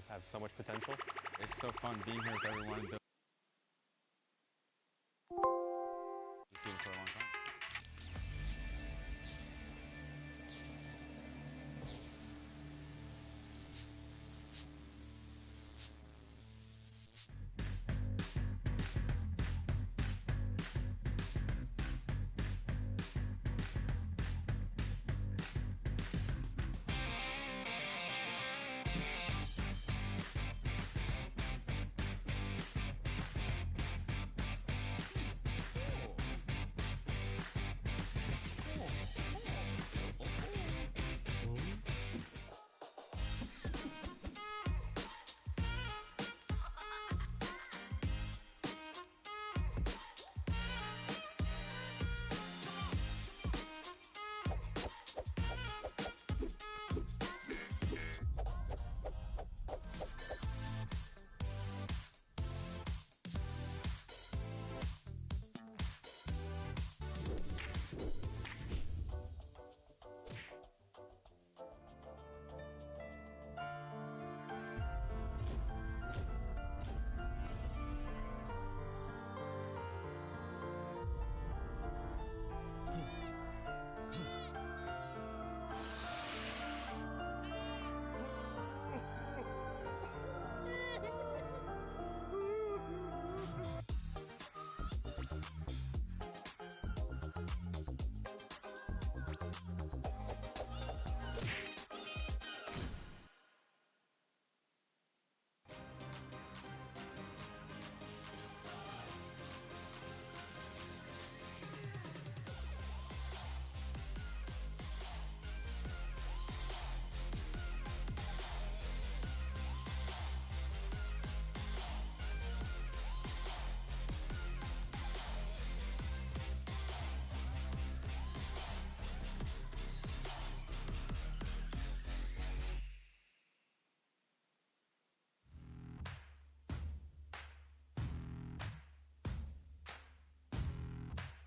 just have so much potential. It's so fun being here with everyone. Just doing it for a long time.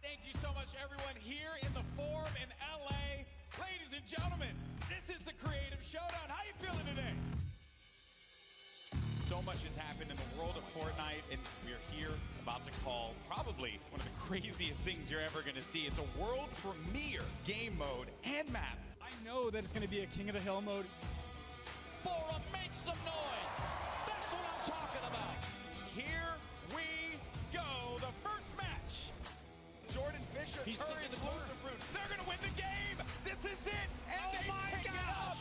Thank you so much, everyone, here in the Forum in LA. Ladies and gentlemen, this is the Creative Showdown. How you feeling today? So much has happened in the world of Fortnite, and we're here about to call probably one of the craziest things you're ever going to see. It's a world premiere game mode and map. I know that it's going to be a King of the Hill mode. Forum, make some noise. That's what I'm talking about. Here we go. The first match. Jordan Fisher, He's stuck in the corner. They're going to win the game. This is it. And they pick it up.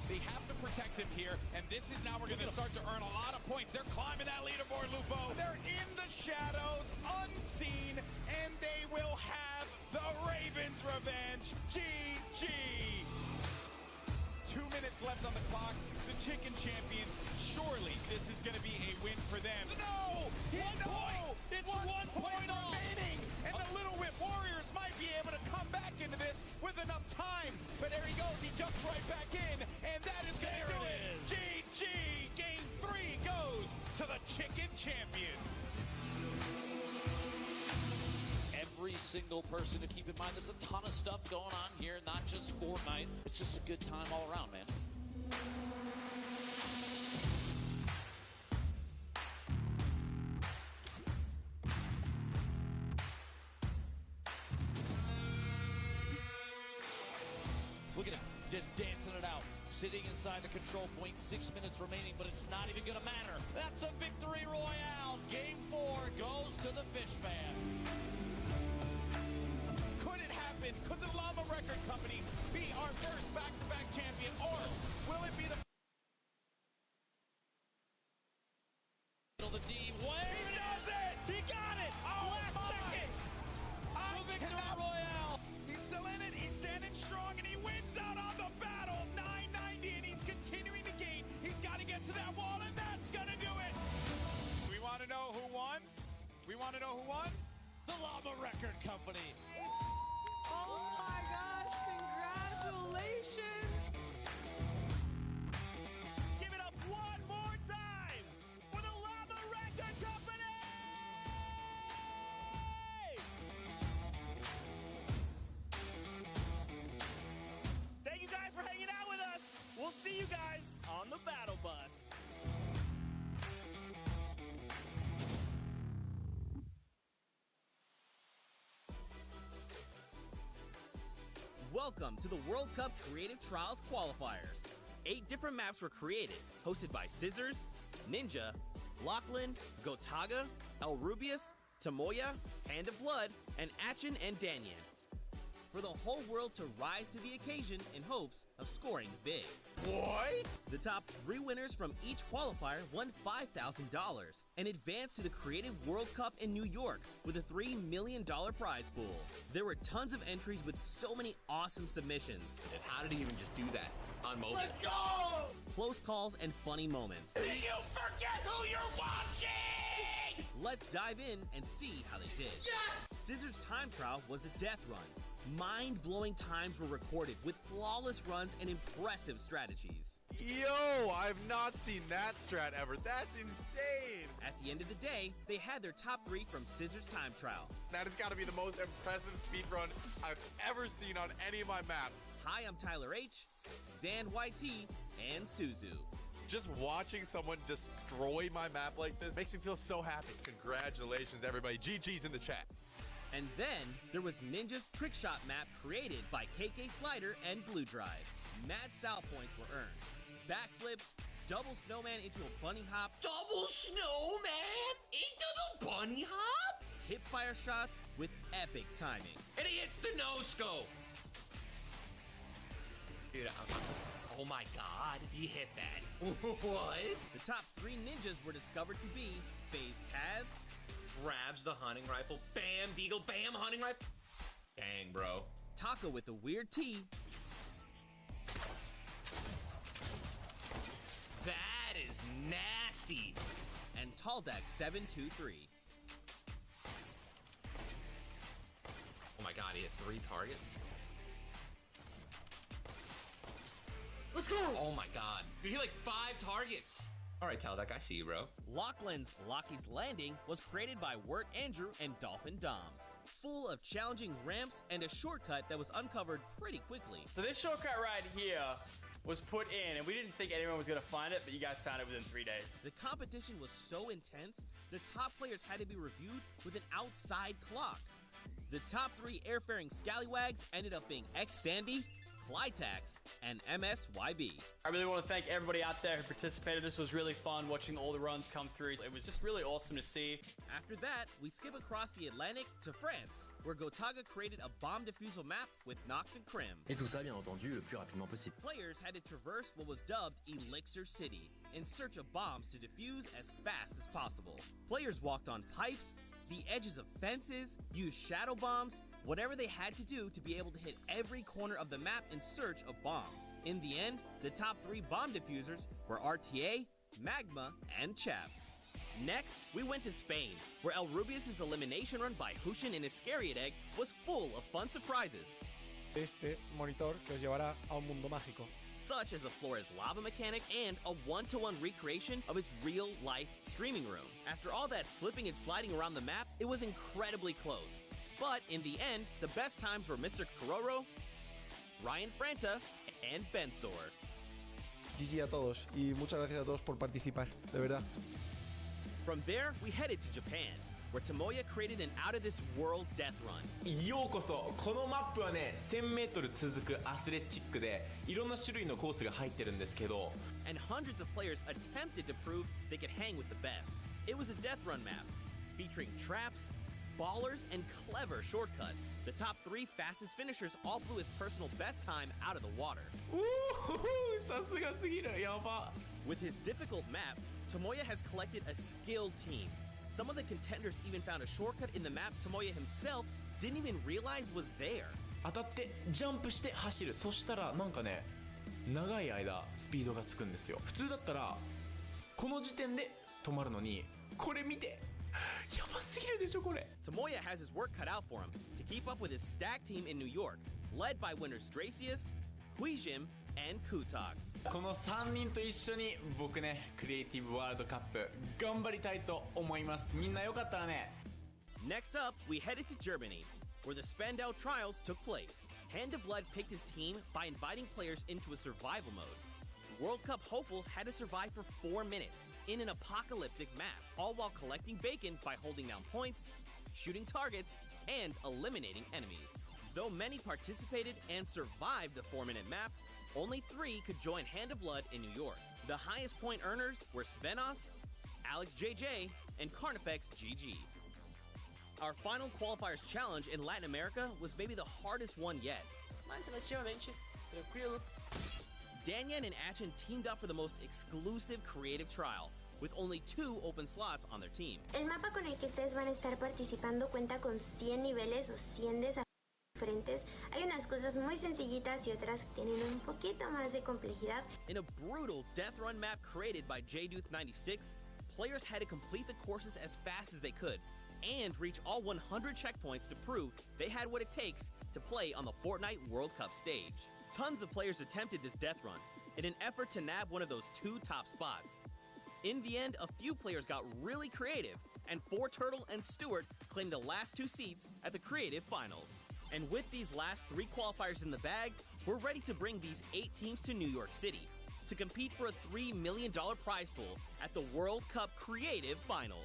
They have to protect him here, and this is now we're going to start to earn a lot of points. They're climbing that leaderboard, Lupo. They're in the shadows, unseen, and they will have the Ravens' revenge. GG. 2 minutes left on the clock. The Chicken Champions, surely this is going to be a win for them. No! It's 1 point remaining, and the Little Whip Warriors might be able to come back into this with enough time. But there he goes. He jumps right back in, and that is going to do it. GG. Game 3 goes to the Chicken Champions. Every single person to keep in mind, there's a ton of stuff going on here, not just Fortnite. It's just a good time all around, man. Look at him, just dancing it out. Sitting inside the control point, 6 minutes remaining, but it's not even gonna matter. That's a victory royale. Game 4 goes to the Fish Fan. Could it happen? Could the Llama Record Company be our first back-to-back champion, or will it be the... The D, where He does it! He got it! Oh, Last my! second! I The victory cannot... royale! He's still in it. He's standing strong, and he wins out on the battle. 990, and he's continuing to gain. He's got to get to that wall, and that's going to do it. We want to know who won? We want to know who won? The Llama Record Company. Oh my gosh, congratulations! Give it up one more time for the Llama Record Company! Thank you guys for hanging out with us. We'll see you guys on Welcome to the World Cup Creative Trials Qualifiers. 8 different maps were created, hosted by Scissors, Ninja, Lachlan, Gotaga, El Rubius, Tamoya, Hand of Blood, and Achin and Danyan. For the whole world to rise to the occasion in hopes of scoring big. What? The top 3 winners from each qualifier won $5,000 and advanced to the Creative World Cup in New York with a $3 million prize pool. There were tons of entries with so many awesome submissions. And how did he even just do that on mobile? Let's go! Close calls and funny moments. Do you forget who you're watching? Let's dive in and see how they did. Yes! Scissors time trial was a death run. Mind-blowing times were recorded with flawless runs and impressive strategies. Yo, I've not seen that strat ever. That's insane. At the end of the day, they had their top 3 from Scissors time trial. That has got to be the most impressive speed run I've ever seen on any of my maps. Hi, I'm Tyler H, Zan YT, and Suzu. Just watching someone destroy my map like this makes me feel so happy. Congratulations, everybody. GG's in the chat. And then there was Ninja's trick shot map created by KK Slider and Blue Drive. Mad style points were earned. Backflips, double snowman into a bunny hop, Double snowman into the bunny hop? hip fire shots with epic timing. And he hits the no-scope. Dude, oh my god, he hit that. What? The top 3 ninjas were discovered to be FaZe Kaz, Grabs the hunting rifle. Bam, Beagle, bam, hunting rifle. Dang, bro. Taka with a weird T, That is nasty. and Taldeck 723. Oh my god, he hit 3 targets. Let's go! Oh my god. Dude, he hit like 5 targets. Alright, Taldeck, I see you, bro. Lachlan's Lockie's Landing was created by Wirt Andrew and Dolphin Dom. Full of challenging ramps and a shortcut that was uncovered pretty quickly. So this shortcut right here was put in, and we didn't think anyone was gonna find it, but you guys found it within 3 days. The competition was so intense, the top players had to be reviewed with an outside clock. The top 3 airfaring scallywags ended up being X-Sandy, Clytax, and MSYB. I really want to thank everybody out there who participated. This was really fun watching all the runs come through. It was just really awesome to see. After that, we skip across the Atlantic to France, where Gotaga created a bomb defusal map with Nox and Krim. Et tout ça, bien entendu, le plus rapidement possible. Players had to traverse what was dubbed Elixir City in search of bombs to defuse as fast as possible. Players walked on pipes, the edges of fences, used shadow bombs, whatever they had to do to be able to hit every corner of the map in search of bombs. In the end, the top 3 bomb diffusers were RTA, Magma, and Chaps. Next, we went to Spain, where El Rubius' elimination run by Hushin and Iscariot Egg was full of fun surprises, Este monitor que os llevará a un mundo mágico. such as a Flores lava mechanic and a 1-to-1 recreation of his real-life streaming room. After all that slipping and sliding around the map, it was incredibly close. But in the end, the best times were Mr. Kororo, Ryan Franta, and Bensor. GG a todos y muchas gracias a todos por participar, de verdad. From there, we headed to Japan, where Tamoya created an out-of-this-world death run. ようこそ。このマップはね 1000m 続くアスレチックでいろんな種類のコースが入ってるんですけど And hundreds of players attempted to prove they could hang with the best. It was a death run map, featuring traps, ballers, and clever shortcuts. The top 3 fastest finishers all flew his personal best time out of the water. さすがすぎる。やば。 With his difficult map, Tomoya has collected a skilled team. Some of the contenders even found a shortcut in the map Tomoya himself didn't even realize was there. 当たってジャンプして走る。そしたらなんかね長い間スピードがつくんですよ。普通だったらこの時点で止まるのにこれ見てやばすぎるでしょこれ。 Tomoya has his work cut out for him to keep up with his stack team in New York, led by winners Dracius, Huijim, and Kutox. この3人と一緒に僕ねクリエイティブワールドカップ頑張りたいと思います。みんなよかったらね。 Next up, we headed to Germany, where the Spandau trials took place. Hand of Blood picked his team by inviting players into a survival mode. World Cup hopefuls had to survive for 4 minutes in an apocalyptic map, all while collecting bacon by holding down points, shooting targets, and eliminating enemies. Though many participated and survived the 4-minute map, only 3 could join Hand of Blood in New York. The highest point earners were Svenos, Alex JJ, and Carnifex GG. Our final qualifiers challenge in Latin America was maybe the hardest one yet. Mas relativamente tranquilo. Danyan and Achin teamed up for the most exclusive creative trial, with only 2 open slots on their team. El mapa con el que ustedes van a estar participando cuenta con 100 niveles o 100 desafíos diferentes. Hay unas cosas muy sencillitas y otras que tienen un poquito más de complejidad. In a brutal death run map created by JDuth96, players had to complete the courses as fast as they could and reach all 100 checkpoints to prove they had what it takes to play on the Fortnite World Cup stage. Tons of players attempted this death run in an effort to nab one of those 2 top spots. In the end, a few players got really creative, and 4Turtle and Stewart claimed the last 2 seats at the creative finals. And with these last 3 qualifiers in the bag, we're ready to bring these 8 teams to New York City to compete for a $3 million prize pool at the World Cup Creative Finals.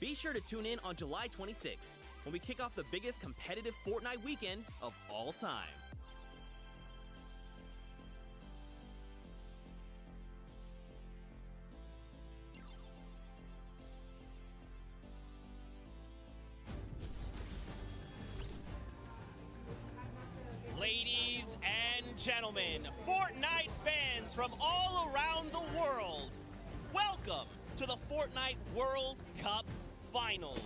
Be sure to tune in on July 26th when we kick off the biggest competitive Fortnite weekend of all time. Ladies and gentlemen, Fortnite fans from all around the world, welcome to the Fortnite World Cup Finals.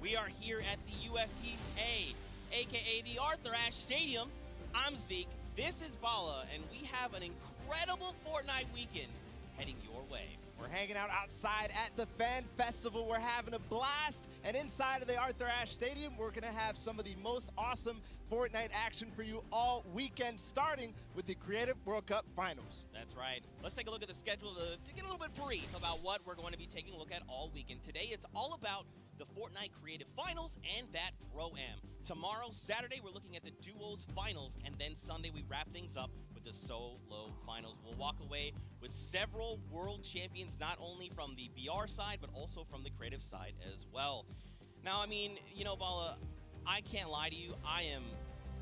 We are here at the USTA, aka the Arthur Ashe Stadium. I'm Zeke, this is Bala, and we have an incredible Fortnite weekend heading your way. We're hanging out outside at the Fan Festival. We're having a blast. And inside of the Arthur Ashe Stadium, we're going to have some of the most awesome Fortnite action for you all weekend, starting with the Creative World Cup Finals. That's right. Let's take a look at the schedule to get a little bit brief about what we're going to be taking a look at all weekend. Today, it's all about the Fortnite Creative Finals and that Pro-Am. Tomorrow, Saturday, we're looking at the Duos Finals, and then Sunday, we wrap things up with the Solo Finals. We'll walk away with several world champions, not only from the BR side, but also from the creative side as well. Now, I mean, you know, Bala, I can't lie to you. I am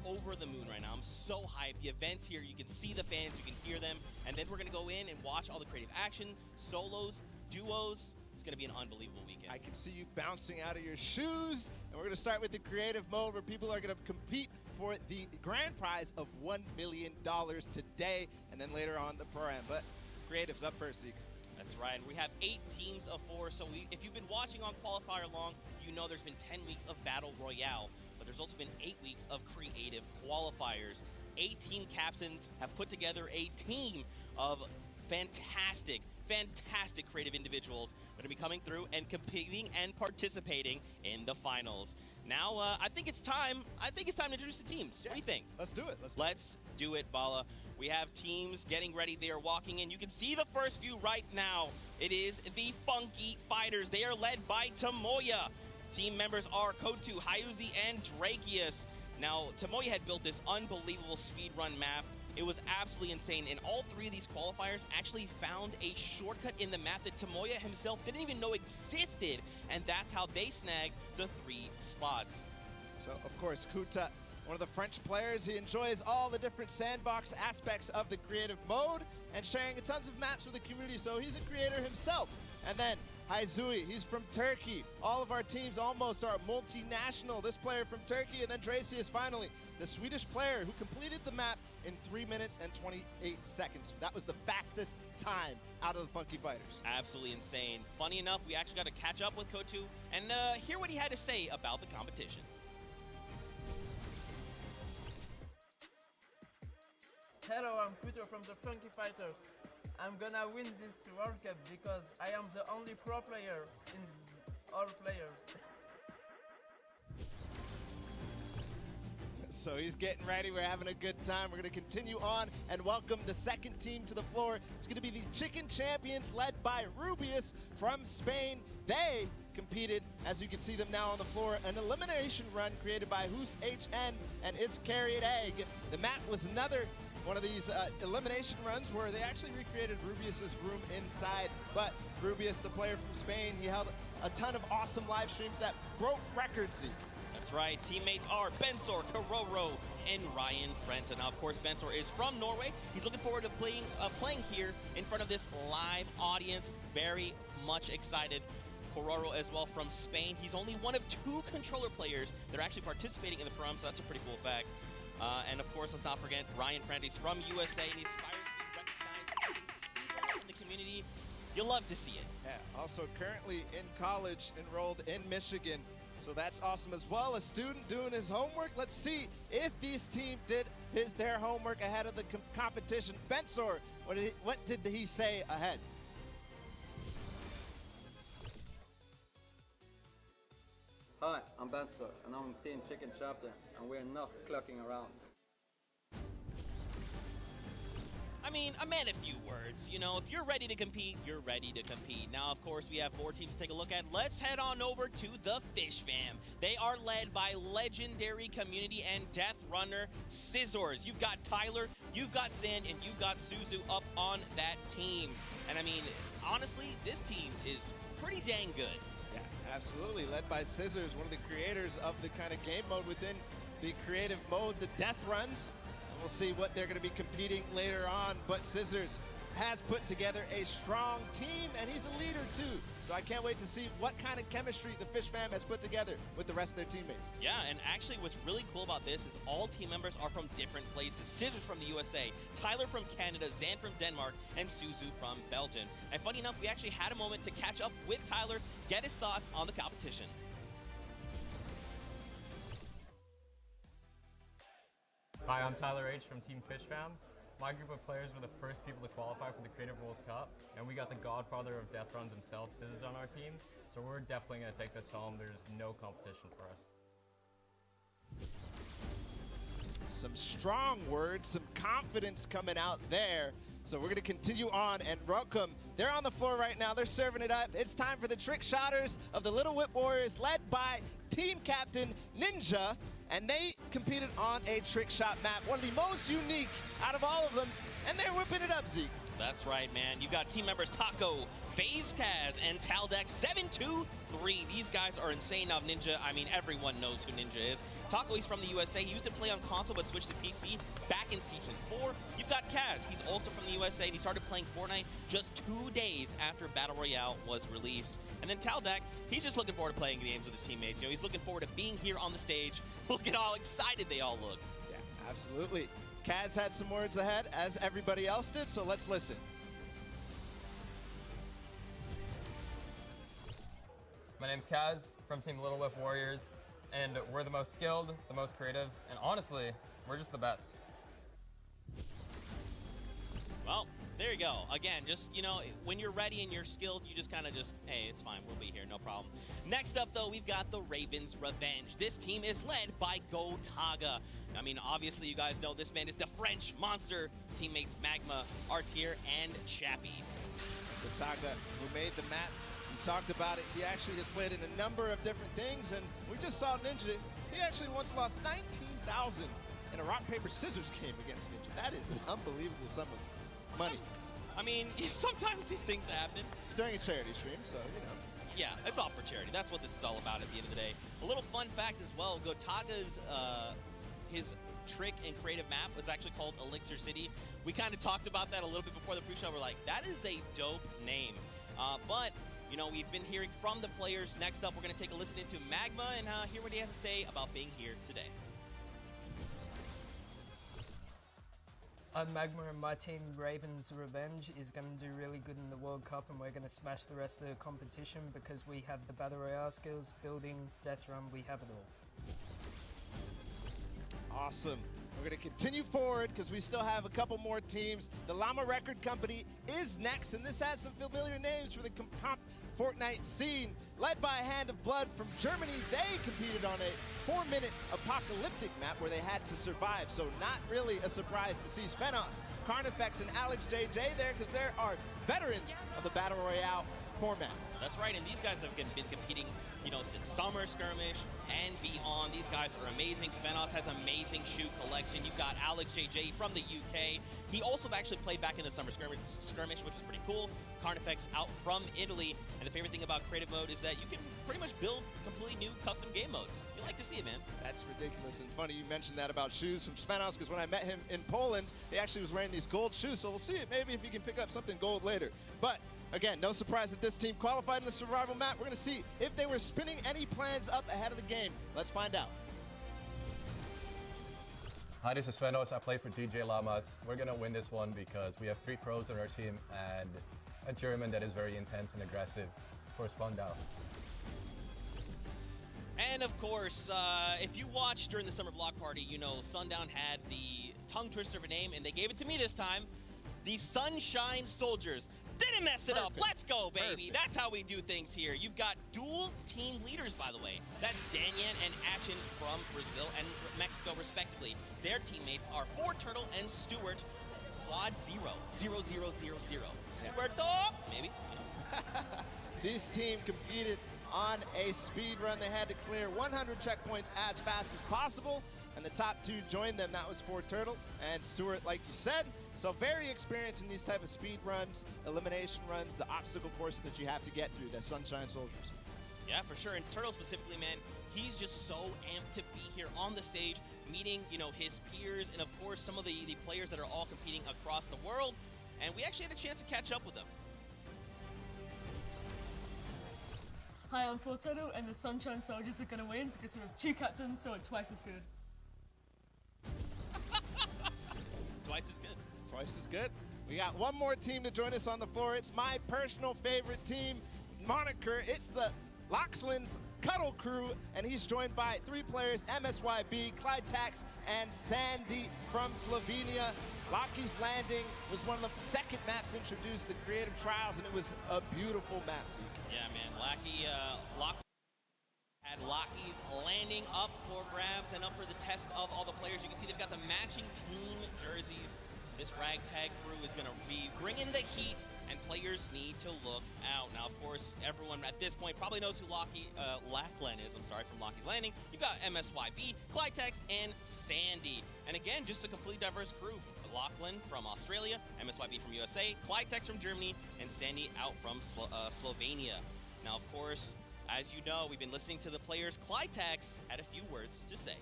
over the moon right now. I'm so hyped. The event's here. You can see the fans. You can hear them. And then we're going to go in and watch all the creative action, solos, duos. It's going to be an unbelievable weekend. I can see you bouncing out of your shoes. And we're going to start with the creative mode, where people are going to compete for the grand prize of $1 million today, and then later on the Pro-Am. But creative's up first, Zeke. That's right. We have 8 teams of 4. So if you've been watching on Qualifier long, you know there's been 10 weeks of Battle Royale, but there's also been 8 weeks of creative qualifiers. 18 captains have put together a team of fantastic creative individuals that are going to be coming through and competing and participating in the finals. Now, I think it's time to introduce the teams. Yeah. What do you think? Let's do it. Let's do it, Bala. We have teams getting ready. They are walking in. You can see the first few right now. It is the Funky Fighters. They are led by Tomoya. Team members are Kotu, Hyuzi, and Drakius. Now, Tomoya had built this unbelievable speedrun map. It was absolutely insane, and all 3 of these qualifiers actually found a shortcut in the map that Tomoya himself didn't even know existed, and that's how they snagged the 3 spots. So, of course, Kuta, one of the French players, he enjoys all the different sandbox aspects of the creative mode and sharing tons of maps with the community, so he's a creator himself. And then Haizui, he's from Turkey. All of our teams almost are multinational. This player from Turkey, and then Tracy is finally the Swedish player who completed the map in 3 minutes and 28 seconds. That was the fastest time out of the Funky Fighters. Absolutely insane. Funny enough, we actually got to catch up with Kotu and hear what he had to say about the competition. Hello, I'm Peter from the Funky Fighters. I'm gonna win this World Cup because I am the only pro player in all players. So he's getting ready. We're having a good time. We're going to continue on and welcome the second team to the floor. It's going to be the Chicken Champions, led by Rubius from Spain. They competed, as you can see them now on the floor, an elimination run created by Hoos HN and Is Carried Egg. The map was another one of these elimination runs where they actually recreated Rubius's room inside. But Rubius, the player from Spain, he held a ton of awesome live streams that broke records. That's That's right. Teammates are Bensor, Kororo, and Ryan Frenta. Now, of course, Bensor is from Norway. He's looking forward to playing here in front of this live audience. Very much excited. Kororo as well from Spain. He's only one of 2 controller players that are actually participating in the Pro, so that's a pretty cool fact. And of course, let's not forget Ryan Frenta. He's from USA and he aspires to be recognized as a speedrunner in the community. You'll love to see it. Yeah, also currently in college, enrolled in Michigan. So that's awesome as well. A student doing his homework. Let's see if this team did their homework ahead of the competition. Bensor, what did he say ahead? Hi, I'm Bensor, and I'm Team Chicken Champions, and we're not clucking around. I mean, I meant a few words. You know, if you're ready to compete, you're ready to compete. Now, of course, we have 4 teams to take a look at. Let's head on over to the Fish Fam. They are led by legendary community and death runner Scissors. You've got Tyler, you've got Zan, and you've got Suzu up on that team. And I mean, honestly, this team is pretty dang good. Yeah, absolutely. Led by Scissors, one of the creators of the kind of game mode within the creative mode, the death runs. We'll see what they're going to be competing later on, but Scissors has put together a strong team, and he's a leader too. So I can't wait to see what kind of chemistry the Fish Fam has put together with the rest of their teammates. Yeah, and actually what's really cool about this is all team members are from different places. Scissors from the USA, Tyler from Canada, Zan from Denmark, and Suzu from Belgium. And funny enough, we actually had a moment to catch up with Tyler, get his thoughts on the competition. Hi, I'm Tyler H. from Team Fish Fam. My group of players were the first people to qualify for the Creative World Cup, and we got the godfather of death runs himself, Scissors, on our team, so we're definitely going to take this home. There's no competition for us. Some strong words, some confidence coming out there. So we're going to continue on and welcome. They're on the floor right now. They're serving it up. It's time for the trick shotters of the Little Whip Warriors, led by team captain Ninja. And they competed on a trick shot map, one of the most unique out of all of them. And they're whipping it up, Zeke. That's right, man. You've got team members Taco, FaZe Kaz, and Taldex 723. These guys are insane. Now, Ninja, I mean, everyone knows who Ninja is. Taco, he's from the USA. He used to play on console but switched to PC back in Season 4. You've got Kaz. He's also from the USA, and he started playing Fortnite just 2 days after Battle Royale was released. And then Taldex, he's just looking forward to playing games with his teammates. You know, he's looking forward to being here on the stage. Look at how excited they all look. Yeah, absolutely. Kaz had some words ahead, as everybody else did, so let's listen. My name's Kaz from Team Little Whip Warriors, and we're the most skilled, the most creative, and honestly, we're just the best. Well, there you go. Again, just, you know, when you're ready and you're skilled, you just kind of just, hey, it's fine, we'll be here, no problem. Next up, though, we've got the Ravens Revenge. This team is led by Gotaga. I mean, obviously, you guys know this man is the French monster. Teammates Magma, Artier, and Chappie. Gotaga, who made the map, we talked about it. He actually has played in a number of different things, and we just saw Ninja. He actually once lost 19,000 in a rock, paper, scissors game against Ninja. That is an unbelievable sum of money. I mean, sometimes these things happen. It's during a charity stream, so, you know. Yeah, it's all for charity. That's what this is all about at the end of the day. A little fun fact as well, Gotaga's, his trick and creative map was actually called Elixir City. We kind of talked about that a little bit before the pre-show. We're like, that is a dope name. But, you know, we've been hearing from the players. Next up, we're going to take a listen into Magma and hear what he has to say about being here today. I'm Magma, and my team, Ravens Revenge, is going to do really good in the World Cup, and we're going to smash the rest of the competition because we have the Battle Royale skills, building, death run, we have it all. Awesome. We're going to continue forward because we still have a couple more teams. The Llama Record Company is next, and this has some familiar names for the Fortnite scene. Led by a Hand of Blood from Germany, they competed on a 4-minute apocalyptic map where they had to survive, so not really a surprise to see Svenos, Carnifex, and Alex JJ there because there are veterans of the Battle Royale format. That's right, and these guys have been competing, you know, since Summer Skirmish and beyond. These guys are amazing. Svenos has amazing shoe collection. You've got Alex JJ from the UK. He also actually played back in the Summer Skirmish, which is pretty cool. Carnifex out from Italy, and the favorite thing about creative mode is that you can pretty much build completely new custom game modes. You like to see it, man. That's ridiculous and funny you mentioned that about shoes from Svenos, because when I met him in Poland, he actually was wearing these gold shoes, so we'll see it maybe if he can pick up something gold later. But again, no surprise that this team qualified in the survival map. We're going to see if they were spinning any plans up ahead of the game. Let's find out. Hi, this is Svenos. I play for DJ Lamas. We're going to win this one because we have 3 pros on our team and a German that is very intense and aggressive for Spandau. And of course, if you watched during the summer block party, you know Sundown had the tongue twister of a name, and they gave it to me this time. The Sunshine Soldiers. Didn't mess it up. Let's go, baby. That's how we do things here. You've got dual team leaders, by the way. That's Danyan and Action from Brazil and Mexico, respectively. Their teammates are Turtle and Stuart. Quad 0. 0, 0, 0, 0. Stuarto! Maybe. This team competed on a speed run. They had to clear 100 checkpoints as fast as possible, and the top 2 joined them. That was Turtle and Stuart, like you said. So very experienced in these type of speed runs, elimination runs, the obstacle courses that you have to get through, the Sunshine Soldiers. Yeah, for sure. And Turtle specifically, man, he's just so amped to be here on the stage, meeting, you know, his peers, and of course some of the players that are all competing across the world. And we actually had a chance to catch up with them. Hi, I'm Fortnite, and the Sunshine Soldiers are going to win because we have 2 captains, so it's twice as good. Twice as good. Twice as good. We got one more team to join us on the floor. It's my personal favorite team moniker. It's the Loxland's Cuddle Crew, and he's joined by 3 players, MSYB, Clyde Tax, and Sandy from Slovenia. Lockie's Landing was one of the second maps introduced, the Creative Trials, and it was a beautiful map. Yeah, man. Lockie had Lockie's Landing up for grabs and up for the test of all the players. You can see they've got the matching team jerseys. This ragtag crew is going to be bringing the heat, and players need to look out. Now, of course, everyone at this point probably knows who Lachlan is. I'm sorry, from Lockie's Landing. You've got MSYB, Clytex, and Sandy. And again, just a complete diverse crew. Lachlan from Australia, MSYB from USA, Clytex from Germany, and Sandy out from Slovenia. Now, of course, as you know, we've been listening to the players. Clytex had a few words to say.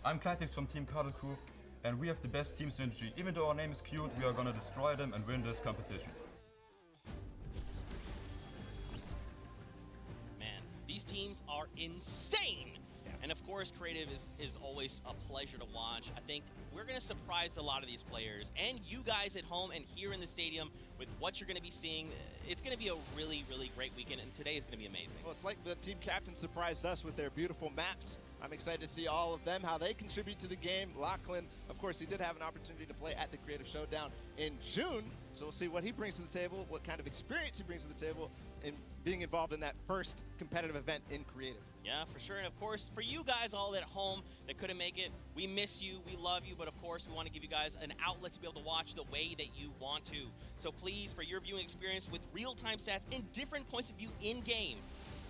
I'm Clytex from Team Cuddle Crew, and we have the best team synergy. Even though our name is cute, we are gonna destroy them and win this competition. Man, these teams are insane! And of course, creative is always a pleasure to watch. I think we're going to surprise a lot of these players and you guys at home and here in the stadium with what you're going to be seeing. It's going to be a really, really great weekend, and today is going to be amazing. Well, it's like the team captain surprised us with their beautiful maps. I'm excited to see all of them, how they contribute to the game. Lachlan, of course, he did have an opportunity to play at the Creative Showdown in June, so we'll see what he brings to the table, what kind of experience he brings to the table in being involved in that first competitive event in Creative. Yeah, for sure. And of course, for you guys all at home that couldn't make it, we miss you, we love you, but of course, we want to give you guys an outlet to be able to watch the way that you want to. So please, for your viewing experience with real-time stats and different points of view in-game,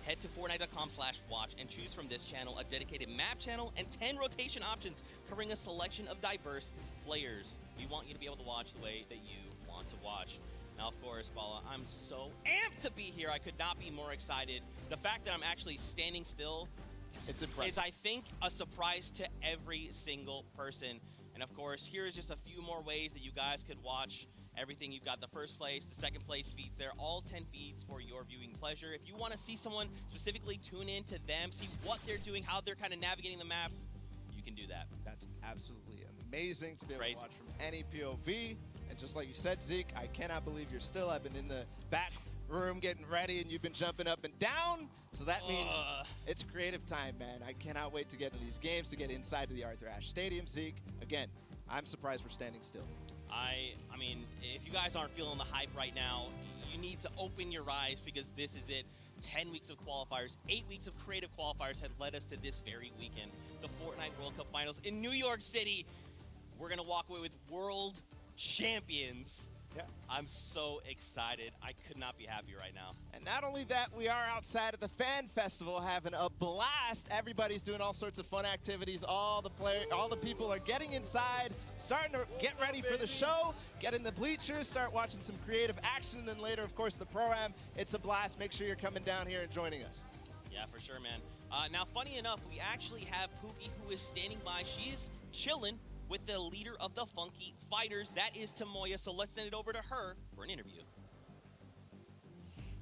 head to Fortnite.com/watch and choose from this channel a dedicated map channel and 10 rotation options covering a selection of diverse players. We want you to be able to watch the way that you want to watch. Now, of course, Bala, I'm so amped to be here. I could not be more excited. The fact that I'm actually standing still it's impressive. is, I think, a surprise to every single person. And of course, here's just a few more ways that you guys could watch everything. You've got the first place, the second place feeds there, all 10 feeds for your viewing pleasure. If you want to see someone specifically, tune in to them, see what they're doing, how they're kind of navigating the maps, you can do that. That's absolutely amazing to be able to watch from any POV. And just like you said, Zeke, I cannot believe you're still. I've been in the back room getting ready, and you've been jumping up and down. So that means it's creative time, man. I cannot wait to get into these games, to get inside to the Arthur Ashe Stadium, Zeke. Again, I'm surprised we're standing still. I mean, if you guys aren't feeling the hype right now, you need to open your eyes, because this is it. 10 weeks of qualifiers, 8 weeks of creative qualifiers have led us to this very weekend. The Fortnite World Cup Finals in New York City. We're going to walk away with world champions Yeah. I'm so excited. I could not be happier right now. And not only that, we are outside at the fan festival having a blast. Everybody's doing all sorts of fun activities. All the people are getting inside, starting to get ready for the show, get in the bleachers, start watching some creative action, and then later, of course, the Pro-Am. It's a blast. Make sure you're coming down here and joining us. Yeah, for sure, man. Now, funny enough, we actually have Pookie, who is standing by. She is chilling with the leader of the Funky Fighters. That is Tamoya, so let's send it over to her for an interview.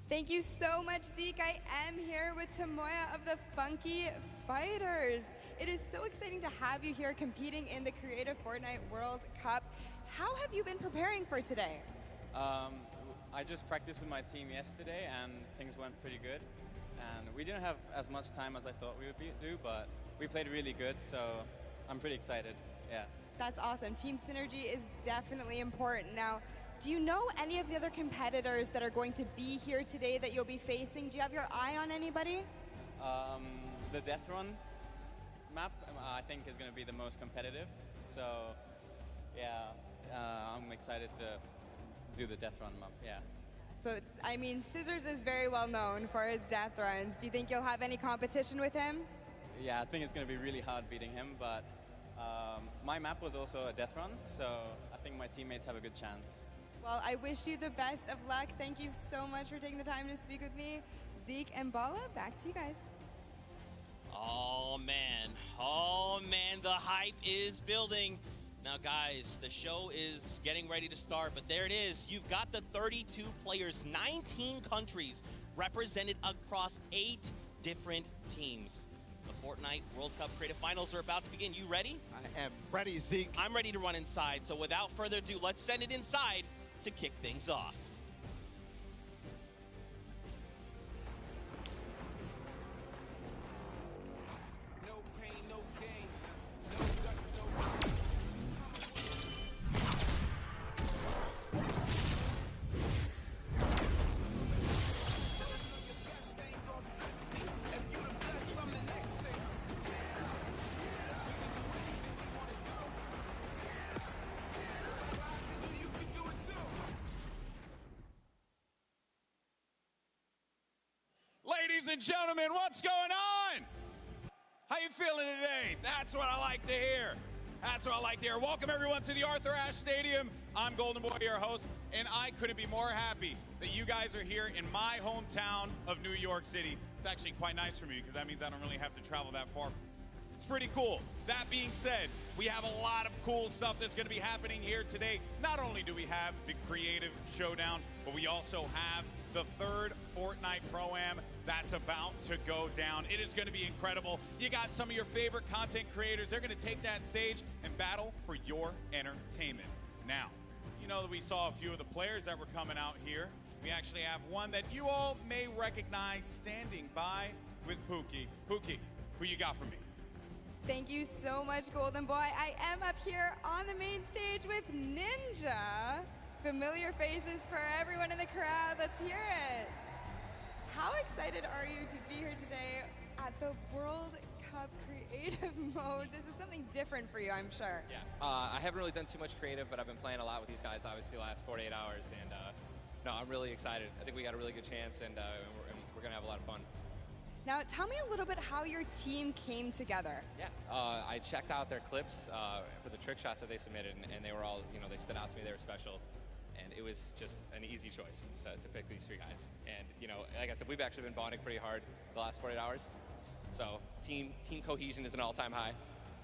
Thank you so much, Zeke. I am here with Tamoya of the Funky Fighters. It is so exciting to have you here competing in the Creative Fortnite World Cup. How have you been preparing for today? I just practiced with my team yesterday and things went pretty good. And we didn't have as much time as I thought we would do, but we played really good, so I'm pretty excited. Yeah. That's awesome. Team synergy is definitely important. Now, do you know any of the other competitors that are going to be here today that you'll be facing? Do you have your eye on anybody? The Death Run map, I think, is going to be the most competitive. So, yeah, I'm excited to do the Death Run map, yeah. So, I mean, Scissors is very well known for his death runs. Do you think you'll have any competition with him? Yeah, I think it's going to be really hard beating him, but my map was also a death run, so I think my teammates have a good chance. Well, I wish you the best of luck. Thank you so much for taking the time to speak with me. Zeke and Bala, back to you guys. Oh, man, the hype is building. Now, guys, the show is getting ready to start, but there it is. You've got the 32 players, 19 countries represented across 8 different teams. The Fortnite World Cup Creative Finals are about to begin. You ready? I am ready, Zeke. I'm ready to run inside, so without further ado, let's send it inside to kick things off. Ladies and gentlemen, what's going on? How you feeling today? That's what I like to hear. That's what I like to hear. Welcome everyone to the Arthur Ashe Stadium. I'm Golden Boy, your host, and I couldn't be more happy that you guys are here in my hometown of New York City. It's actually quite nice for me because that means I don't really have to travel that far. It's pretty cool. That being said, we have a lot of cool stuff that's going to be happening here today. Not only do we have the Creative Showdown, but we also have the third Fortnite Pro-Am that's about to go down. It is going to be incredible. You got some of your favorite content creators. They're going to take that stage and battle for your entertainment. Now, you know that we saw a few of the players that were coming out here. We actually have one that you all may recognize standing by with Pookie. Pookie, who you got for me? Thank you so much, Golden Boy. I am up here on the main stage with Ninja. Familiar faces for everyone in the crowd. Let's hear it. How excited are you to be here today at the World Cup Creative Mode? This is something different for you, I'm sure. Yeah, I haven't really done too much creative, but I've been playing a lot with these guys, obviously, the last 48 hours. And no, I'm really excited. I think we got a really good chance, and we're going to have a lot of fun. Now, tell me a little bit how your team came together. Yeah, I checked out their clips for the trick shots that they submitted, and they were all, they stood out to me. They were special. And it was just an easy choice to pick these 3 guys. And, like I said, we've actually been bonding pretty hard the last 48 hours. So team cohesion is an all-time high.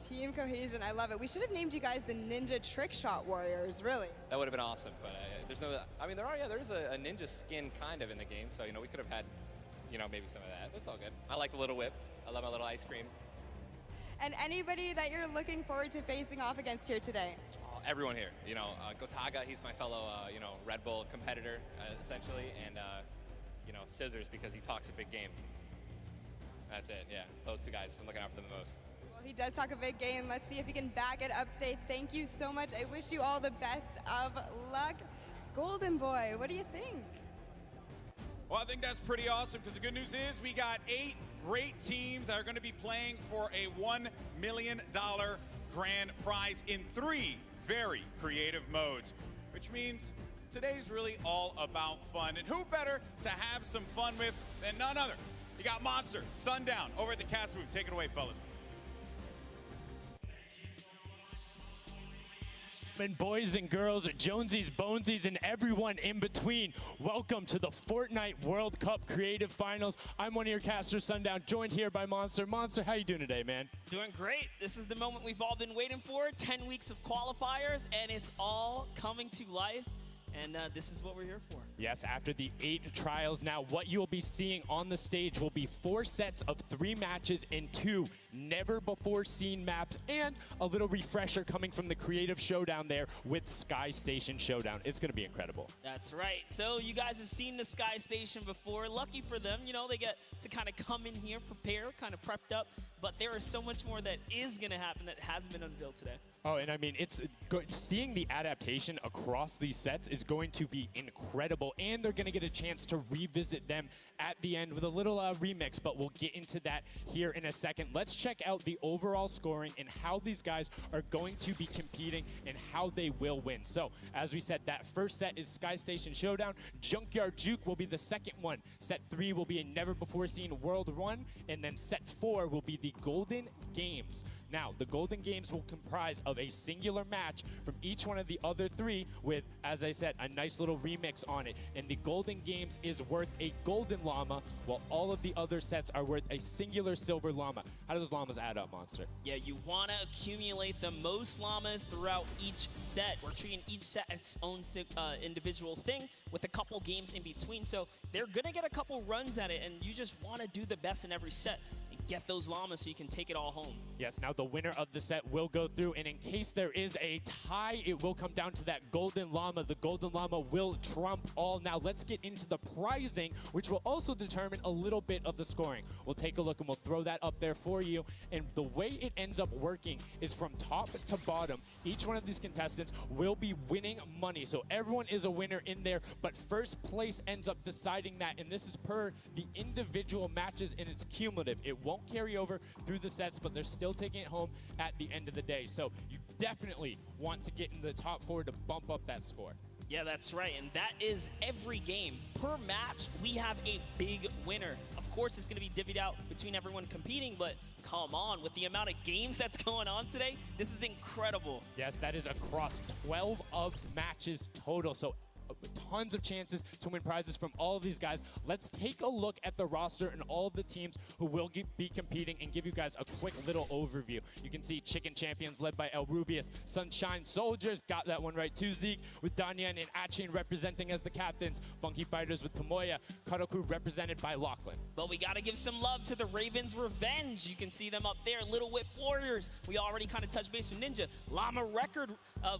Team cohesion, I love it. We should have named you guys the Ninja Trick Shot Warriors, really. That would have been awesome, but there's no, I mean, there's a ninja skin kind of in the game, so, we could have had, maybe some of that. It's all good. I like the little whip. I love my little ice cream. And anybody that you're looking forward to facing off against here today? Everyone here, Gotaga, he's my fellow, Red Bull competitor, essentially, and, Scissors, because he talks a big game. That's it, yeah. Those 2 guys, I'm looking out for them the most. Well, he does talk a big game. Let's see if he can back it up today. Thank you so much. I wish you all the best of luck. Golden Boy, what do you think? Well, I think that's pretty awesome because the good news is we got 8 great teams that are going to be playing for a $1 million grand prize in 3 very creative modes, which means today's really all about fun. And who better to have some fun with than none other? You got Monster, Sundown, over at the Cats booth. Take it away, fellas. And boys and girls, Jonesies, Bonesies, and everyone in between, welcome to the Fortnite World Cup Creative Finals. I'm one of your casters, Sundown, joined here by Monster. Monster, how you doing today, man? Doing great. This is the moment we've all been waiting for. 10 weeks of qualifiers, and it's all coming to life. And this is what we're here for. Yes, after the 8 trials now, what you'll be seeing on the stage will be 4 sets of 3 matches in 2 never-before-seen maps, and a little refresher coming from the Creative Showdown there with Sky Station Showdown. It's going to be incredible. That's right. So you guys have seen the Sky Station before. Lucky for them, you know, they get to kind of come in here, prepare, kind of prepped up. But there is so much more that is going to happen that hasn't been unveiled today. Oh, and I mean, it's seeing the adaptation across these sets is going to be incredible, and they're going to get a chance to revisit them at the end with a little remix, but we'll get into that here in a second. Let's check out the overall scoring and how these guys are going to be competing and how they will win. So, as we said, that first set is Sky Station Showdown. Junkyard Juke will be the second one. Set 3 will be a never-before-seen World 1, and then set 4 will be the Golden Games. Now, the Golden Games will comprise of a singular match from each one of the other 3 with, as I said, a nice little remix on it. And the Golden Games is worth a golden llama, while all of the other sets are worth a singular silver llama. How do those llamas add up, Monster? Yeah, you want to accumulate the most llamas throughout each set. We're treating each set its own individual thing with a couple games in between. So they're going to get a couple runs at it, and you just want to do the best in every set. Get those llamas so you can take it all home. Yes, now the winner of the set will go through, and in case there is a tie, it will come down to that golden llama. The golden llama will trump all. Now let's get into the prizing, which will also determine a little bit of the scoring. We'll take a look and we'll throw that up there for you. And the way it ends up working is from top to bottom. Each one of these contestants will be winning money. So everyone is a winner in there, but first place ends up deciding that, and this is per the individual matches, and it's cumulative. It won't carry over through the sets, but they're still taking it home at the end of the day. So you definitely want to get in the top 4 to bump up that score. Yeah, that's right, and that is every game. Per match, we have a big winner. Of course, it's going to be divvied out between everyone competing, but come on, with the amount of games that's going on today, this is incredible. Yes, that is across 12 of matches total. So tons of chances to win prizes from all of these guys. Let's take a look at the roster and all of the teams who will be competing and give you guys a quick little overview. You can see Chicken Champions led by El Rubius, Sunshine Soldiers, got that one right too, Zeke, with Danyan and Achin representing as the captains, Funky Fighters with Tomoya, Karoku represented by Lachlan. But we got to give some love to the Ravens Revenge. You can see them up there, Little Whip Warriors. We already kind of touched base with Ninja. Llama Record,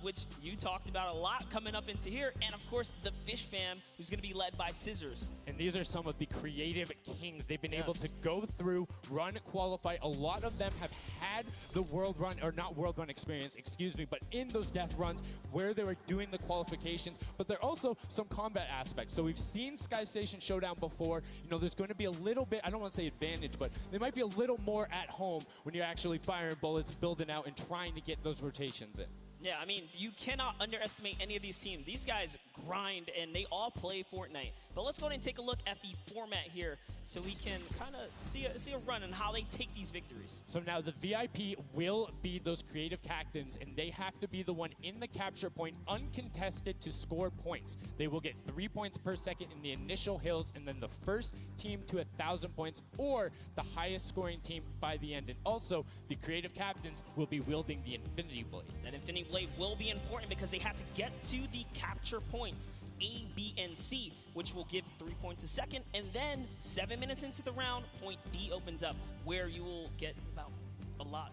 which you talked about a lot coming up into here, and of course the Fish Fam, who's going to be led by Scissors. And these are some of the creative kings. They've been able to go through, run, qualify. A lot of them have had the world run, or not world run experience, excuse me, but in those death runs where they were doing the qualifications, but there are also some combat aspects. So we've seen Sky Station Showdown before. You know, there's going to be a little bit, I don't want to say advantage, but they might be a little more at home when you're actually firing bullets, building out, and trying to get those rotations in. Yeah, I mean, you cannot underestimate any of these teams. These guys grind, and they all play Fortnite. But let's go ahead and take a look at the format here so we can kind of see a run on how they take these victories. So now the VIP will be those creative captains, and they have to be the one in the capture point uncontested to score points. They will get 3 points per second in the initial hills, and then the first team to 1,000 points, or the highest scoring team by the end. And also, the creative captains will be wielding the Infinity Blade. That Infinity Blade will be important because they had to get to the capture points A, B, and C, which will give 3 points a second, and then 7 minutes into the round, point D opens up, where you will get about a lot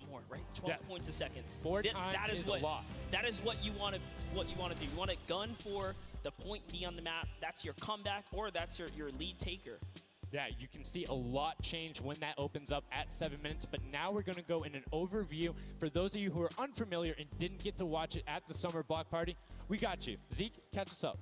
more, right? 12 points a second. 4 times that is a lot. That is what you want to do. You want to gun for the point D on the map. That's your comeback, or that's your lead taker. Yeah, you can see a lot change when that opens up at 7 minutes, but now we're going to go in an overview. For those of you who are unfamiliar and didn't get to watch it at the Summer Block Party, we got you. Zeke, catch us up.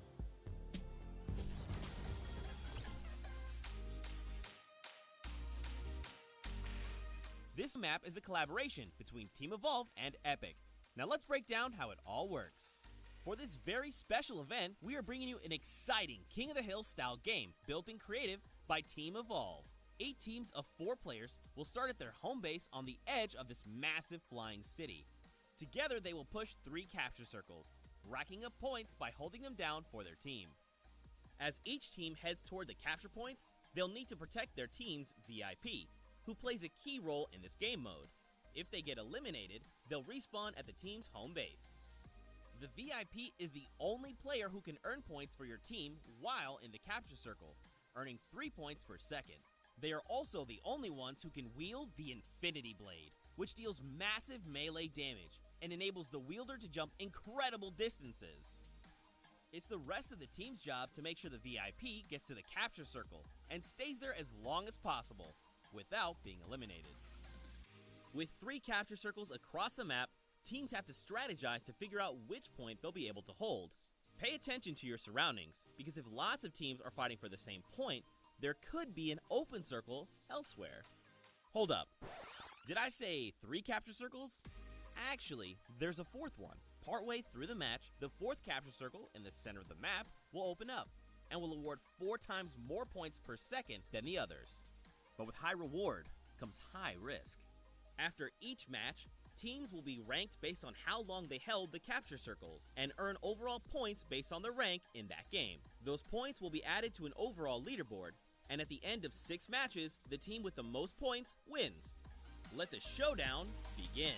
This map is a collaboration between Team Evolve and Epic. Now let's break down how it all works. For this very special event, we are bringing you an exciting King of the Hill style game built in creative by Team Evolve. 8 teams of 4 players will start at their home base on the edge of this massive flying city. Together, they will push 3 capture circles, racking up points by holding them down for their team. As each team heads toward the capture points, they'll need to protect their team's VIP, who plays a key role in this game mode. If they get eliminated, they'll respawn at the team's home base. The VIP is the only player who can earn points for your team while in the capture circle, earning 3 points per second. They are also the only ones who can wield the Infinity Blade, which deals massive melee damage and enables the wielder to jump incredible distances. It's the rest of the team's job to make sure the VIP gets to the capture circle and stays there as long as possible without being eliminated. With 3 capture circles across the map, teams have to strategize to figure out which point they'll be able to hold. Pay attention to your surroundings, because if lots of teams are fighting for the same point, there could be an open circle elsewhere. Hold up. Did I say 3 capture circles? Actually, there's a 4th one. Partway through the match, the 4th capture circle in the center of the map will open up and will award 4 times more points per second than the others. But with high reward comes high risk. After each match, teams will be ranked based on how long they held the capture circles and earn overall points based on their rank in that game. Those points will be added to an overall leaderboard, and at the end of 6 matches, the team with the most points wins. Let the showdown begin.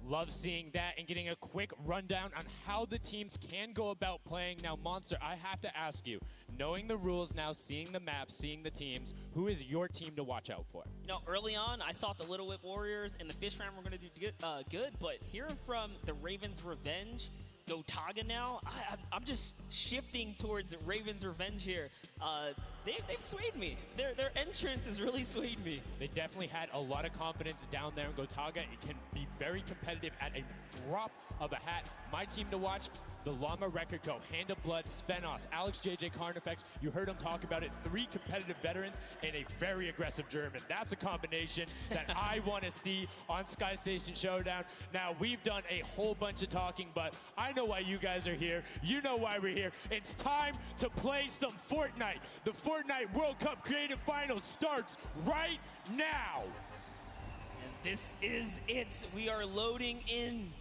Love seeing that and getting a quick rundown on how the teams can go about playing. Now, Monster, I have to ask you, knowing the rules now, seeing the map, seeing the teams, who is your team to watch out for? You know, early on, I thought the Little Whip Warriors and the Fish Fam were going to do good, but hearing from the Ravens Revenge, Gotaga now, I'm just shifting towards Ravens Revenge here. They've swayed me. Their entrance has really swayed me. They definitely had a lot of confidence down there in Gotaga. It can be very competitive at a drop of a hat. My team to watch, the Llama Record Co., Hand of Blood, Svenos, Alex JJ Carnifex. You heard him talk about it. 3 competitive veterans and a very aggressive German. That's a combination that I want to see on Sky Station Showdown. Now, we've done a whole bunch of talking, but I know why you guys are here. You know why we're here. It's time to play some Fortnite. The Fortnite World Cup Creative Finals starts right now. And this is it. We are loading in.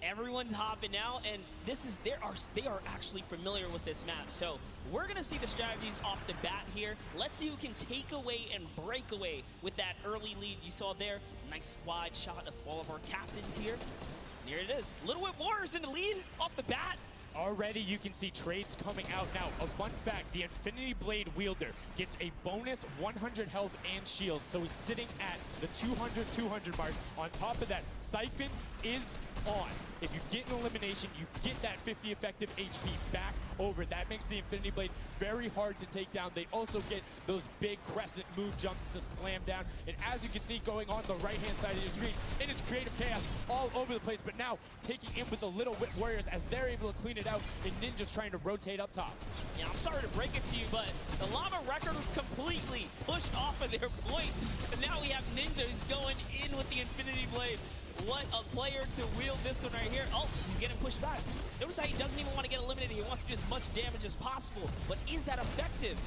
Everyone's hopping out, and they are actually familiar with this map. So we're gonna see the strategies off the bat here. Let's see who can take away and break away with that early lead you saw there. Nice wide shot of all of our captains here. And here it is. Little Whip Warriors in the lead off the bat. Already you can see trades coming out now. A fun fact, the Infinity Blade wielder gets a bonus 100 health and shield, so he's sitting at the 200 mark. On top of that, Siphon is on. If you get an elimination, you get that 50 effective HP back over. That makes the Infinity Blade very hard to take down. They also get those big crescent move jumps to slam down. And as you can see going on the right-hand side of your screen, it is creative chaos all over the place. But now taking in with the Little Whip Warriors as they're able to clean it out, and Ninja's trying to rotate up top. Yeah, I'm sorry to break it to you, but the Llama Record was completely pushed off of their point. And now we have Ninja who's going in with the Infinity Blade. What a player to wield this one right here. Oh, he's getting pushed back. Notice how he doesn't even want to get eliminated. He wants to do as much damage as possible. But is that effective?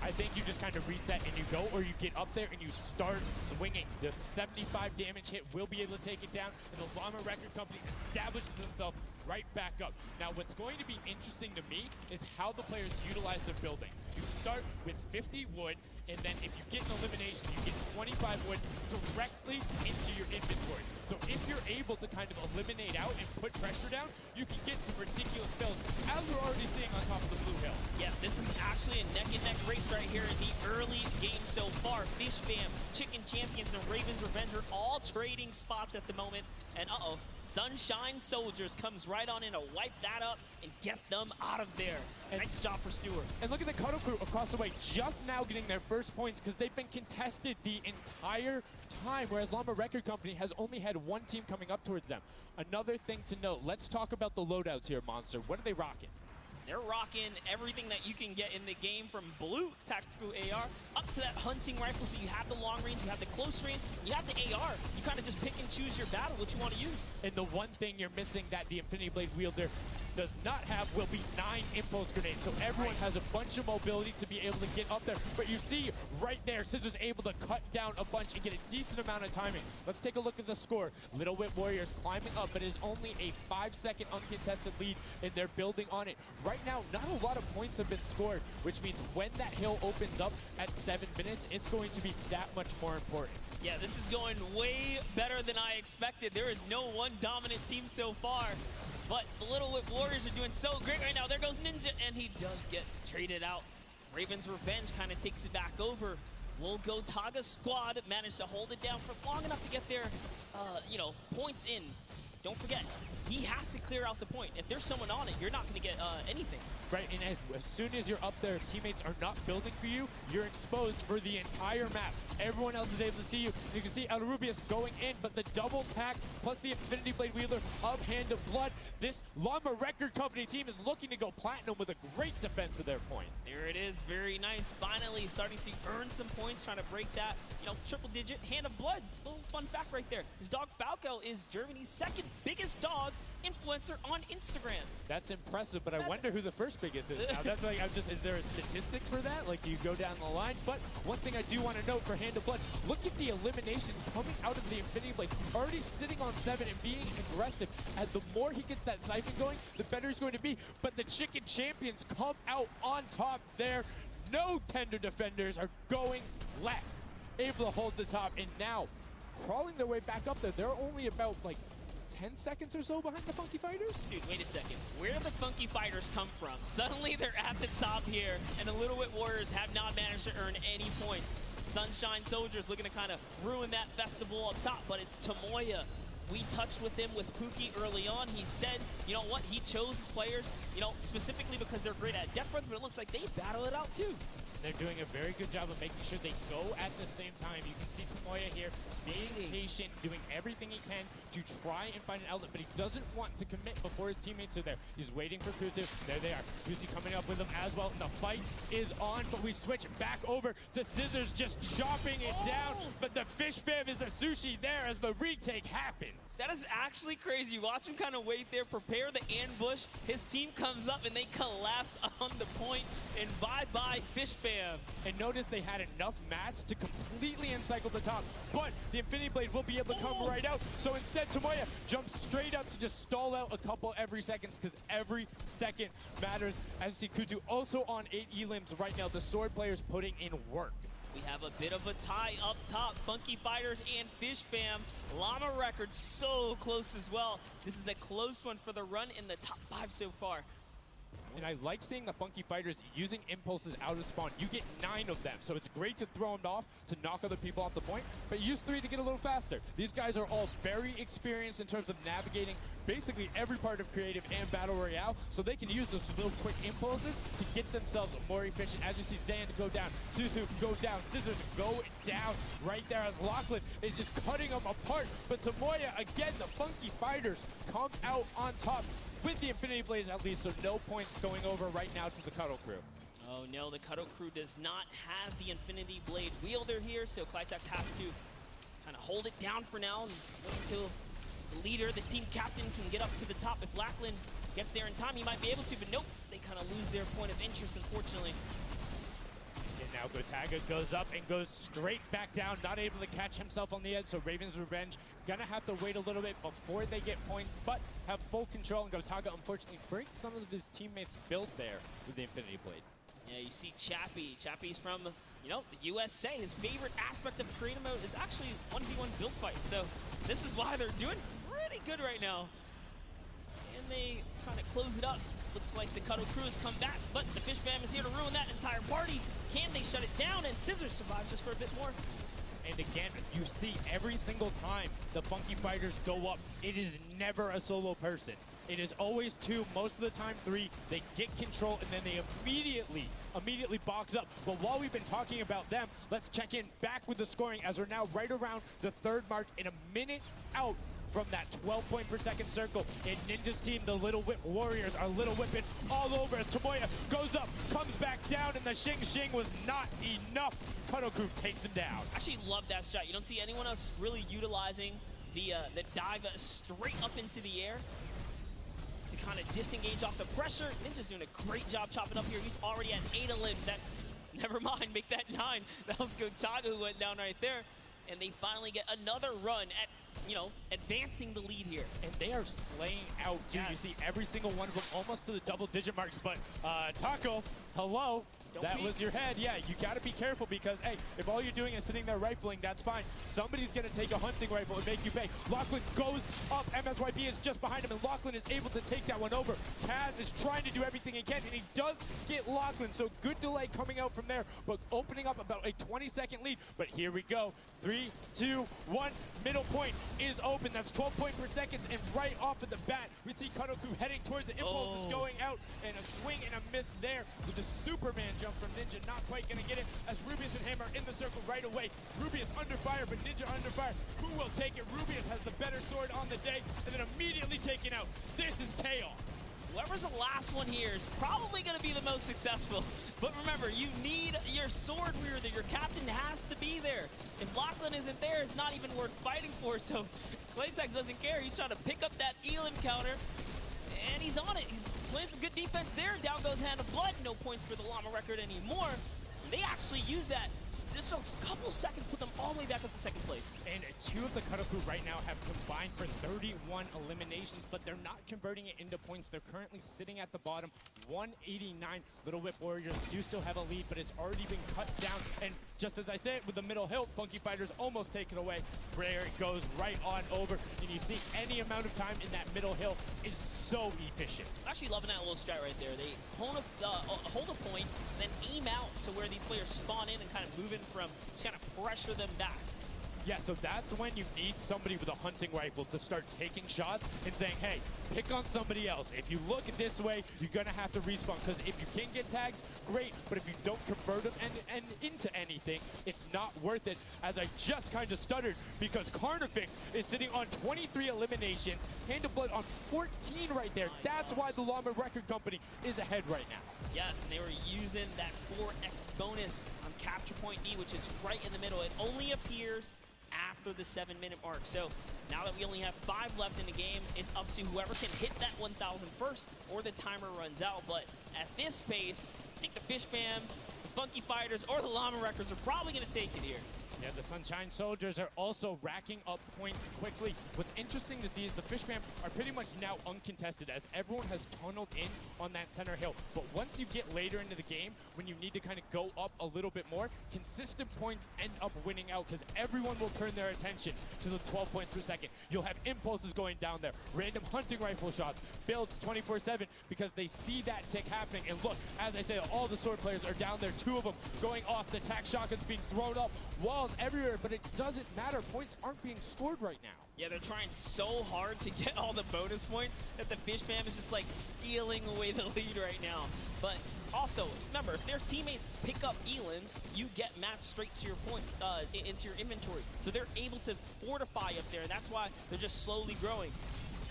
I think you just kind of reset and you go, or you get up there and you start swinging. The 75 damage hit will be able to take it down, and the Llama Record Company establishes himself right back up. Now, what's going to be interesting to me is how the players utilize their building. You start with 50 wood, and then if you get an elimination, you get 25 wood directly into your inventory. So if you're able to kind of eliminate out and put pressure down, you can get some ridiculous builds, as we're already seeing on top of the blue hill. Yeah, this is actually a neck-and-neck race right here in the early game so far. Fish Fam, Chicken Champions, and Ravens Revenge are all trading spots at the moment. And Sunshine Soldiers comes right on in to wipe that up and get them out of there. And nice job for Stewart. And look at the Cuddle Crew across the way, just now getting their first points because they've been contested the entire time, whereas Llama Record Company has only had one team coming up towards them. Another thing to note, let's talk about the loadouts here, Monster. What are they rocking? They're rocking everything that you can get in the game, from blue tactical AR up to that hunting rifle. So you have the long range, you have the close range, you have the AR. You kind of just pick and choose choose your battle, what you want to use. And the one thing you're missing that the Infinity Blade wielder does not have will be 9 impulse grenades. So everyone has a bunch of mobility to be able to get up there. But you see right there, Scissors able to cut down a bunch and get a decent amount of timing. Let's take a look at the score. Little Whip Warriors climbing up, but it is only a 5-second uncontested lead, and they're building on it. Right now, not a lot of points have been scored, which means when that hill opens up at 7 minutes, it's going to be that much more important. Yeah, this is going way better than I expected. There is no one dominant team so far, but the Little Whip Warriors are doing so great right now. There goes Ninja, and he does get traded out. Raven's Revenge kind of takes it back over. Will Go Taga squad managed to hold it down for long enough to get their, points in. Don't forget, he has to clear out the point. If there's someone on it, you're not going to get anything. Right, and as soon as you're up there, if teammates are not building for you, you're exposed for the entire map. Everyone else is able to see you. You can see El Rubius going in, but the double tack plus the Infinity Blade wielder of Hand of Blood. This Llama Record Company team is looking to go platinum with a great defense of their point. There it is, very nice. Finally starting to earn some points, trying to break that, triple digit Hand of Blood. Little fun fact right there. His dog Falco is Germany's second biggest dog influencer on Instagram. That's impressive, but I wonder who the first biggest is now. That's like, is there a statistic for that? Like, do you go down the line? But one thing I do want to note for Hand of Blood, look at the eliminations coming out of the Infinity Blade, already sitting on 7 and being aggressive. And the more he gets that siphon going, the better he's going to be. But the Chicken Champions come out on top there. No tender defenders are going left, able to hold the top, and now crawling their way back up there. They're only about like 10 seconds or so behind the Funky Fighters? Dude, wait a second. Where did the Funky Fighters come from? Suddenly they're at the top here, and the Little Whip Warriors have not managed to earn any points. Sunshine Soldiers looking to kind of ruin that festival up top, but it's Tomoya. We touched with him with Pookie early on. He said, you know what, he chose his players, specifically because they're great at death runs, but it looks like they battle it out too. They're doing a very good job of making sure they go at the same time. You can see Tomoya here being patient, doing everything he can to try and find an outlet, but he doesn't want to commit before his teammates are there. He's waiting for Kutu. There they are. Kutu coming up with him as well, and the fight is on, but we switch back over to Scissors just chopping it down, but the fish fam is a sushi there as the retake happens. That is actually crazy. Watch him kind of wait there, prepare the ambush. His team comes up and they collapse on the point, and bye-bye fish fam. And notice they had enough mats to completely encircle the top, but the Infinity Blade will be able to come right out. So instead, Tomoya jumps straight up to just stall out a couple every second, because every second matters. As you see, Kutu also on 8 elims right now. The sword players putting in work. We have a bit of a tie up top. Funky Fighters and Fish Fam. Llama Records so close as well. This is a close one for the run in the top 5 so far. And I like seeing the Funky Fighters using impulses out of spawn. You get 9 of them, so it's great to throw them off to knock other people off the point, but use 3 to get a little faster. These guys are all very experienced in terms of navigating basically every part of creative and battle royale, so they can use those little quick impulses to get themselves more efficient. As you see Zan go down, Suzu go down, Scissors go down right there as Lachlan is just cutting them apart. But Tomoya, again, the Funky Fighters come out on top with the Infinity Blades at least, so no points going over right now to the Cuddle Crew. Oh no, the Cuddle Crew does not have the Infinity Blade wielder here, so Clitex has to kind of hold it down for now and wait until the leader, the team captain, can get up to the top. If Lachlan gets there in time, he might be able to, but nope, they kind of lose their point of interest, unfortunately. And now Gotaga goes up and goes straight back down, not able to catch himself on the edge, so Raven's Revenge gonna have to wait a little bit before they get points, but have full control, and Gotaga unfortunately breaks some of his teammates' build there with the Infinity Blade. Yeah, you see Chappie. Chappie's from, the USA. His favorite aspect of creative mode is actually 1v1 build fights, so this is why they're doing pretty good right now. And they kind of close it up. Looks like the Cuddle Crew has come back, but the Fish Fam is here to ruin that entire party. Can they shut it down? And Scissors survives just for a bit more. And again, you see every single time the Funky Fighters go up, it is never a solo person. It is always 2, most of the time 3. They get control and then they immediately box up. But while we've been talking about them, let's check in back with the scoring as we're now right around the 3rd mark and a minute out from that 12 point per second circle. And Ninja's team, the Little Whip Warriors, are Little Whipping all over as Tomoya goes up, comes back down, and the Shing was not enough. Cuddle Crew takes him down. Actually love that strat. You don't see anyone else really utilizing the dive straight up into the air to kind of disengage off the pressure. Ninja's doing a great job chopping up here. He's already at 8 of limbs. That, never mind, make that 9. That was Gotaga who went down right there. And they finally get another run at, you know, advancing the lead here. And they are slaying out, too. Yes. You see every single one of them almost to the double-digit marks. But Taco, hello. That was your head. Yeah, you got to be careful because, hey, if all you're doing is sitting there rifling, that's fine. Somebody's going to take a hunting rifle and make you pay. Lachlan goes up. MSYP is just behind him, and Lachlan is able to take that one over. Kaz is trying to do everything he can, and he does get Lachlan. So good delay coming out from there, but opening up about a 20-second lead. But here we go. 3, 2, 1. Middle point is open. That's 12 points per second, and right off of the bat, we see Kanoku heading towards it. Impulse is going out, and a swing and a miss there with the Superman jump from Ninja. Not quite going to get it as Rubius and Hammer in the circle right away. Rubius under fire, but Ninja under fire. Who will take it? Rubius has the better sword on the day, and then immediately taken out. This is chaos. Whoever's the last one here is probably going to be the most successful. But remember, you need your sword wielder. Your captain has to be there. If Lachlan isn't there, it's not even worth fighting for. So Claytex doesn't care. He's trying to pick up that Elim counter. And he's on it. He's playing some good defense there. Down goes Hand of Blood. No points for the Llama record anymore. They actually use that. Just a couple seconds put them all the way back up to second place. And 2 of the Karaku right now have combined for 31 eliminations, but they're not converting it into points. They're currently sitting at the bottom, 189. Little Whip Warriors do still have a lead, but it's already been cut down. And just as I said, with the middle hill, Funky Fighters almost take it away. There it goes right on over. And you see any amount of time in that middle hill is so efficient. Actually loving that little strat right there. They hold a point, then aim out to where these players spawn in and kind of move in from, just kind of pressure them back. Yeah, so that's when you need somebody with a hunting rifle to start taking shots and saying, hey, pick on somebody else. If you look this way, you're going to have to respawn, because if you can get tags, great, but if you don't convert them and into anything, it's not worth it, as I just kind of stuttered, because Carnifex is sitting on 23 eliminations, Hand of Blood on 14 right there. That's why the Llama Record Company is ahead right now. Yes, and they were using that 4x bonus on Capture Point D, which is right in the middle. It only appears after the 7-minute mark. So now that we only have 5 left in the game, it's up to whoever can hit that 1,000 first or the timer runs out. But at this pace, I think the Fish Fam, the Funky Fighters, or the Llama Records are probably going to take it here. Yeah, the Sunshine Soldiers are also racking up points quickly. What's interesting to see is the Fish Fam are pretty much now uncontested, as everyone has tunneled in on that center hill. But once you get later into the game, when you need to kind of go up a little bit more, consistent points end up winning out, because everyone will turn their attention to the 12 points per second. You'll have impulses going down there, random hunting rifle shots, builds 24/7, because they see that tick happening. And look, as I say, all the sword players are down there, 2 of them going off, the attack shotguns being thrown up, walls everywhere, but it doesn't matter. Points aren't being scored right now. Yeah, they're trying so hard to get all the bonus points that the Fish Fam is just like stealing away the lead right now. But also, remember, if their teammates pick up Elims, you get matched straight to your points, into your inventory. So they're able to fortify up there, and that's why they're just slowly growing.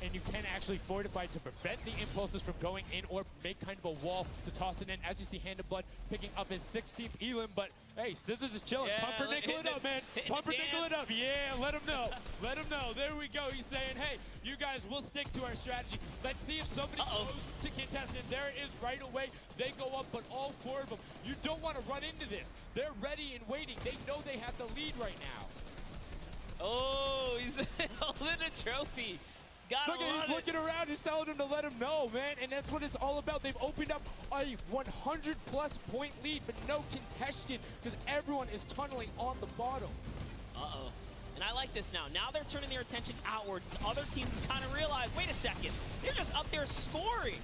And you can actually fortify to prevent the impulses from going in, or make kind of a wall to toss it in. As you see, Hand of Blood picking up his 16th Elim, but hey, Scissors is chilling. Yeah, Pumpernickel it up, man. Pumpernickel it up. Yeah, let him know. Let him know. There we go. He's saying, hey, you guys, we'll stick to our strategy. Let's see if somebody goes to contestant. There it is right away. They go up, but all 4 of them, you don't want to run into this. They're ready and waiting. They know they have the lead right now. Oh, he's holding a trophy. Look at he's looking around, he's telling him to let him know, man, and that's what it's all about. They've opened up a 100-plus point lead, but no contention, because everyone is tunneling on the bottom. Uh-oh. And I like this now. Now they're turning their attention outwards. Other teams kind of realize, wait a second, they're just up there scoring.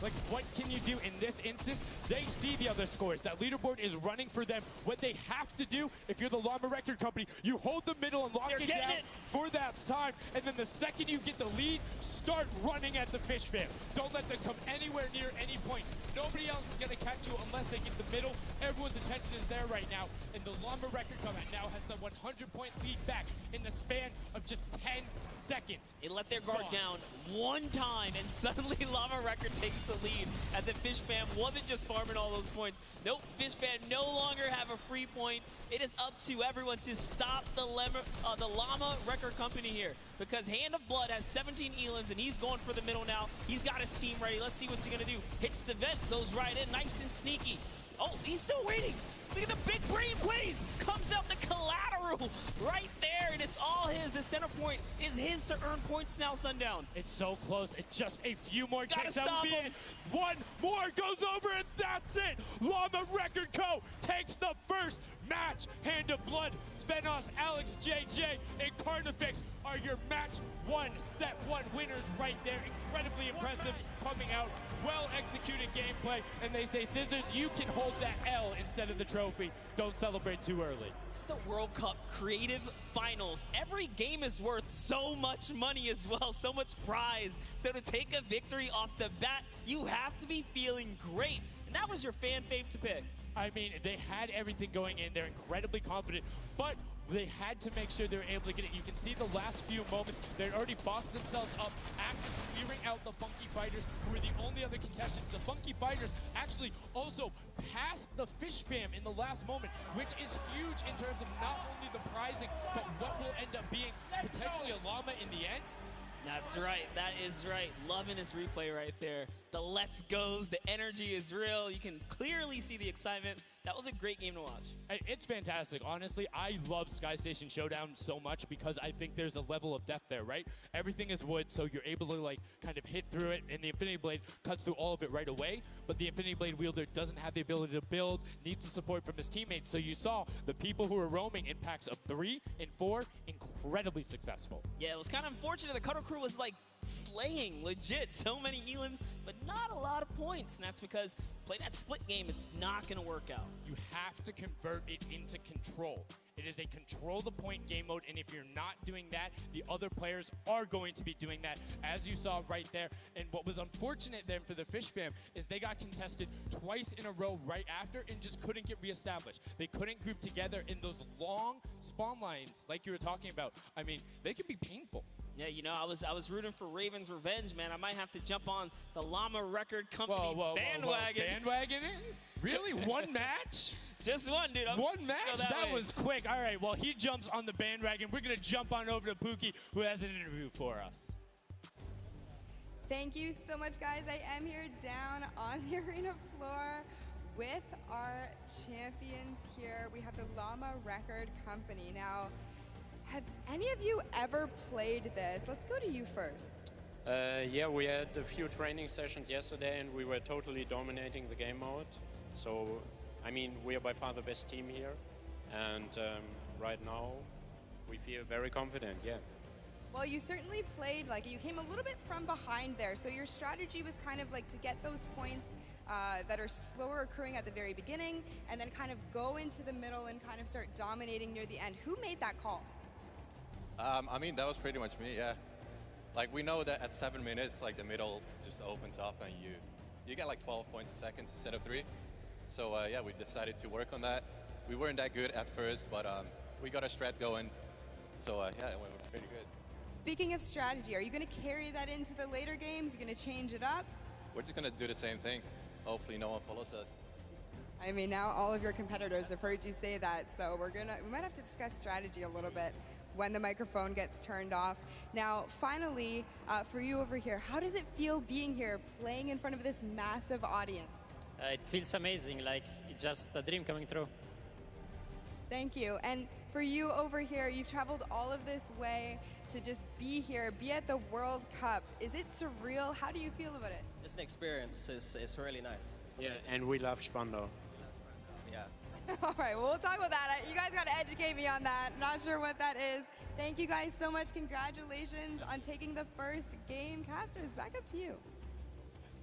Like, what can you do in this instance? They see the other scores. That leaderboard is running for them. What they have to do, if you're the Llama Record Company, you hold the middle and lock it down for that time. And then the second you get the lead, start running at the Fish Fam. Don't let them come anywhere near any point. Nobody else is going to catch you unless they get the middle. Everyone's attention is there right now. And the Llama Record Company now has the 100-point lead back in the span of just 10 seconds. They let their guard down one time, and suddenly Llama Record takes to lead, as if Fish Fam wasn't just farming all those points. Nope, Fish Fam no longer have a free point. It is up to everyone to stop the Llama Record Company here, because Hand of Blood has 17 elims, and he's going for the middle now. He's got his team ready. Let's see what's he gonna do. Hits the vent, goes right in, nice and sneaky. Oh, he's still waiting. Look at the big brain plays. Comes out the collateral right there, and it's all his. The center point is his to earn points now, Sundown. It's so close. It's just a few more Gotta kicks. That stop would be him. it. One more goes over, and that's it. Llama Record Co. takes the first match. Hand of Blood, Svenos, Alex, JJ, and Carnifex are your match one, set one winners right there. Incredibly impressive coming out. Well-executed gameplay. And they say, Scissors, you can hold that L instead of the trophy. Don't celebrate too early. It's the World Cup Creative Finals. Every game is worth so much money as well, so much prize. So to take a victory off the bat, you have to be feeling great. And that was your fan fave to pick. I mean, they had everything going in. They're incredibly confident, but they had to make sure they were able to get it. You can see the last few moments, they'd already boxed themselves up after clearing out the Funky Fighters, who were the only other contestants. The Funky Fighters actually also passed the Fish Fam in the last moment, which is huge in terms of not only the prizing, but what will end up being potentially a llama in the end. That's right. That is right. Loving this replay right there. The let's goes, the energy is real. You can clearly see the excitement. That was a great game to watch. It's fantastic. Honestly, I love Sky Station Showdown so much because I think there's a level of depth there, right? Everything is wood, so you're able to like kind of hit through it, and the Infinity Blade cuts through all of it right away, but the Infinity Blade wielder doesn't have the ability to build, needs the support from his teammates. So you saw the people who were roaming in packs of 3 and 4, incredibly successful. Yeah, it was kind of unfortunate. The Cutter Crew was like slaying, legit. So many elims, but not a lot of points. And that's because playing that split game, it's not going to work out. You have to convert it into control. It is a control the point game mode, and if you're not doing that, the other players are going to be doing that, as you saw right there. And what was unfortunate then for the Fish Fam is they got contested twice in a row right after and just couldn't get reestablished. They couldn't group together in those long spawn lines like you were talking about. I mean, they can be painful. Yeah, you know, I was rooting for Raven's Revenge, man. I might have to jump on the Llama Record Company bandwagon. Bandwagon it? Really? One match? Just one, dude. One match? That was quick. All right, well, he jumps on the bandwagon. We're going to jump on over to Pookie, who has an interview for us. Thank you so much, guys. I am here down on the arena floor with our champions here. We have the Llama Record Company. Now, have any of you ever played this? Let's go to you first. Yeah, we had a few training sessions yesterday and we were totally dominating the game mode. So, I mean, we are by far the best team here. And right now, we feel very confident, yeah. Well, you certainly played, like, you came a little bit from behind there. So your strategy was kind of like to get those points that are slower occurring at the very beginning and then kind of go into the middle and kind of start dominating near the end. Who made that call? I mean, that was pretty much me, yeah. Like, we know that at 7 minutes, like, the middle just opens up and you get like 12 points a second instead of 3. So, yeah, we decided to work on that. We weren't that good at first, but we got a strat going. So, yeah, it went pretty good. Speaking of strategy, are you going to carry that into the later games? You're going to change it up? We're just going to do the same thing. Hopefully no one follows us. I mean, now all of your competitors have heard you say that, so we might have to discuss strategy a little bit when the microphone gets turned off. Now, finally, for you over here, how does it feel being here, playing in front of this massive audience? It feels amazing, like it's just a dream coming true. Thank you. And for you over here, you've traveled all of this way to just be here, be at the World Cup. Is it surreal? How do you feel about it? It's an experience. It's really nice. Yeah, and we love Spando. Yeah. All right, well, we'll talk about that. You guys got to educate me on that. Not sure what that is. Thank you guys so much. Congratulations on taking the first game. Casters, back up to you.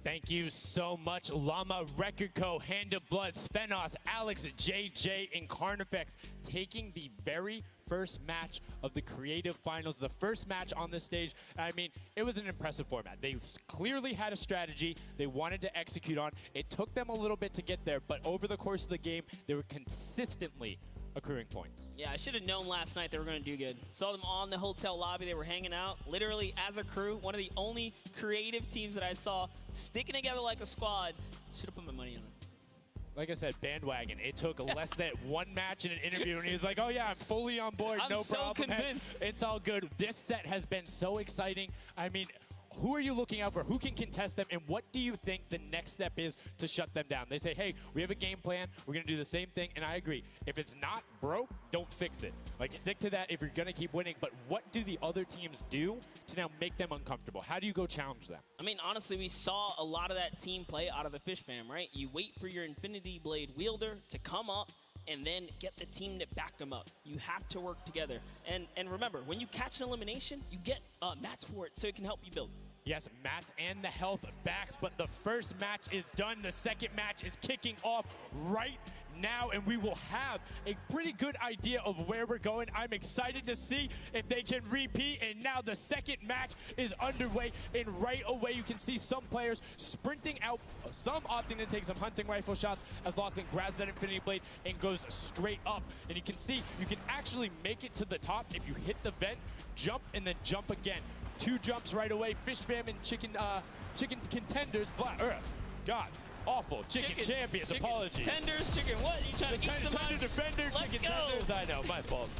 Thank you so much, Llama Record Co., Hand of Blood, Svenos, Alex, JJ, and Carnifex taking the very first match of the Creative Finals, the first match on the stage. I mean, it was an impressive format. They clearly had a strategy they wanted to execute on. It took them a little bit to get there, but over the course of the game, they were consistently accruing points. Yeah, I should have known last night they were going to do good. Saw them on the hotel lobby. They were hanging out, literally as a crew. One of the only creative teams that I saw sticking together like a squad. Should have put my money on it. Like I said, bandwagon. It took less than one match in an interview, and he was like, oh, yeah, I'm fully on board. I'm no so problem. convinced. Hey, it's all good. This set has been so exciting. I mean, who are you looking out for? Who can contest them? And what do you think the next step is to shut them down? They say, hey, we have a game plan. We're going to do the same thing. And I agree. If it's not broke, don't fix it. Like, stick to that if you're going to keep winning. But what do the other teams do to now make them uncomfortable? How do you go challenge them? I mean, honestly, we saw a lot of that team play out of the Fish Fam, right? You wait for your Infinity Blade wielder to come up and then get the team to back them up. You have to work together. And remember, when you catch an elimination, you get mats for it so it can help you build. Yes, mats and the health back, but the first match is done. The second match is kicking off right now, and we will have a pretty good idea of where we're going. I'm excited to see if they can repeat, and now the second match is underway, and right away you can see some players sprinting out, some opting to take some hunting rifle shots as Lachlan grabs that Infinity Blade and goes straight up. And you can see you can actually make it to the top if you hit the vent, jump, and then jump again. 2 jumps right away. Fish Fam and chicken contenders. God, awful. Chicken champions. Apologies. Tenders, chicken what? You trying to eat some Tender defender, chicken tenders. I know, my fault.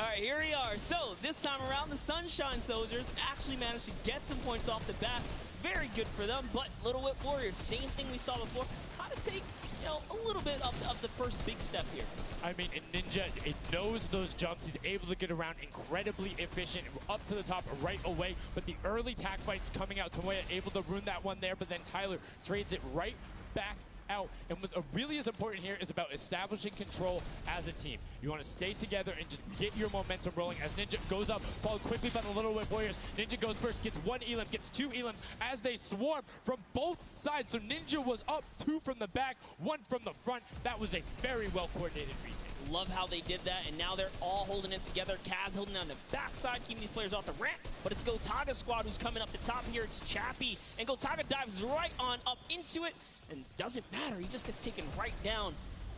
All right, here we are. So this time around, the Sunshine Soldiers actually managed to get some points off the bat. Very good for them. But Little Whip Warriors, same thing we saw before. How to take, a little bit of the first big step here. I mean, Ninja, it knows those jumps. He's able to get around incredibly efficient, up to the top right away. But the early tack fights coming out, Tomoya able to ruin that one there, but then Tyler trades it right back out. And what really is important here is about establishing control as a team. You want to stay together and just get your momentum rolling as Ninja goes up, followed quickly by the Little Whip Warriors. Ninja goes first, gets 1 elim, gets 2 elim as they swarm from both sides. So Ninja was up 2 from the back, 1 from the front. That was a very well-coordinated retake. Love how they did that, and now they're all holding it together. Kaz holding down the backside, keeping these players off the ramp. But it's Gotaga's squad who's coming up the top here. It's Chappie, and Gotaga dives right on up into it, and doesn't matter. He just gets taken right down.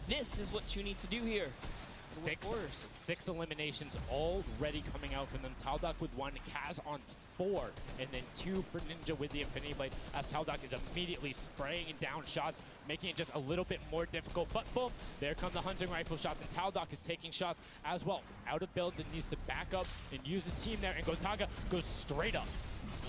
This is what you need to do here. 6 eliminations already coming out from them. Taldock with 1, Kaz on 4, and then 2 for Ninja with the Infinity Blade as Taldock is immediately spraying down shots, making it just a little bit more difficult. But boom, there come the hunting rifle shots, and Taldock is taking shots as well. Out of builds and needs to back up and use his team there, and Gotaga goes straight up.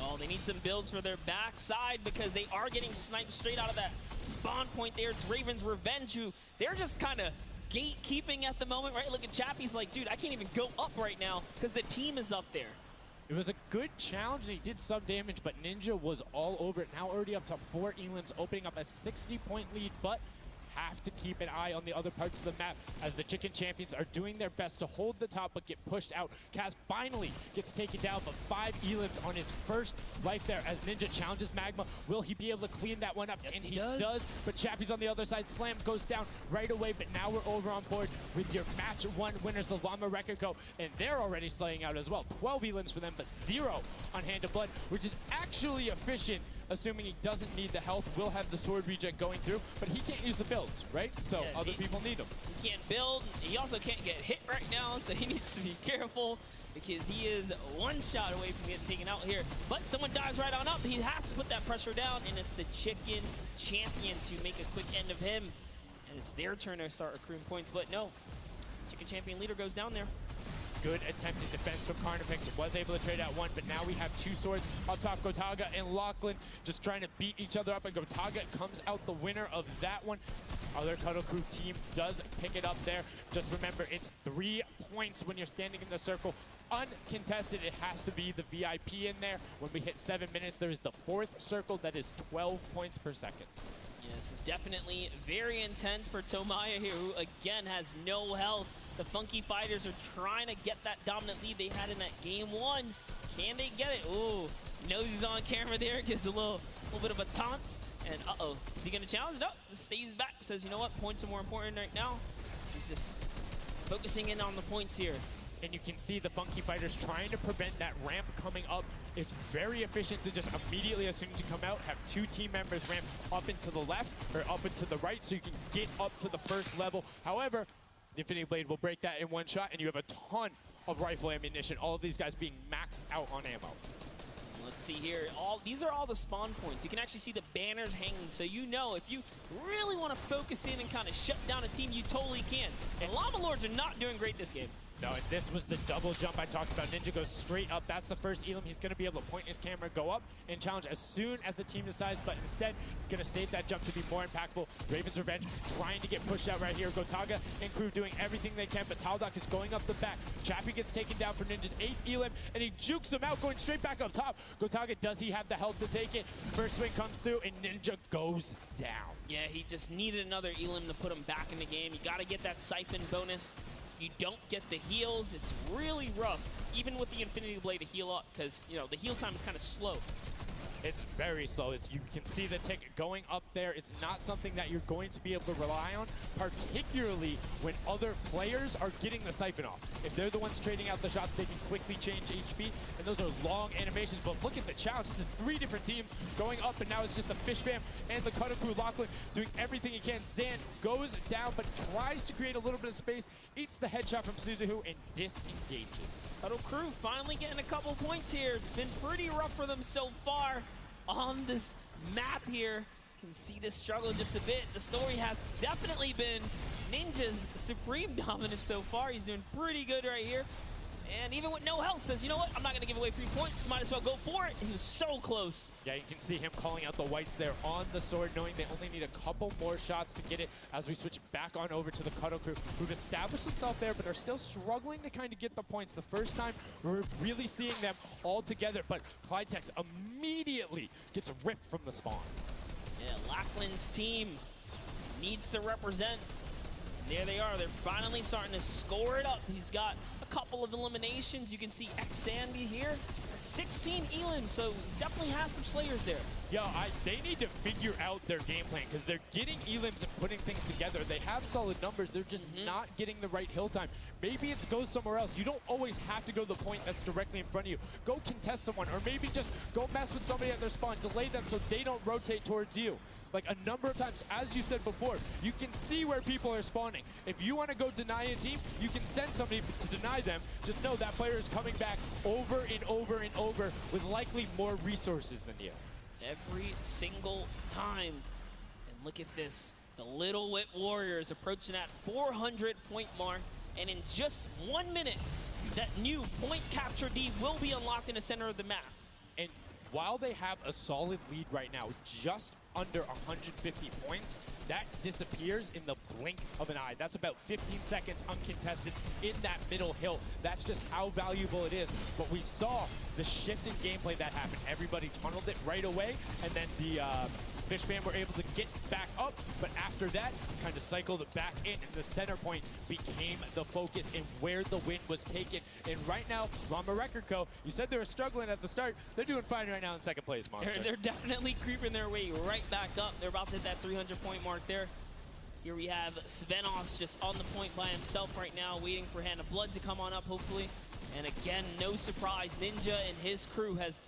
Oh, they need some builds for their backside because they are getting sniped straight out of that spawn point there. It's Raven's Revenge, who they're just kind of gatekeeping at the moment, right? Look at Chappie's like, dude, I can't even go up right now because the team is up there. It was a good challenge, and he did some damage, but Ninja was all over it. Now already up to 4 elims, opening up a 60-point lead, but have to keep an eye on the other parts of the map as the Chicken Champions are doing their best to hold the top but get pushed out. Kaz finally gets taken down, but 5 elims on his first life there as Ninja challenges Magma. Will he be able to clean that one up? Yes, and he does. But Chappie's on the other side. Slam goes down right away, but now we're over on board with your match 1 winners, the Llama Rekiko, and they're already slaying out as well. 12 elims for them, but 0 on Hand of Blood, which is actually efficient. Assuming he doesn't need the health, will have the sword reject going through, but he can't use the builds, right? So yeah, other people need them. He can't build. He also can't get hit right now, so he needs to be careful because he is 1 shot away from getting taken out here. But someone dives right on up. He has to put that pressure down, and it's the Chicken Champion to make a quick end of him. And it's their turn to start accruing points, but no. Chicken Champion leader goes down there. Good attempted defense from Carnifex. Was able to trade out 1, but now we have 2 swords up top. Gotaga and Lachlan just trying to beat each other up, and Gotaga comes out the winner of that one. Other Cuddle Crew team does pick it up there. Just remember, it's 3 points when you're standing in the circle. Uncontested, it has to be the VIP in there. When we hit 7 minutes, there is the 4th circle that is 12 points per second. Yeah, this is definitely very intense for Tomaya here, who again has no health. The Funky Fighters are trying to get that dominant lead they had in that game 1. Can they get it? Ooh, knows he's on camera there, gives a little bit of a taunt. And uh-oh, is he gonna challenge? No, just stays back, says, you know what, points are more important right now. He's just focusing in on the points here. And you can see the Funky Fighters trying to prevent that ramp coming up. It's very efficient to just immediately, as soon as you come out, have 2 team members ramp up into the left or up into the right so you can get up to the first level. However, The Infinity Blade will break that in one shot, and you have a ton of rifle ammunition. All of these guys being maxed out on ammo. Let's see here. These are all the spawn points. You can actually see the banners hanging, so you know if you really want to focus in and kind of shut down a team, you totally can. And Llama Lords are not doing great this game. No, and this was the double jump I talked about. Ninja goes straight up. That's the first Elam. He's going to be able to point his camera, go up, and challenge as soon as the team decides, but instead, going to save that jump to be more impactful. Raven's Revenge trying to get pushed out right here. Gotaga and crew doing everything they can, but Taldock is going up the back. Chappie gets taken down for Ninja's 8th Elam, and he jukes him out, going straight back up top. Gotaga, does he have the health to take it? First swing comes through, and Ninja goes down. Yeah, he just needed another Elam to put him back in the game. You got to get that siphon bonus. You don't get the heals. It's really rough, even with the Infinity Blade to heal up, because, you know, the heal time is kind of slow. It's very slow. You can see the tick going up there. It's not something that you're going to be able to rely on, particularly when other players are getting the siphon off. If they're the ones trading out the shots, they can quickly change HP, and those are long animations. But look at the challenge. The 3 different teams going up, and now it's just the Fish Fam and the Cutter Crew. Lachlan doing everything he can. Zan goes down, but tries to create a little bit of space, eats the headshot from Suzuhu, and disengages. Cutter Crew finally getting a couple points here. It's been pretty rough for them so far on this map here. Can see this struggle just a bit. The story has definitely been Ninja's supreme dominance so far. He's doing pretty good right here. And even with no health, says, you know what, I'm not going to give away 3 points. Might as well go for it. He was so close. Yeah, you can see him calling out the whites there on the sword, knowing they only need a couple more shots to get it as we switch back on over to the Cuddle Crew, who've established themselves there, but are still struggling to kind of get the points. The first time we're really seeing them all together, but Clydetex immediately gets ripped from the spawn. Yeah, Lachlan's team needs to represent. And there they are. They're finally starting to score it up. He's got a couple of eliminations. You can see X-Sandy here. 16 Elam, so definitely has some Slayers there. Yo, they need to figure out their game plan, because they're getting Elams and putting things together. They have solid numbers. They're just not getting the right hill time. Maybe it's go somewhere else. You don't always have to go to the point that's directly in front of you. Go contest someone, or maybe just go mess with somebody at their spawn. Delay them so they don't rotate towards you. Like a number of times, as you said before, you can see where people are spawning. If you want to go deny a team, you can send somebody to deny them. Just know that player is coming back over and over and over with likely more resources than you. Every single time. And look at this. The Little Whip Warriors approaching that 400-point mark. And in just 1 minute, that new point capture D will be unlocked in the center of the map. And while they have a solid lead right now, just under 150 points, that disappears in the blink of an eye. That's about 15 seconds uncontested in that middle hill. That's just how valuable it is. But we saw the shift in gameplay that happened. Everybody tunneled it right away, and then the Fish Fam were able to get back up, but after that, kind of cycled it back in, and the center point became the focus and where the win was taken. And right now, Llama Record Co., you said they were struggling at the start. They're doing fine right now in second place, Monster. They're definitely creeping their way right back up. They're about to hit that 300-point mark there. Here we have Svenos just on the point by himself right now, waiting for Hand of Blood to come on up, hopefully. And again, no surprise, Ninja and his crew has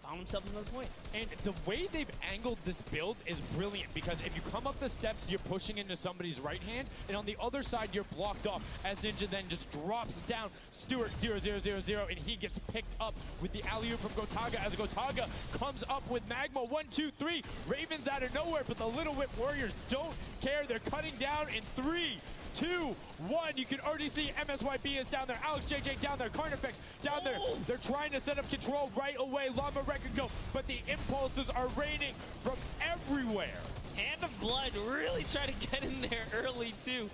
found himself another point. And the way they've angled this build is brilliant, because if you come up the steps, you're pushing into somebody's right hand, and on the other side, you're blocked off, as Ninja then just drops down Stewart 0000, and he gets picked up with the alley-oop from Gotaga, as Gotaga comes up with Magma. 1, 2, 3, Ravens out of nowhere, but the Little Whip Warriors don't care. They're cutting down in 3, 2, 1. You can already see MSYB is down there. Alex JJ down there. Carnifex down there. They're trying to set up control right away. Llama Record go, but the impulses are raining from everywhere. Hand of Blood really tried to get in there early too,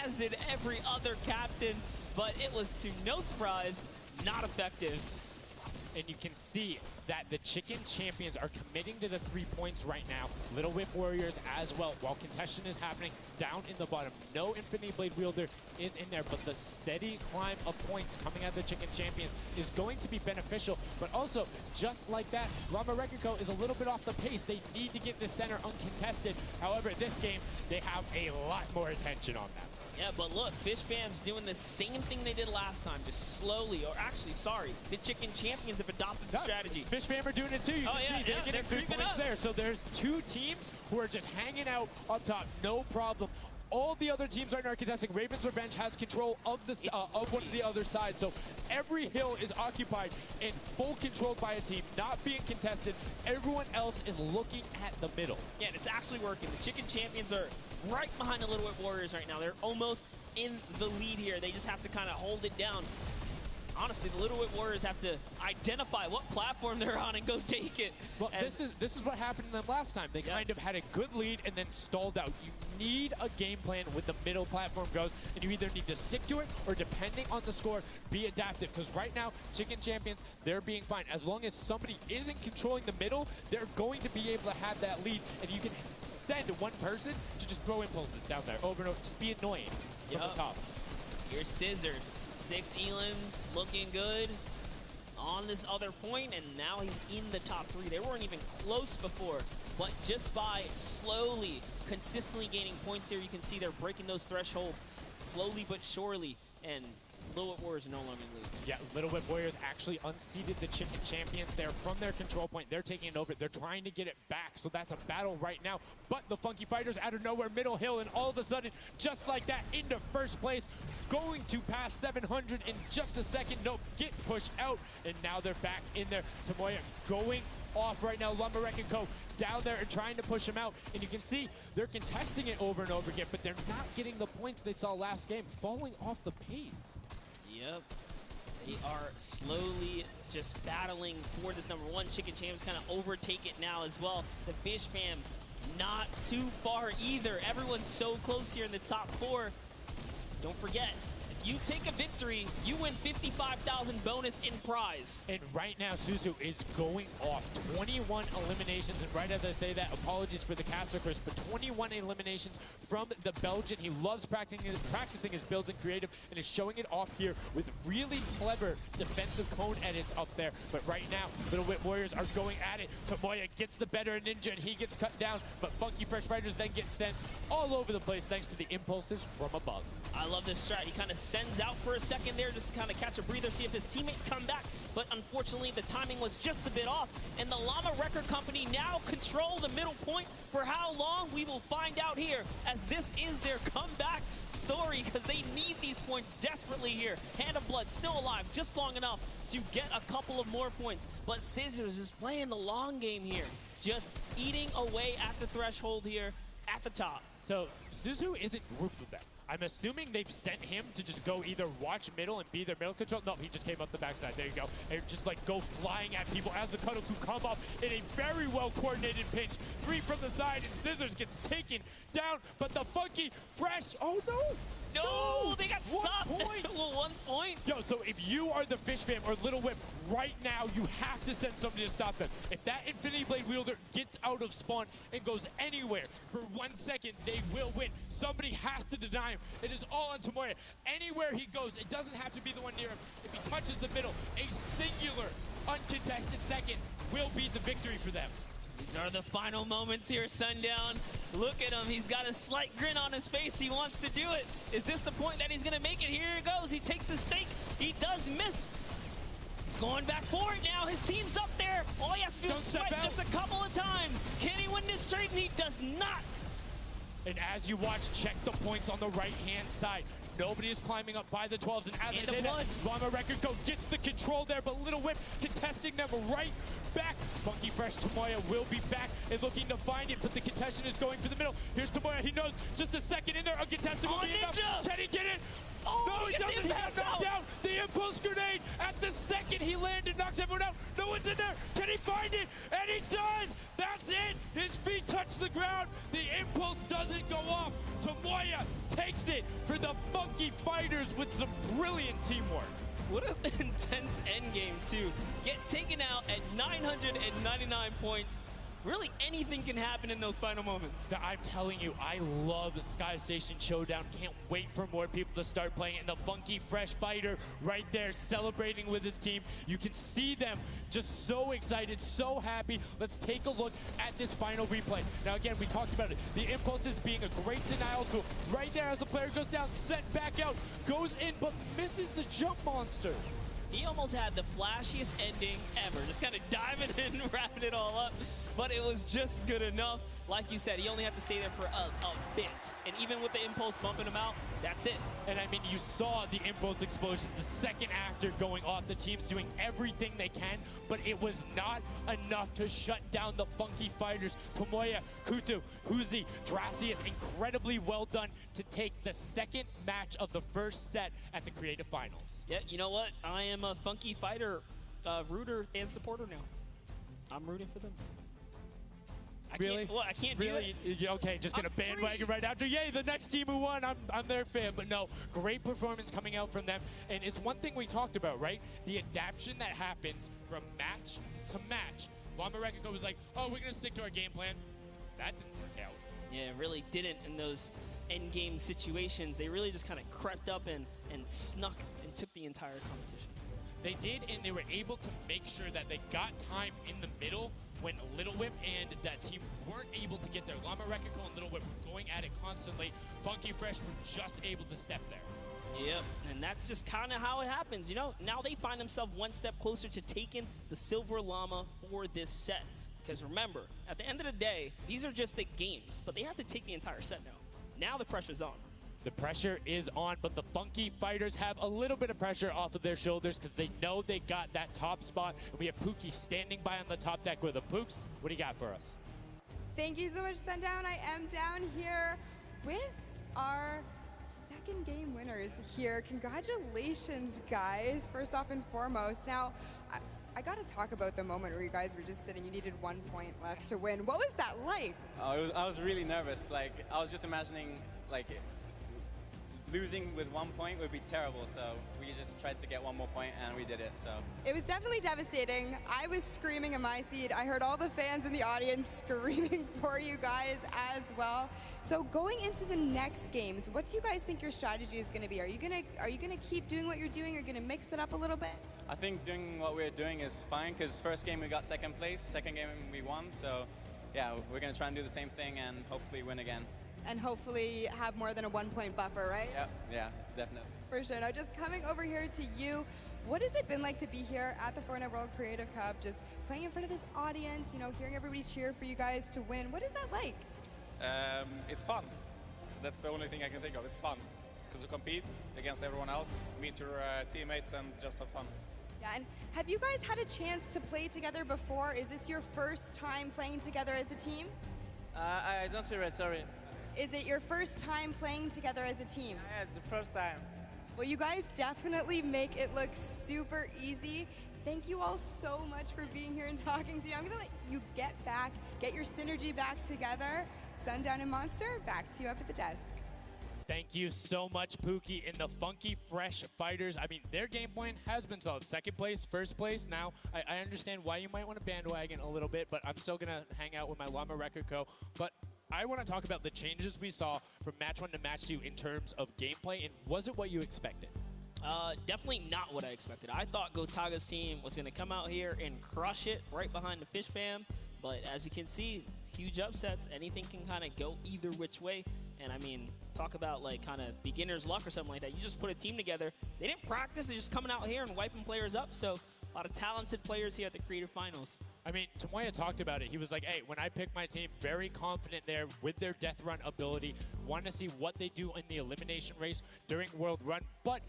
as did every other captain, but it was, to no surprise, not effective. And you can see that the Chicken Champions are committing to the 3 points right now. Little Whip Warriors as well, while contention is happening down in the bottom. No Infinity Blade wielder is in there, but the steady climb of points coming out of the Chicken Champions is going to be beneficial. But also, just like that, Llama Record Co. is a little bit off the pace. They need to get the center uncontested. However, this game, they have a lot more attention on them. Yeah, but look, Fish Fam's doing the same thing they did last time, just slowly, or actually, sorry, the Chicken Champions have adopted the strategy. Fish Fam are doing it too. You can see they're getting 3 points there. So there's 2 teams who are just hanging out up top, no problem. all the other teams are not contesting. Raven's Revenge has control of the of one of the other side. So every hill is occupied and full controlled by a team, not being contested. Everyone else is looking at the middle. Yeah, and it's actually working. The Chicken Champions are right behind the Little Whip Warriors right now. They're almost in the lead here. They just have to kind of hold it down. Honestly, the Little Whip Warriors have to identify what platform they're on and go take it. Well, this is what happened to them last time. They kind of had a good lead and then stalled out. You need a game plan with the middle platform goes, and you either need to stick to it or, depending on the score, be adaptive. Because right now, Chicken Champions, they're being fine. As long as somebody isn't controlling the middle, they're going to be able to have that lead, and you can send one person to just throw impulses down there over and over. Just be annoying from the top. Here's Scissors. 6 Elans looking good on this other point, and now he's in the top 3. They weren't even close before, but just by slowly, consistently gaining points here, you can see they're breaking those thresholds slowly but surely, and Little Whip Warriors are no longer in the lead. Yeah, Little Whip Warriors actually unseated the Chicken Champions. They're from their control point. They're taking it over. They're trying to get it back, so that's a battle right now. But the Funky Fighters out of nowhere, middle hill, and all of a sudden, just like that, into first place, going to pass 700 in just a second. Nope, get pushed out, and now they're back in there. Tomoya going off right now. Lumberek and Co. down there and trying to push him out, and you can see they're contesting it over and over again, but they're not getting the points they saw last game, falling off the pace. Yep. They are slowly just battling for this number 1. Chicken Champs kind of overtake it now as well. The Fish Fam not too far either. Everyone's so close here in the top 4. Don't forget, if you take a victory, you win 55,000 bonus in prize. And right now, Suzu is going off. 21 eliminations, and right as I say that, apologies for the caster curse, but 21 eliminations from the Belgian. He loves practicing his builds in creative and is showing it off here with really clever defensive cone edits up there. But right now, Little Whip Warriors are going at it. Tomoya gets the better of Ninja, and he gets cut down, but Funky Fresh Fighters then get sent all over the place thanks to the impulses from above. I love this strat. He kind of sends out for a second there just to kind of catch a breather, see if his teammates come back. But unfortunately, the timing was just a bit off. And the Llama Record Company now control the middle point. For how long, we will find out here, as this is their comeback story, because they need these points desperately here. Hand of Blood still alive, just long enough to get a couple of more points. But Scissors is playing the long game here, just eating away at the threshold here at the top. So Suzu isn't grouped with them. I'm assuming they've sent him to just go either watch middle and be their middle control. No, he just came up the backside. There you go. And just like go flying at people as the Kodoku come up in a very well coordinated pinch. 3 from the side, and Scissors gets taken down, but the Funky Fresh, oh no! No, they got stopped. 1 point. Well, 1 point. Yo, so if you are the Fish Fam or Little Whip, right now you have to send somebody to stop them. If that Infinity Blade wielder gets out of spawn and goes anywhere for 1 second, they will win. Somebody has to deny him. It is all on Tomoya. Anywhere he goes, it doesn't have to be the one near him. If he touches the middle, a singular uncontested second will be the victory for them. These are the final moments here, Sundown. Look at him. He's got a slight grin on his face. He wants to do it. Is this the point that he's going to make it? Here it goes. He takes his stake. He does miss. He's going back for it now. His team's up there. All he has to do is swipe just a couple of times. Can he win this trade? And he does not. And as you watch, check the points on the right-hand side. Nobody is climbing up by the 12s, and as they did it, Llama Record Co. gets the control there, but Little Whip contesting them right back. Funky Fresh Tomoya will be back and looking to find it, but the contention is going for the middle. Here's Tomoya. He knows just a second in there. Uncontested will be enough. Can he get it? Oh, no, he doesn't. He got knocked down. The impulse grenade at the second he landed knocks everyone out. No one's in there. Can he find it? And he does. That's it. His feet touch the ground. The impulse doesn't go off. Tomoya takes it for the Funky Fighters with some brilliant teamwork. What an intense endgame, too. Get taken out at 999 points. Really, anything can happen in those final moments. I'm telling you, I love the Sky Station Showdown. Can't wait for more people to start playing it. And the Funky Fresh Fighter right there celebrating with his team. You can see them just so excited, so happy. Let's take a look at this final replay. Now, again, we talked about it. The impulses being a great denial tool. Right there as the player goes down, sent back out, goes in, but misses the jump monster. He almost had the flashiest ending ever. Just kind of diving in, wrapping it all up. But it was just good enough. like you said, he only had to stay there for a bit. And even with the impulse bumping him out, that's it. And I mean, you saw the impulse explosions the second after going off. The team's doing everything they can, but it was not enough to shut down the Funky Fighters. Tomoya, Kutu, Huzi, Dracius, incredibly well done to take the second match of the first set at the Creative Finals. Yeah, you know what? I am a Funky Fighter rooter and supporter now. I'm rooting for them. I can't really? do it. Okay, just gonna bandwagon right after. Yay, the next team who won, I'm their fan. But no, great performance coming out from them. And it's one thing we talked about, right? The adaptation that happens from match to match. Llama Rekiko was like, oh, we're gonna stick to our game plan. That didn't work out. Yeah, it really didn't in those end game situations. They really just kind of crept up and snuck and took the entire competition. They did, and they were able to make sure that they got time in the middle when Little Whip and that team weren't able to get there. Llama Rekiko and Little Whip were going at it constantly. Funky Fresh were just able to step there. Yep, and that's just kind of how it happens, you know? Now they find themselves one step closer to taking the Silver Llama for this set. Because remember, at the end of the day, these are just the games, but they have to take the entire set now. Now the pressure's on. The pressure is on, but the Funky Fighters have a little bit of pressure off of their shoulders because they know they got that top spot. And we have Pookie standing by on the top deck with the Pooks. What do you got for us? Thank you so much, Sundown. I am down here with our second game winners here. Congratulations, guys, first off and foremost. Now, I got to talk about the moment where you guys were just sitting. You needed 1 point left to win. What was that like? I was really nervous. Like, I was just imagining, like, losing with 1 point would be terrible, so we just tried to get 1 more point and we did it. So it was definitely devastating. I was screaming in my seat. I heard all the fans in the audience screaming for you guys as well. So going into the next games, what do you guys think your strategy is going to be? Are you gonna keep doing what you're doing? Are you gonna mix it up a little bit? I think doing what we're doing is fine because first game we got second place, second game we won. So yeah, we're gonna try and do the same thing and hopefully win again. And hopefully have more than a 1 point buffer, right? Yep, yeah, definitely. For sure. Now, just coming over here to you, what has it been like to be here at the Fortnite World Creative Cup, just playing in front of this audience, you know, hearing everybody cheer for you guys to win? What is that like? It's fun. That's the only thing I can think of. It's fun to compete against everyone else, meet your teammates, and just have fun. Yeah, and have you guys had a chance to play together before? Is this your first time playing together as a team? I don't hear it, sorry. Is it your first time playing together as a team? Yeah, it's the first time. Well, you guys definitely make it look super easy. Thank you all so much for being here and talking to me. I'm gonna let you get your synergy back together. Sundown and Monster, back to you up at the desk. Thank you so much, Pookie, and the Funky Fresh Fighters. I mean, their game plan has been solid. Second place, first place. Now, I understand why you might want to bandwagon a little bit, but I'm still going to hang out with my Llama Rekiko. But I want to talk about the changes we saw from match 1 to match 2 in terms of gameplay, and was it what you expected? Definitely not what I expected. I thought Gotaga's team was going to come out here and crush it right behind the Fish Fam, but as you can see, huge upsets. Anything can kind of go either which way, and I mean, talk about like kind of beginner's luck or something like that. You just put a team together. They didn't practice. They're just coming out here and wiping players up, so a lot of talented players here at the Creative Finals. I mean, Tomoya talked about it. He was like, hey, when I pick my team, very confident there with their Death Run ability. Want to see what they do in the elimination race during World Run, but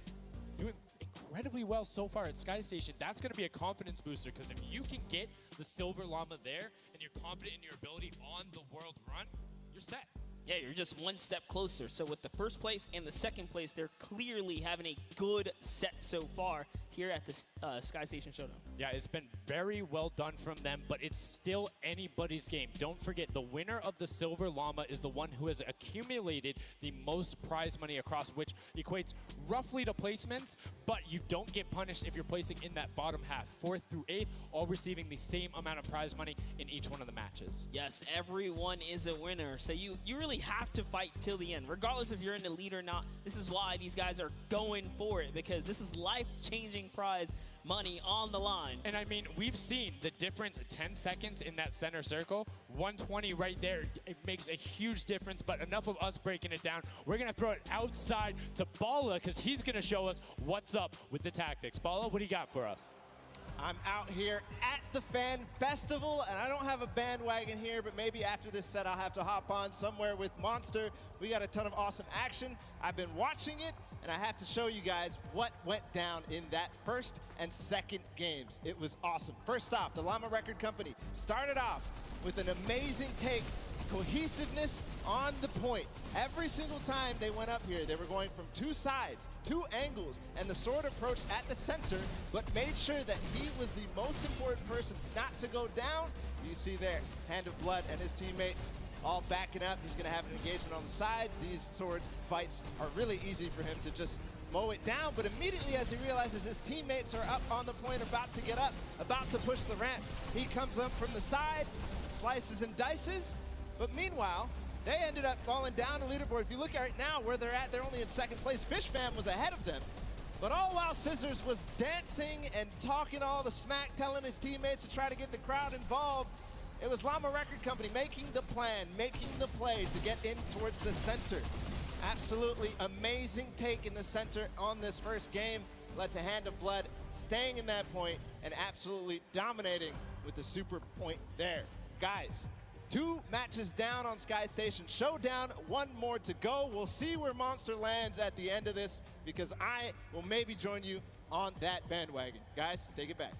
doing incredibly well so far at Sky Station. That's going to be a confidence booster, because if you can get the Silver Llama there and you're confident in your ability on the World Run, you're set. Yeah, you're just one step closer. So with the first place and the second place, they're clearly having a good set so far here at the Sky Station Showdown. Yeah, it's been very well done from them, but it's still anybody's game. Don't forget, the winner of the Silver Llama is the one who has accumulated the most prize money across, which equates roughly to placements, but you don't get punished if you're placing in that bottom half. 4th through 8th, all receiving the same amount of prize money in each one of the matches. Yes, everyone is a winner. So you really have to fight till the end, regardless if you're in the lead or not. This is why these guys are going for it, because this is life-changing prize money on the line. And I mean, we've seen the difference 10 seconds in that center circle. 120 right there. It makes a huge difference, but enough of us breaking it down. We're going to throw it outside to Bala, because he's going to show us what's up with the tactics. Bala, what do you got for us? I'm out here at the Fan Festival, and I don't have a bandwagon here, but maybe after this set I'll have to hop on somewhere with Monster. We got a ton of awesome action. I've been watching it, and I have to show you guys what went down in that first and second games. It was awesome. First off, the Llama Record Company started off with an amazing take, cohesiveness on the point. Every single time they went up here, they were going from two sides, two angles, and the sword approached at the center, but made sure that he was the most important person not to go down. You see there, Hand of Blood and his teammates all backing up. He's gonna have an engagement on the side. These sword fights are really easy for him to just mow it down, but immediately as he realizes his teammates are up on the point, about to get up, about to push the ramps, he comes up from the side, slices and dices, but meanwhile, they ended up falling down the leaderboard. If you look at right now where they're at, they're only in second place. Fish Fam was ahead of them. But all while Scissors was dancing and talking all the smack, telling his teammates to try to get the crowd involved, it was Llama Record Company making the plan, making the play to get in towards the center. Absolutely amazing take in the center on this first game. Led to Hand of Blood staying in that point and absolutely dominating with the super point there. Guys, 2 matches down on Sky Station Showdown, 1 more to go. We'll see where Monster lands at the end of this, because I will maybe join you on that bandwagon. Guys, take it back.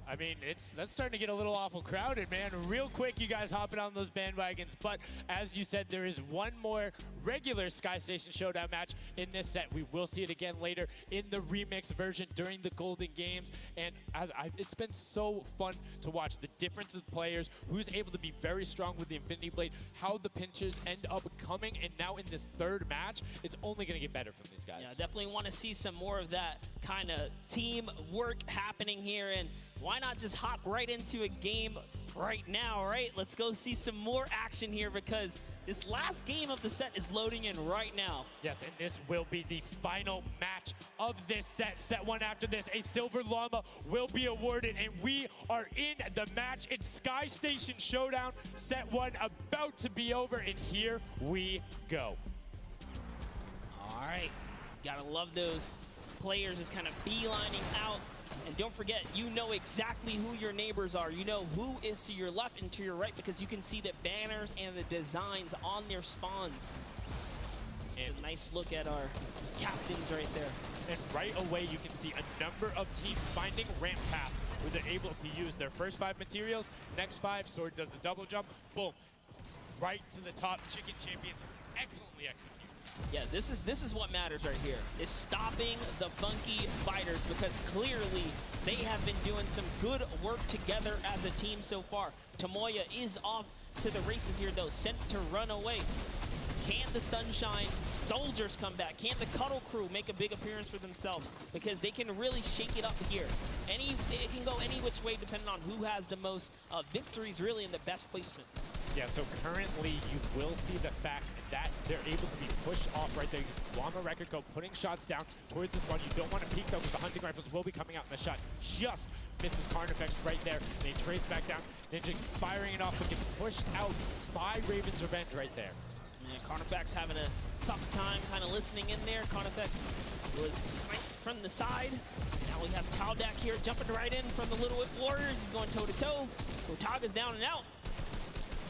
I mean, that's starting to get a little awful crowded, man. Real quick, you guys hopping on those bandwagons. But as you said, there is 1 more regular Sky Station Showdown match in this set. We will see it again later in the remix version during the Golden Games. And it's been so fun to watch the difference of players, who's able to be very strong with the Infinity Blade, how the pinches end up coming. And now in this 3rd match, it's only going to get better from these guys. Yeah, definitely want to see some more of that kind of team work happening here. And why not just hop right into a game right now, right? Let's go see some more action here, because this last game of the set is loading in right now. Yes, and this will be the final match of this set. Set 1 after this, a Silver Llama will be awarded, and we are in the match. It's Sky Station Showdown. Set 1 about to be over, and here we go. All right, gotta love those players just kind of beelining out. And don't forget, you know exactly who your neighbors are. You know who is to your left and to your right, because you can see the banners and the designs on their spawns. It's a nice look at our captains right there. And right away, you can see a number of teams finding ramp paths where they're able to use their first 5 materials. Next 5, Sword does a double jump. Boom. Right to the top. Chicken Champions excellently executed. Yeah, this is what matters right here, is stopping the funky fighters, because clearly they have been doing some good work together as a team so far. Tomoya is off to the races here, though, sent to run away. Can the Sunshine Soldiers come back? Can the Cuddle Crew make a big appearance for themselves? Because they can really shake it up here. It can go any which way depending on who has the most victories, really, in the best placement. Yeah, so currently you will see the fact that they're able to be pushed off right there. Llama Record go putting shots down towards the spawn. You don't want to peek though, because the hunting rifles will be coming out, and the shot just misses Carnifex right there. And he trades back down. Ninja firing it off, but gets pushed out by Raven's Revenge right there. Yeah, Carnifex having a tough time kind of listening in there. Carnifex was sniped from the side. Now we have Taldak here jumping right in from the Little Whip Warriors. He's going toe-to-toe. Otaga's down and out.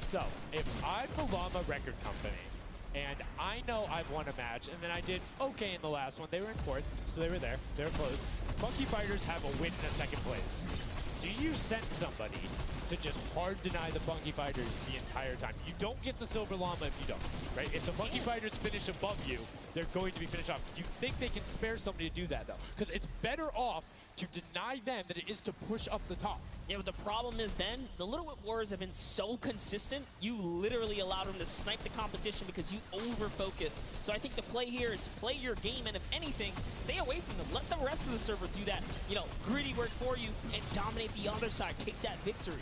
So, if I'm the Llama Record Company, and I know I've won a match, and then I did okay in the last one. They were in 4th, so they were there. They were close. Funky Fighters have a win in a 2nd place. Do you send somebody to just hard deny the Funky Fighters the entire time? You don't get the Silver Llama if you don't, right? If the Funky Fighters finish above you, they're going to be finished off. Do you think they can spare somebody to do that, though? Because it's better off to deny them than it is to push up the top. Yeah, but the problem is then, the Little Whip Warriors have been so consistent, you literally allowed them to snipe the competition because you over-focus. So I think the play here is play your game, and if anything, stay away from them. Let the rest of the server do that, gritty work for you and dominate the other side. Take that victory.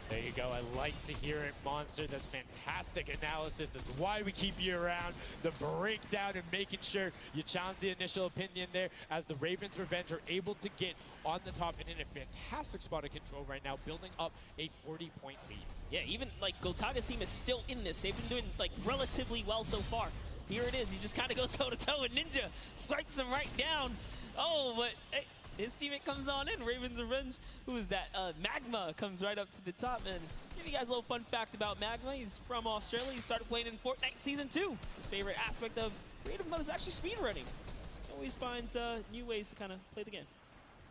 There you go. I like to hear it, Monster. That's fantastic analysis. That's why we keep you around. The breakdown and making sure you challenge the initial opinion there, as the Ravens Revenge are able to get on the top and in a fantastic spot of control right now, building up a 40-point lead. Yeah, even Gotaga's team is still in this. They've been doing relatively well so far. Here it is. He just kind of goes toe-to-toe, and Ninja strikes him right down. Oh, but his teammate comes on in. Raven's Revenge, who is that? Magma comes right up to the top. And give you guys a little fun fact about Magma. He's from Australia. He started playing in Fortnite Season 2. His favorite aspect of creative mode is actually speedrunning. Always finds new ways to kind of play the game.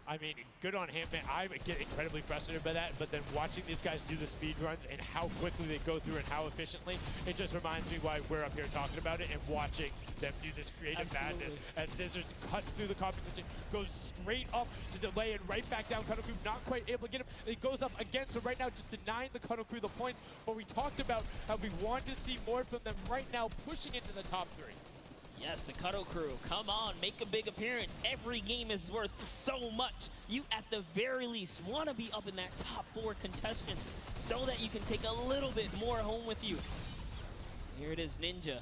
I mean, good on him, man. I get incredibly frustrated by that, but then watching these guys do the speed runs and how quickly they go through and how efficiently, it just reminds me why we're up here talking about it and watching them do this creative madness as Scissors cuts through the competition, goes straight up to delay and right back down. Cuddle Crew not quite able to get him. It goes up again, so right now just denying the Cuddle Crew the points, but we talked about how we want to see more from them right now, pushing into the top 3. Yes, the Cuddle Crew, come on, make a big appearance. Every game is worth so much. You, at the very least, want to be up in that top 4 contestant so that you can take a little bit more home with you. Here it is, Ninja.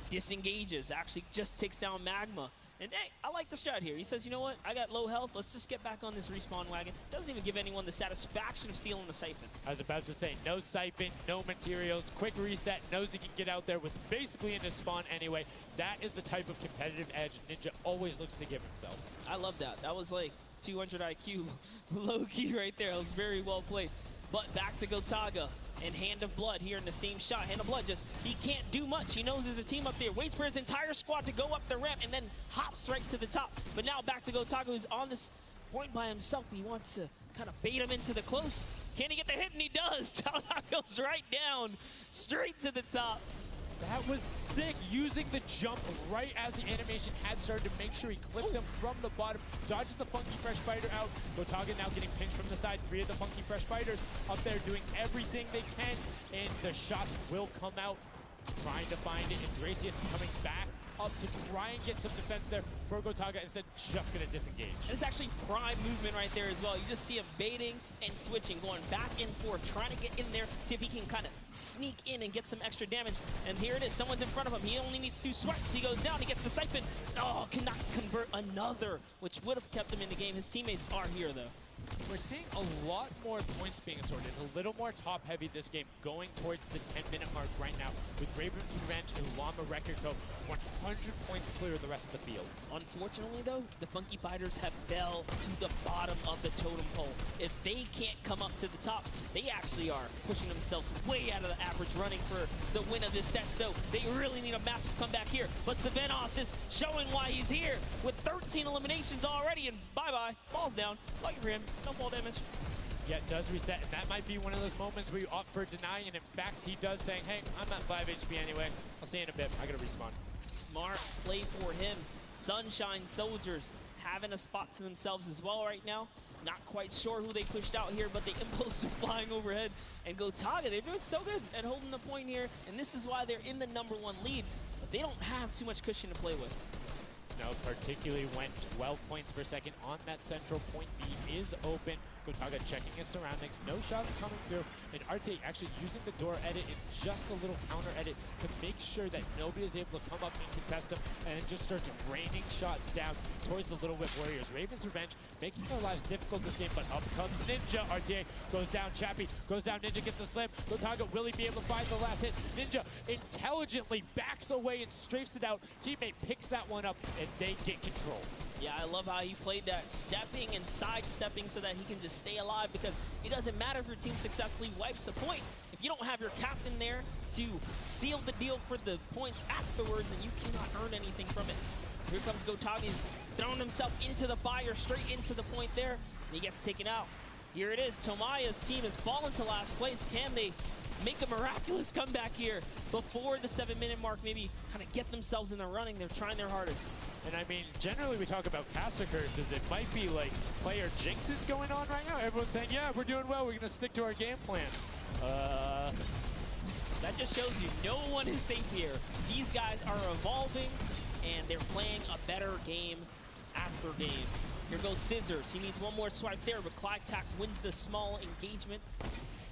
Disengages, actually just takes down Magma. And hey, I like the strat here. He says, you know what, I got low health, let's just get back on this respawn wagon. Doesn't even give anyone the satisfaction of stealing the siphon. I was about to say, no siphon, no materials, quick reset, knows he can get out there, was basically in his spawn anyway. That is the type of competitive edge Ninja always looks to give himself. I love that. That was like 200 IQ low-key right there. It was very well played. But back to Gotaga and Hand of Blood here in the same shot. Hand of Blood just, he can't do much. He knows there's a team up there. Waits for his entire squad to go up the ramp and then hops right to the top. But now back to Gotaga, who's on this point by himself. He wants to kind of bait him into the close. Can he get the hit? And he does. Talnok goes right down, straight to the top. That was sick, using the jump right as the animation had started to make sure he clipped them from the bottom, dodges the Funky Fresh Fighter out. Gotaga now getting pinched from the side. 3 of the Funky Fresh Fighters up there doing everything they can, and the shots will come out, trying to find it. And Dracius is coming back up to try and get some defense there for Gotaga, instead just gonna disengage. And it's actually prime movement right there as well. You just see him baiting and switching, going back and forth, trying to get in there, see if he can kind of sneak in and get some extra damage. And here it is, someone's in front of him. He only needs 2 swipes. He goes down, he gets the siphon. Oh, cannot convert another, which would have kept him in the game. His teammates are here though. We're seeing a lot more points being assorted. It's a little more top-heavy this game, going towards the 10-minute mark right now, with Raven's Revenge and Llama Record Co. 100 points clear of the rest of the field. Unfortunately, though, the Funky Fighters have fell to the bottom of the totem pole. If they can't come up to the top, they actually are pushing themselves way out of the average running for the win of this set, so they really need a massive comeback here. But Savenos is showing why he's here with 13 eliminations already, and bye-bye, falls down. Lucky for him. No fall damage. Yeah, it does reset, and that might be one of those moments where you opt for deny, and in fact, he does saying, hey, I'm at 5 HP anyway. I'll see you in a bit. I gotta respawn. Smart play for him. Sunshine Soldiers having a spot to themselves as well right now. Not quite sure who they pushed out here, but the impulse are flying overhead. And Gotaga, they're doing so good at holding the point here, and this is why they're in the #1 lead, but they don't have too much cushion to play with. No, particularly when 12 points per second on that central point. B is open. Gotaga checking his surroundings. No shots coming through. And RTA actually using the door edit and just a little counter edit to make sure that nobody is able to come up and contest him, and just starts raining shots down towards the Little Whip Warriors. Raven's Revenge making their lives difficult this game, but up comes Ninja. RTA goes down. Chappie goes down. Ninja gets the slam. Gotaga, will he be able to find the last hit? Ninja intelligently backs away and strafes it out. Teammate picks that one up, and they get control. Yeah, I love how he played that, stepping and sidestepping so that he can just stay alive, because it doesn't matter if your team successfully wipes a point. If you don't have your captain there to seal the deal for the points afterwards, then you cannot earn anything from it. Here comes Gotaga. He's thrown himself into the fire, straight into the point there, and he gets taken out. Here it is. Tomaya's team has fallen to last place. Can they make a miraculous comeback here before the 7-minute mark? Maybe kind of get themselves in the running. They're trying their hardest. And I mean, generally we talk about caster curses. It might be like player jinxes going on right now. Everyone's saying, yeah, we're doing well. We're going to stick to our game plan. That just shows you no one is safe here. These guys are evolving, and they're playing a better game after game. Here goes Scissors. He needs one more swipe there, but Clytax wins the small engagement.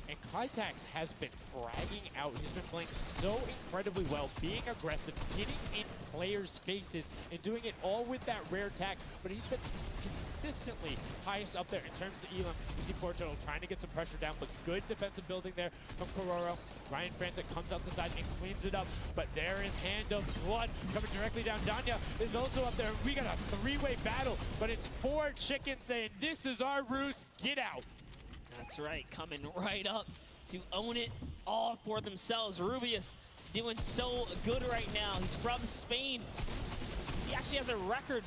And Clitax has been fragging out. He's been playing so incredibly well, being aggressive, getting in players' faces, and doing it all with that rare tag. But he's been consistently highest up there in terms of the elim. You see Fortnite trying to get some pressure down, but good defensive building there from Kororo. Ryan Frantic comes out the side and cleans it up, but there is Hand of Blood coming directly down. Danya is also up there. We got a three-way battle, but it's 4 chickens saying, this is our roost, get out. That's right, coming right up to own it all for themselves. Rubius doing so good right now. He's from Spain. He actually has a record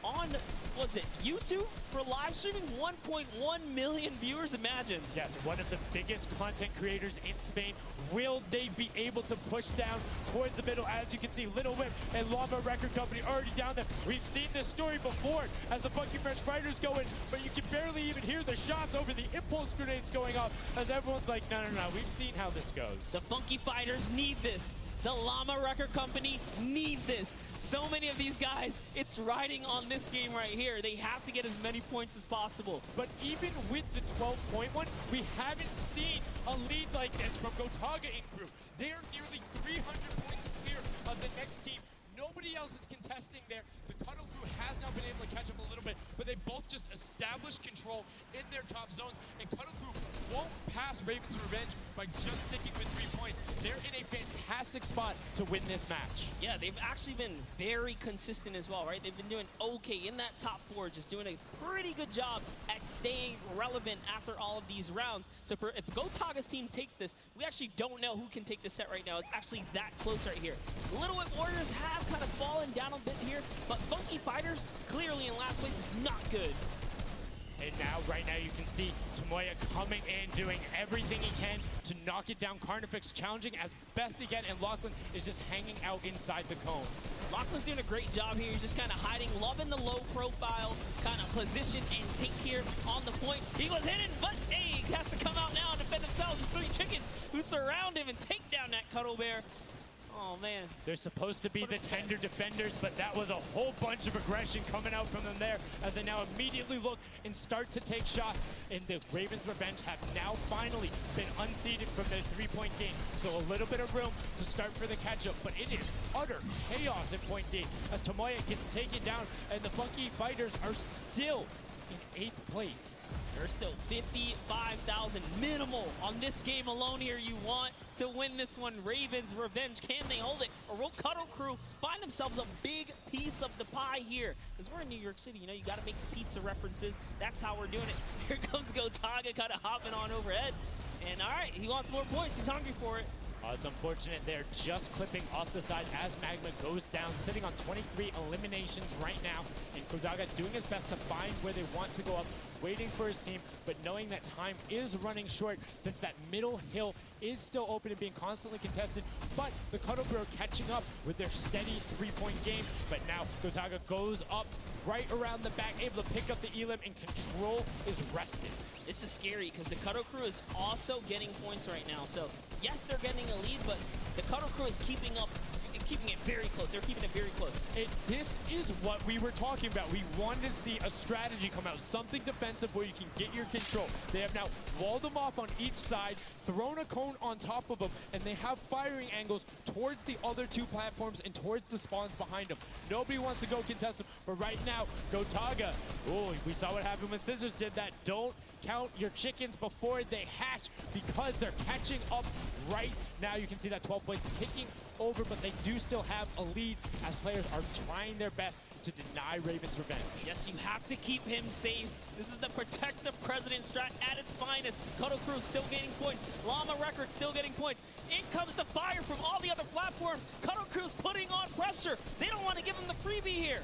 on, was it YouTube for live streaming? 1.1 million viewers, imagine. Yes, one of the biggest content creators in Spain. Will they be able to push down towards the middle? As you can see, Little Whip and Llama Record Company already down there. We've seen this story before as the Funky Fresh Fighters go in, but you can barely even hear the shots over the impulse grenades going off as everyone's like, no, we've seen how this goes. The Funky Fighters need this. The Llama Record Company need this. So many of these guys, it's riding on this game right here. They have to get as many points as possible. But even with the 12-point one, we haven't seen a lead like this from Gotaga and crew. They are nearly 300 points clear of the next team. Nobody else is contesting there. The Cuddle crew has now been able to catch up a little bit, but they both just established control in their top zones, and Cuddle crew won't pass Raven's Revenge by just sticking with 3 points. They're in a fantastic spot to win this match. Yeah, they've actually been very consistent as well, right? They've been doing okay in that top 4, just doing a pretty good job at staying relevant after all of these rounds. So if Gotaga's team takes this, we actually don't know who can take the set right now. It's actually that close right here. Little Whip Warriors have kind of fallen down a bit here, but Funky Fighters clearly in last place is not good. And now, right now, you can see Tomoya coming in, doing everything he can to knock it down. Carnifex challenging as best he can, and Lachlan is just hanging out inside the cone. Lachlan's doing a great job here. He's just kind of hiding, loving the low profile kind of position and take here on the point. He goes hidden, but hey, he has to come out now and defend themselves. It's 3 chickens who surround him and take down that Cuddle Bear. Oh, man. They're supposed to be the tender defenders, but that was a whole bunch of aggression coming out from them there as they now immediately look and start to take shots. And the Ravens Revenge have now finally been unseated from their 3-point game. So a little bit of room to start for the catch-up, but it is utter chaos in point D as Tomoya gets taken down, and the Funky Fighters are still in 8th place. There's still 55,000 minimal on this game alone here. You want to win this one. Ravens Revenge, can they hold it? Or will Cuddle Crew find themselves a big piece of the pie here? Because we're in New York City, you know, you got to make pizza references. That's how we're doing it. Here comes Gotaga kind of hopping on overhead. And all right, he wants more points. He's hungry for it. It's unfortunate they're just clipping off the side as Magma goes down, sitting on 23 eliminations right now. And Kodaga doing his best to find where they want to go up, waiting for his team, but knowing that time is running short since that middle hill is still open and being constantly contested. But the Cuddle Crew are catching up with their steady 3-point game. But now Kodaga goes up right around the back, able to pick up the elim, and control is rested. This is scary because the Cuddle Crew is also getting points right now. So yes, they're getting a lead, but the Cuddle Crew is keeping it very close. They're keeping it very close. This is what we were talking about. We wanted to see a strategy come out, something defensive where you can get your control. They have now walled them off on each side, thrown a cone on top of them, and they have firing angles towards the other 2 platforms and towards the spawns behind them. Nobody wants to go contest them, but right now, Gotaga, oh, we saw what happened when Scissors did that. Don't count your chickens before they hatch because they're catching up right now. You can see that 12 points ticking over, but they do still have a lead as players are trying their best to deny Raven's Revenge. Yes, you have to keep him safe. This is the protect the president strat at its finest. Cuddle Crew still gaining points. Llama Record still getting points. In comes the fire from all the other platforms. Cuddle Crew's putting on pressure. They don't want to give him the freebie here.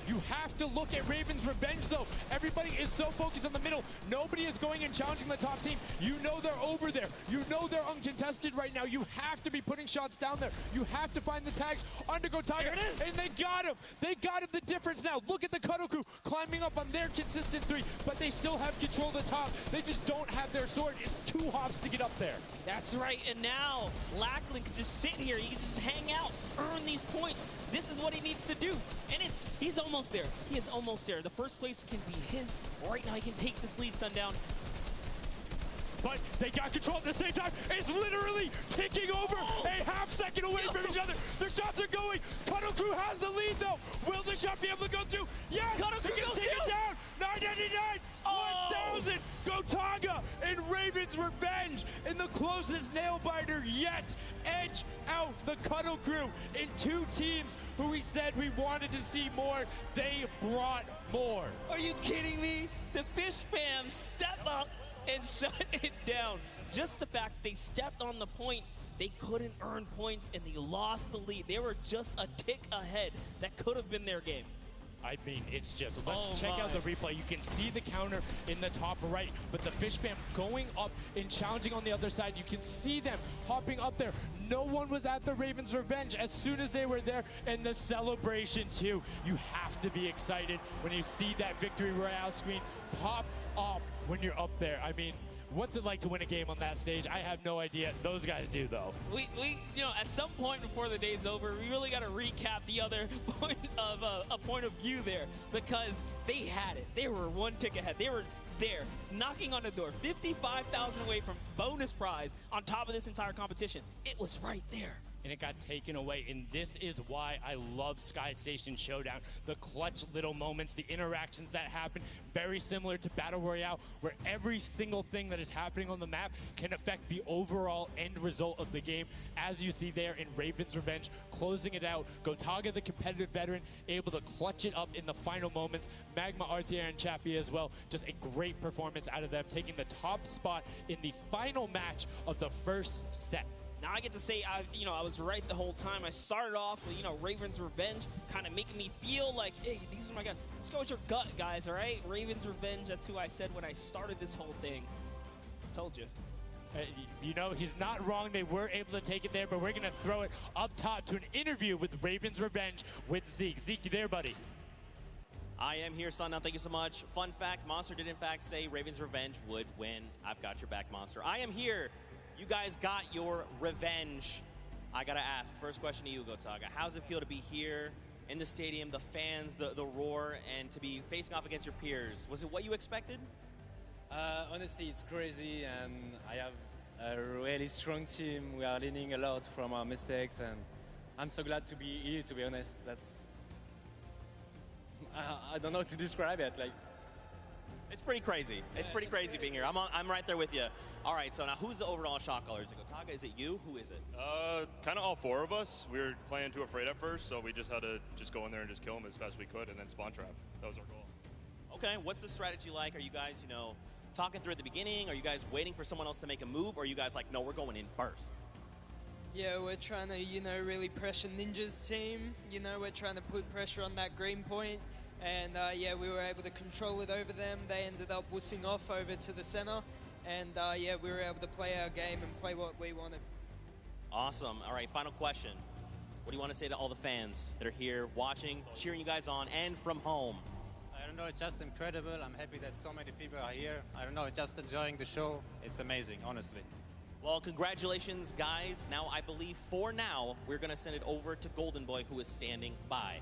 You have to look at Raven's Revenge, though. Everybody is so focused on the middle. Nobody is going and challenging the top team. You know they're over there. You know they're uncontested right now. You have to be putting shots down there. You have to find the tags under Gotaga. There it is. And they got him. They got him. The difference now. Look at the Cuddle Crew climbing up on their consistent 3, but they still have control of the top. They just don't have their sword. It's 2 hops to get up there. That's right. And now Lachlan can just sit here. He can just hang out, earn these points. This is what he needs to do. And he's almost there. He is almost there. The first place can be his. Right now, he can take this lead, Sundown. but they got control at the same time. It's literally ticking over a half second away from each other. The shots are going. Cuddle Crew has the lead though. Will the shot be able to go through? Yes! Cuddle Crew He goes take it through. down. 999, 1,000. Gotaga and Raven's Revenge in the closest nail biter yet. Edge out the Cuddle Crew in two teams who we said we wanted to see more. They brought more. Are you kidding me? The Fish fans step up and shut it down. Just the fact they stepped on the point, they couldn't earn points and they lost the lead. They were just a tick ahead. That could have been their game. I mean, it's just, let's check out the replay. You can see the counter in the top right, but the Fish fam going up and challenging on the other side. You can see them hopping up there. No one was at the Ravens Revenge as soon as they were there, and the celebration too. You have to be excited when you see that Victory Royale screen pop up when you're up there. I mean, what's it like to win a game on that stage? I have no idea. Those guys do, though. We you know, at some point before the day's over, we really got to recap the other point of a point of view there, because they had it. They were one tick ahead. They were there, knocking on the door, 55,000 away from bonus prize on top of this entire competition. It was right there. And it got taken away, and this is why I love Sky Station Showdown. The clutch little moments, the interactions that happen, very similar to Battle Royale, where every single thing that is happening on the map can affect the overall end result of the game, as you see there in Raven's Revenge, closing it out. Gotaga, the competitive veteran, able to clutch it up in the final moments. Magma, Arthier, and Chappie as well. Just a great performance out of them, taking the top spot in the final match of the first set. Now I get to say, I was right the whole time. I started off with, Raven's Revenge, kind of making me feel like, hey, these are my guys. Let's go with your gut, guys, all right? Raven's Revenge, that's who I said when I started this whole thing. I told you. He's not wrong. They were able to take it there, but we're going to throw it up top to an interview with Raven's Revenge with Zeke. Zeke, you there, buddy? I am here, son. Now, thank you so much. Fun fact, Monster did in fact say Raven's Revenge would win. I've got your back, Monster. I am here. You guys got your revenge. I gotta ask, first question to you, Gotaga. How does it feel to be here in the stadium, the fans, the roar, and to be facing off against your peers? Was it what you expected? Honestly, it's crazy, and I have a really strong team. We are learning a lot from our mistakes, and I'm so glad to be here, to be honest. I don't know how to describe it. It's pretty crazy. It's pretty crazy being here. I'm right there with you. All right, so now who's the overall shot caller? Is it Gotaga? Is it you? Who is it? Kind of all four of us. We were playing too afraid at first, so we just had to just go in there and just kill them as fast as we could and then spawn trap. That was our goal. Okay, what's the strategy like? Are you guys, talking through at the beginning? Are you guys waiting for someone else to make a move? Or are you guys like, no, we're going in first? Yeah, we're trying to, really pressure Ninja's team. We're trying to put pressure on that green point. And yeah, we were able to control it over them. They ended up wussing off over to the center. And yeah, we were able to play our game and play what we wanted. Awesome. All right, final question. What do you want to say to all the fans that are here watching, cheering you guys on, and from home? I don't know, it's just incredible. I'm happy that so many people are here. I don't know, just enjoying the show. It's amazing, honestly. Well, congratulations, guys. Now, I believe for now, we're going to send it over to Golden Boy, who is standing by.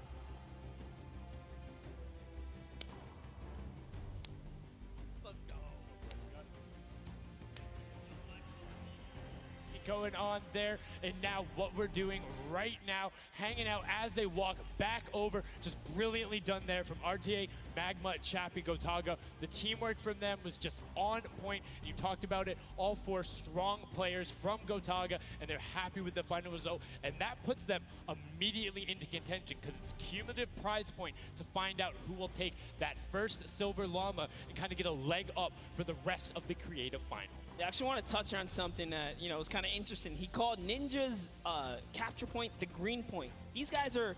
Going on there, and now what we're doing right now, hanging out as they walk back over, just brilliantly done there from RTA, Magma, Chappie, Gotaga. The teamwork from them was just on point. You talked about it, all four strong players from Gotaga, and they're happy with the final result, and that puts them immediately into contention because it's cumulative prize point to find out who will take that first silver llama and kind of get a leg up for the rest of the creative final. I actually want to touch on something that, was kind of interesting. He called Ninja's capture point the green point. These guys are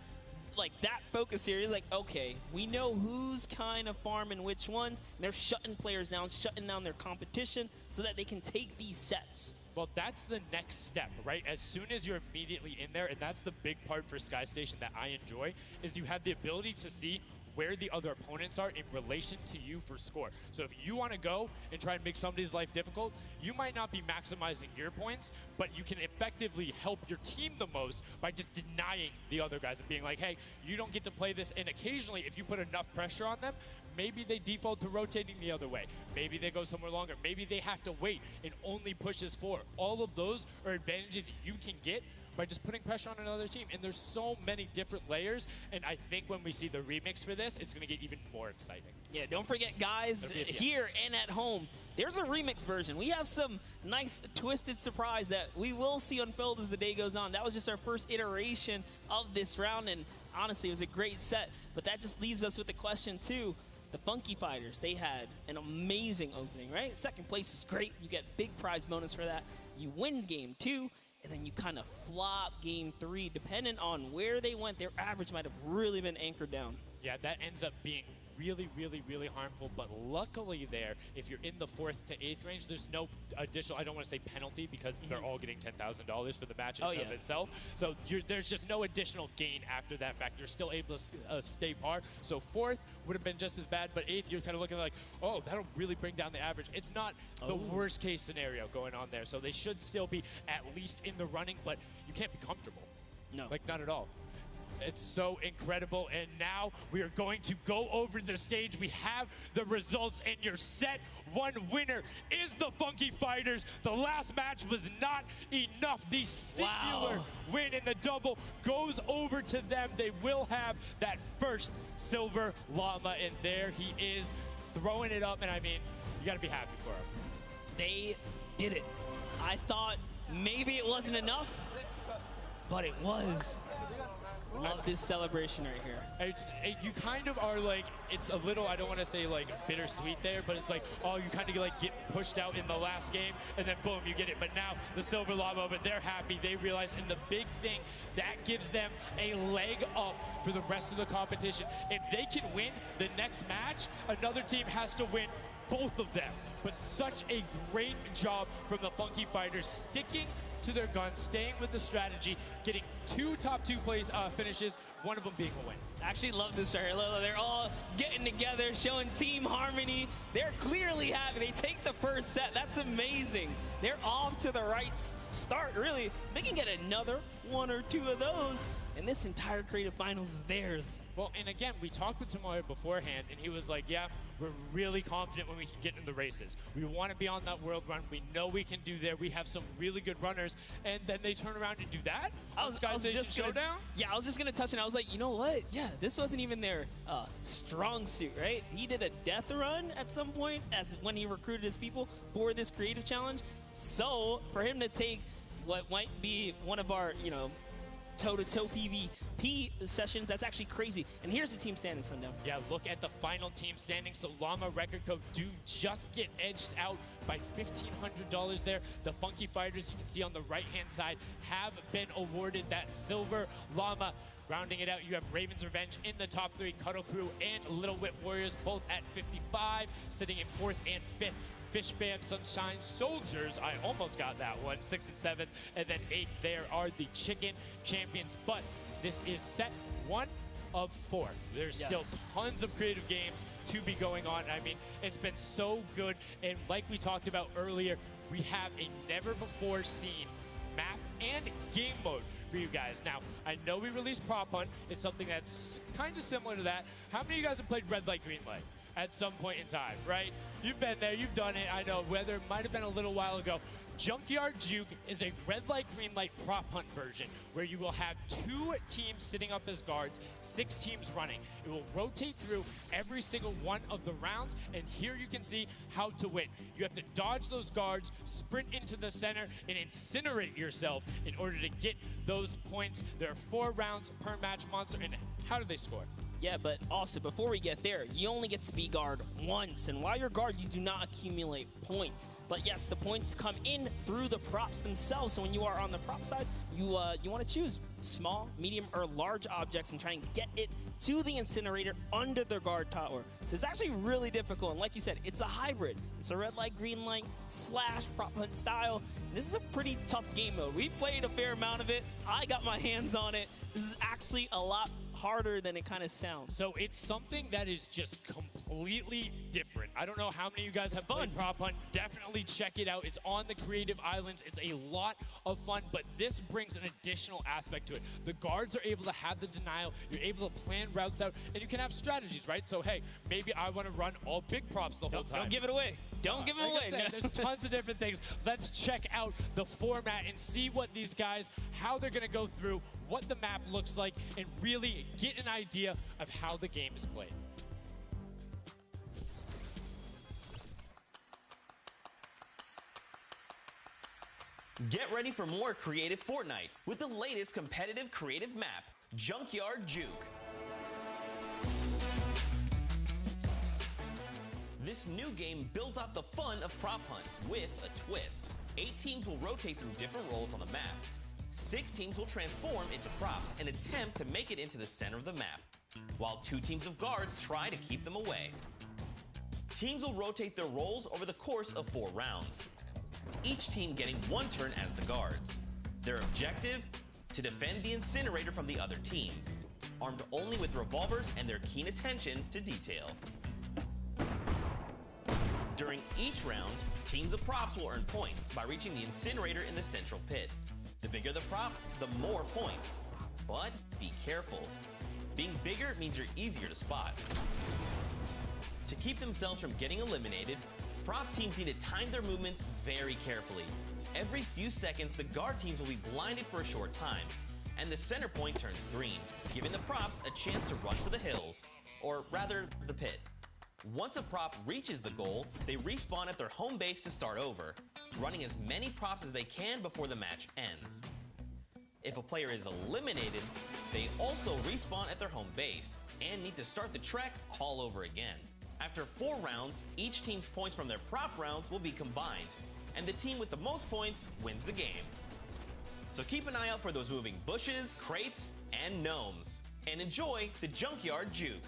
like that focused here. He's like, okay, we know who's kind of farming which ones. And they're shutting players down, shutting down their competition so that they can take these sets. Well, that's the next step, right? As soon as you're immediately in there, and that's the big part for Sky Station that I enjoy, is you have the ability to see where the other opponents are in relation to you for score. So if you want to go and try and make somebody's life difficult, you might not be maximizing your points, but you can effectively help your team the most by just denying the other guys and being like, hey, you don't get to play this. And occasionally, if you put enough pressure on them, maybe they default to rotating the other way. Maybe they go somewhere longer. Maybe they have to wait and only pushes forward. All of those are advantages you can get by just putting pressure on another team. And there's so many different layers, and I think when we see the remix for this, it's going to get even more exciting. Yeah, don't forget, guys, here and at home, there's a remix version. We have some nice twisted surprise that we will see unfold as the day goes on. That was just our first iteration of this round, and honestly, it was a great set. But that just leaves us with the question, too. The Funky Fighters, they had an amazing opening, right? Second place is great. You get big prize bonus for that. You win game 2, and then you kind of flop game 3. Depending on where they went, their average might have really been anchored down. Yeah, that ends up being really, really, really harmful. But luckily there, if you're in the 4th to 8th range, there's no additional, I don't want to say penalty, because they're all getting $10,000 for the match in of itself. So there's just no additional gain after that fact. You're still able to stay par. So 4th would have been just as bad, but 8th, you're kind of looking like, oh, that'll really bring down the average. It's not the worst case scenario going on there. So they should still be at least in the running, but you can't be comfortable. No. Like, not at all. It's so incredible, and now we are going to go over the stage. We have the results, and your set 1 winner is the Funky Fighters. The last match was not enough. The singular win in the double goes over to them. They will have that first silver llama, and there he is throwing it up, and I mean, you got to be happy for him. They did it. I thought maybe it wasn't enough, but it was. Love this celebration right here. You kind of are like, it's a little, I don't want to say like bittersweet there, but it's like, oh, you kind of like get pushed out in the last game, and then boom, you get it. But now the silver llama, but they're happy. They realize, and the big thing, that gives them a leg up for the rest of the competition. If they can win the next match, another team has to win both of them. But such a great job from the Funky Fighters, sticking to their guns, staying with the strategy, getting 2 top 2 plays finishes, one of them being a win. I actually love this right here. They're all getting together, showing team harmony. They're clearly happy. They take the first set. That's amazing. They're off to the right start, really. They can get another 1 or 2 of those, and this entire creative finals is theirs. Well, and again, we talked with Tamara beforehand, and he was like, yeah, we're really confident when we can get in the races. We want to be on that world run. We know we can do there. We have some really good runners, and then they turn around and do that? I was just Showdown? Yeah, I was just going to touch it. I was like, you know what? Yeah, this wasn't even their strong suit, right? He did a death run at some point as when he recruited his people for this creative challenge. So for him to take what might be one of our, toe-to-toe PvP sessions, that's actually crazy. And here's the team standing, Sundown. Yeah, look at the final team standing. So Llama Record Code do just get edged out by $1,500 there. The Funky Fighters, you can see on the right-hand side, have been awarded that silver llama. Rounding it out, you have Raven's Revenge in the top 3, Cuddle Crew and Little Whip Warriors both at 55, sitting in 4th and 5th. Fish Fam, Sunshine Soldiers, I almost got that one, 6th and 7th, and then 8th there are the Chicken Champions. But this is set 1 of 4. There's still tons of creative games to be going on. I mean, it's been so good, and like we talked about earlier, we have a never-before-seen map and game mode for you guys. Now, I know we released Prop Hunt. It's something that's kind of similar to that. How many of you guys have played Red Light, Green Light at some point in time, right? You've been there, you've done it. I know, whether it might have been a little while ago. Junkyard Juke is a red light, green light prop hunt version where you will have 2 teams sitting up as guards, 6 teams running. It will rotate through every single one of the rounds, and here you can see how to win. You have to dodge those guards, sprint into the center, and incinerate yourself in order to get those points. There are 4 rounds per match, Monster, and how do they score? Yeah, but also, before we get there, you only get to be guard once. And while you're guard, you do not accumulate points. But yes, the points come in through the props themselves. So when you are on the prop side, you want to choose small, medium, or large objects and try and get it to the incinerator under the guard tower. So it's actually really difficult. And like you said, it's a hybrid. It's a red light, green light / prop hunt style. And this is a pretty tough game mode. We've played a fair amount of it. I got my hands on it. This is actually a lot harder than it kind of sounds. So it's something that is just completely different. I don't know how many of you guys have played Prop Hunt. Definitely check it out. It's on the Creative Islands. It's a lot of fun, but this brings an additional aspect to it. The guards are able to have the denial. You're able to plan routes out, and you can have strategies, right? So, hey, maybe I want to run all big props the whole time. Don't give it away. Don't give it away. Like I said, there's tons of different things. Let's check out the format and see what these guys, how they're going to go through, what the map looks like, and really get an idea of how the game is played. Get ready for more creative Fortnite with the latest competitive creative map, Junkyard Juke. This new game built off the fun of Prop Hunt with a twist. 8 teams will rotate through different roles on the map. 6 teams will transform into props and attempt to make it into the center of the map, while 2 teams of guards try to keep them away. Teams will rotate their roles over the course of 4 rounds, each team getting 1 turn as the guards. Their objective? To defend the incinerator from the other teams, armed only with revolvers and their keen attention to detail. During each round, teams of props will earn points by reaching the incinerator in the central pit. The bigger the prop, the more points. But be careful. Being bigger means you're easier to spot. To keep themselves from getting eliminated, prop teams need to time their movements very carefully. Every few seconds, the guard teams will be blinded for a short time, and the center point turns green, giving the props a chance to run for the hills, or rather, the pit. Once a prop reaches the goal, they respawn at their home base to start over, running as many props as they can before the match ends. If a player is eliminated, they also respawn at their home base and need to start the trek all over again. After 4 rounds, each team's points from their prop rounds will be combined, and the team with the most points wins the game. So keep an eye out for those moving bushes, crates, and gnomes, and enjoy the Junkyard Juke.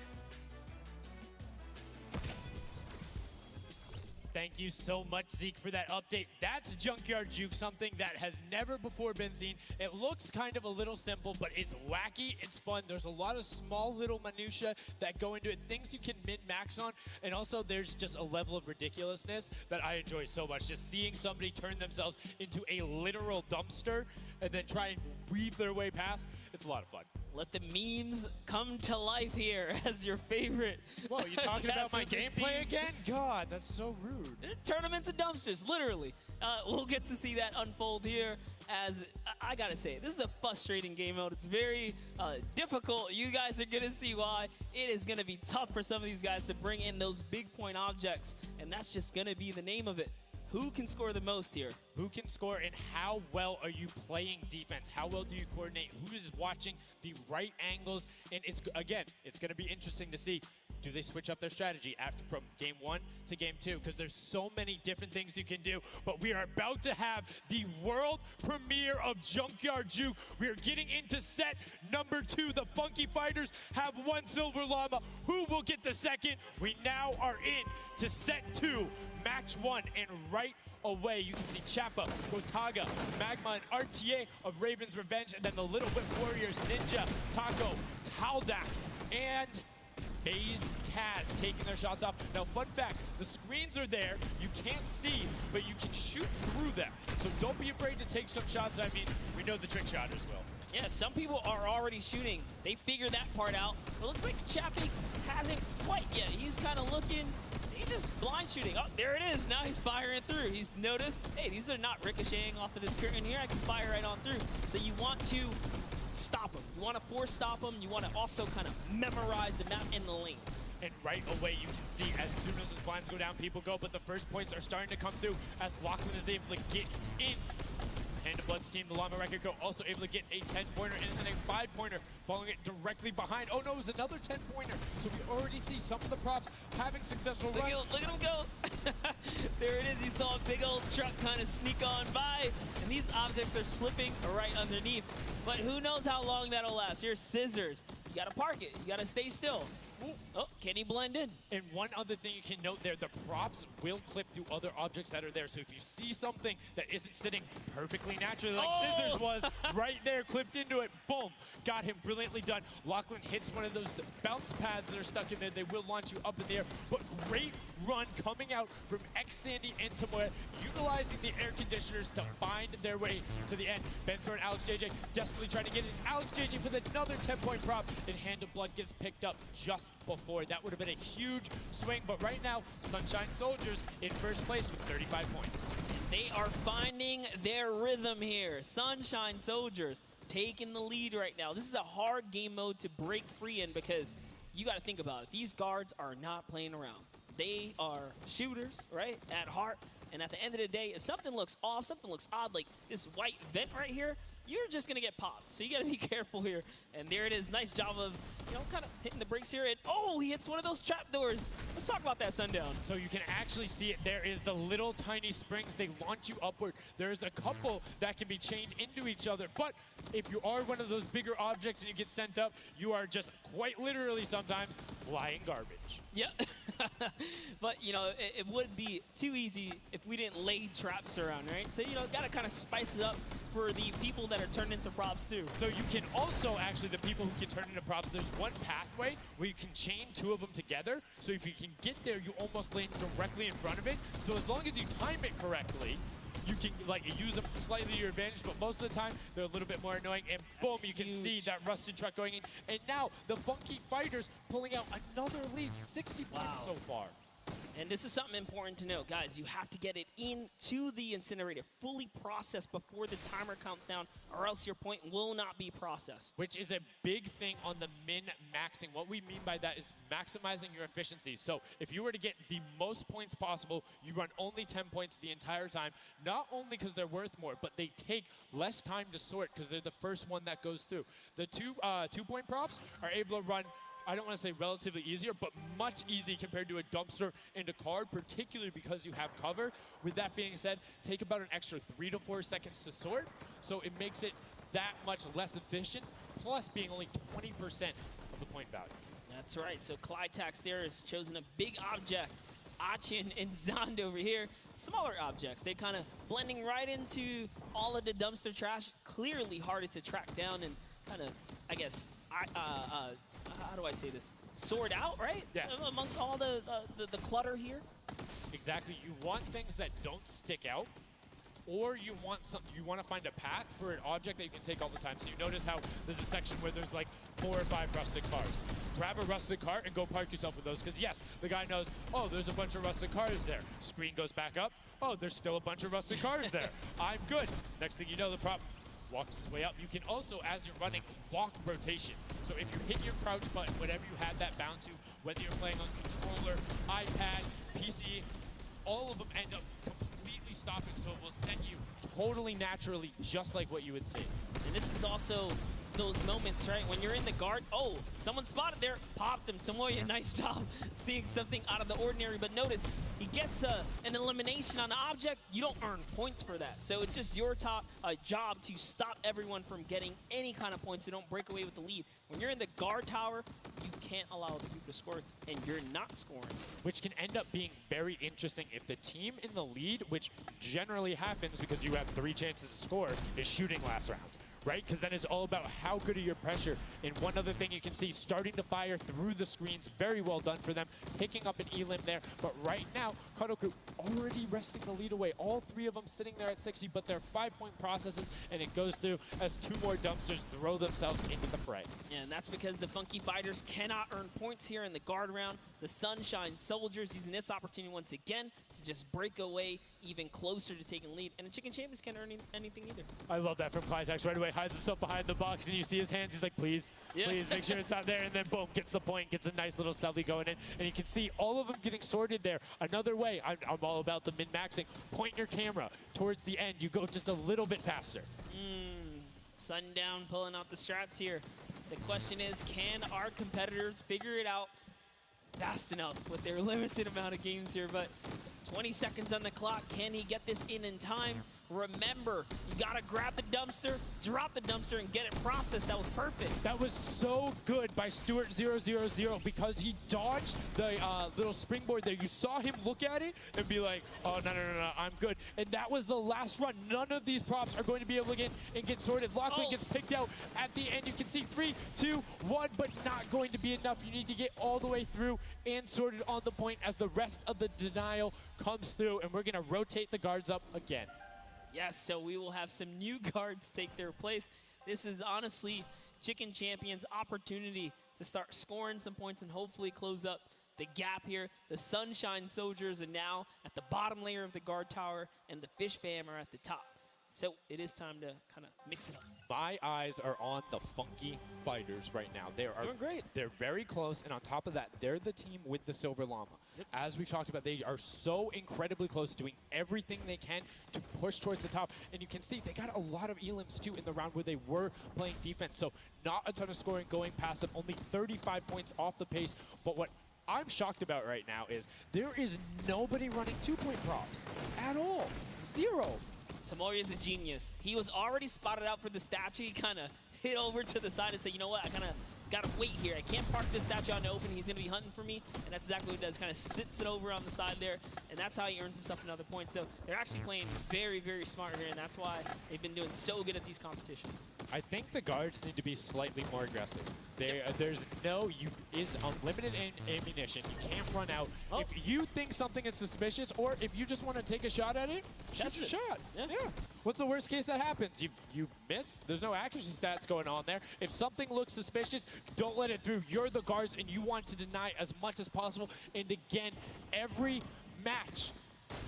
Thank you so much, Zeke, for that update. That's Junkyard Juke, something that has never before been seen. It looks kind of a little simple, but it's wacky, it's fun. There's a lot of small little minutia that go into it, things you can min-max on, and also there's just a level of ridiculousness that I enjoy so much. Just seeing somebody turn themselves into a literal dumpster and then try and weave their way past, it's a lot of fun. Let the memes come to life here as your favorite. Whoa, you talking about my gameplay again? God, that's so rude. Turn them into dumpsters, literally. We'll get to see that unfold here as, I gotta say, this is a frustrating game mode. It's very difficult. You guys are gonna see why. It is gonna be tough for some of these guys to bring in those big point objects, and that's just gonna be the name of it. Who can score the most here? Who can score, and how well are you playing defense? How well do you coordinate? Who is watching the right angles? And it's going to be interesting to see, do they switch up their strategy from game 1 to game 2? Because there's so many different things you can do. But we are about to have the world premiere of Junkyard Juke. We are getting into set number 2. The Funky Fighters have 1 silver llama. Who will get the second? We now are in to set 2. Match 1, and right away you can see Chappa, Gotaga, Magma, and RTA of Raven's Revenge, and then the Little Whip Warriors, Ninja, Taco, Taldak, and FaZe Kaz taking their shots off. Now, fun fact, the screens are there, you can't see, but you can shoot through them. So don't be afraid to take some shots. I mean, we know the trick shotters will. Yeah, some people are already shooting. They figured that part out. It looks like Chappie hasn't quite yet. He's kind of looking. He's just blind shooting. Oh, there it is. Now he's firing through. He's noticed, hey, these are not ricocheting off of this curtain here. I can fire right on through. So you want to stop them. You want to force stop them. You want to also kind of memorize the map and the lanes. And right away, you can see as soon as the blinds go down, people go. But the first points are starting to come through as Lachlan is able to get in. Hand of Blood's team, the Llama Wrecker Co. also able to get a 10-pointer and then a 5-pointer, following it directly behind. Oh no, it was another 10-pointer. So we already see some of the props having successful runs. Look at him go. There it is. You saw a big old truck kind of sneak on by, and these objects are slipping right underneath. But who knows how long that'll last. Here's scissors. You gotta park it. You gotta stay still. Oh, can he blend in? And one other thing you can note there, the props will clip through other objects that are there. So if you see something that isn't sitting perfectly naturally like Scissors was, right there, clipped into it, boom, got him brilliantly done. Lachlan hits one of those bounce pads that are stuck in there. They will launch you up in the air, but great run coming out from X-Sandy and Tamoya, utilizing the air conditioners to find their way to the end. Bensor and Alex JJ desperately trying to get in. Alex JJ with another 10-point prop, and Hand of Blood gets picked up just before. That would have been a huge swing, but right now, Sunshine Soldiers in first place with 35 points. They are finding their rhythm here. Sunshine Soldiers taking the lead right now. This is a hard game mode to break free in because you got to think about it. These guards are not playing around. They are shooters, right, at heart. And at the end of the day, if something looks off, something looks odd, like this white vent right here, you're just going to get popped. So you got to be careful here. And there it is. Nice job of, kind of hitting the brakes here. And, oh, he hits one of those trapdoors. Let's talk about that, Sundown. So you can actually see it. There is the little tiny springs. They launch you upward. There's a couple that can be chained into each other. But if you are one of those bigger objects and you get sent up, you are just quite literally sometimes flying garbage. Yeah. But, it would be too easy if we didn't lay traps around, right? So, got to kind of spice it up for the people that are turned into props, too. So you can also, actually, the people who can turn into props, there's one pathway where you can chain two of them together. So if you can get there, you almost land directly in front of it. So as long as you time it correctly, you can use them slightly to your advantage, but most of the time they're a little bit more annoying. And boom, you can see that rusted truck going in. And now the Funky Fighters pulling out another lead, 60 points so far. And this is something important to note, guys. You have to get it into the incinerator, fully processed before the timer counts down, or else your point will not be processed. Which is a big thing on the min-maxing. What we mean by that is maximizing your efficiency. So if you were to get the most points possible, you run only 10 points the entire time, not only because they're worth more, but they take less time to sort because they're the first one that goes through. The two-point props are able to run, I don't want to say relatively easier, but much easier compared to a dumpster and a card, particularly because you have cover. With that being said, take about an extra 3 to 4 seconds to sort, so it makes it that much less efficient, plus being only 20% of the point value. That's right, so Clytax there has chosen a big object. Achin and Zond over here, smaller objects. They're kind of blending right into all of the dumpster trash, clearly harder to track down and kind of, I guess, how do I say this? Sort out, right? Yeah. Amongst all the clutter here. Exactly. You want things that don't stick out, or you want to find a path for an object that you can take all the time. So you notice how there's a section where there's like 4 or 5 rusted cars. Grab a rusted car and go park yourself with those, because yes, the guy knows, oh, there's a bunch of rusted cars there. Screen goes back up. Oh, there's still a bunch of rusted cars there. I'm good. Next thing you know, the prop walks his way up. You can also, as you're running, walk rotation. So if you hit your crouch button, whatever you had that bound to, whether you're playing on controller, iPad, PC, all of them end up completely stopping, so it will send you totally naturally, just like what you would see. And this is also those moments, right, when you're in the guard, oh, someone spotted there, popped him. Tamoya, nice job seeing something out of the ordinary, but notice he gets an elimination on the object. You don't earn points for that, so it's just your job to stop everyone from getting any kind of points, so don't break away with the lead. When you're in the guard tower, you can't allow the people to score, and you're not scoring. Which can end up being very interesting if the team in the lead, which generally happens because you have 3 chances to score, is shooting last round. Right? Because then it's all about how good are your pressure. And one other thing you can see, starting to fire through the screens, very well done for them, picking up an elim there. But right now, Cuddle Crew already wresting the lead away. All 3 of them sitting there at 60, but they're 5-point processes, and it goes through as 2 more dumpsters throw themselves into the fray. Yeah, and that's because the Funky Fighters cannot earn points here in the guard round. The Sunshine Soldiers using this opportunity once again to just break away even closer to taking lead. And the Chicken Champions can't earn anything either. I love that from Clytax. Right away, hides himself behind the box, and you see his hands. He's like, please, please make sure it's not there. And then boom, gets the point, gets a nice little selly going in. And you can see all of them getting sorted there. Another way, I'm all about the min-maxing. Point your camera towards the end. You go just a little bit faster. Sundown pulling out the strats here. The question is, can our competitors figure it out fast enough with their limited amount of games here? But 20 seconds on the clock. Can he get this in time? Remember, you gotta grab the dumpster, drop the dumpster, and get it processed. That was perfect. That was so good by Stuart000 because he dodged the little springboard there. You saw him look at it and be like, oh, no, I'm good. And that was the last run. None of these props are going to be able to get sorted. Lachlan gets picked out at the end. You can see 3, 2, 1, but not going to be enough. You need to get all the way through and sorted on the point as the rest of the denial comes through, and we're going to rotate the guards up again. Yes, so we will have some new guards take their place. This is honestly Chicken Champions' opportunity to start scoring some points and hopefully close up the gap here. The Sunshine Soldiers are now at the bottom layer of the guard tower, and the Fish Fam are at the top. So it is time to kind of mix it up. My eyes are on the Funky Fighters right now. They are doing great. They're very close, and on top of that, they're the team with the Silver Llama. Yep. As we've talked about, they are so incredibly close, doing everything they can to push towards the top. And you can see they got a lot of elims too in the round where they were playing defense. So not a ton of scoring going past them, only 35 points off the pace. But what I'm shocked about right now is there is nobody running 2-point props at all. 0. Tamori is a genius. He was already spotted out for the statue. He kind of hit over to the side and said, you know what, I kind of got to wait here. I can't park this statue out in the open. He's going to be hunting for me. And that's exactly what he does. Kind of sits it over on the side there. And that's how he earns himself another point. So they're actually playing very, very smart here. And that's why they've been doing so good at these competitions. I think the guards need to be slightly more aggressive. There's is unlimited ammunition. You can't run out. Oh. If you think something is suspicious, or if you just want to take a shot at it, shoot your shot. Yeah. What's the worst case that happens? You miss. There's no accuracy stats going on there. If something looks suspicious, don't let it through. You're the guards, and you want to deny as much as possible. And again, every match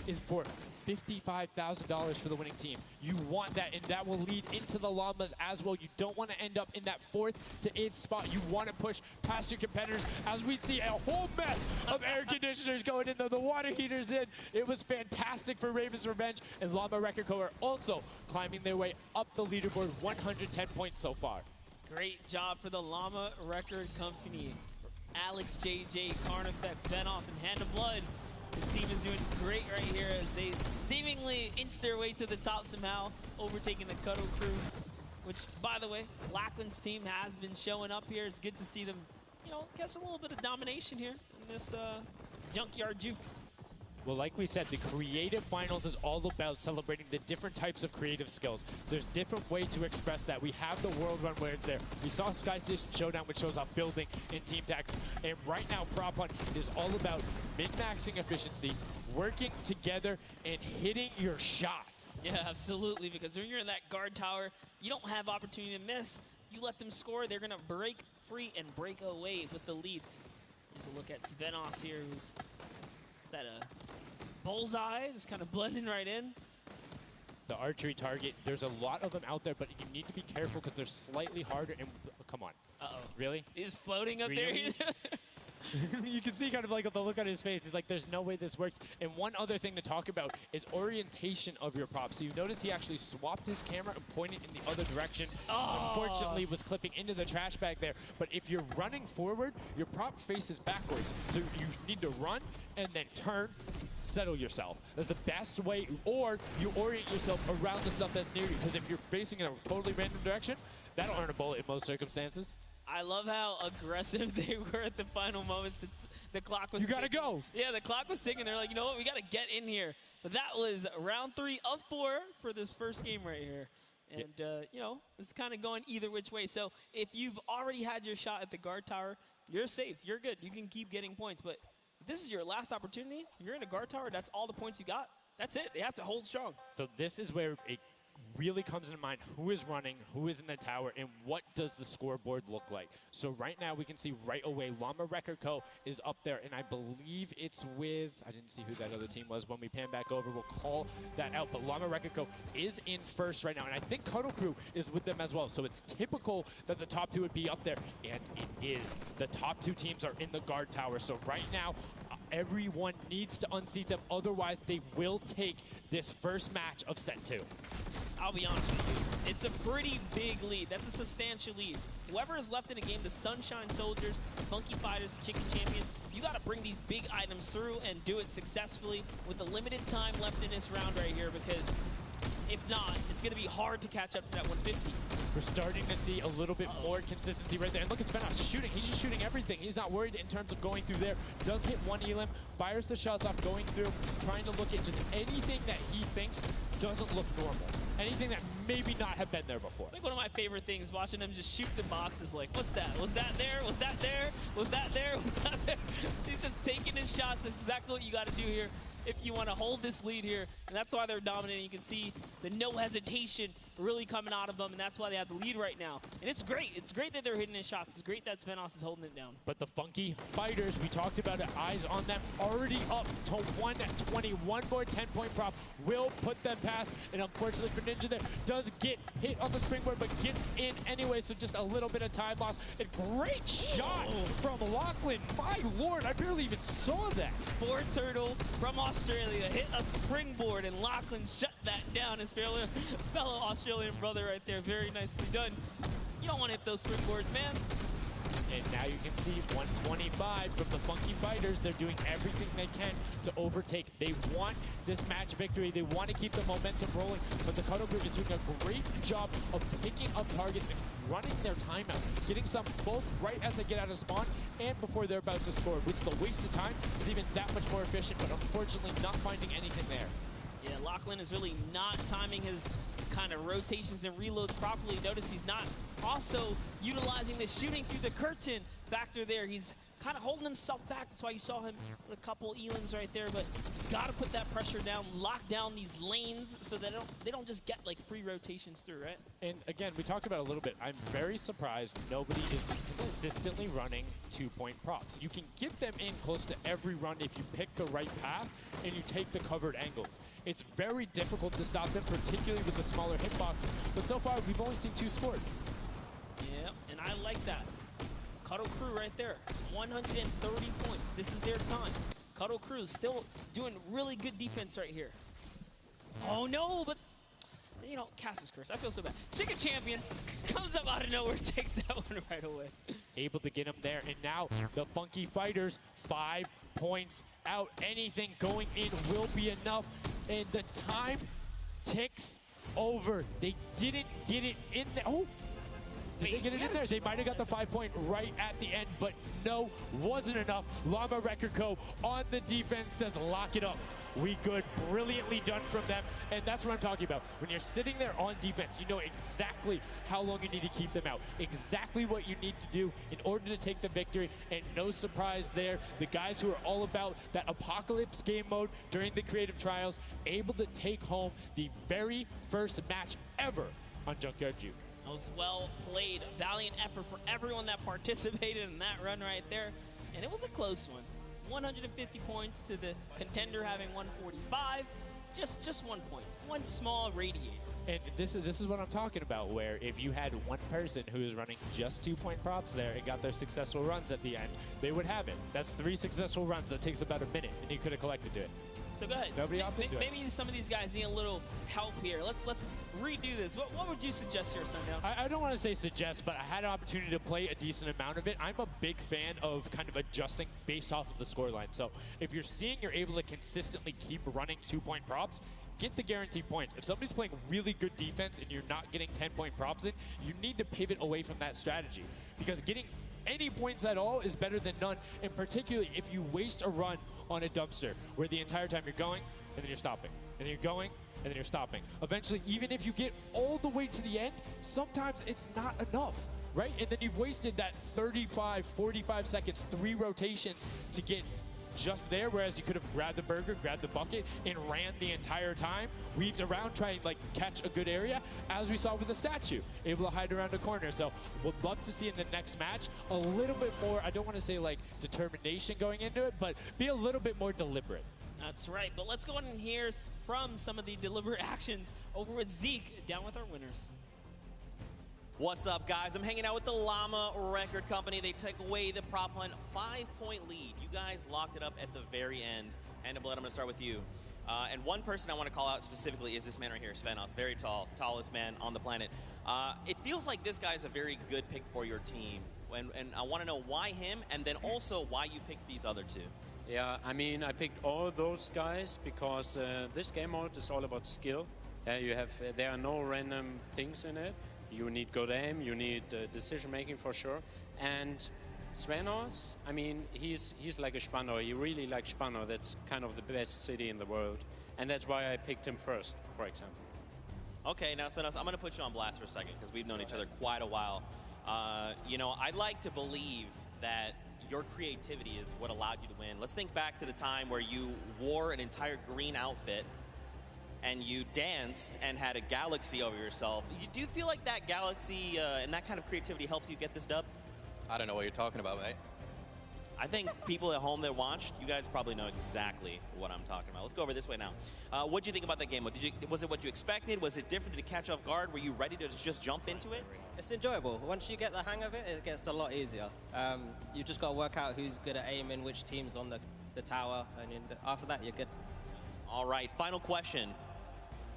is for $55,000 for the winning team. You want that, and that will lead into the Llamas as well. You don't want to end up in that 4th to 8th spot. You want to push past your competitors as we see a whole mess of air conditioners going in there, the water heaters in. It was fantastic for Raven's Revenge, and Llama Record Co. are also climbing their way up the leaderboard, 110 points so far. Great job for the Llama Record Company. Alex, JJ, Carnifex, Venos, and Hand of Blood. This team is doing great right here as they seemingly inch their way to the top somehow, overtaking the Cuddle Crew, which, by the way, Lachlan's team has been showing up here. It's good to see them, catch a little bit of domination here in this junkyard juke. Well, like we said, the creative finals is all about celebrating the different types of creative skills. There's different ways to express that. We have the World Run where it's there. We saw Sky Station Showdown, which shows off building in team tactics. And right now, Prop Hunt is all about min-maxing efficiency, working together, and hitting your shots. Yeah, absolutely, because when you're in that guard tower, you don't have opportunity to miss. You let them score, they're going to break free and break away with the lead. Here's a look at Svenos here, who's that bullseye, just kind of blending right in. The archery target, there's a lot of them out there, but you need to be careful because they're slightly harder. And come on. Uh-oh. Really? He's floating up Really? there. You can see kind of like the look on his face. He's like, there's no way this works. And one other thing to talk about is orientation of your prop. So you notice he actually swapped his camera and pointed in the other direction. Oh. Unfortunately, was clipping into the trash bag there. But if you're running forward, your prop faces backwards. So you need to run and then turn, settle yourself. That's the best way. Or you orient yourself around the stuff that's near you. Because if you're facing in a totally random direction, that'll earn a bullet in most circumstances. I love how aggressive they were at the final moments. The clock was You gotta go. Yeah, the clock was ticking. They're like, you know what, we gotta get in here. But that was round 3 of 4 for this first game right here. And, it's kind of going either which way. So if you've already had your shot at the guard tower, you're safe. You're good. You can keep getting points. But if this is your last opportunity, you're in a guard tower, that's all the points you got. That's it. They have to hold strong. So this is where it really comes into mind who is running, who is in the tower, and what does the scoreboard look like. So right now we can see right away Llama Record Co. is up there, and I believe it's with, I didn't see who that other team was. When we pan back over, we'll call that out. But Llama Record Co. is in first right now, and I think Cuddle Crew is with them as well. So it's typical that the top 2 would be up there, and it is. The top 2 teams are in the guard tower. So right now, everyone needs to unseat them. Otherwise, they will take this first match of set 2. I'll be honest with you, it's a pretty big lead. That's a substantial lead. Whoever is left in the game, the Sunshine Soldiers, Funky Fighters, Chicken Champions, you got to bring these big items through and do it successfully with the limited time left in this round right here, because If not, it's going to be hard to catch up to that 150. We're starting to see a little bit more consistency right there. And look at Svenos just shooting. He's just shooting everything. He's not worried in terms of going through there. Does hit one elim, fires the shots off going through, trying to look at just anything that he thinks doesn't look normal. Anything that maybe not have been there before. It's like one of my favorite things, watching him just shoot the boxes like, what's that? Was that there? Was that there? Was that there? Was that there? He's just taking his shots. That's exactly what you got to do here if you want to hold this lead here. And that's why they're dominating. You can see the no hesitation really coming out of them, and that's why they have the lead right now. And it's great. It's great that they're hitting his shots. It's great that Svenos is holding it down. But the Funky Fighters, we talked about it, eyes on them, already up to 120. One more 10-point prop will put them past. And unfortunately for Ninja there, does get hit on the springboard, but gets in anyway, so just a little bit of time loss. A great shot from Lachlan. My lord, I barely even saw that. Board Turtle from Australia hit a springboard, and Lachlan shut that down. His fellow Australian brother right there. Very nicely done. You don't want to hit those springboards, man. And now you can see 125 from the Funky Fighters. They're doing everything they can to overtake. They want this match victory. They want to keep the momentum rolling, but the Cuddle Group is doing a great job of picking up targets and running their timeout, getting some both right as they get out of spawn and before they're about to score, which the waste of time is even that much more efficient, but unfortunately not finding anything there. Yeah, Lachlan is really not timing his kind of rotations and reloads properly. Notice he's not also utilizing the shooting through the curtain factor there. He's kind of holding himself back. That's why you saw him with a couple elims right there. But you got to put that pressure down, lock down these lanes so that they don't just get like free rotations through, right? And again, we talked about it a little bit. I'm very surprised nobody is just consistently running 2-point props. You can get them in close to every run if you pick the right path and you take the covered angles. It's very difficult to stop them, particularly with the smaller hitbox. But so far, we've only seen 2 scored. Yeah, and I like that. Cuddle Crew right there, 130 points. This is their time. Cuddle Crew is still doing really good defense right here. Oh no, but you know, Cass's curse. I feel so bad. Chicken Champion comes up out of nowhere, takes that one right away. Able to get him there, and now the Funky Fighters 5 points out. Anything going in will be enough, and the time ticks over. They didn't get it in there. Oh! Did they get it in there? They might have got the 5-point right at the end, but no, wasn't enough. Llama Record Co. on the defense says, lock it up. We good. Brilliantly done from them. And that's what I'm talking about. When you're sitting there on defense, you know exactly how long you need to keep them out. Exactly what you need to do in order to take the victory. And no surprise there, the guys who are all about that apocalypse game mode during the creative trials, able to take home the very first match ever on Junkyard Juke. That was well played. Valiant effort for everyone that participated in that run right there. And it was a close one. 150 points to the contender having 145. Just 1 point. One small radiator. And this is what I'm talking about, where if you had one person who is running just 2-point props there and got their successful runs at the end, they would have it. That's 3 successful runs. That takes about a minute, and you could have collected to it. So go ahead. Nobody opted into it. Maybe some of these guys need a little help here. Let's redo this. What would you suggest here, Sundown? I don't want to say suggest, but I had an opportunity to play a decent amount of it. I'm a big fan of kind of adjusting based off of the scoreline. So if you're seeing you're able to consistently keep running 2-point props, get the guaranteed points. If somebody's playing really good defense and you're not getting 10-point props in, you need to pivot away from that strategy, because getting any points at all is better than none, and particularly if you waste a run on a dumpster where the entire time you're going and then you're stopping, and then you're going and then you're stopping. Eventually, even if you get all the way to the end, sometimes it's not enough, right? And then you've wasted that 35, 45 seconds, 3 rotations to get just there, whereas you could have grabbed the burger, grabbed the bucket, and ran the entire time, weaved around, trying to like catch a good area, as we saw with the statue, able to hide around a corner. So would love to see in the next match a little bit more, I don't want to say like determination going into it, but be a little bit more deliberate. That's right, but let's go on and hear from some of the deliberate actions over with Zeke, down with our winners. What's up, guys? I'm hanging out with the Llama Record Company. They took away the prop hunt 5-point lead. You guys locked it up at the very end. Hand of Blood, I'm going to start with you. And one person I want to call out specifically is this man right here, Svenos. Very tall, tallest man on the planet. It feels like this guy is a very good pick for your team. And I want to know why him, and then also why you picked these other 2. Yeah, I mean, I picked all those guys because this game mode is all about skill. There are no random things in it. You need good aim, you need decision making for sure. And Svenos, I mean, he's like a Spano. He really likes Spano. That's kind of the best city in the world. And that's why I picked him first, for example. Okay, now Svenos, I'm going to put you on blast for a second because we've known each other quite a while. You know, I'd like to believe that your creativity is what allowed you to win. Let's think back to the time where you wore an entire green outfit and you danced and had a galaxy over yourself. Do you feel like that galaxy and that kind of creativity helped you get this dub? I don't know what you're talking about, mate. I think people at home that watched, you guys probably know exactly what I'm talking about. Let's go over this way now. What did you think about that game? Was it what you expected? Was it different? Did it catch off guard? Were you ready to just jump into it? It's enjoyable. Once you get the hang of it, it gets a lot easier. You just got to work out who's good at aiming, which team's on the tower, and after that, you're good. All right, final question.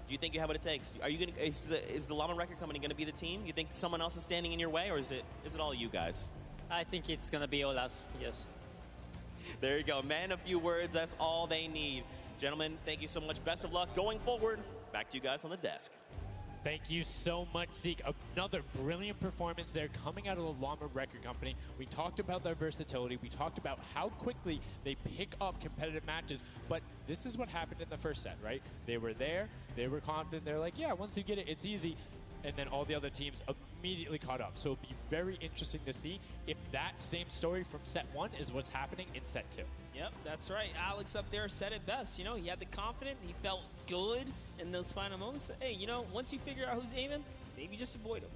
Do you think you have what it takes? Are you gonna? Is the Llama Record Company going to be the team? You think someone else is standing in your way, or is it all you guys? I think it's going to be all us, yes. There you go, man. A few words, that's all they need. Gentlemen, thank you so much. Best of luck going forward. Back to you guys on the desk. Thank you so much, Zeke. Another brilliant performance there coming out of the Llama Record Company. We talked about their versatility. We talked about how quickly they pick up competitive matches. But this is what happened in the first set, right? They were there. They were confident. They're like, yeah, once you get it, it's easy. And then all the other teams immediately caught up. So it'll be very interesting to see if that same story from set 1 is what's happening in set 2. Yep, that's right. Alex up there said it best. You know, he had the confidence. He felt good in those final moments. Hey, you know, once you figure out who's aiming, maybe just avoid them.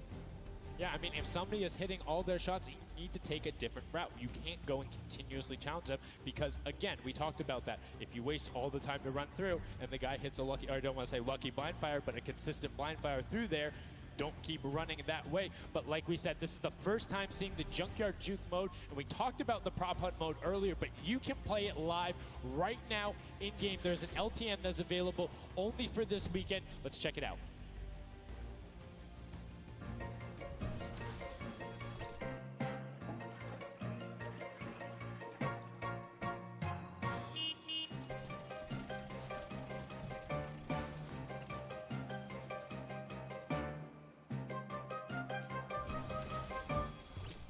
Yeah, I mean, if somebody is hitting all their shots, you need to take a different route. You can't go and continuously challenge them because, again, we talked about that. If you waste all the time to run through and the guy hits a lucky, or I don't want to say lucky blind fire, but a consistent blind fire through there, don't keep running that way. But like we said, this is the first time seeing the Junkyard Juke mode, and we talked about the prop hunt mode earlier, but you can play it live right now in-game. There's an LTM that's available only for this weekend. Let's check it out.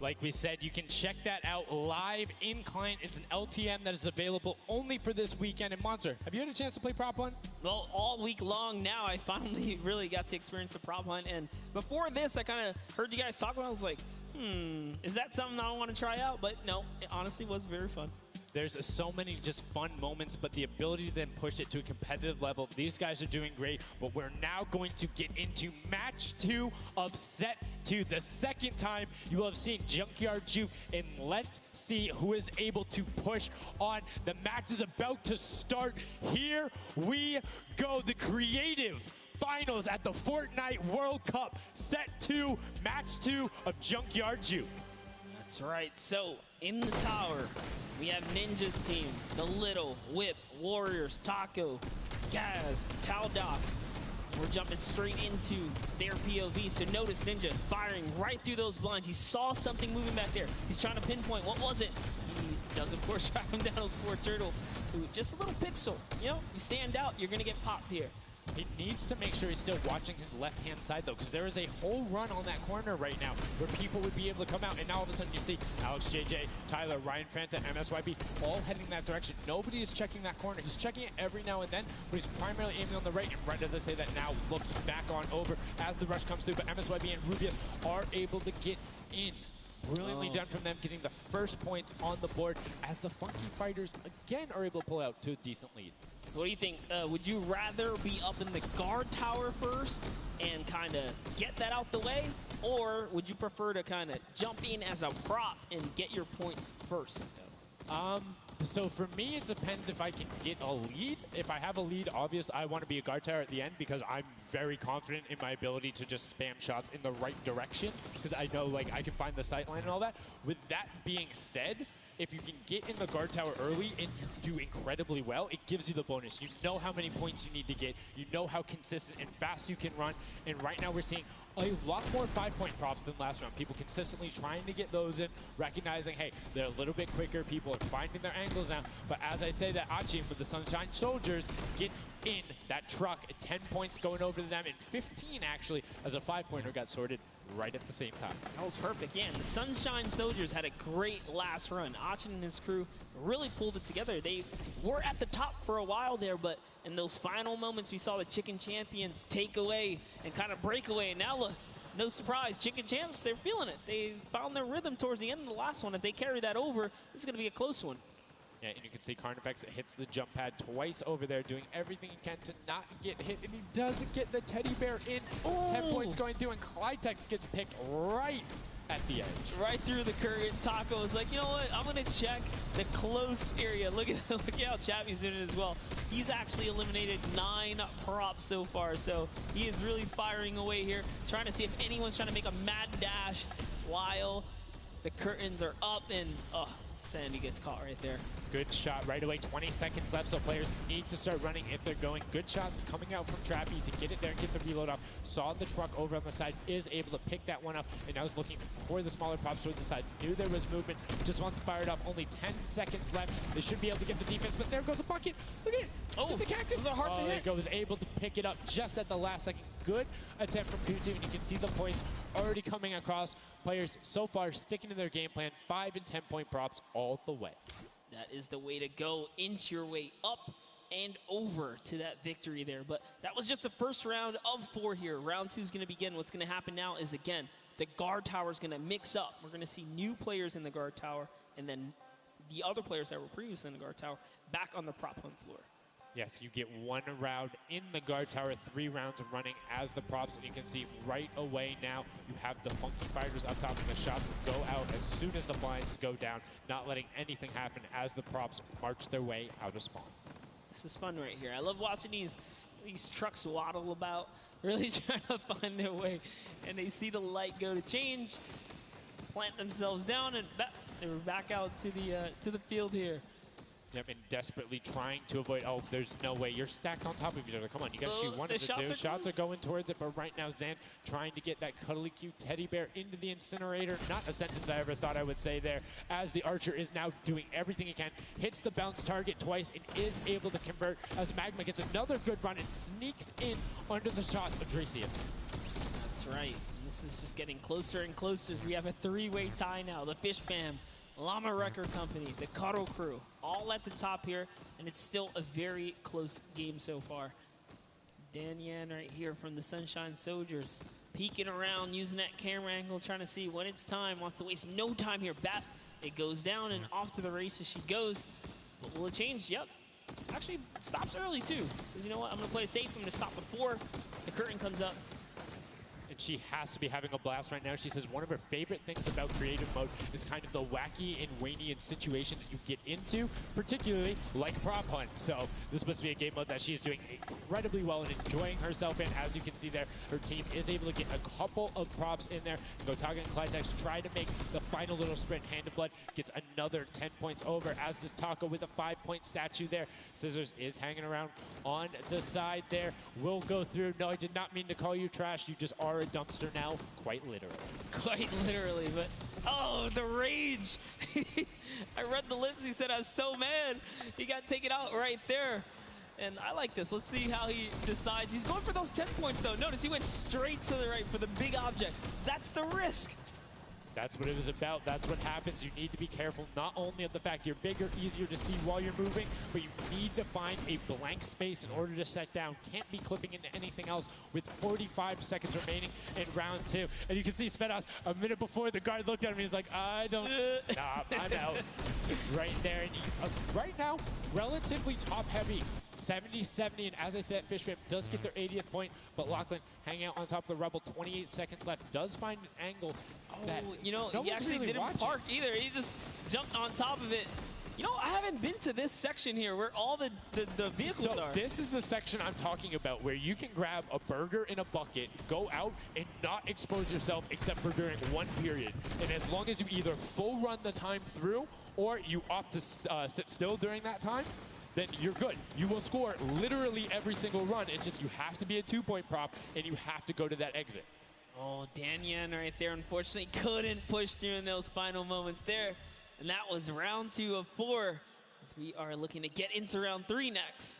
Like we said, you can check that out live in client. It's an LTM that is available only for this weekend. And Monster, have you had a chance to play Prop Hunt? Well, all week long now, I finally really got to experience the Prop Hunt. And before this, I kind of heard you guys talk about it. I was like, is that something I want to try out? But no, it honestly was very fun. There's so many just fun moments, but the ability to then push it to a competitive level, these guys are doing great, but we're now going to get into match 2 of set 2. The second time you will have seen Junkyard Juke, and let's see who is able to push on. The match is about to start. Here we go, the creative finals at the Fortnite World Cup, set 2, match 2 of Junkyard Juke. That's right. So in the tower, we have Ninja's team, the Little, Whip, Warriors, Taco, Gaz, Taldoc. We're jumping straight into their POV. So notice Ninja firing right through those blinds. He saw something moving back there. He's trying to pinpoint. What was it? He does, of course, track him down with Sport Turtle. Ooh, just a little pixel. You know, you stand out, you're going to get popped here. He needs to make sure he's still watching his left-hand side, though, because there is a whole run on that corner right now where people would be able to come out, and now all of a sudden you see Alex, JJ, Tyler, Ryan Fanta, MSYB all heading in that direction. Nobody is checking that corner. He's checking it every now and then, but he's primarily aiming on the right, and right as I say that now looks back on over as the rush comes through, but MSYB and Rubius are able to get in. Brilliantly done from them, getting the first points on the board as the Funky Fighters again are able to pull out to a decent lead. What do you think? Would you rather be up in the guard tower first and kind of get that out the way? Or would you prefer to kind of jump in as a prop and get your points first? So for me, it depends if I can get a lead. If I have a lead, obvious, I want to be a guard tower at the end because I'm very confident in my ability to just spam shots in the right direction because I know like I can find the sight line and all that. With that being said, if you can get in the guard tower early and you do incredibly well, it gives you the bonus. You know how many points you need to get. You know how consistent and fast you can run. And right now we're seeing a lot more 5-point props than last round. People consistently trying to get those in, recognizing, hey, they're a little bit quicker. People are finding their angles now. But as I say that Achim with the Sunshine Soldiers gets in that truck, 10 points going over to them, and 15 actually, as a 5-pointer got sorted right at the same time. That was perfect, yeah. And the Sunshine Soldiers had a great last run. Achin and his crew really pulled it together. They were at the top for a while there, but in those final moments, we saw the Chicken Champions take away and kind of break away. And now look, no surprise, Chicken Champs, they're feeling it. They found their rhythm towards the end of the last one. If they carry that over, this is going to be a close one. Yeah, and you can see Carnifex hits the jump pad twice over there, doing everything he can to not get hit, and he does get the teddy bear in. 10 points going through, and Clytex gets picked right at the edge. Right through the current. Taco is like, you know what? I'm going to check the close area. Look at how Chappie's doing it as well. He's actually eliminated 9 props so far, so he is really firing away here, trying to see if anyone's trying to make a mad dash while the curtains are up, and Sandy gets caught right there. Good shot right away, 20 seconds left, so players need to start running if they're going. Good shots coming out from Trappy to get it there and get the reload off. Saw the truck over on the side, is able to pick that one up, and now is looking for the smaller props towards the side. Knew there was movement, just wants to fire it up. Only 10 seconds left. They should be able to get the defense, but there goes a bucket. Look at it. Oh, the cactus. those are hard to hit. There goes, able to pick it up just at the last second. Good attempt from Kutu, and you can see the points already coming across. Players so far sticking to their game plan, 5 and 10 point props all the way. That is the way to go. Inch your way up and over to that victory there. But that was just the first round of 4 here. Round 2 is going to begin. What's going to happen now is, again, the guard tower is going to mix up. We're going to see new players in the guard tower, and then the other players that were previously in the guard tower back on the prop hunt floor. Yes, you get 1 round in the guard tower, 3 rounds of running as the props, and you can see right away now you have the Funky Fighters up top, and the shots go out as soon as the blinds go down, not letting anything happen as the props march their way out of spawn. This is fun right here. I love watching these trucks waddle about, really trying to find their way, and they see the light go to change, plant themselves down, and they were back out to the field here. Yep, and desperately trying to avoid, oh, there's no way. You're stacked on top of each other. Come on, you got to shoot one of the two. Shots are going towards it, but right now Zan trying to get that cuddly cute teddy bear into the incinerator. Not a sentence I ever thought I would say there, as the Archer is now doing everything he can. Hits the bounce target twice and is able to convert as Magma gets another good run and sneaks in under the shots of Dracius. That's right. This is just getting closer and closer as we have a 3-way tie now. The Fish Fam, Llama Record Company, the Cuddle Crew, all at the top here, and it's still a very close game so far. Dan Yan right here from the Sunshine Soldiers, peeking around, using that camera angle, trying to see when it's time, wants to waste no time here. It goes down and off to the races she goes. But will it change? Yep. Actually, stops early too. Says, you know what, I'm gonna play it safe, I'm gonna stop before the curtain comes up. And she has to be having a blast right now. She says one of her favorite things about creative mode is kind of the wacky and Waynian situations you get into, particularly like prop hunt. So this must be a game mode that she's doing incredibly well and enjoying herself in. As you can see there, her team is able to get a couple of props in there. Gotaga and Clytex try to make the final little sprint. Hand of Blood gets another 10 points over, as does Taco with a 5-point statue there. Scissors is hanging around on the side there. Will go through. No, I did not mean to call you trash. You just are a dumpster now, quite literally. Quite literally, but oh, the rage. I read the lips, he said I was so mad. He got taken out right there. And I like this. Let's see how he decides. He's going for those 10 points though. Notice he went straight to the right for the big objects. That's the risk. That's what it was about. That's what happens. You need to be careful not only of the fact you're bigger, easier to see while you're moving, but you need to find a blank space in order to set down. Can't be clipping into anything else with 45 seconds remaining in round 2. And you can see Svedas a minute before the guard looked at him. He's like, I don't, nah, I'm out. Right there. And right now, relatively top heavy. 70-70, and as I said, Fish Fam does get their 80th point, but Lachlan hanging out on top of the Rebel, 28 seconds left, does find an angle that you know, no he actually really didn't watching. park either. He just jumped on top of it You know, I haven't been to this section here where all the vehicles are. This is the section I'm talking about where you can grab a burger in a bucket, go out, and not expose yourself except for during one period. And as long as you either full run the time through or you opt to sit still during that time, then you're good. You will score literally every single run. It's just you have to be a 2-point prop and you have to go to that exit. Oh, Dan Yen right there unfortunately couldn't push through in those final moments there. And that was round 2 of 4, as we are looking to get into round 3 next.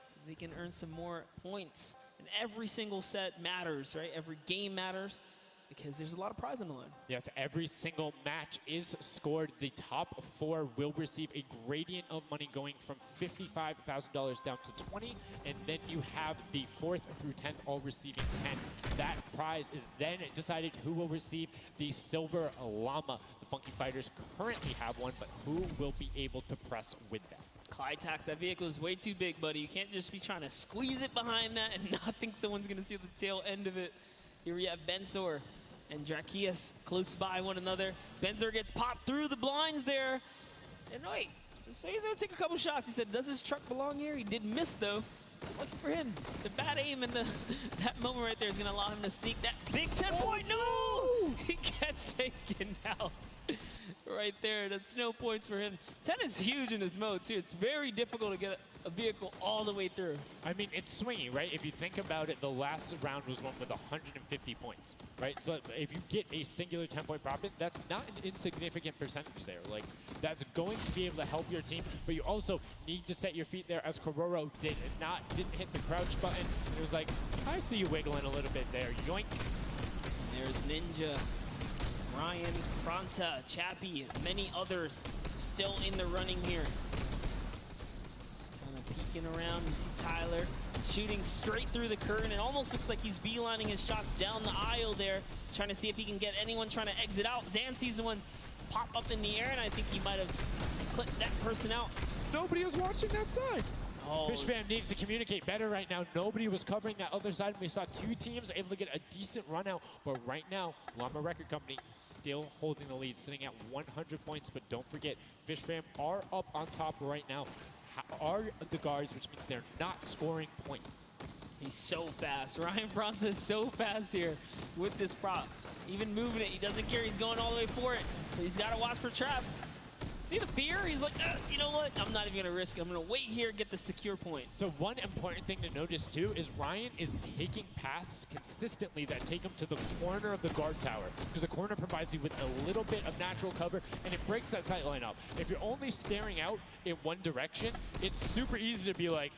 So they can earn some more points. And every single set matters, right? Every game matters because there's a lot of prize on the line. Yes, every single match is scored. The top 4 will receive a gradient of money going from $55,000 down to 20, and then you have the 4th through 10th all receiving 10. That prize is then decided who will receive the silver llama. The Funky Fighters currently have one, but who will be able to press with them? Clytax, that vehicle is way too big, buddy. You can't just be trying to squeeze it behind that and not think someone's going to see the tail end of it. Here we have Bensor and Drakias close by one another. Bensor gets popped through the blinds there. And wait, so he's going to take a couple shots. He said, does his truck belong here? He did miss, though. Lucky for him. The bad aim and that moment right there is going to allow him to sneak that big 10-point. No! He gets taken out. Right there, that's no points for him. 10 is huge in this mode, too. It's very difficult to get a vehicle all the way through. I mean, it's swingy, right? If you think about it, the last round was one with 150 points, right? So if you get a singular 10-point profit, that's not an insignificant percentage there. Like, that's going to be able to help your team, but you also need to set your feet there as Kororo didn't hit the crouch button. It was like, I see you wiggling a little bit there. Yoink. There's Ninja, Ryan, Fronta, Chappie, many others still in the running here. Just kind of peeking around. You see Tyler shooting straight through the curtain. It almost looks like he's beelining his shots down the aisle there, trying to see if he can get anyone trying to exit out. Zan sees one pop up in the air, and I think he might have clipped that person out. Nobody was watching that side. Oh, Fish Fam needs to communicate better right now. Nobody was covering that other side. We saw 2 teams able to get a decent run out. But right now, Llama Record Company still holding the lead, sitting at 100 points. But don't forget, Fish Fam are up on top right now. Are the guards, which means they're not scoring points. He's so fast. Ryan Bronza is so fast here with this prop. Even moving it, he doesn't care. He's going all the way for it. But he's got to watch for traps. See the fear? He's like, you know what? I'm not even going to risk it. I'm going to wait here, get the secure point. So one important thing to notice, too, is Ryan is taking paths consistently that take him to the corner of the guard tower, because the corner provides you with a little bit of natural cover, and it breaks that sight line up. If you're only staring out in one direction, it's super easy to be like,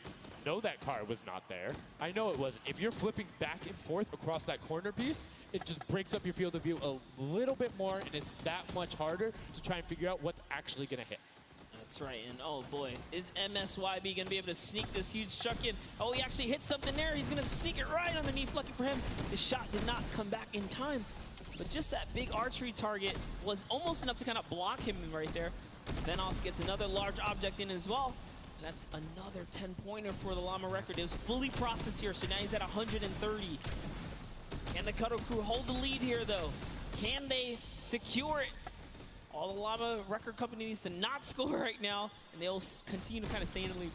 no, that car was not there. I know it wasn't. If you're flipping back and forth across that corner piece, it just breaks up your field of view a little bit more, and it's that much harder to try and figure out what's actually going to hit. That's right, and oh boy, is MSYB going to be able to sneak this huge chuck in? Oh, he actually hit something there. He's going to sneak it right underneath. Lucky for him, the shot did not come back in time. But just that big archery target was almost enough to kind of block him right there. Venos gets another large object in as well. And that's another 10-pointer for the Llama Record. It was fully processed here, so now he's at 130. Can the Cuddle Crew hold the lead here, though? Can they secure it? All the Llama Record Company needs to not score right now, and they'll continue to kind of stay in the lead.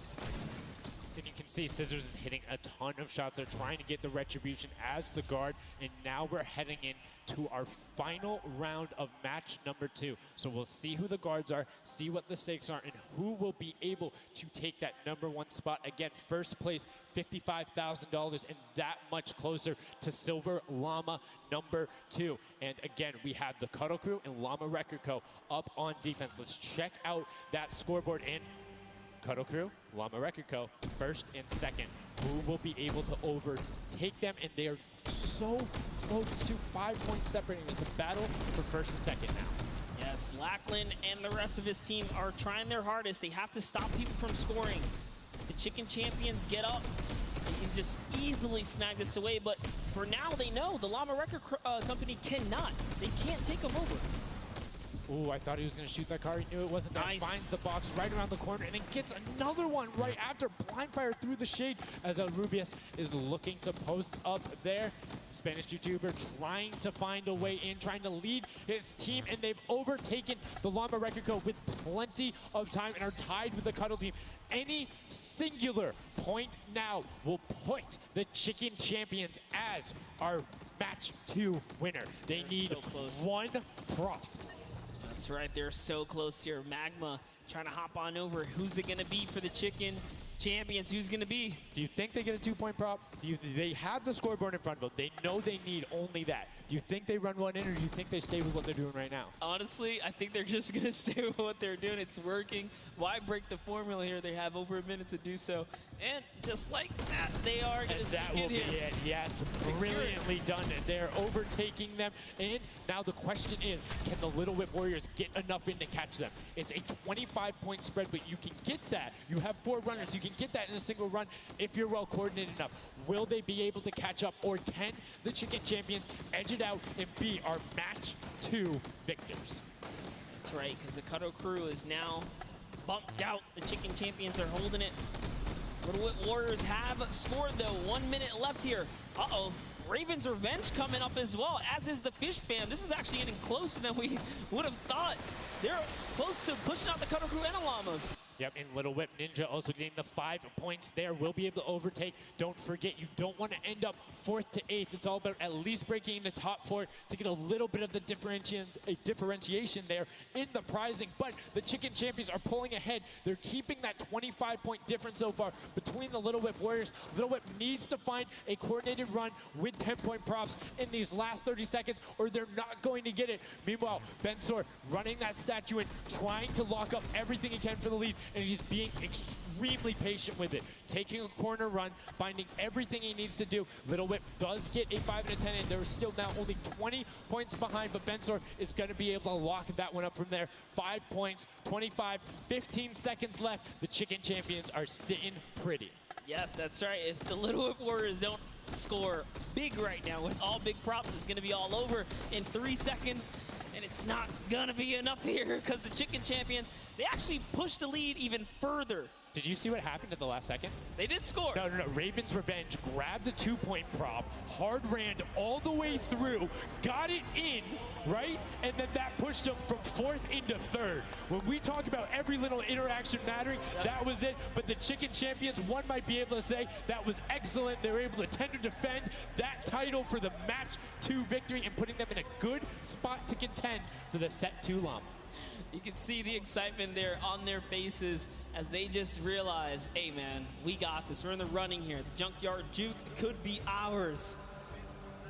And you can see Scissors is hitting a ton of shots. They're trying to get the retribution as the guard, and now we're heading into our final round of match number 2. So we'll see who the guards are, see what the stakes are, and who will be able to take that #1 spot. Again, first place, $55,000, and that much closer to Silver Llama #2. And again, we have the Cuddle Crew and Llama Record Co. up on defense. Let's check out that scoreboard. And Cuddle Crew, Llama Record Co., first and second. Who will be able to overtake them? And they are so close to 5 points separating. It's a battle for first and second now. Yes, Lackland and the rest of his team are trying their hardest. They have to stop people from scoring. The Chicken Champions get up. They can just easily snag this away, but for now they know the Llama Record Company cannot. They can't take them over. Ooh, I thought he was going to shoot that car. He knew it wasn't that. Nice. Finds the box right around the corner and then gets another one right after. Blind fire through the shade as Rubius is looking to post up there. Spanish YouTuber trying to find a way in, trying to lead his team, and they've overtaken the Llama Record Code with plenty of time and are tied with the Cuddle team. Any singular point now will put the Chicken Champions as our match 2 winner. They need so close. 1 prop. That's right, they're so close here. Magma trying to hop on over. Who's it gonna be for the Chicken Champions? Who's gonna be? Do you think they get a 2-point prop? They have the scoreboard in front of them. They know they need only that. Do you think they run one in, or do you think they stay with what they're doing right now? Honestly, I think they're just gonna stay with what they're doing. It's working. Why break the formula here? They have over a minute to do so. And just like that, they are gonna sneak that will in be here. it. Yes, brilliantly done. They're overtaking them. And now the question is, can the Little Whip Warriors get enough in to catch them? It's a 25-point spread, but you can get that. You have 4 runners. You can get that in a single run if you're well coordinated enough. Will they be able to catch up, or can the Chicken Champions edge it out and be our match 2 victors? That's right, because the Cuddle crew is now bumped out. The Chicken Champions are holding it. Little Whip Warriors have scored, though. 1 minute left here. Uh-oh. Raven's Revenge coming up as well, as is the Fish Fam. This is actually getting closer than we would have thought. They're close to pushing out the Cuddle crew and the Llamas. Yep, and Little Whip Ninja also getting the 5 points there. Will be able to overtake. Don't forget, you don't want to end up 4th to 8th. It's all about at least breaking into top 4 to get a little bit of the differentiation there in the prizing. But the Chicken Champions are pulling ahead. They're keeping that 25-point difference so far between the Little Whip Warriors. Little Whip needs to find a coordinated run with 10-point props in these last 30 seconds, or they're not going to get it. Meanwhile, Bensor running that statue in, trying to lock up everything he can for the lead, and he's being extremely patient with it. Taking a corner run, finding everything he needs to do. Little Whip does get a 5 and a 10, and they're still now only 20 points behind, but Bensor is going to be able to lock that one up from there. 5 points, 25, 15 seconds left. The Chicken Champions are sitting pretty. Yes, that's right. If the Little Whip Warriors don't score big right now with all big props, it's going to be all over in 3 seconds. And it's not going to be enough here because the Chicken Champions, they actually pushed the lead even further. Did you see what happened at the last second? They did score. No. Raven's Revenge grabbed a 2-point prop, hard ran all the way through, got it in, right? And then that pushed them from 4th into 3rd. When we talk about every little interaction mattering, that was it. But the Chicken Champions, one might be able to say that was excellent. They were able to tend to defend that title for the match 2 victory and putting them in a good spot to contend for the set 2 Llama. You can see the excitement there on their faces as they just realize, hey man, we got this. We're in the running here. The Junkyard Juke could be ours.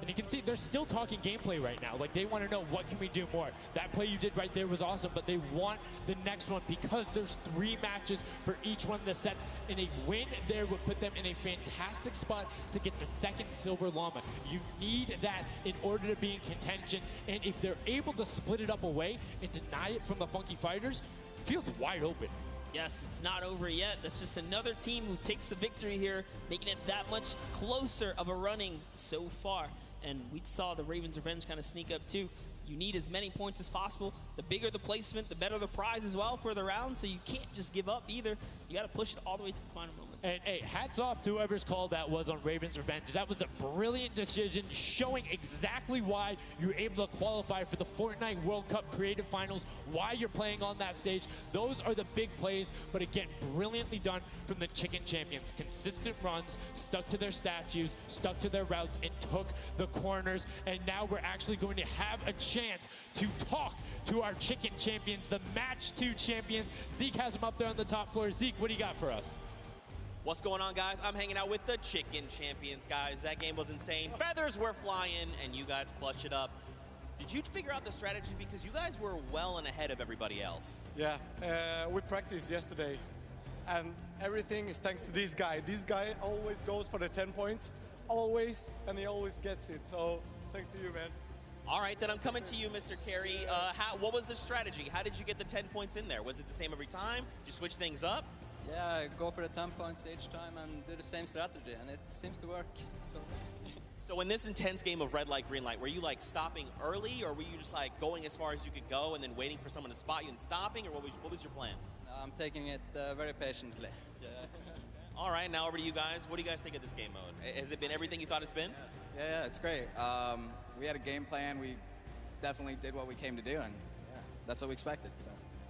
And you can see they're still talking gameplay right now. Like, they want to know, what can we do more? That play you did right there was awesome, but they want the next one because there's 3 matches for each one of the sets, and a win there would put them in a fantastic spot to get the 2nd Silver Llama. You need that in order to be in contention, and if they're able to split it up away and deny it from the Funky Fighters, the field's wide open. Yes, it's not over yet. That's just another team who takes a victory here, making it that much closer of a running so far. And we saw the Ravens Revenge kind of sneak up too. You need as many points as possible. The bigger the placement, the better the prize as well for the round, so you can't just give up either. You got to push it all the way to the final moment. And hey, hats off to whoever's call that was on Ravens Revenge. That was a brilliant decision, showing exactly why you're able to qualify for the Fortnite World Cup Creative Finals, why you're playing on that stage. Those are the big plays, but again, brilliantly done from the Chicken Champions. Consistent runs, stuck to their statues, stuck to their routes, and took the corners. And now we're actually going to have a chance to talk to our Chicken Champions, the Match 2 champions. Zeke has them up there on the top floor. Zeke, what do you got for us? What's going on, guys? I'm hanging out with the Chicken Champions, guys. That game was insane. Feathers were flying, and you guys clutched it up. Did you figure out the strategy? Because you guys were well and ahead of everybody else. Yeah, we practiced yesterday, and everything is thanks to this guy. This guy always goes for the 10 points, always, and he always gets it. So thanks to you, man. All right, then I'm coming to you, Mr. Carey. What was the strategy? How did you get the 10 points in there? Was it the same every time? Did you switch things up? Yeah, go for the 10 points each time and do the same strategy, and it seems to work. So So in this intense game of red light, green light, were you like stopping early, or were you just like going as far as you could go and then waiting for someone to spot you and stopping, or what was your plan? I'm taking it very patiently. Yeah. All right, now over to you guys. What do you guys think of this game mode? Has it been everything you thought it's been? Yeah, it's great. We had a game plan. We definitely did what we came to do, and that's what we expected. So.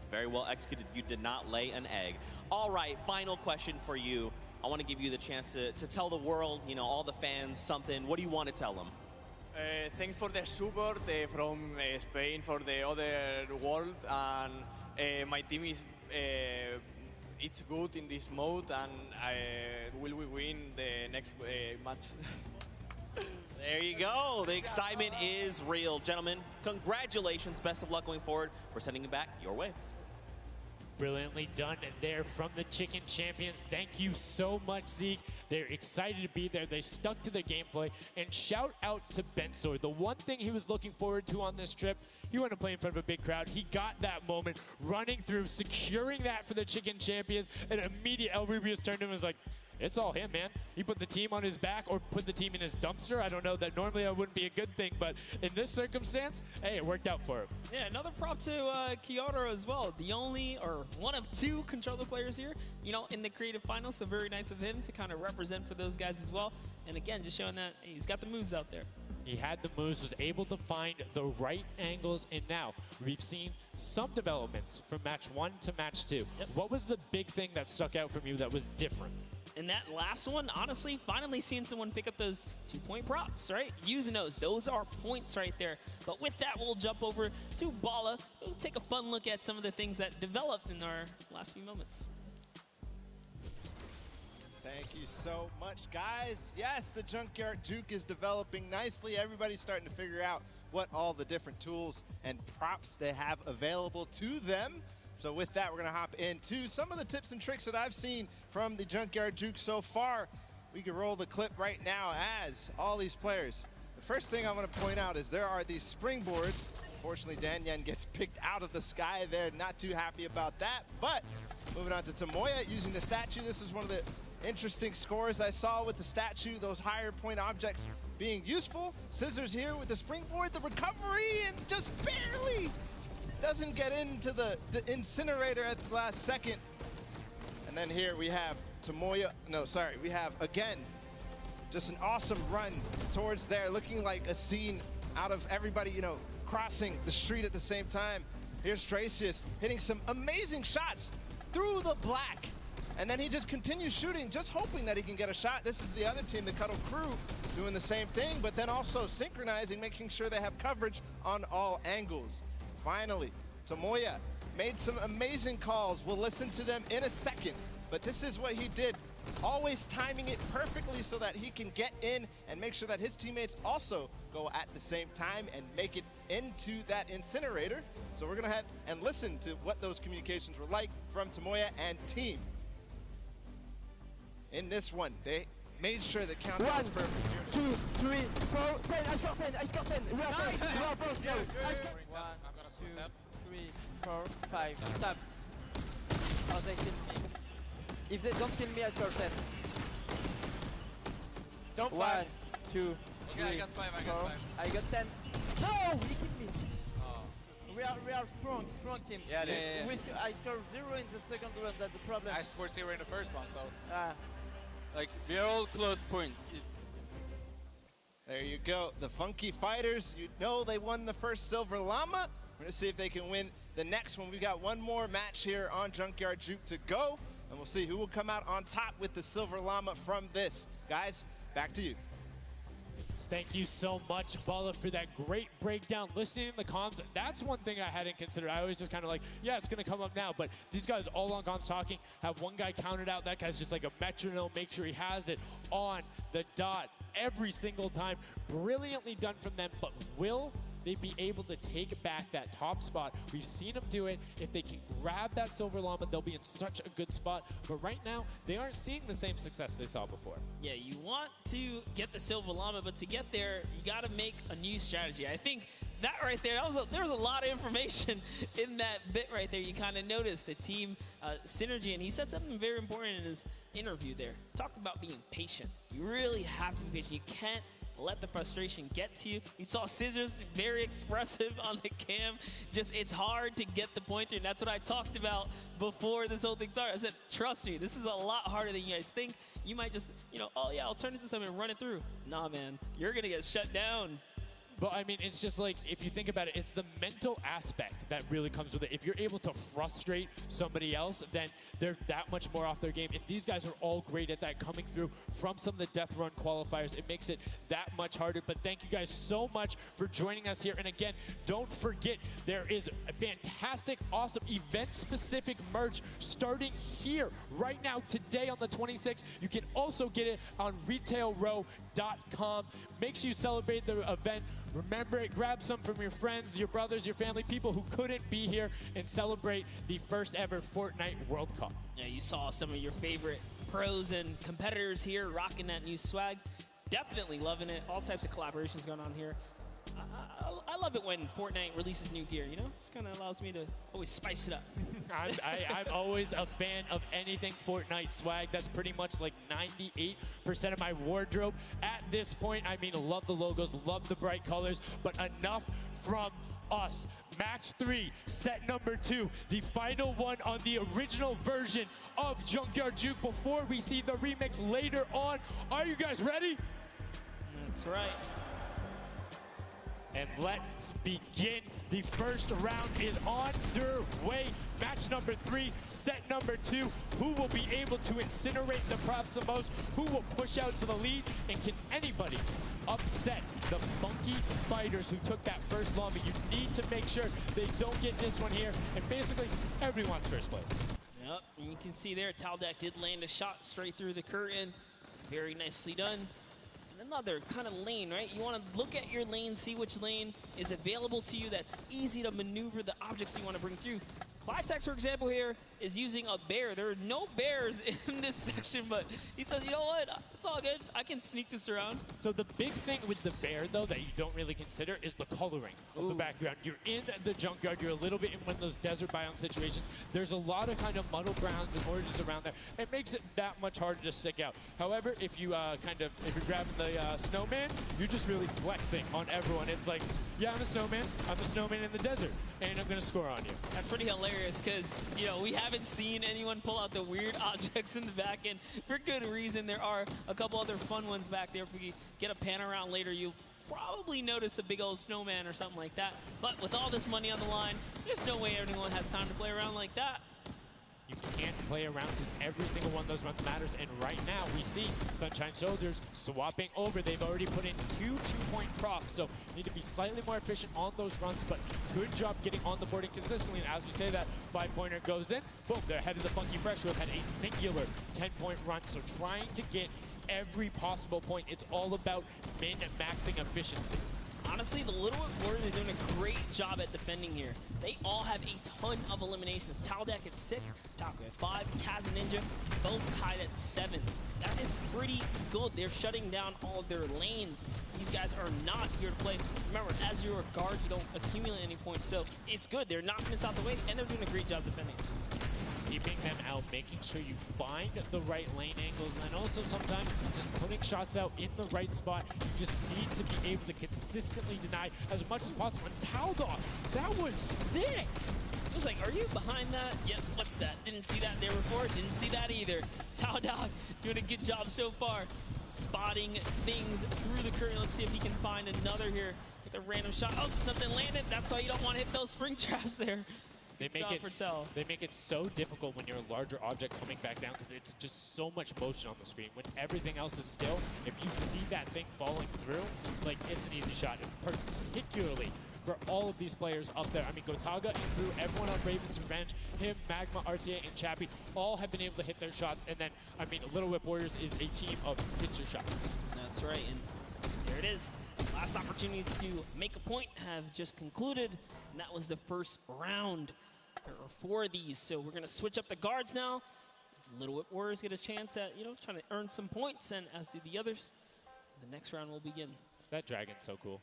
Very well executed. You did not lay an egg. All right, final question for you. I want to give you the chance to tell the world, you know, all the fans something. What do you want to tell them? Thanks for the support from Spain for the other world, and my team is it's good in this mode, and will we win the next match? There you go. The excitement is real. Gentlemen, congratulations. Best of luck going forward. We're sending it back your way. Brilliantly done there from the Chicken Champions. Thank you so much, Zeke. They're excited to be there. They stuck to the gameplay. And shout out to Bensor. The one thing he was looking forward to on this trip, he wanted to play in front of a big crowd. He got that moment, running through, securing that for the Chicken Champions. And immediate El Rubius turned to him and was like, it's all him, man. He put the team on his back or put the team in his dumpster. I don't know, that normally that wouldn't be a good thing, but in this circumstance, hey, it worked out for him. Yeah, another prop to Kyoto as well. The only, or one of two controller players here, you know, in the creative finals, so very nice of him to kind of represent for those guys as well. And again, just showing that hey, he's got the moves out there. He had the moves, was able to find the right angles, and now we've seen some developments from match 1 to match 2. Yep. What was the big thing that stuck out from you that was different? And that last one, honestly, finally seeing someone pick up those 2-point props, right? Using those are points right there. But with that, we'll jump over to Bala. We'll take a fun look at some of the things that developed in our last few moments. Thank you so much, guys. Yes, the Junkyard Juke is developing nicely. Everybody's starting to figure out what all the different tools and props they have available to them. So with that, we're going to hop into some of the tips and tricks that I've seen from the Junkyard Juke so far. We can roll the clip right now as all these players. The first thing I want to point out is there are these springboards. Unfortunately, Danyan gets picked out of the sky there. Not too happy about that. But moving on to Tomoya using the statue. This is one of the interesting scores I saw with the statue, those higher point objects being useful. Scissors here with the springboard, the recovery, and just barely doesn't get into the incinerator at the last second. And then here we have Tomoya, we have, again, just an awesome run towards there, looking like a scene out of everybody, you know, crossing the street at the same time. Here's Tracius hitting some amazing shots through the black. And then he just continues shooting, just hoping that he can get a shot. This is the other team, the Cuddle Crew, doing the same thing, but then also synchronizing, making sure they have coverage on all angles. Finally, Tomoya made some amazing calls. We'll listen to them in a second, but this is what he did, always timing it perfectly so that he can get in and make sure that his teammates also go at the same time and make it into that incinerator. So we're gonna head and listen to what those communications were like from Tomoya and team. In this one, they made sure the countdown was perfect. 1, 2, 3, 4, 10. I got 10. I got 10. We are both. We are both. 1, 2, 3, 4, 5. Stop. Oh, they kill me. If they don't kill me, I score 10. Don't 1, 2, 3, I got 5. 4. I got 10. No! He killed me. We are strong team. Yeah, I scored 0 in the second round. That's the problem. I scored 0 in the first one, so. Like, we are all close points. There you go. The Funky Fighters, you know they won the first Silver Llama. We're going to see if they can win the next one. We've got one more match here on Junkyard Juke to go, and we'll see who will come out on top with the Silver Llama from this. Guys, back to you. Thank you so much, Bala, for that great breakdown. Listening to the comms, that's one thing I hadn't considered. I always just kind of like, yeah, it's going to come up now. But these guys all on comms talking, have one guy counted out. That guy's just like a metronome. Make sure he has it on the dot every single time. Brilliantly done from them. But will they be able to take back that top spot? We've seen them do it. If they can grab that Silver Llama, they'll be in such a good spot. But right now, they aren't seeing the same success they saw before. Yeah, you want to get the Silver Llama, but to get there, you got to make a new strategy. I think that right there, there was a lot of information in that bit right there. You kind of noticed the team synergy, and he said something very important in his interview there. Talked about being patient. You really have to be patient. You can't let the frustration get to you. You saw Scissors very expressive on the cam. Just, it's hard to get the point through. And that's what I talked about before this whole thing started. I said, trust me, this is a lot harder than you guys think. You might just, you know, oh yeah, I'll turn it to something and run it through. Nah, man, you're gonna get shut down. But I mean, it's just like, if you think about it, it's the mental aspect that really comes with it. If you're able to frustrate somebody else, then they're that much more off their game. And these guys are all great at that, coming through from some of the Death Run qualifiers. It makes it that much harder. But thank you guys so much for joining us here. And again, don't forget, there is a fantastic, awesome event-specific merch starting here right now, today on the 26th. You can also get it on retailrow.com. Make sure you celebrate the event. Remember it, grab some from your friends, your brothers, your family, people who couldn't be here, and celebrate the first ever Fortnite World Cup. Yeah, you saw some of your favorite pros and competitors here rocking that new swag. Definitely loving it. All types of collaborations going on here. I love it when Fortnite releases new gear, you know? This kind of allows me to always spice it up. I'm always a fan of anything Fortnite swag. That's pretty much like 98% of my wardrobe at this point. I mean, love the logos, love the bright colors, but enough from us. Match 3, set number 2, the final one on the original version of Junkyard Juke before we see the remix later on. Are you guys ready? That's right. And let's begin. The first round is underway. Match number 3, set number 2. Who will be able to incinerate the props the most? Who will push out to the lead? And can anybody upset the funky fighters who took that first lobby? You need to make sure they don't get this one here. And basically, everyone's first place. Yep, and you can see there, Taldeck did land a shot straight through the curtain. Very nicely done. Another kind of lane, right? You want to look at your lane, see which lane is available to you that's easy to maneuver the objects you want to bring through. Clitex, for example, here is using a bear. There are no bears in this section, but he says, you know what? It's all good. I can sneak this around. So the big thing with the bear, though, that you don't really consider is the coloring of the background. You're in the junkyard. You're a little bit in one of those desert biome situations. There's a lot of kind of muddle grounds and oranges around there. It makes it that much harder to stick out. However, if you if you're grabbing the snowman, you're just really flexing on everyone. It's like, yeah, I'm a snowman. I'm a snowman in the desert, and I'm going to score on you. That's pretty hilarious because, you know, we haven't seen anyone pull out the weird objects in the back end for good reason. There are a couple other fun ones back there. If we get a pan around later, you'll probably notice a big old snowman or something like that. But with all this money on the line, there's no way anyone has time to play around like that. You can't play around because every single one of those runs matters. And right now, we see Sunshine Soldiers swapping over. They've already put in 2 2-point props, so need to be slightly more efficient on those runs, but good job getting on the board consistently. And as we say that, 5-pointer goes in, boom, they're ahead of the Funky Fresh, who have had a singular 10-point run. So trying to get every possible point. It's all about min-maxing efficiency. Honestly, the Little Warriors are doing a great job at defending here. They all have a ton of eliminations. Taldeck at 6, Taco at 5, Kaz and Ninja both tied at 7. That is pretty good. They're shutting down all of their lanes. These guys are not here to play. Remember, as you're a guard, you don't accumulate any points, so it's good. They're knocking this out the way, and they're doing a great job defending. Keeping them out, making sure you find the right lane angles, and also sometimes just putting shots out in the right spot. You just need to be able to consistently deny as much as possible. And Taldog, that was sick! I was like, are you behind that? Yep, what's that? Didn't see that there before, didn't see that either. Taldeck doing a good job so far, spotting things through the curtain. Let's see if he can find another here with a random shot. Oh, something landed. That's why you don't want to hit those spring traps there. They make it so difficult when you're a larger object coming back down because it's just so much motion on the screen. When everything else is still, if you see that thing falling through, like, it's an easy shot. And particularly for all of these players up there. I mean, Gotaga and Crew, everyone on Raven's Revenge, him, Magma, RTA, and Chappie, all have been able to hit their shots. And then, I mean, Little Whip Warriors is a team of hit your shots. That's right, and there it is. Last opportunities to make a point have just concluded, and that was the first round. There are 4 of these, so we're going to switch up the guards now. Little Whip Warriors get a chance at, you know, trying to earn some points, and as do the others. The next round will begin. That dragon's so cool.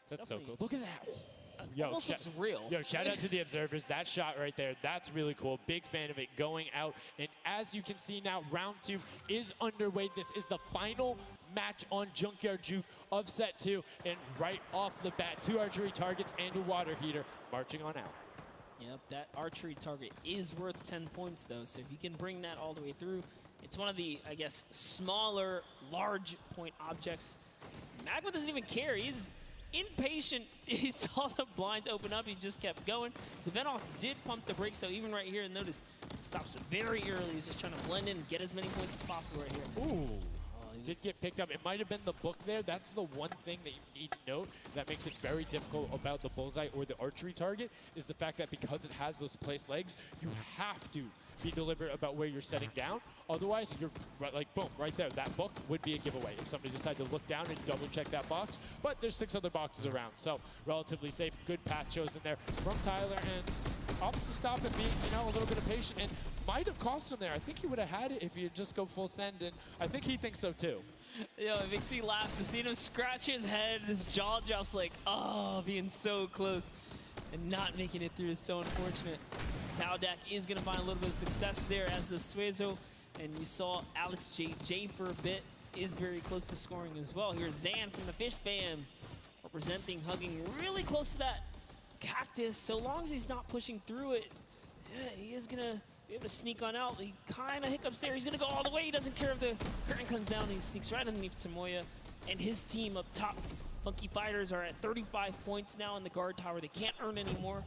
That's so cool. Look at that. Almost looks real. Yo, shout out to the observers. That shot right there, that's really cool. Big fan of it going out. And as you can see now, round 2 is underway. This is the final match on Junkyard Juke of set 2. And right off the bat, 2 archery targets and a water heater marching on out. Yep, that archery target is worth 10 points, though. So if you can bring that all the way through, it's one of the, I guess, smaller, large point objects. Magma doesn't even care. He's impatient. He saw the blinds open up. He just kept going. Svenoff did pump the brakes, though. Even right here, notice, stops very early. He's just trying to blend in and get as many points as possible right here. Ooh. Did get picked up. It might have been the book there. That's the one thing that you need to note that makes it very difficult about the bullseye or the archery target, is the fact that because it has those placed legs, you have to be deliberate about where you're setting down. Otherwise, you're right, like, boom, right there. That book would be a giveaway if somebody decided to look down and double check that box. But there's 6 other boxes around, so relatively safe. Good path chosen there from Tyler, and opts to stop and be, a little bit of patient, and might have cost him there. I think he would have had it if he had just go full send, and I think he thinks so too. Yo, it makes me laugh to see him scratch his head, his jaw drops like, oh, being so close and not making it through is so unfortunate. Taudak is going to find a little bit of success there as the Suezo, and you saw Alex J for a bit is very close to scoring as well. Here's Zan from the Fish Fam representing, hugging really close to that cactus. So long as he's not pushing through it, yeah, he is going to be able to sneak on out. He kind of hiccups there. He's going to go all the way. He doesn't care if the curtain comes down. He sneaks right underneath Tamoya. And his team up top, Funky Fighters, are at 35 points now in the guard tower. They can't earn anymore.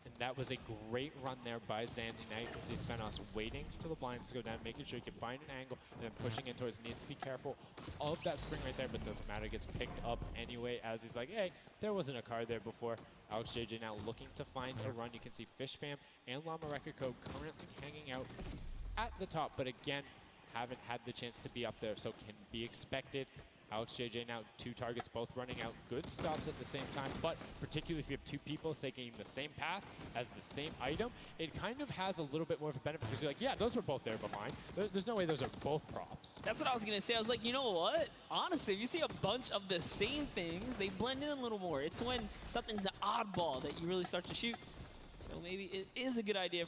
And that was a great run there by Zandy. Now you can see Svenos waiting for the blinds to go down, making sure he can find an angle, and then pushing in towards. Needs to be careful of that spring right there, but doesn't matter. Gets picked up anyway as he's like, hey, there wasn't a card there before. Alex JJ now looking to find a run. You can see Fish Fam and Llama Record Code currently hanging out at the top, but again, haven't had the chance to be up there, so can be expected. Alex JJ now 2 targets, both running out. Good stops at the same time, but particularly if you have 2 people taking the same path as the same item, it kind of has a little bit more of a benefit because you're like, yeah, those were both there behind. There's no way those are both props. That's what I was going to say. I was like, you know what? Honestly, if you see a bunch of the same things, they blend in a little more. It's when something's an oddball that you really start to shoot. So maybe it is a good idea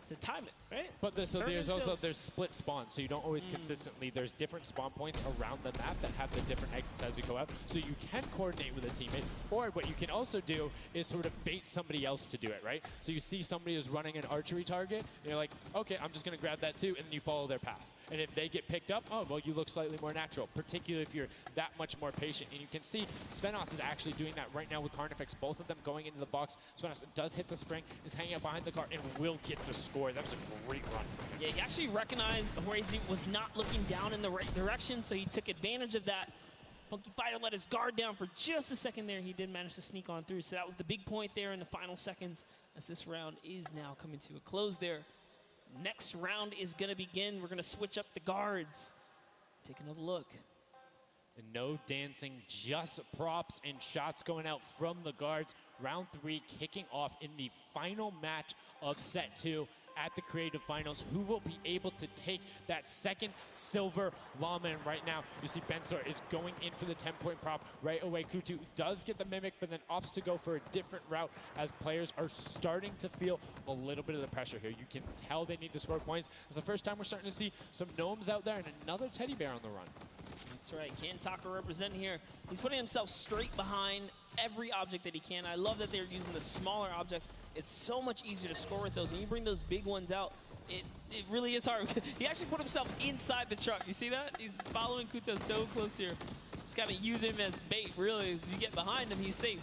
to time it, right? But there's split spawns, so you don't always consistently. There's different spawn points around the map that have the different exits as you go out, so you can coordinate with a teammate. Or what you can also do is sort of bait somebody else to do it, right? So you see somebody who's running an archery target, and you're like, okay, I'm just gonna grab that too, and then you follow their path. And if they get picked up, oh, well, you look slightly more natural, particularly if you're that much more patient. And you can see Svenos is actually doing that right now with Carnifex, both of them going into the box. Svenos does hit the spring, is hanging out behind the car, and will get the score. That was a great run. Yeah, he actually recognized Horazy was not looking down in the right direction, so he took advantage of that. Funky Fighter let his guard down for just a second there. He did manage to sneak on through, so that was the big point there in the final seconds as this round is now coming to a close there. Next round is going to begin. We're going to switch up the guards. Take another look. And no dancing, just props and shots going out from the guards. Round 3 kicking off in the final match of set 2 at the Creative Finals. Who will be able to take that second silver llama? And right now, you see Bensor is going in for the 10-point prop right away. Kutu does get the Mimic, but then opts to go for a different route as players are starting to feel a little bit of the pressure here. You can tell they need to score points. It's the first time we're starting to see some gnomes out there and another teddy bear on the run. That's right, Kantaka representing here. He's putting himself straight behind every object that he can. I love that they're using the smaller objects. It's so much easier to score with those. When you bring those big ones out, it really is hard. He actually put himself inside the truck. You see that? He's following Kuta so close here. Just got to use him as bait, really. As you get behind him, he's safe.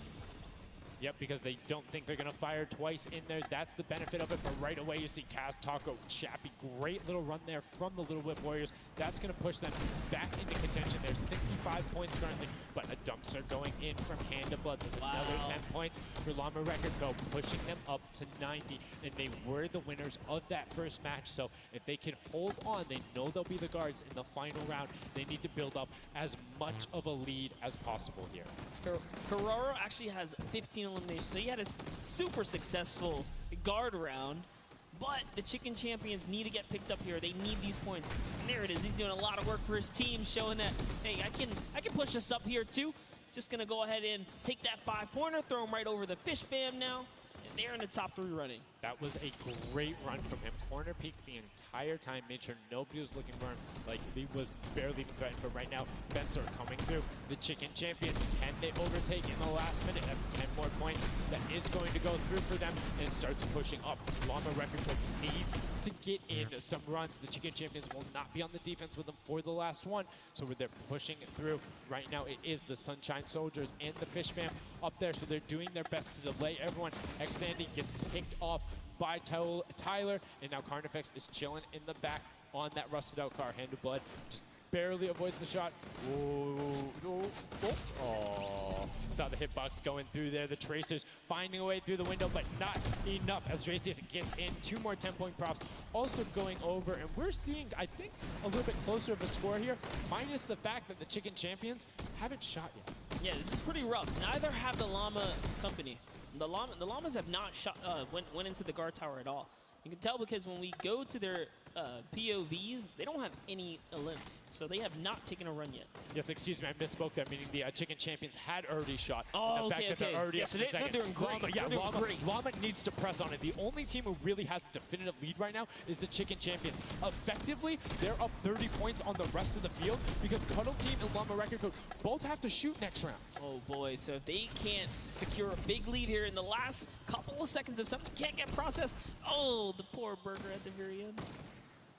Yep, because they don't think they're going to fire twice in there. That's the benefit of it. But right away, you see Kaz, Taco, Chappie. Great little run there from the Little Whip Warriors. That's going to push them back into contention. There's 65 points currently, but a dumpster going in from Hand of Blood. There's another 10 points for Llama Record Go, pushing them up to 90. And they were the winners of that first match. So if they can hold on, they know they'll be the guards in the final round. They need to build up as much of a lead as possible here. Carraro actually has 15 eliminations, so he had a super successful guard round. But the Chicken Champions need to get picked up here. They need these points. And there it is. He's doing a lot of work for his team, showing that, hey, I can push this up here too. Just gonna go ahead and take that 5-pointer, throw him right over the Fish Fam now. and they're in the top 3 running. That was a great run from him. Corner peeked the entire time, made sure nobody was looking for him. Like, he was barely even threatened, but right now, Fencer coming through. The Chicken Champions, can they overtake in the last minute? That's 10 more points. That is going to go through for them, and it starts pushing up. Llama Record Club needs to get in some runs. The Chicken Champions will not be on the defense with them for the last one, so they're pushing through. Right now, it is the Sunshine Soldiers and the Fish Fam up there, so they're doing their best to delay everyone. X-Sandy gets picked off by Tyler, and now Carnifex is chilling in the back on that rusted out car. Hand of Blood just barely avoids the shot. Oh, saw the hitbox going through there. The Tracers finding a way through the window, but not enough as Dracius gets in. 2 more 10-point props also going over, and we're seeing, I think, a little bit closer of a score here, minus the fact that the Chicken Champions haven't shot yet. Yeah, this is pretty rough. Neither have the Llama Company. The Llamas have not shot, went into the guard tower at all. You can tell because when we go to their POVs, they don't have any limps, so they have not taken a run yet. Yes, excuse me, I misspoke there, meaning the Chicken Champions had already shot. Oh, the fact that they're already yeah, up so in the second. they're doing great. Llama needs to press on it. The only team who really has a definitive lead right now is the Chicken Champions. Effectively, they're up 30 points on the rest of the field because Cuddle Team and Llama Record Code both have to shoot next round. Oh boy, so if they can't secure a big lead here in the last couple of seconds, if something can't get processed, oh, the poor Burger at the very end.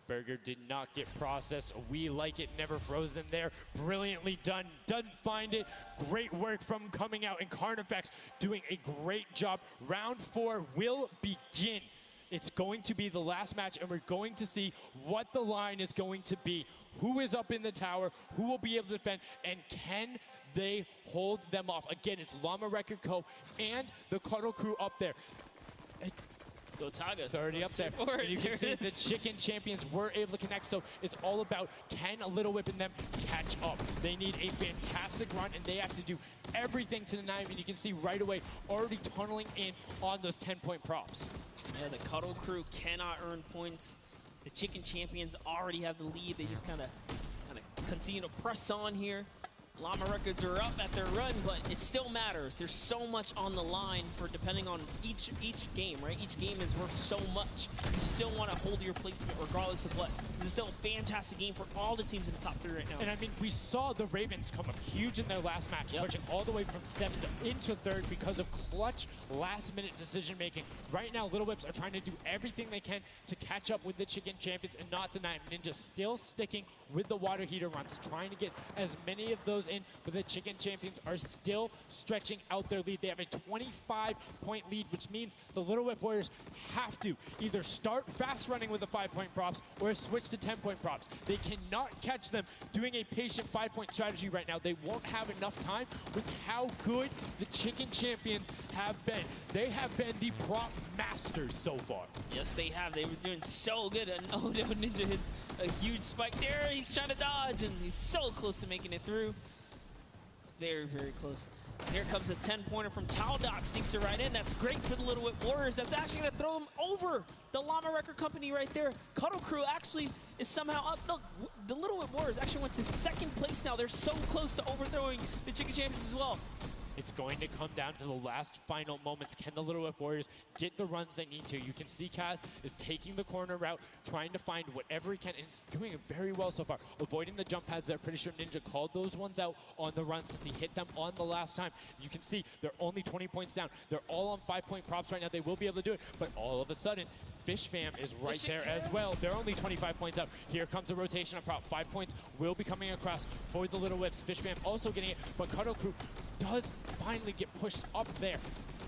Burger did not get processed. We like it, never frozen there. Brilliantly done, doesn't find it. Great work from coming out, and Carnifex doing a great job. Round 4 will begin. It's going to be the last match, and we're going to see what the line is going to be. Who is up in the tower, who will be able to defend, and can they hold them off? Again, it's Llama Record Co. and the Cuddle Crew up there. Go Taga. It's already up there. And you can see the Chicken Champions were able to connect, so it's all about can Little Whip and them catch up. They need a fantastic run, and they have to do everything to deny him, and you can see right away already tunneling in on those 10-point props. Yeah, the Cuddle Crew cannot earn points. The Chicken Champions already have the lead. They just kind of continue to press on here. Llama Records are up at their run, but it still matters. There's so much on the line for depending on each game, right? Each game is worth so much. You still want to hold your placement regardless of what. This is still a fantastic game for all the teams in the top 3 right now. And I mean, we saw the Ravens come up huge in their last match, pushing all the way from 7th into 3rd because of clutch last-minute decision-making. Right now, Little Whips are trying to do everything they can to catch up with the Chicken Champions and not deny them. Ninja still sticking with the water heater runs, trying to get as many of those in, but the Chicken Champions are still stretching out their lead. They have a 25-point lead, which means the Little Whip Warriors have to either start fast running with the 5-point props or switch to 10-point props. They cannot catch them doing a patient 5-point strategy right now. They won't have enough time with how good the Chicken Champions have been. They have been the prop masters so far. Yes, they have. They were doing so good, and oh no, Ninja hits a huge spike there. He's trying to dodge, and he's so close to making it through. It's very, very close. Here comes a 10-pointer from Taldoc, sneaks it right in. That's great for the Little Whip Warriors. That's actually going to throw them over the Llama Record Company right there. Cuddle Crew actually is somehow up. Look, the Little Whip Warriors actually went to 2nd place now. They're so close to overthrowing the Chicken Champions as well. It's going to come down to the last final moments. Can the Little Whip Warriors get the runs they need to? You can see Kaz is taking the corner route, trying to find whatever he can, and it's doing it very well so far. Avoiding the jump pads there. Pretty sure Ninja called those ones out on the run since he hit them on the last time. You can see they're only 20 points down. They're all on 5-point props right now. They will be able to do it, but all of a sudden, Fish Fam is right there as well. They're only 25 points up. Here comes a rotation of prop. 5 points will be coming across for the Little Whips. Fish Fam also getting it, but Cuddle Crew does finally get pushed up there.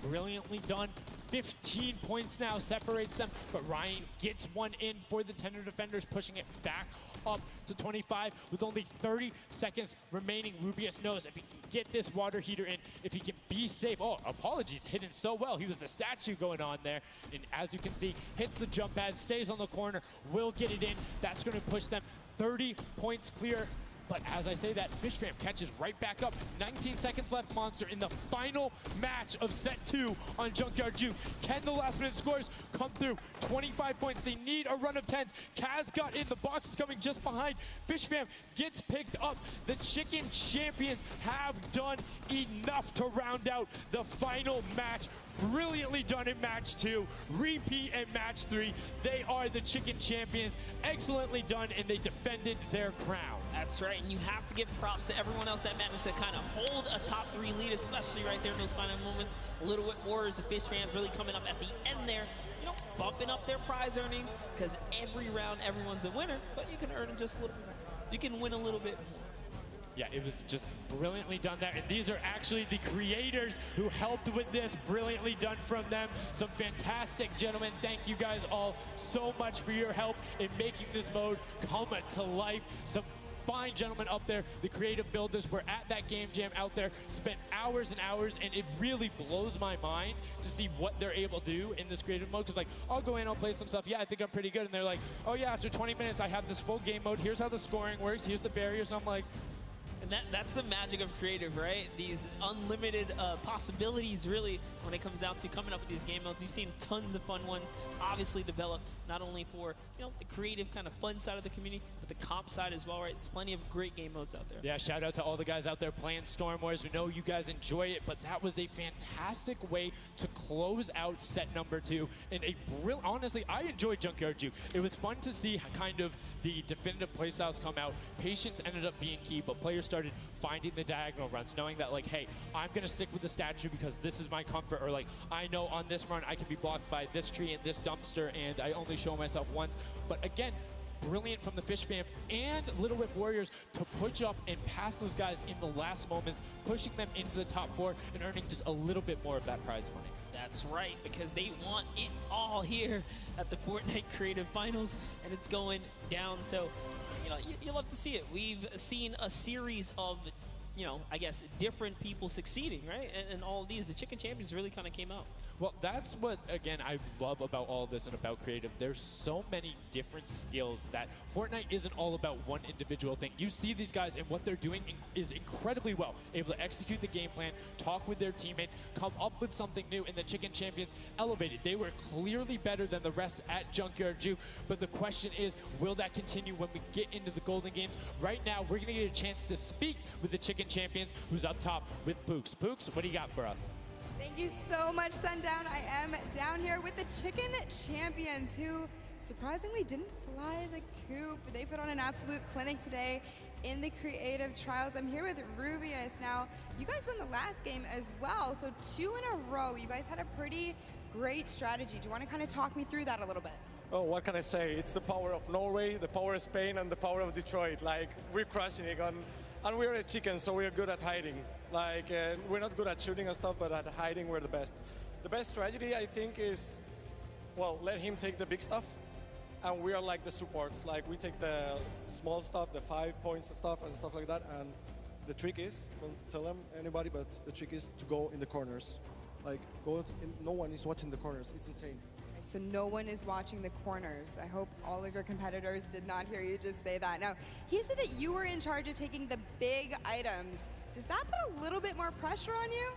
Brilliantly done. 15 points now separates them, but Ryan gets one in for the Tender Defenders, pushing it back up to 25 with only 30 seconds remaining. Rubius knows if he can get this water heater in, if he can be safe. Oh, apologies, hidden so well. He was the statue going on there. And as you can see, hits the jump pad, stays on the corner, will get it in. That's going to push them 30 points clear But as I say that, Fish Fam catches right back up. 19 seconds left, Monster, in the final match of set 2 on Junkyard Juke. Can the last minute scores come through? 25 points. They need a run of 10s. Kaz got in. The box is coming just behind. Fish Fam gets picked up. The Chicken Champions have done enough to round out the final match. Brilliantly done in match 2, repeat in match 3. They are the Chicken Champions. Excellently done, and they defended their crown. That's right, and you have to give props to everyone else that managed to kind of hold a top 3 lead, especially right there in those final moments. Little Whip Warriors, the Fish Fans really coming up at the end there, you know, bumping up their prize earnings, because every round, everyone's a winner, but you can earn just a little bit more. You can win a little bit more. Yeah, it was just brilliantly done there. And these are actually the creators who helped with this. Brilliantly done from them. Some fantastic gentlemen. Thank you guys all so much for your help in making this mode come to life. Some fine gentlemen up there, the creative builders, were at that game jam out there, spent hours and hours, and it really blows my mind to see what they're able to do in this creative mode. Because, like, I'll go in, I'll play some stuff, yeah, I think I'm pretty good, and they're like, oh yeah, after 20 minutes, I have this full game mode, here's how the scoring works, here's the barriers, and I'm like, and that's the magic of creative, right? These unlimited possibilities, really, when it comes down to coming up with these game modes. We've seen tons of fun ones obviously develop, not only for, you know, the creative kind of fun side of the community, but the comp side as well, right? There's plenty of great game modes out there. Yeah, shout out to all the guys out there playing Storm Wars. We know you guys enjoy it, but that was a fantastic way to close out set number 2. And honestly, I enjoyed Junkyard Juke. It was fun to see kind of the definitive playstyles come out. Patience ended up being key, but players started finding the diagonal runs, knowing that, like, hey, I'm gonna stick with the statue because this is my comfort, or like, I know on this run I can be blocked by this tree and this dumpster, and I only show myself once. But again, brilliant from the Fish Fam and Little Whip Warriors to push up and pass those guys in the last moments, pushing them into the top 4 and earning just a little bit more of that prize money. That's right, because they want it all here at the Fortnite Creative Finals, and it's going down. So, you know, you love to see it. We've seen a series of, you know, I guess, different people succeeding, right? And all of these, the Chicken Champions really kind of came out. Well, that's what, again, I love about all of this and about creative. There's so many different skills that Fortnite isn't all about one individual thing. You see these guys, and what they're doing is incredibly well. Able to execute the game plan, talk with their teammates, come up with something new, and the Chicken Champions elevated. They were clearly better than the rest at Junkyard Juke, but the question is, will that continue when we get into the Golden Games? Right now, we're going to get a chance to speak with the Chicken Champions, who's up top with Pooks. Pooks, what do you got for us? Thank you so much, Sundown. I am down here with the Chicken Champions, who surprisingly didn't fly the coop. They put on an absolute clinic today in the creative trials. I'm here with Rubius. Now, you guys won the last game as well, so 2 in a row. You guys had a pretty great strategy. Do you want to kind of talk me through that a little bit? Oh, what can I say? It's the power of Norway, the power of Spain, and the power of Detroit. Like, we're crushing it, and we're a chicken, so we're good at hiding. Like, we're not good at shooting and stuff, but at hiding, we're the best. The best strategy, I think, is, well, let him take the big stuff, and we are like the supports. Like, we take the small stuff, the 5 points and stuff like that, and the trick is, don't tell them, anybody, but the trick is to go in the corners. Like, no one is watching the corners. It's insane. So no one is watching the corners. I hope all of your competitors did not hear you just say that. Now, he said that you were in charge of taking the big items. Does that put a little bit more pressure on you?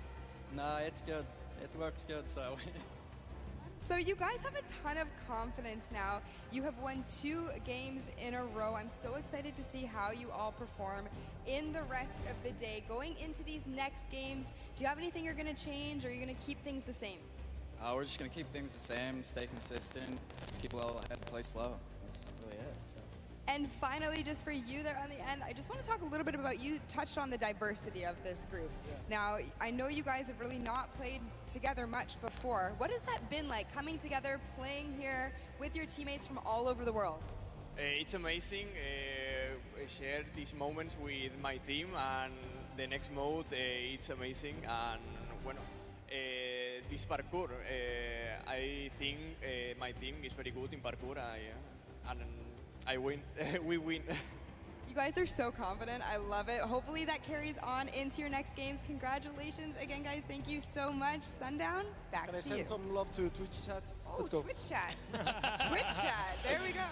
No, it's good. It works good, so. So you guys have a ton of confidence now. You have won 2 games in a row. I'm so excited to see how you all perform in the rest of the day. Going into these next games, do you have anything you're going to change, or are you going to keep things the same? We're just going to keep things the same, stay consistent, keep level ahead, play slow. That's really it. So. And finally, just for you there on the end, I just want to talk a little bit about, you touched on the diversity of this group. Yeah. Now, I know you guys have really not played together much before. What has that been like, coming together, playing here with your teammates from all over the world? It's amazing. I share these moments with my team, and the next mode, it's amazing. And bueno, this parkour, I think my team is very good in parkour, and I win. We win. You guys are so confident. I love it. Hopefully that carries on into your next games. Congratulations again, guys. Thank you so much. Sundown, back Can to I send you. some love to Twitch chat? Oh, Let's go. Twitch chat. Twitch chat. There we go.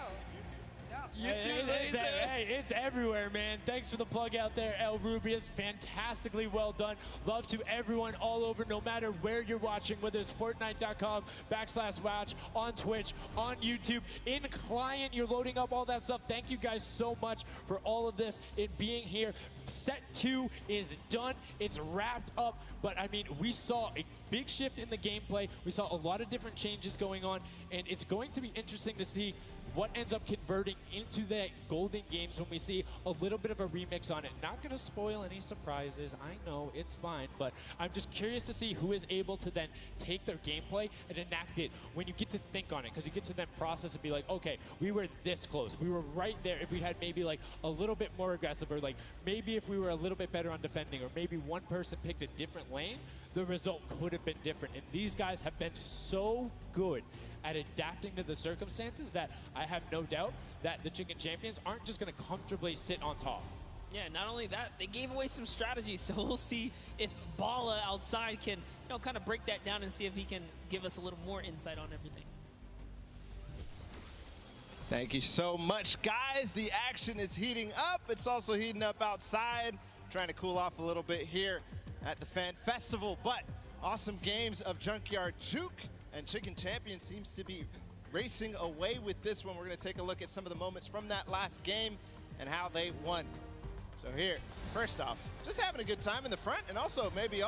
It's everywhere, man. Thanks for the plug out there, El Rubius. Fantastically well done. Love to everyone all over, no matter where you're watching, whether it's Fortnite.com/watch, on Twitch, on YouTube, in client, you're loading up all that stuff. Thank you guys so much for all of this and being here. Set 2 is done. It's wrapped up. But, I mean, we saw a big shift in the gameplay. We saw a lot of different changes going on, and it's going to be interesting to see what ends up converting into the golden games when we see a little bit of a remix on it. Not going to spoil any surprises. I know, it's fine, but I'm just curious to see who is able to then take their gameplay and enact it when you get to think on it, because you get to then process and be like, okay, we were this close. We were right there. If we had maybe like a little bit more aggressive, or like maybe if we were a little bit better on defending, or maybe one person picked a different lane, the result could have been different. And these guys have been so good at adapting to the circumstances that I have no doubt that the Chicken Champions aren't just going to comfortably sit on top. Yeah, not only that, they gave away some strategies, so we'll see if Bala outside can, kind of break that down and see if he can give us a little more insight on everything. Thank you so much, guys. The action is heating up. It's also heating up outside. Trying to cool off a little bit here at the Fan Festival, but awesome games of Junkyard Juke, and Chicken Champion seems to be racing away with this one. We're going to take a look at some of the moments from that last game and how they won. So here, first off, just having a good time in the front, and also maybe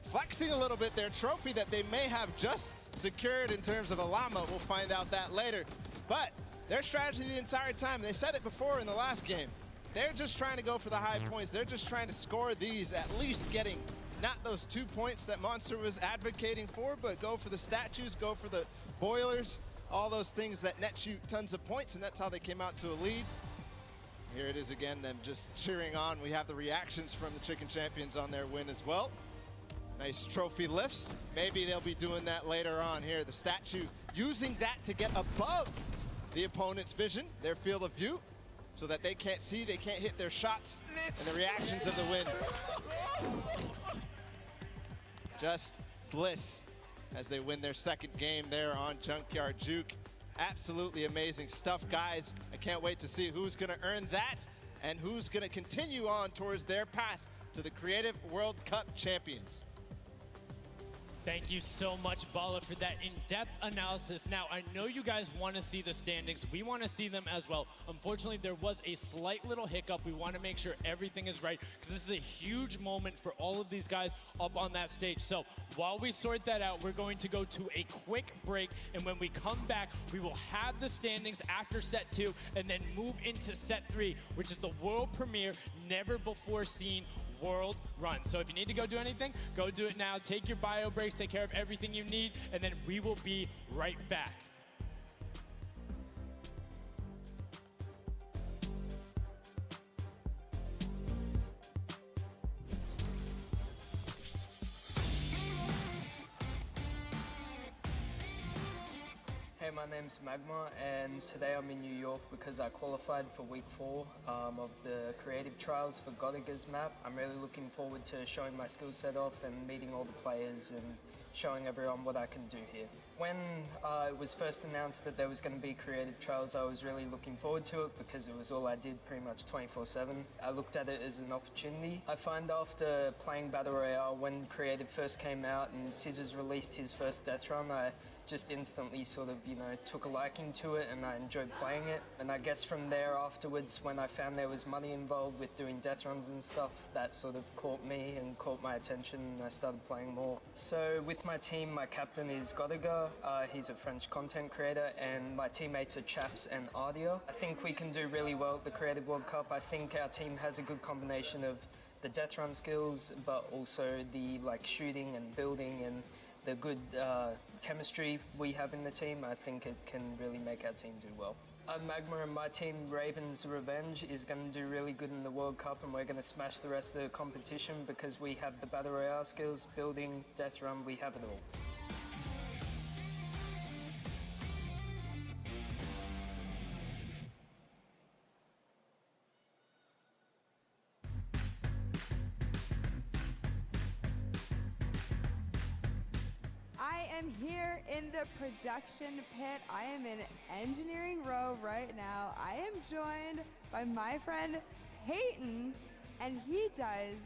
flexing a little bit their trophy that they may have just secured in terms of a llama. We'll find out that later. But their strategy the entire time, they said it before in the last game, they're just trying to go for the high points. They're just trying to score these, at least getting not those 2 points that Monster was advocating for, but go for the statues, go for the boilers, all those things that net you tons of points, and that's how they came out to a lead. Here it is again, them just cheering on. We have the reactions from the Chicken Champions on their win as well. Nice trophy lifts. Maybe they'll be doing that later on here. The statue using that to get above the opponent's vision, their field of view, so that they can't see, they can't hit their shots, and the reactions of the win. Just bliss as they win their second game there on Junkyard Juke. Absolutely amazing stuff, guys. I can't wait to see who's going to earn that and who's going to continue on towards their path to the Creative World Cup champions. Thank you so much, Bala, for that in-depth analysis. Now, I know you guys want to see the standings. We want to see them as well. Unfortunately, there was a slight little hiccup. We want to make sure everything is right, because this is a huge moment for all of these guys up on that stage. So while we sort that out, we're going to go to a quick break, and when we come back, we will have the standings after set 2 and then move into set 3, which is the world premiere, never before seen world run. So if you need to go do anything, go do it now. Take your bio breaks, take care of everything you need, and then we will be right back. Hey, my name's Magma, and today I'm in New York because I qualified for week 4 of the creative trials for Godiga's map. I'm really looking forward to showing my skill set off and meeting all the players and showing everyone what I can do here. When it was first announced that there was going to be creative trials, I was really looking forward to it because it was all I did pretty much 24/7. I looked at it as an opportunity. I find after playing Battle Royale, when creative first came out and Scissors released his first death run, I just instantly sort of, took a liking to it, and I enjoyed playing it. And I guess from there afterwards, when I found there was money involved with doing death runs and stuff, that sort of caught me and caught my attention, and I started playing more. So with my team, my captain is Godiga. He's a French content creator, and my teammates are Chaps and Ardia. I think we can do really well at the Creative World Cup. I think our team has a good combination of the death run skills, but also the shooting and building and the good chemistry we have in the team. I think it can really make our team do well. I'm Magma, and my team, Raven's Revenge, is going to do really good in the World Cup, and we're going to smash the rest of the competition because we have the Battle Royale skills, building, death run, we have it all. I am here in the production pit. I am in engineering row right now. I am joined by my friend Peyton, and he does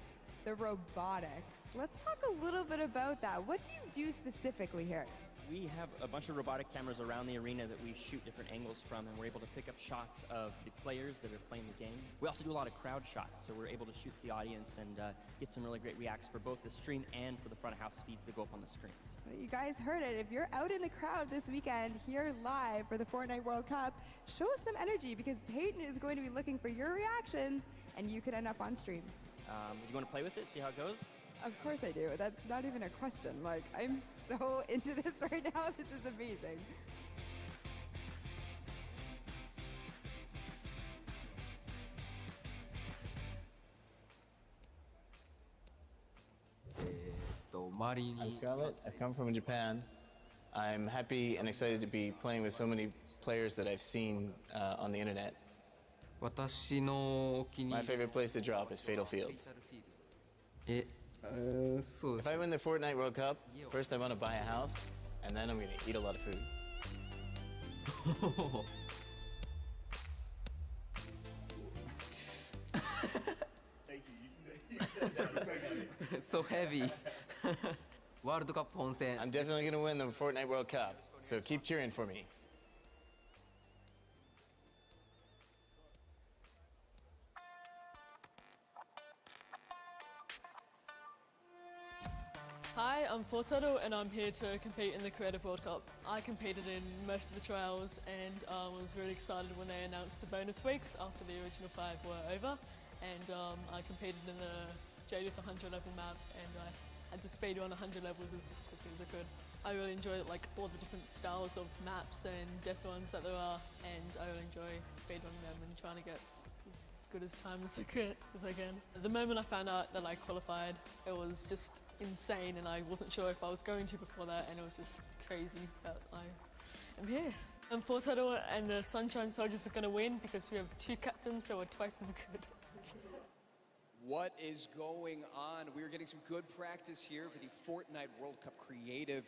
the robotics. Let's talk a little bit about that. What do you do specifically here? We have a bunch of robotic cameras around the arena that we shoot different angles from, and we're able to pick up shots of the players that are playing the game. We also do a lot of crowd shots, so we're able to shoot the audience and get some really great reacts for both the stream and for the front of house feeds that go up on the screens. You guys heard it. If you're out in the crowd this weekend here live for the Fortnite World Cup, show us some energy because Peyton is going to be looking for your reactions and you could end up on stream. You want to play with it, see how it goes? Of course I do. That's not even a question. Like, I'm so into this right now. This is amazing. I'm Scarlett. I've come from Japan. I'm happy and excited to be playing with so many players that I've seen on the internet. My favorite place to drop is Fatal Fields. If I win the Fortnite World Cup, first I want to buy a house, and then I'm going to eat a lot of food. It's so heavy. World Cup Honsen. I'm definitely going to win the Fortnite World Cup, so keep cheering for me. Hi, I'm Fortnite and I'm here to compete in the Creative World Cup. I competed in most of the trials and was really excited when they announced the bonus weeks after the original 5 were over. And I competed in the Jadith 100 level map and I had to speedrun 100 levels as quickly as I could. I really enjoyed like all the different styles of maps and death runs that there are, and I really enjoy speedrunning them and trying to get as good as time as I can. The moment I found out that I qualified, it was just insane and I wasn't sure if I was going to before that, and it was just crazy that I am here. And Fortnite and the Sunshine Soldiers are going to win because we have 2 captains, so we're twice as good. What is going on? We're getting some good practice here for the Fortnite World Cup Creative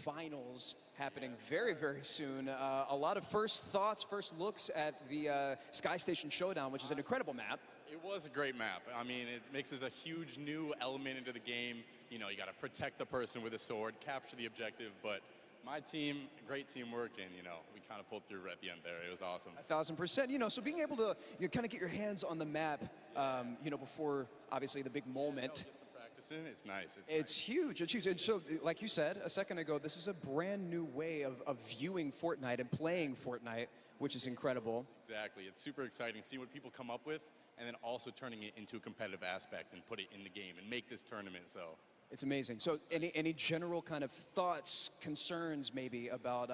Finals happening very, very soon. A lot of first thoughts, first looks at the Sky Station Showdown, which is an incredible map. It was a great map. I mean, it mixes a huge new element into the game. You know, you got to protect the person with a sword, capture the objective, but my team, great teamwork, and, you know, we kind of pulled through at the end there. It was awesome. 1,000%. You know, so being able to kind of get your hands on the map, you know, before, obviously, the big moment. Practicing, it's nice. It's huge. It's huge. And so, like you said a second ago, this is a brand new way of viewing Fortnite and playing Fortnite, which is incredible. Exactly. It's super exciting. See what people come up with, and then also turning it into a competitive aspect and put it in the game and make this tournament, so. It's amazing. So any general kind of thoughts, concerns maybe about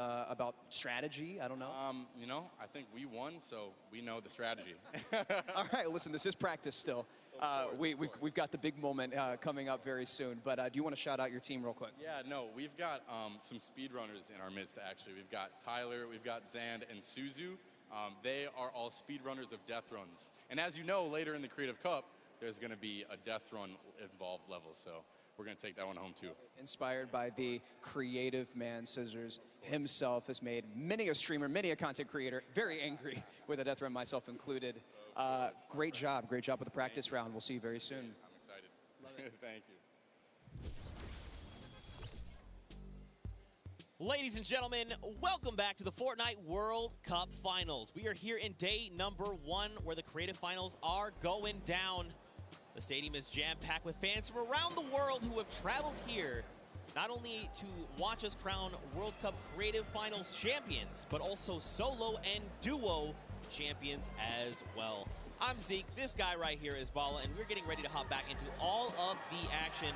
strategy? I don't know. You know, I think we won, so we know the strategy. All right, listen, this is practice still. We've got the big moment coming up very soon, but do you want to shout out your team real quick? Yeah, no, we've got some speedrunners in our midst, actually. We've got Tyler, we've got Zand, and Suzu. They are all speedrunners of death runs. And as you know, later in the Creative Cup, there's going to be a death run involved level, so we're going to take that one home too. Inspired by the creative man, Scissors himself has made many a streamer, many a content creator very angry with a death run, myself included. Great job with the practice round. We'll see you very soon. I'm excited. Thank you. Ladies and gentlemen, welcome back to the Fortnite World Cup Finals. We are here in day number 1 where the creative finals are going down. The stadium is jam-packed with fans from around the world who have traveled here not only to watch us crown World Cup Creative Finals champions, but also solo and duo champions as well. I'm Zeke, this guy right here is Bala, and we're getting ready to hop back into all of the action.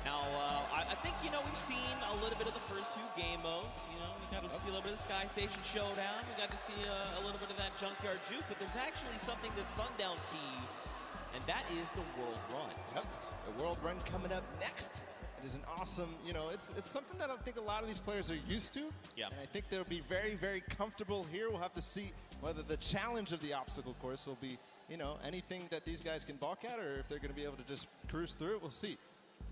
Now, I think, you know, we've seen a little bit of the first 2 game modes. You know, we got to see a little bit of the Sky Station Showdown. We got to see a little bit of that Junkyard Juke, but there's actually something that Sundown teased, and that is the World Run. Yep. The World Run coming up next. It is an awesome, you know, it's something that I think a lot of these players are used to. Yeah. And I think they'll be very, very comfortable here. We'll have to see whether the challenge of the obstacle course will be, you know, anything that these guys can balk at, or if they're going to be able to just cruise through it. We'll see.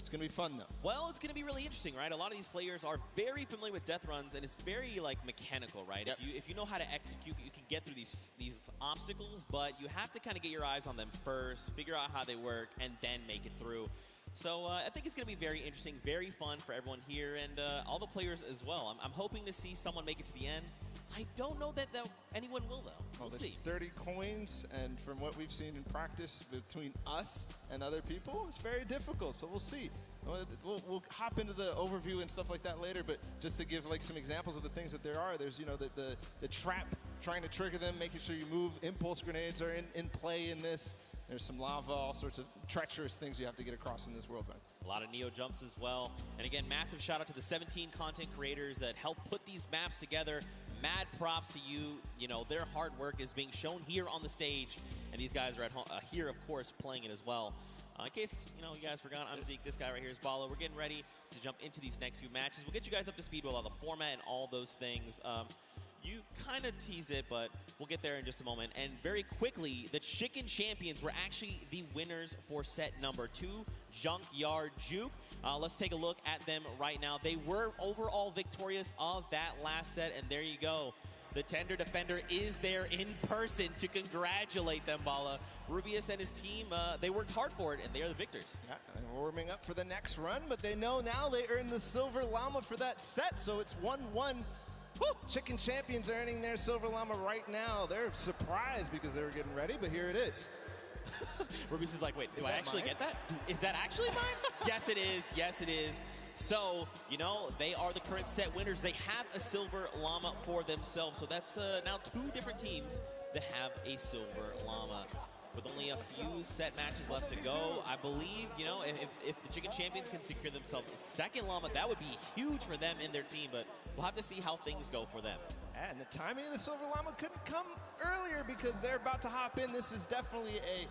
It's going to be fun, though. Well, it's going to be really interesting, right? A lot of these players are very familiar with death runs, and it's very like mechanical, right? Yep. If you know how to execute, you can get through these obstacles, but you have to kind of get your eyes on them first, figure out how they work, and then make it through. So I think it's going to be very interesting, very fun for everyone here, and all the players as well. I'm hoping to see someone make it to the end. I don't know that anyone will, though. We'll there's see. 30 coins, and from what we've seen in practice between us and other people, it's very difficult, so we'll see. We'll hop into the overview and stuff like that later, but just to give like some examples of the things that there are, there's the trap, trying to trigger them, making sure you move. Impulse grenades are in play in this. There's some lava, all sorts of treacherous things you have to get across in this world run. A lot of Neo jumps as well. And again, massive shout out to the 17 content creators that helped put these maps together. Mad props to you. You know, their hard work is being shown here on the stage. And these guys are at home, here, of course, playing it as well. In case, you guys forgot, I'm Zeke. This guy right here is Balo. We're getting ready to jump into these next few matches. We'll get you guys up to speed with all the format and all those things. You kind of tease it, but we'll get there in just a moment. And very quickly, the Chicken Champions were actually the winners for set number 2, Junkyard Juke. Let's take a look at them right now. They were overall victorious of that last set, and there you go. The Tender Defender is there in person to congratulate them, Bala. Rubius and his team, they worked hard for it, and they are the victors. Yeah, and warming up for the next run, but they know now they earned the Silver Llama for that set, so it's 1-1. Woo! Chicken Champions earning their Silver Llama right now. They're surprised because they were getting ready, but here it is. Rubius is like, wait, do I actually get that? Is that actually mine? Yes, it is. Yes, it is. So, they are the current set winners. They have a Silver Llama for themselves. So that's now 2 different teams that have a Silver Llama. With only a few set matches left to go, I believe, if the Chicken Champions can secure themselves a second Llama, that would be huge for them and their team, but we'll have to see how things go for them. And the timing of the Silver Llama couldn't come earlier because they're about to hop in. This is definitely a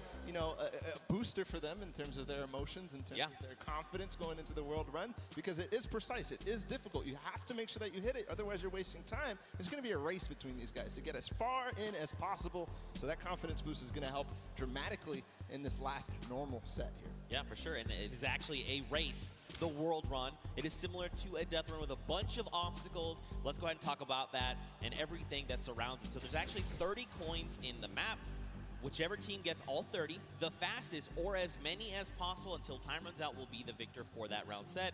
booster for them in terms of their emotions, in terms of their confidence going into the world run, because it is precise, it is difficult. You have to make sure that you hit it, otherwise you're wasting time. It's going to be a race between these guys to get as far in as possible, so that confidence boost is going to help dramatically in this last normal set here. Yeah, for sure, and it is actually a race, the world run. It is similar to a death run with a bunch of obstacles. Let's go ahead and talk about that and everything that surrounds it. So there's actually 30 coins in the map. Whichever team gets all 30, the fastest, or as many as possible until time runs out, will be the victor for that round set.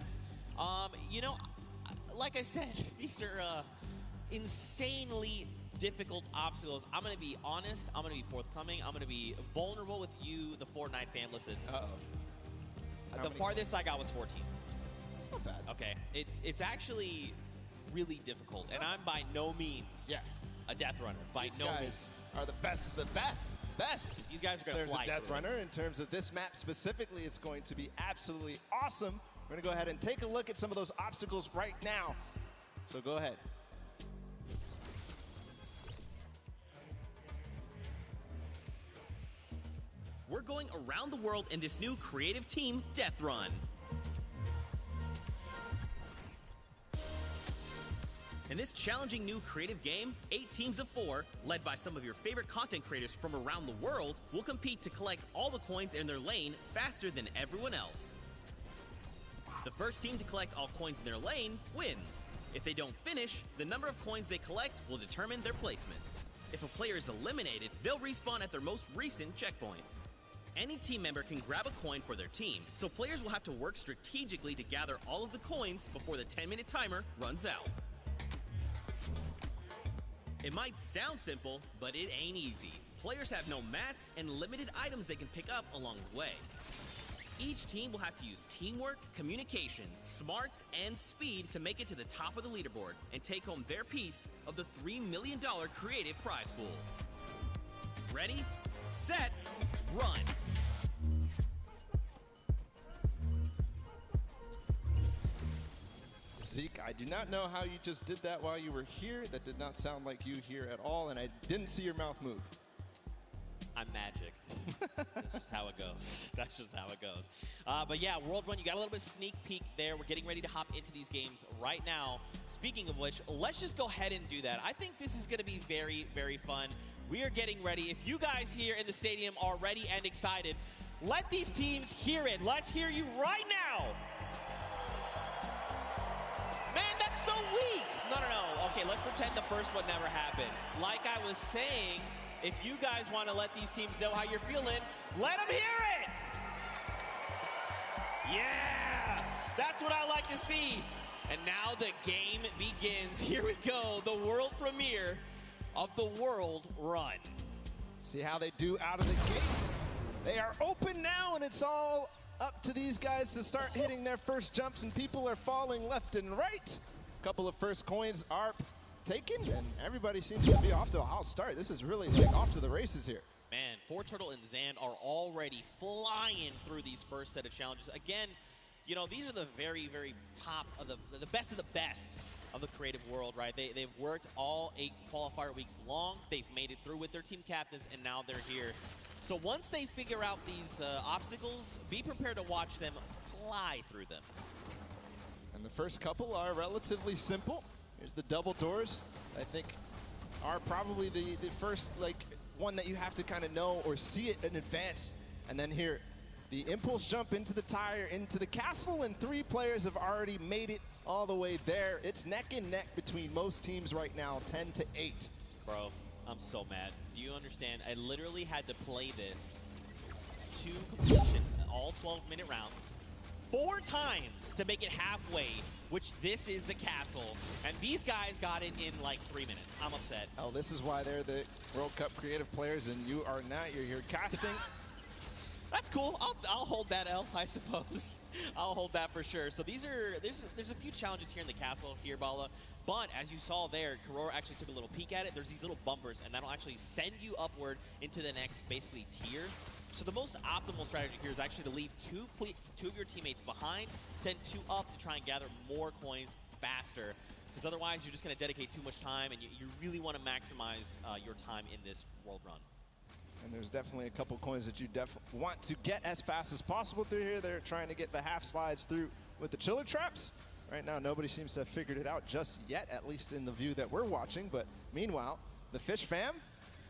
Like I said, these are insanely difficult obstacles. I'm going to be honest. I'm going to be forthcoming. I'm going to be vulnerable with you, the Fortnite fam. Listen. The farthest I got was 14. It's not bad. Okay. It's actually really difficult, and I'm by no means a death runner. By These no guys means. are the best of the best. These guys are going to fly In terms of Death through. Runner, in terms of this map specifically, it's going to be absolutely awesome. We're going to go ahead and take a look at some of those obstacles right now. So go ahead. We're going around the world in this new creative team, Death Run. In this challenging new creative game, 8 teams of 4, led by some of your favorite content creators from around the world, will compete to collect all the coins in their lane faster than everyone else. The first team to collect all coins in their lane wins. If they don't finish, the number of coins they collect will determine their placement. If a player is eliminated, they'll respawn at their most recent checkpoint. Any team member can grab a coin for their team, so players will have to work strategically to gather all of the coins before the 10-minute timer runs out. It might sound simple, but it ain't easy. Players have no mats and limited items they can pick up along the way. Each team will have to use teamwork, communication, smarts, and speed to make it to the top of the leaderboard and take home their piece of the $3 million creative prize pool. Ready, set, run! Zeke, I do not know how you just did that while you were here. That did not sound like you here at all, and I didn't see your mouth move. I'm magic. That's just how it goes. That's just how it goes. But yeah, World Run, you got a little bit of sneak peek there. We're getting ready to hop into these games right now. Speaking of which, let's just go ahead and do that. I think this is going to be very, very fun. We are getting ready. If you guys here in the stadium are ready and excited, let these teams hear it. Let's hear you right now. so weak. No. Okay, let's pretend the first one never happened. Like I was saying, if you guys want to let these teams know how you're feeling, let them hear it. Yeah, that's what I like to see. And now the game begins. Here we go, the world premiere of the World Run. See how they do out of the gates. They are open now, and it's all up to these guys to start hitting their first jumps, and people are falling left and right. A couple of first coins are taken, and everybody seems to be off to a hot start. This is really like off to the races here. Man, Fortturtle and Zand are already flying through these first set of challenges. Again, you know, these are the very, very top of the best of the best of the creative world, right? They've worked all 8 qualifier weeks long. They've made it through with their team captains, and now they're here. So once they figure out these obstacles, be prepared to watch them fly through them. And the first couple are relatively simple. Here's the double doors. I think are probably the first like one that you have to kind of know or see it in advance. And then here, the impulse jump into the tire, into the castle, and 3 players have already made it all the way there. It's neck and neck between most teams right now, 10-8. Bro, I'm so mad. Do you understand? I literally had to play this to completion, all 12-minute rounds, 4 times to make it halfway, which this is the castle. And these guys got it in like 3 minutes. I'm upset. Oh, this is why they're the World Cup creative players, and you are not. You're here casting. That's cool. I'll hold that L, I suppose. I'll hold that for sure. So there's a few challenges here in the castle here, Bala. But as you saw there, Karora actually took a little peek at it. There's these little bumpers, and that'll actually send you upward into the next, basically, tier. So the most optimal strategy here is actually to leave two of your teammates behind, send 2 up to try and gather more coins faster. Because otherwise, you're just going to dedicate too much time, and you really want to maximize your time in this world run. And there's definitely a couple coins that you want to get as fast as possible through here. They're trying to get the half slides through with the chiller traps. Right now, nobody seems to have figured it out just yet, at least in the view that we're watching. But meanwhile, the Fish Fam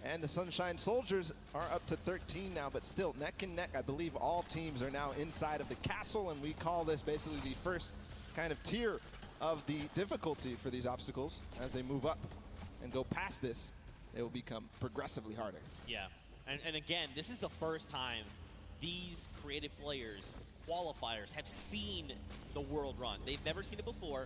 and the Sunshine Soldiers are up to 13 now, but still neck and neck. I believe all teams are now inside of the castle, and we call this basically the first kind of tier of the difficulty for these obstacles. As they move up and go past this, they will become progressively harder. Yeah. And again, this is the first time these creative players, qualifiers, have seen the world run. They've never seen it before.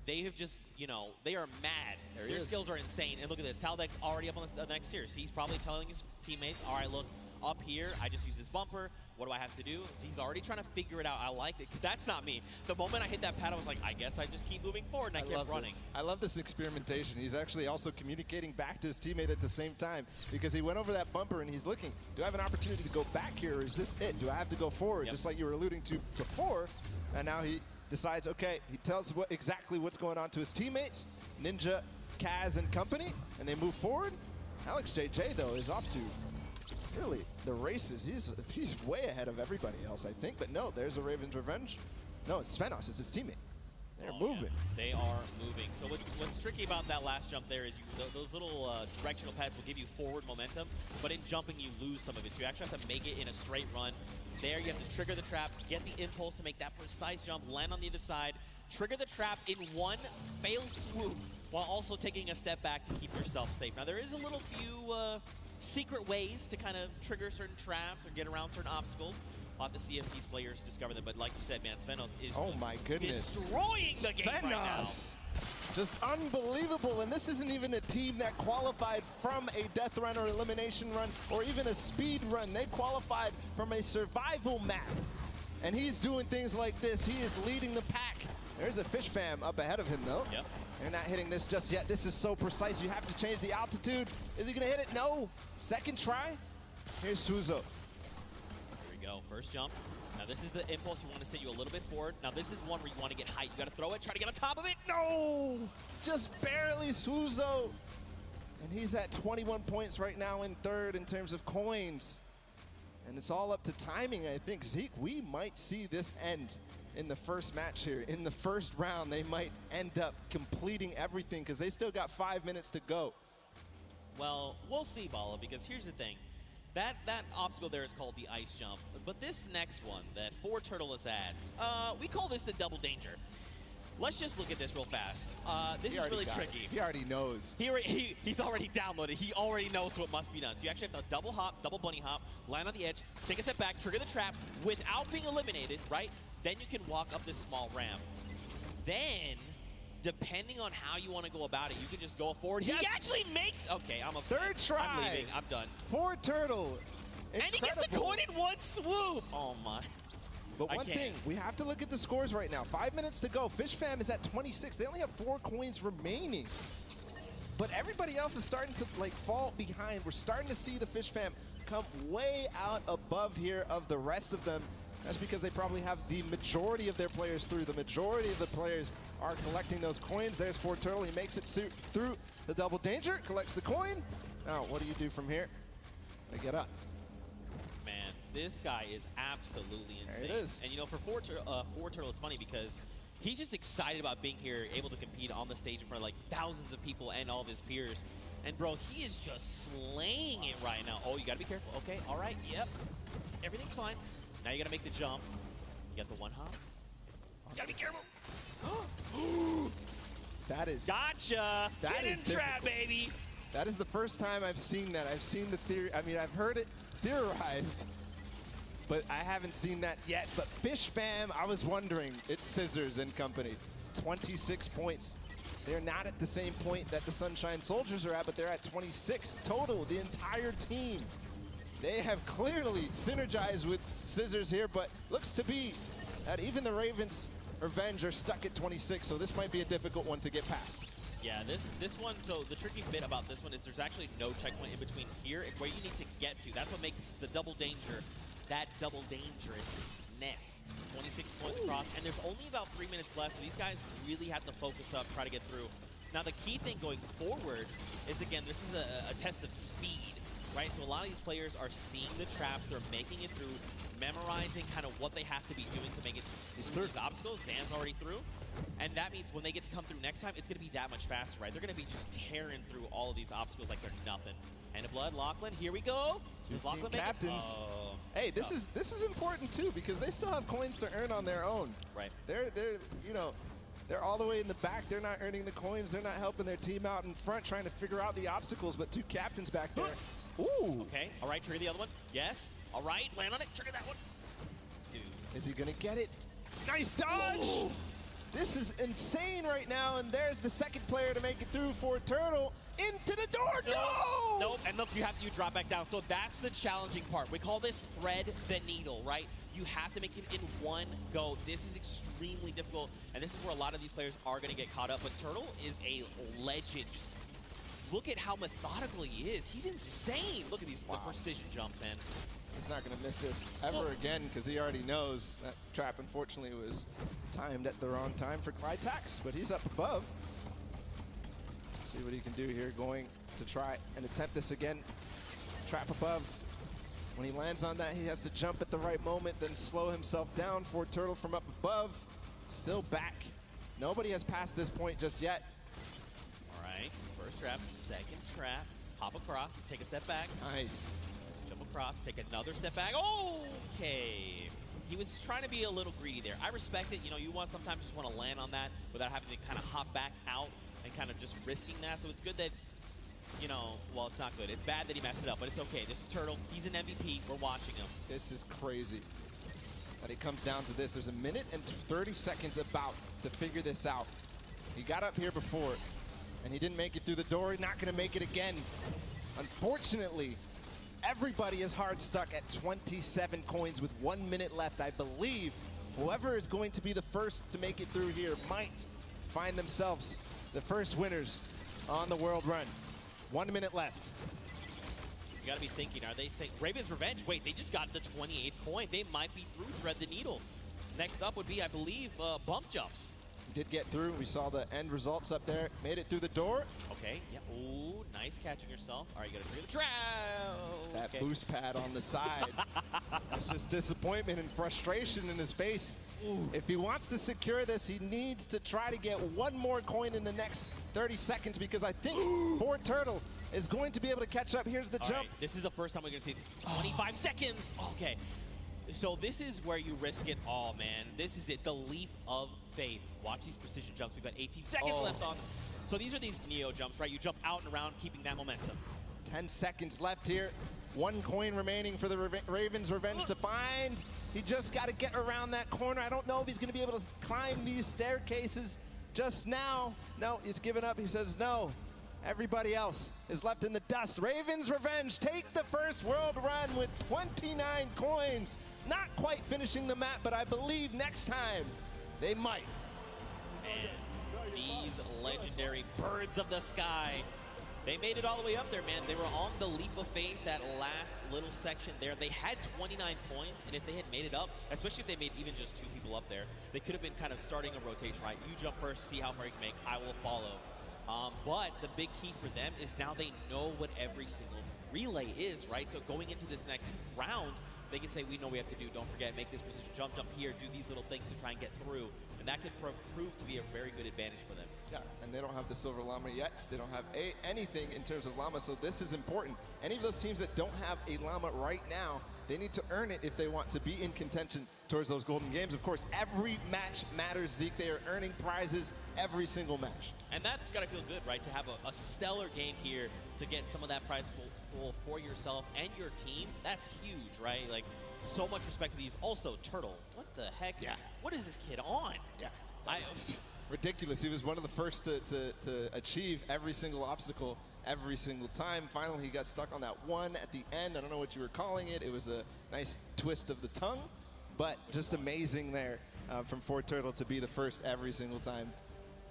They have just, you know, they are mad. Their skills are insane. And look at this. Taldeck's already up on the next tier. So he's probably telling his teammates, all right, look, up here, I just use this bumper. What do I have to do? So he's already trying to figure it out. I like it. That's not me. The moment I hit that pad, I was like, I guess I just keep moving forward, and I kept running. I love this experimentation. He's actually also communicating back to his teammate at the same time, because he went over that bumper and he's looking, do I have an opportunity to go back here, or is this it? Do I have to go forward, just like you were alluding to before? And now he decides, okay, he tells exactly what's going on to his teammates, Ninja, Kaz, and company, and they move forward. Alex JJ, though, is off to really the races. He's way ahead of everybody else, I think. But no, there's a Raven's Revenge. No, it's Svenos. It's his teammate. They're moving. Yeah, they are moving. So what's tricky about that last jump there is those little directional pads will give you forward momentum, but in jumping you lose some of it. So you actually have to make it in a straight run. There you have to trigger the trap, get the impulse to make that precise jump, land on the other side, trigger the trap in one fail swoop, while also taking a step back to keep yourself safe. Now there is a little few secret ways to kind of trigger certain traps or get around certain obstacles. We'll have to see if these players discover them. But like you said, man, Svenos is destroying the game right now. Just unbelievable. And this isn't even a team that qualified from a death run or elimination run or even a speed run. They qualified from a survival map. And he's doing things like this. He is leading the pack. There's a Fish Fam up ahead of him, though. Yep. They're not hitting this just yet. This is so precise. You have to change the altitude. Is he going to hit it? No. Second try. Here's Suzo. Here we go. First jump. Now this is the impulse. You want to send you a little bit forward. Now this is one where you want to get height. You got to throw it. Try to get on top of it. No. Just barely, Suzo. And he's at 21 points right now in third in terms of coins. And it's all up to timing, I think. Zeke, we might see this end in the first match here. In the first round, they might end up completing everything because they still got 5 minutes to go. Well, we'll see, Bala, because here's the thing. That obstacle there is called the ice jump. But this next one that Fortturtle is at, we call this the double danger. let's just look at this real fast. This He is already really got it. tricky. He already knows. He's already downloaded. He already knows what must be done. So you actually have to double hop, double bunny hop, land on the edge, take a step back, trigger the trap without being eliminated, right? Then you can walk up this small ramp. Then, depending on how you want to go about it, you can just go forward. Yes. He actually makes... Okay, I'm upset. Third try. I'm leaving. I'm done. Fortturtle. And he gets the coin in one swoop. Oh, my. But one thing, we have to look at the scores right now. 5 minutes to go. Fish Fam is at 26. They only have 4 coins remaining. But everybody else is starting to fall behind. We're starting to see the Fish Fam come way out above here of the rest of them. That's because they probably have the majority of their players through. The majority of the players are collecting those coins. There's Fortturtle. He makes it through the double danger, collects the coin. Now, what do you do from here? They get up. Man, this guy is absolutely insane. There it is. And you know, for Fortturtle, it's funny because he's just excited about being here, able to compete on the stage in front of thousands of people and all of his peers. And bro, he is just slaying it right now. Oh, you gotta be careful. Okay, all right, yep. Everything's fine. Now you gotta make the jump. You got the one hop. You gotta be careful. That is... Gotcha! That Get is in trap, difficult. baby! That is the first time I've seen that. I've seen the theory. I mean, I've heard it theorized, but I haven't seen that yet. But Fish Fam, I was wondering. It's Scissors and company. 26 points. They're not at the same point that the Sunshine Soldiers are at, but they're at 26 total, the entire team. They have clearly synergized with Scissors here, but looks to be that even the Ravens Revenge are stuck at 26, so this might be a difficult one to get past. Yeah, this one, so the tricky bit about this one is there's actually no checkpoint in between here and where you need to get to. That's what makes the double danger that double dangerousness. 26 points across, and there's only about 3 minutes left, so these guys really have to focus up, try to get through. Now, the key thing going forward is, again, this is a test of speed, right? So a lot of these players are seeing the traps, they're making it through, memorizing kind of what they have to be doing to make it through these obstacles. Zan's already through. And that means when they get to come through next time, it's going to be that much faster, right? They're going to be just tearing through all of these obstacles like they're nothing. Hand of Blood, Lachlan, here we go. Does Two team Lachlan make it? captains. Oh, Hey, this is important too because they still have coins to earn on their own. Right. They're they're all the way in the back. They're not earning the coins. They're not helping their team out in front, trying to figure out the obstacles. But 2 captains back there. Ooh. Okay. All right. Trigger the other one. Yes. All right. Land on it. Trigger that one. Dude. Is he gonna get it? Nice dodge. Ooh. This is insane right now, and there's the second player to make it through Fortturtle into the door. No! Nope. And look, you drop back down. So that's the challenging part. We call this thread the needle, right? You have to make it in one go. This is extremely difficult, and this is where a lot of these players are going to get caught up. But Turtle is a legend. Look at how methodical he is. He's insane. Look at these the precision jumps, man. He's not going to miss this ever again because he already knows that trap, unfortunately, was timed at the wrong time for Clytax, but he's up above. Let's see what he can do here, going to try and attempt this again. Trap above. When he lands on that, he has to jump at the right moment, then slow himself down. Fortturtle from up above, still back. Nobody has passed this point just yet. All right, first trap, second trap, hop across, take a step back. Nice. Jump across, take another step back. Okay. He was trying to be a little greedy there. I respect it. You know, you sometimes just want to land on that without having to kind of hop back out and kind of just risking that. So it's good that, you know, well, it's not good. It's bad that he messed it up, but it's okay. This is Turtle. He's an MVP. We're watching him. This is crazy. But it comes down to this. There's a minute and 30 seconds about to figure this out. He got up here before, and he didn't make it through the door. He's not going to make it again. Unfortunately, everybody is hard stuck at 27 coins with 1 minute left. I believe whoever is going to be the first to make it through here might find themselves the first winners on the world run. 1 minute left. You gotta be thinking, are they saying Raven's Revenge? Wait, they just got the 28th coin. They might be through Thread the Needle. Next up would be, I believe, bump jumps. Did get through. We saw the end results up there. Made it through the door. Okay, yeah. Ooh, nice catching yourself. All right, you gotta trigger the trap. That Okay. boost pad on the side. It's just disappointment and frustration in his face. Ooh. If he wants to secure this, he needs to try to get one more coin in the next 30 seconds because I think Fortturtle is going to be able to catch up. Here's the All jump. right, this is the first time we're gonna see this. 25 seconds. Okay. So this is where you risk it all, man. This is it, the leap of faith. Watch these precision jumps. We've got 18 seconds left on them. So these are these Neo jumps, right? You jump out and around, keeping that momentum. 10 seconds left here. 1 coin remaining for the Ravens Revenge to find. He just got to get around that corner. I don't know if he's going to be able to climb these staircases just now. No, he's given up. He says no. Everybody else is left in the dust. Ravens Revenge take the first world run with 29 coins. Not quite finishing the map, but I believe next time they might. And these legendary birds of the sky, they made it all the way up there, man. They were on the leap of faith, that last little section there. They had 29 points, and if they had made it up, especially if they made even just 2 people up there, they could have been kind of starting a rotation, right? You jump first, see how far you can make, I will follow. But the big key for them is now they know what every single relay is, right? So going into this next round, they can say, we know we have to do, don't forget, make this precision jump here, do these little things to try and get through. And that could prove to be a very good advantage for them. Yeah, and they don't have the silver llama yet. They don't have anything in terms of llama, so this is important. Any of those teams that don't have a llama right now, they need to earn it if they want to be in contention towards those golden games. Of course, every match matters, Zeke. They are earning prizes every single match. And that's got to feel good, right? To have a stellar game here to get some of that prize pool for yourself and your team. That's huge, right? Like, so much respect to these. Also, Turtle, what the heck? Yeah. What is this kid on? Yeah. Ridiculous. He was one of the first to achieve every single obstacle every single time. Finally, he got stuck on that one at the end. I don't know what you were calling it. It was a nice twist of the tongue, but just amazing there from Turtle to be the first every single time,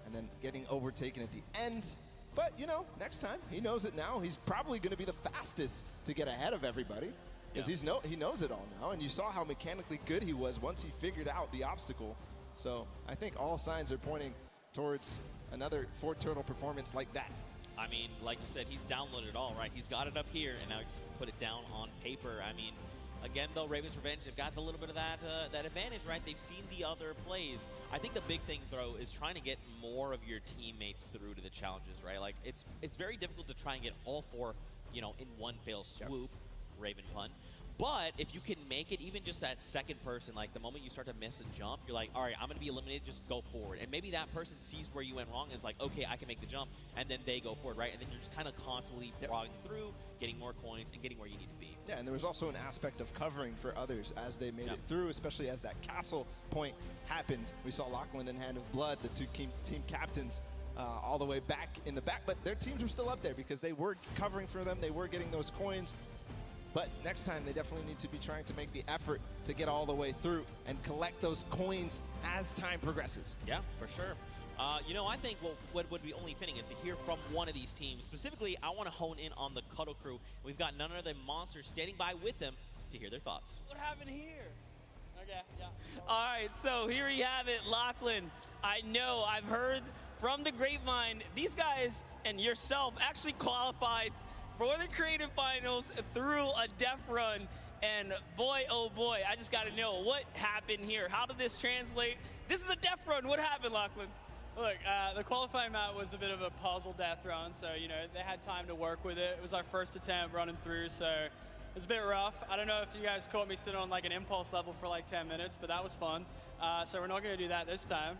and then getting overtaken at the end. But, you know, next time, he knows it now. He's probably going to be the fastest to get ahead of everybody, because he knows it all now, and you saw how mechanically good he was once he figured out the obstacle. So I think all signs are pointing towards another Turtle performance like that. I mean, like you said, he's downloaded it all, right? He's got it up here, and now just put it down on paper. I mean, again, though, Ravens Revenge, they've got a little bit of that advantage, right? They've seen the other plays. I think the big thing, though, is trying to get more of your teammates through to the challenges, right? Like, it's very difficult to try and get all 4, you know, in one fell swoop, Raven pun. But if you can make it, even just that second person, like the moment you start to miss a jump, you're like, all right, I'm going to be eliminated, just go forward. And maybe that person sees where you went wrong and is like, okay, I can make the jump, and then they go forward, right? And then you're just kind of constantly brawling through, getting more coins, and getting where you need to be. Yeah, and there was also an aspect of covering for others as they made it through, especially as that castle point happened. We saw Lachlan and Hand of Blood, the 2 team captains, all the way back in the back, but their teams were still up there because they were covering for them, they were getting those coins. But next time, they definitely need to be trying to make the effort to get all the way through and collect those coins as time progresses. Yeah, for sure. You know, I think what would be only fitting is to hear from one of these teams. Specifically, I want to hone in on the Cuddle Crew. We've got none other than Monster standing by with them to hear their thoughts. What happened here? Okay, yeah. All right, so here you have it, Lachlan. I know, I've heard from the grapevine, these guys and yourself actually qualified for the creative finals through a death run, and boy, oh boy, I just got to know what happened here. How did this translate? This is a death run. What happened, Lachlan? Look, the qualifying map was a bit of a puzzle death run, so, you know, they had time to work with it. It was our first attempt running through, so it was a bit rough. I don't know if you guys caught me sitting on like an impulse level for like 10 minutes, but that was fun. So we're not going to do that this time.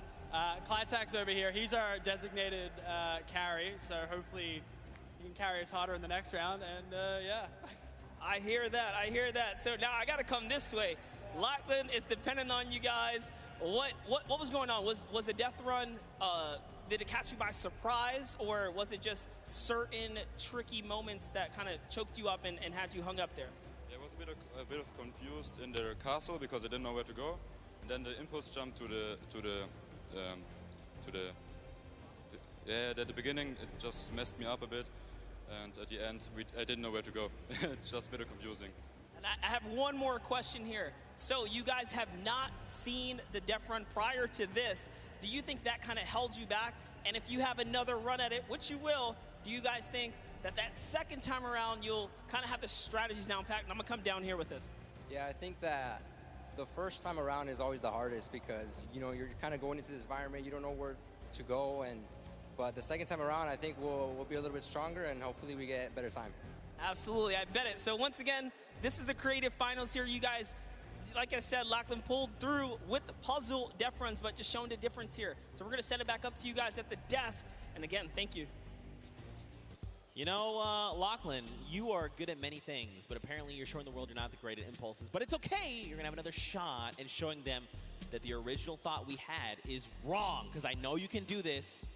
Clytak's over here. He's our designated carry, so hopefully he can carry us harder in the next round, and yeah. I hear that. So now I got to come this way. Lachlan is dependent on you guys. What was going on? Was the death run, did it catch you by surprise, or was it just certain tricky moments that kind of choked you up and had you hung up there? Yeah, I was a bit of confused in the castle because I didn't know where to go. And then the impulse jump at the beginning, it just messed me up a bit. And at the end, I didn't know where to go. It's just a bit confusing. And I have one more question here. So you guys have not seen the death run prior to this. Do you think that kind of held you back? And if you have another run at it, which you will, do you guys think that second time around you'll kind of have the strategies down packed? And I'm going to come down here with this. Yeah, I think that the first time around is always the hardest because, you know, you're kind of going into this environment, you don't know where to go, but the second time around, I think we'll be a little bit stronger and hopefully we get better time. Absolutely, I bet it. So once again, this is the creative finals here. You guys, like I said, Lachlan pulled through with the puzzle deference, but just showing the difference here. So we're going to send it back up to you guys at the desk. And again, thank you. You know, Lachlan, you are good at many things, but apparently you're showing the world you're not the great at impulses. But it's okay. You're going to have another shot and showing them that the original thought we had is wrong, because I know you can do this.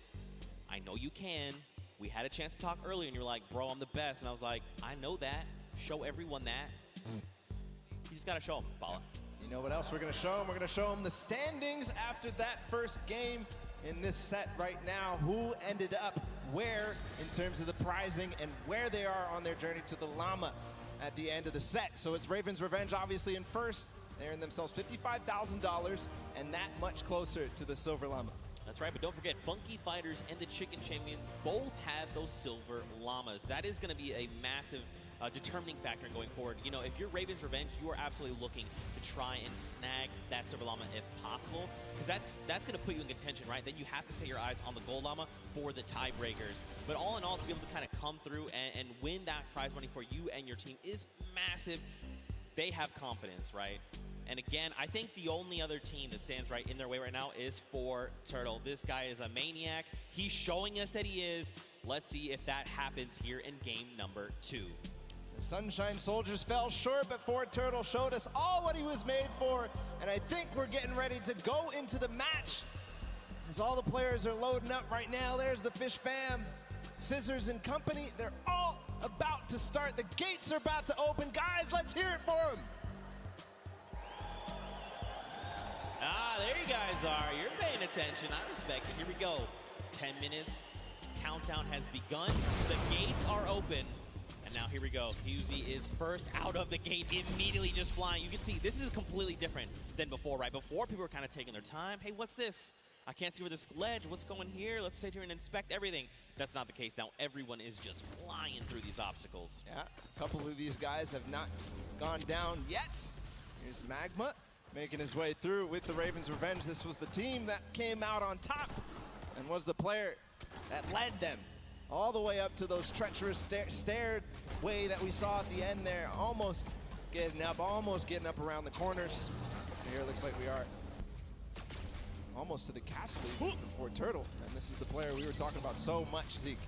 I know you can. We had a chance to talk earlier, and you're like, bro, I'm the best. And I was like, I know that. Show everyone that. You just got to show them, Bala. You know what else we're going to show them? We're going to show them the standings after that first game in this set right now. Who ended up where in terms of the prizing and where they are on their journey to the llama at the end of the set. So it's Raven's Revenge obviously in first. They earned themselves $55,000 and that much closer to the silver llama. That's right, but don't forget, Funky Fighters and the Chicken Champions both have those silver llamas. That is going to be a massive determining factor in going forward. You know, if you're Raven's Revenge, you are absolutely looking to try and snag that silver llama if possible, because that's going to put you in contention, right? Then you have to set your eyes on the gold llama for the tiebreakers. But all in all, to be able to kind of come through and win that prize money for you and your team is massive. They have confidence, right? And again, I think the only other team that stands right in their way right now is Fortturtle. This guy is a maniac. He's showing us that he is. Let's see if that happens here in game number 2. The Sunshine Soldiers fell short, but Fortturtle showed us all what he was made for, and I think we're getting ready to go into the match. As all the players are loading up right now, there's the Fish Fam, Scissors and company. They're all about to start. The gates are about to open. Guys, let's hear it for them. Ah, there you guys are. You're paying attention. I respect it. Here we go. 10 minutes. Countdown has begun. The gates are open. And now here we go. Husey is first out of the gate, immediately just flying. You can see this is completely different than before, right? Before, people were kind of taking their time. Hey, what's this? I can't see where this ledge, what's going here? Let's sit here and inspect everything. That's not the case now. Everyone is just flying through these obstacles. Yeah, a couple of these guys have not gone down yet. Here's Magma making his way through with the Ravens Revenge. This was the team that came out on top and was the player that led them all the way up to those treacherous stairway that we saw at the end there. Almost getting up around the corners. And here it looks like we are almost to the castle even for Fortturtle. And this is the player we were talking about so much, Zeke.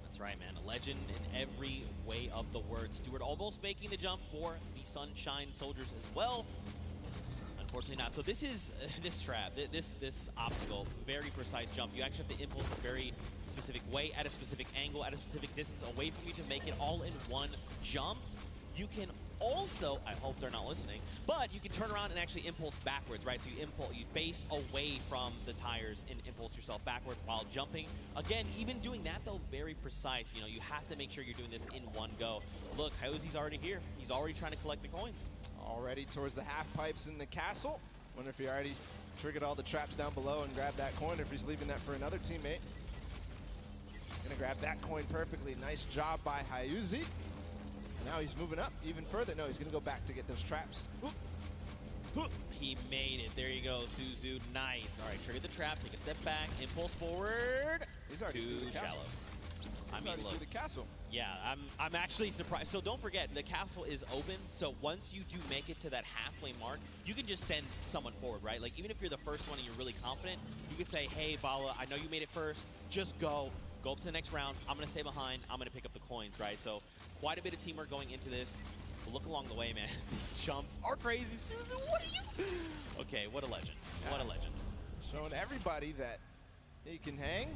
That's right, man. A legend in every way of the word. Stewart almost making the jump for the Sunshine Soldiers as well. Unfortunately not. So this is this trap, this obstacle, very precise jump. You actually have to impulse a very specific way, at a specific angle, at a specific distance away from you to make it all in one jump. You can also, I hope they're not listening, but you can turn around and actually impulse backwards, right? So you base away from the tires and impulse yourself backward while jumping. Again, even doing that though, very precise. You know, you have to make sure you're doing this in one go. Look, Hosey's already here. He's already trying to collect the coins. Already towards the half pipes in the castle. Wonder if he already triggered all the traps down below and grabbed that coin, if he's leaving that for another teammate. Gonna grab that coin perfectly. Nice job by Hyuzi. Now he's moving up even further. No, he's gonna go back to get those traps. He made it. There you go, Suzu. Nice. All right, trigger the trap. Take a step back. Impulse forward. He's already too through the castle. shallow. I mean, already look. through the castle. Yeah, I'm actually surprised. So don't forget, the castle is open. So once you do make it to that halfway mark, you can just send someone forward, right? Like even if you're the first one and you're really confident, you can say, hey, Bala, I know you made it first. Just go. Go up to the next round. I'm going to stay behind. I'm going to pick up the coins, right? So quite a bit of teamwork going into this. But look along the way, man. These jumps are crazy. Susan, what are you? Okay, what a legend. What a legend. Showing everybody that he can hang.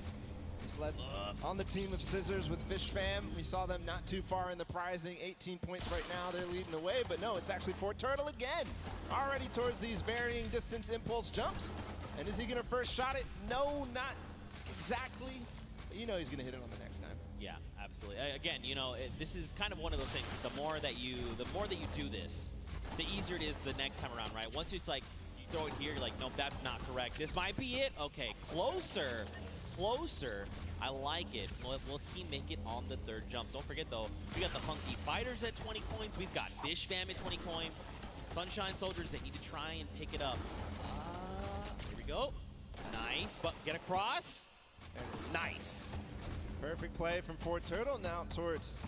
He's led on the team of Scissors with Fish Fam. We saw them not too far in the prizing. 18 points right now. They're leading the way. But no, it's actually Fortturtle again. Already towards these varying distance impulse jumps. And is he going to first shot it? No, not exactly. But you know he's going to hit it on the next time. Yeah, absolutely. Again, you know, this is kind of one of those things. The more that you do this, the easier it is the next time around, right? Once it's like, you throw it here, you're like, nope, that's not correct. This might be it. Okay, closer. Closer. I like it. Will he make it on the third jump? Don't forget, though, we got the Funky Fighters at 20 coins. We've got Fish Fam at 20 coins. Sunshine Soldiers that need to try and pick it up. Here we go. Nice, but get across. Nice. Perfect play from Fortturtle. Now towards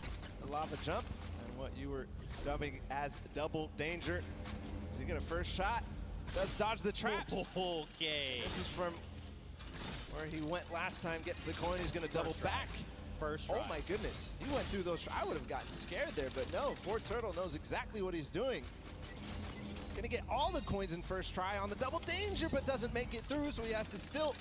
the lava jump and what you were dubbing as double danger. Does he get a first shot? Does dodge the traps. Okay. This is from where he went last time, gets the coin, he's gonna double back. First try. Oh my goodness, he went through those. I would have gotten scared there, but no, Fort Turtle knows exactly what he's doing. Gonna get all the coins in first try on the double danger, but doesn't make it through, so he has to still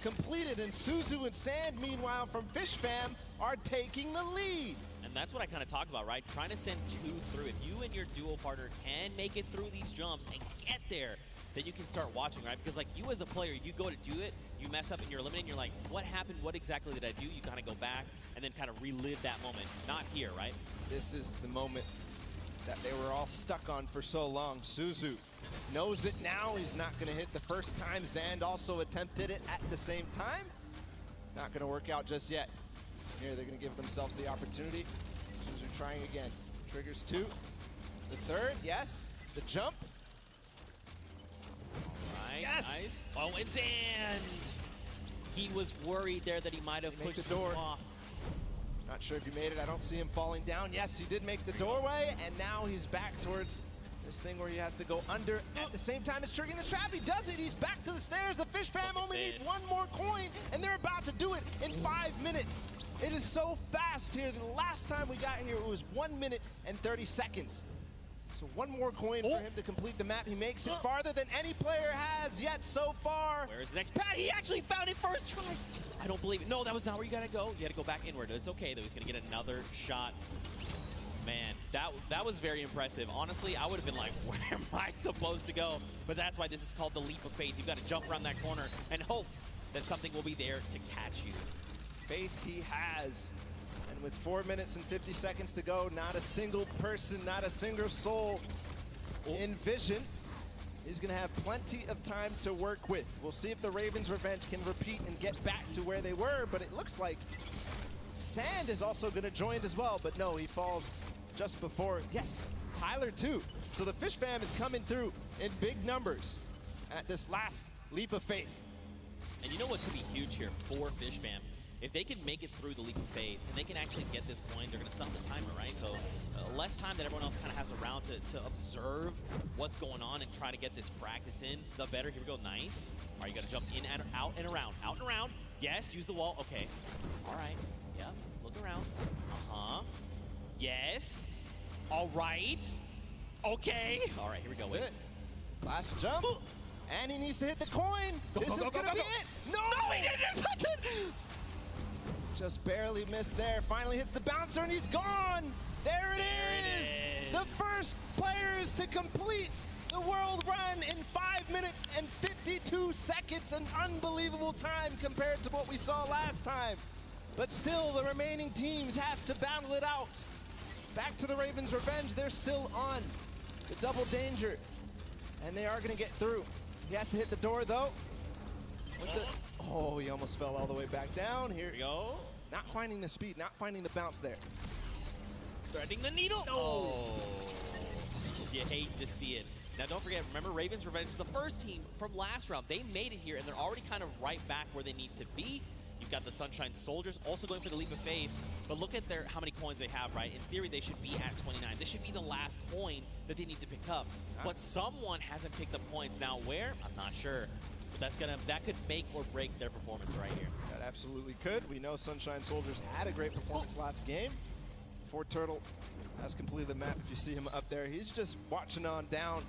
complete it. And Suzu and Sand, meanwhile, from Fish Fam, are taking the lead. And that's what I kind of talked about, right? Trying to send 2 through. If you and your duo partner can make it through these jumps and get there, then you can start watching, right? Because like you as a player, you go to do it, you mess up and you're eliminated, you're like, what happened? What exactly did I do? You kind of go back and then kind of relive that moment. Not here, right? This is the moment that they were all stuck on for so long. Suzu knows it now. He's not gonna hit the first time. Zand also attempted it at the same time. Not gonna work out just yet. Here, they're gonna give themselves the opportunity. Suzu trying again. Triggers 2. The third, yes. The jump. Right, Yes! nice. Oh, and Zand! He was worried there that he might have pushed the door him off. Not sure if he made it. I don't see him falling down. Yes, he did make the doorway, and now he's back towards this thing where he has to go under at the same time as triggering the trap. He does it. He's back to the stairs. The Fish Fam only need 1 more coin, and they're about to do it in 5 minutes. It is so fast here. The last time we got here, it was 1 minute and 30 seconds. So 1 more coin for him to complete the map. He makes it farther than any player has yet so far. Where's the next pad? He actually found it first try. I don't believe it. No, that was not where you gotta go. You gotta go back inward. It's okay though. He's gonna get another shot. Man, that was very impressive. Honestly, I would have been like, where am I supposed to go? But that's why this is called the leap of faith. You've got to jump around that corner and hope that something will be there to catch you. Faith he has. And with 4 minutes and 50 seconds to go, not a single person, not a single soul in vision. He's gonna have plenty of time to work with. We'll see if the Ravens Revenge can repeat and get back to where they were, but it looks like Sand is also gonna join as well, but no, he falls just before, yes, Tyler too. So the Fish Fam is coming through in big numbers at this last leap of faith. And you know what could be huge here for Fish Fam? If they can make it through the leap of faith and they can actually get this coin, they're going to stop the timer, right? So less time that everyone else kind of has around to observe what's going on and try to get this practice in, the better. Here we go, nice. All right, you got to jump in and out and around, out and around. Yes, use the wall, okay. All right, yep, look around. Uh-huh, yes. All right, okay. All right, here we go. Wait. Last jump. Ooh. And he needs to hit the coin. This is going to be it. No, he didn't touch it. Just barely missed there. Finally hits the bouncer and he's gone. There it is. The first players to complete the world run in 5 minutes and 52 seconds. An unbelievable time compared to what we saw last time. But still, the remaining teams have to battle it out. Back to the Ravens Revenge. They're still on the double danger. And they are going to get through. He has to hit the door, though. Oh, he almost fell all the way back down. Here we go. Not finding the speed, not finding the bounce there. Threading the needle. Oh, you hate to see it. Now, don't forget, remember, Ravens Revenge was the first team from last round. They made it here, and they're already kind of right back where they need to be. You've got the Sunshine Soldiers also going for the leap of faith. But look at how many coins they have, right? In theory, they should be at 29. This should be the last coin that they need to pick up. But someone hasn't picked up points. Now, where? I'm not sure. But that could make or break their performance right here. That absolutely could. We know Sunshine Soldiers had a great performance last game. Fort Turtle has completed the map. If you see him up there, he's just watching on down.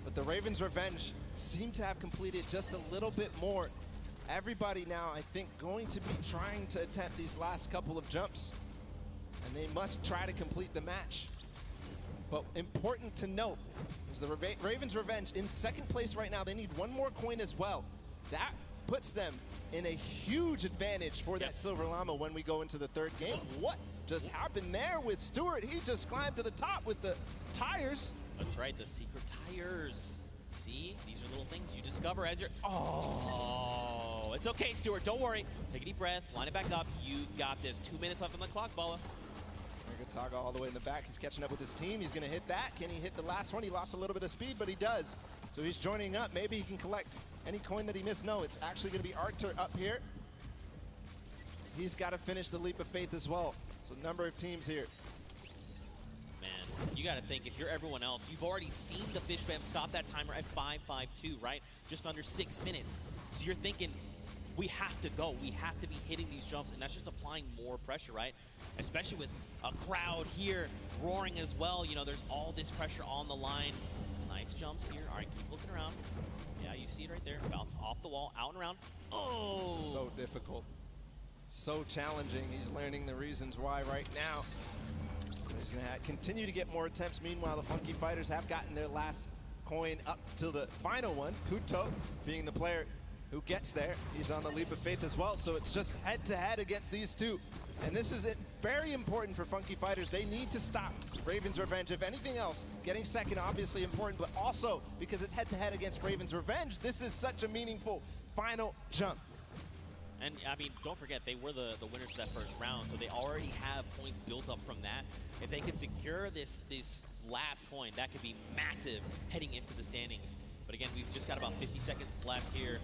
But the Ravens Revenge seem to have completed just a little bit more. Everybody now, I think, going to be trying to attempt these last couple of jumps. And they must try to complete the match. But important to note is the Ravens Revenge in second place right now. They need 1 more coin as well. That puts them in a huge advantage for that Silver Llama when we go into the third game. What just happened there with Stewart? He just climbed to the top with the tires. That's right, the secret tires. See, these are little things you discover as you're... Oh, it's okay, Stewart, don't worry. Take a deep breath, line it back up. You got this. 2 minutes left on the clock, Bala. Taga all the way in the back. He's catching up with his team. He's going to hit that. Can he hit the last one? He lost a little bit of speed, but he does. So he's joining up. Maybe he can collect any coin that he missed. No, it's actually going to be Arthur up here. He's got to finish the leap of faith as well. So number of teams here. Man, you got to think, if you're everyone else, you've already seen the Fish Fam stop that timer at 5:52, right? Just under 6 minutes. So you're thinking, we have to go. We have to be hitting these jumps, and that's just applying more pressure, right? Especially with a crowd here roaring as well. You know, there's all this pressure on the line. Nice jumps here. All right, keep looking around. Yeah, you see it right there. Bounce off the wall, out and around. Oh! So difficult. So challenging. He's learning the reasons why right now. He's going to continue to get more attempts. Meanwhile, the Funky Fighters have gotten their last coin up to the final one. Kuto being the player who gets there. He's on the leap of faith as well, so it's just head-to-head against these two. And this is very important for Funky Fighters. They need to stop Raven's Revenge. If anything else, getting second obviously important, but also because it's head-to-head against Raven's Revenge, this is such a meaningful final jump. And I mean, don't forget, they were the winners of that first round, so they already have points built up from that. If they could secure this last coin, that could be massive heading into the standings. But again, we've just got about 50 seconds left here.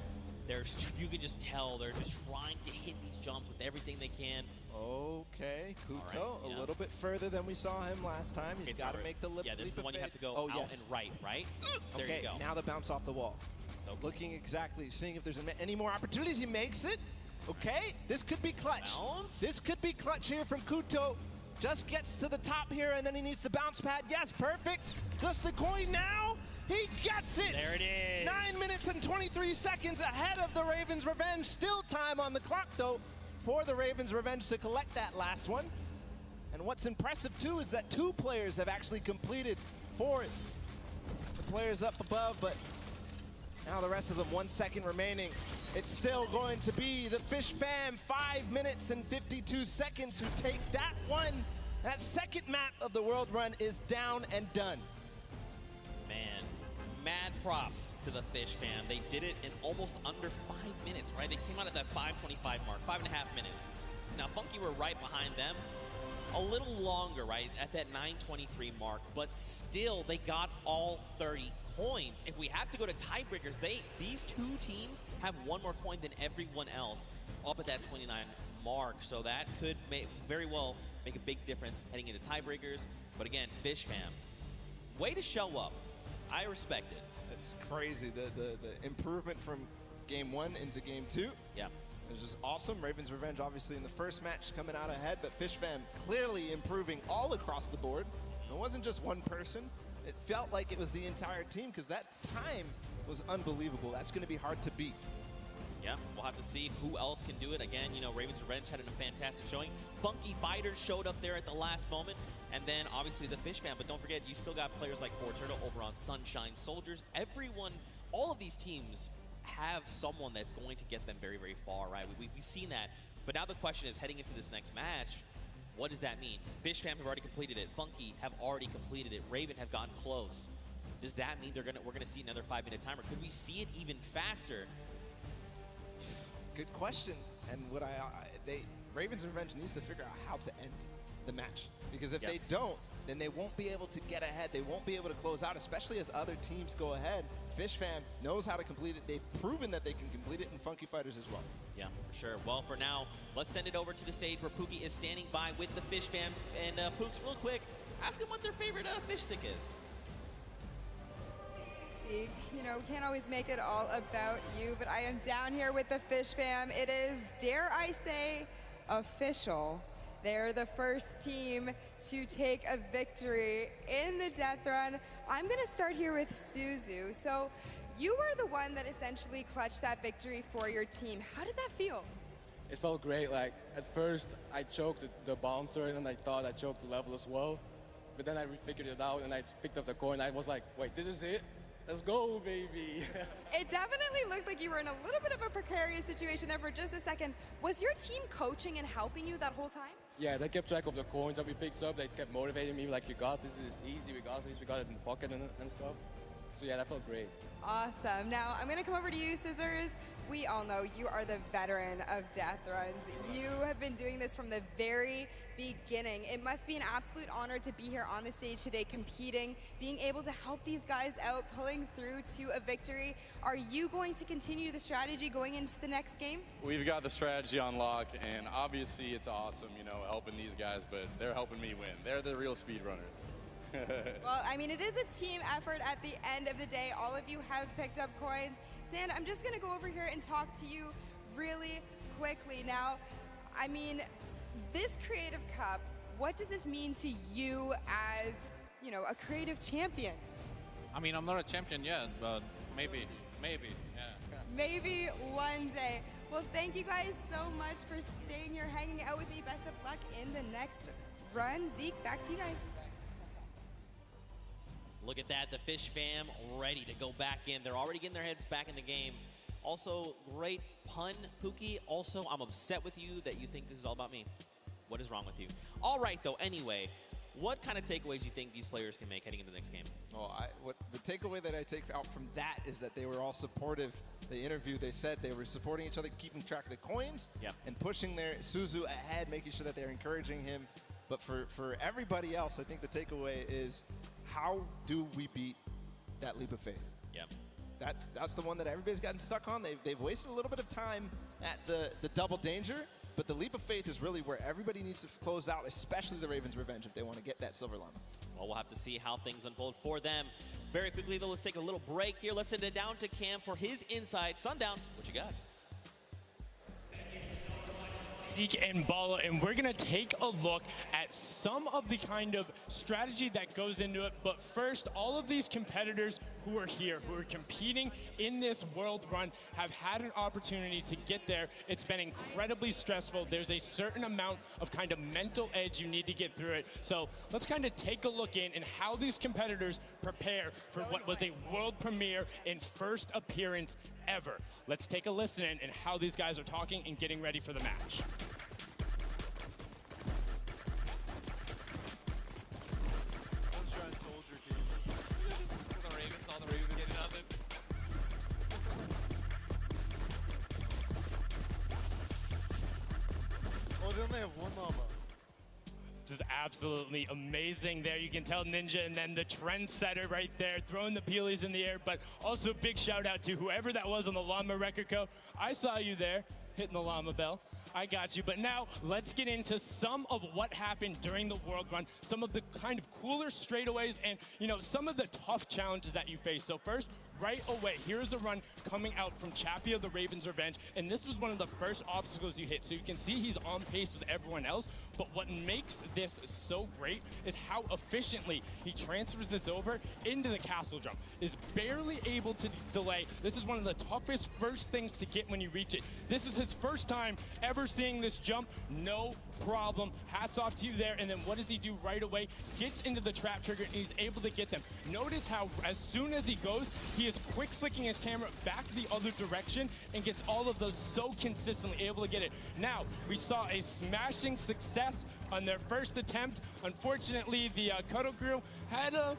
You can just tell they're just trying to hit these jumps with everything they can. Okay, Kuto, right, a little bit further than we saw him last time. He's got to make the leap. Yeah, this is the one you have to go out and right, right? There okay, you go. Now the bounce off the wall. So looking exactly, seeing if there's any more opportunities. He makes it. Okay, this could be clutch. Bounce. This could be clutch here from Kuto. Just gets to the top here, and then he needs the bounce pad. Yes, perfect. Just the coin now. He gets it! There it is! 9 minutes and 23 seconds ahead of the Ravens' Revenge. Still time on the clock, though, for the Ravens' Revenge to collect that last one. And what's impressive, too, is that 2 players have actually completed for it. The players up above, but now the rest of them, 1 second remaining. It's still going to be the Fish Fam, 5 minutes and 52 seconds, who take that one. That second map of the world run is down and done. Man, mad props to the Fish Fam. They did it in almost under 5 minutes, right? They came out at that 5:25 mark, 5.5 minutes. Now, Funky were right behind them. A little longer, right, at that 9:23 mark, but still, they got all 30 coins. If we have to go to tiebreakers, these 2 teams have 1 more coin than everyone else up at that 29 mark, so that could very well make a big difference heading into tiebreakers. But again, Fish Fam, way to show up. I respect it. It's crazy, the improvement from game 1 into game 2. Yeah. It was just awesome. Ravens' Revenge obviously in the first match coming out ahead, but Fish Fam clearly improving all across the board. It wasn't just one person. It felt like it was the entire team, because that time was unbelievable. That's going to be hard to beat. Yeah, we'll have to see who else can do it. Again, you know, Ravens' Revenge had a fantastic showing. Funky Fighters showed up there at the last moment. And then, obviously, the Fish Fam. But don't forget, you still got players like Fortnite over on Sunshine Soldiers. Everyone, all of these teams have someone that's going to get them very, very far, right? We've seen that. But now the question is, heading into this next match, what does that mean? Fish Fam have already completed it. Funky have already completed it. Raven have gotten close. Does that mean we're gonna see another 5-minute timer? Could we see it even faster? Good question. And what Ravens' Revenge needs to figure out how to end the match, because if they don't, then they won't be able to get ahead. They won't be able to close out, especially as other teams go ahead. Fish Fam knows how to complete it. They've proven that they can complete it, and Funky Fighters as well. Yeah, for sure. Well, for now, let's send it over to the stage where Pookie is standing by with the Fish Fam. And Pooks, real quick, ask them what their favorite fish stick is. You know, we can't always make it all about you, but I am down here with the Fish Fam. It is, dare I say, official. They're the first team to take a victory in the death run. I'm gonna start here with Suzu. So you were the one that essentially clutched that victory for your team. How did that feel? It felt great. Like, at first, I choked the bouncer, and I thought I choked the level as well. But then I figured it out, and I picked up the coin. I was like, wait, this is it? Let's go, baby. It definitely looked like you were in a little bit of a precarious situation there for just a second. Was your team coaching and helping you that whole time? Yeah, they kept track of the coins that we picked up. They kept motivating me, like, you got this, is easy, we got this, we got it in the pocket and stuff. So yeah, that felt great. Awesome. Now, I'm gonna come over to you, Scissors. We all know you are the veteran of death runs. You have been doing this from the very beginning. It must be an absolute honor to be here on the stage today competing, being able to help these guys out, pulling through to a victory. Are you going to continue the strategy going into the next game? We've got the strategy on lock, and obviously it's awesome, you know, helping these guys, but they're helping me win. They're the real speedrunners. Well, I mean, it is a team effort at the end of the day. All of you have picked up coins. Sand, I'm just going to go over here and talk to you really quickly. Now, I mean, this Creative Cup, what does this mean to you as, you know, a creative champion? I mean, I'm not a champion yet, but maybe, yeah. Maybe one day. Well, thank you guys so much for staying here, hanging out with me. Best of luck in the next run. Zeke, back to you guys. Look at that, the Fish fam ready to go back in. They're already getting their heads back in the game. Also, great pun, Pookie. Also, I'm upset with you that you think this is all about me. What is wrong with you? All right, though, anyway, what kind of takeaways do you think these players can make heading into the next game? Well, the takeaway that I take out from that is that they were all supportive. The interview, they said they were supporting each other, keeping track of the coins, and pushing their Suzu ahead, making sure that they're encouraging him. But for everybody else, I think the takeaway is, how do we beat that leap of faith? Yeah. That's the one that everybody's gotten stuck on. They've wasted a little bit of time at the double danger, but the leap of faith is really where everybody needs to close out, especially the Ravens' revenge if they want to get that silver llama. Well, we'll have to see how things unfold for them. Very quickly, though, let's take a little break here. Let's send it down to Cam for his insight. Sundown, what you got? And Bala, and we're gonna take a look at some of the kind of strategy that goes into it. But first, all of these competitors who are here, who are competing in this world run, have had an opportunity to get there. It's been incredibly stressful. There's a certain amount of kind of mental edge you need to get through it. So let's kind of take a look in and how these competitors prepare for what was a world premiere and first appearance ever. Let's take a listen in and how these guys are talking and getting ready for the match. Oh, they only have one llama. Just absolutely amazing there. You can tell Ninja and then the trendsetter right there, throwing the peelies in the air, but also big shout out to whoever that was on the Llama Record Co. I saw you there, hitting the llama bell. I got you. But now let's get into some of what happened during the World Run, some of the kind of cooler straightaways and, you know, some of the tough challenges that you face. So first, right away, here's a run coming out from Chappie of the Ravens' Revenge, and this was one of the first obstacles you hit. So you can see he's on pace with everyone else, but what makes this so great is how efficiently he transfers this over into the castle jump. Is barely able to delay. This is one of the toughest first things to get when you reach it. This is his first time ever seeing this jump. No problem. Hats off to you there. And then what does he do right away? Gets into the trap trigger and he's able to get them. Notice how as soon as he goes, he is quick flicking his camera back the other direction and gets all of those so consistently able to get it. Now, we saw a smashing success on their first attempt. Unfortunately, the Cuddle Crew had a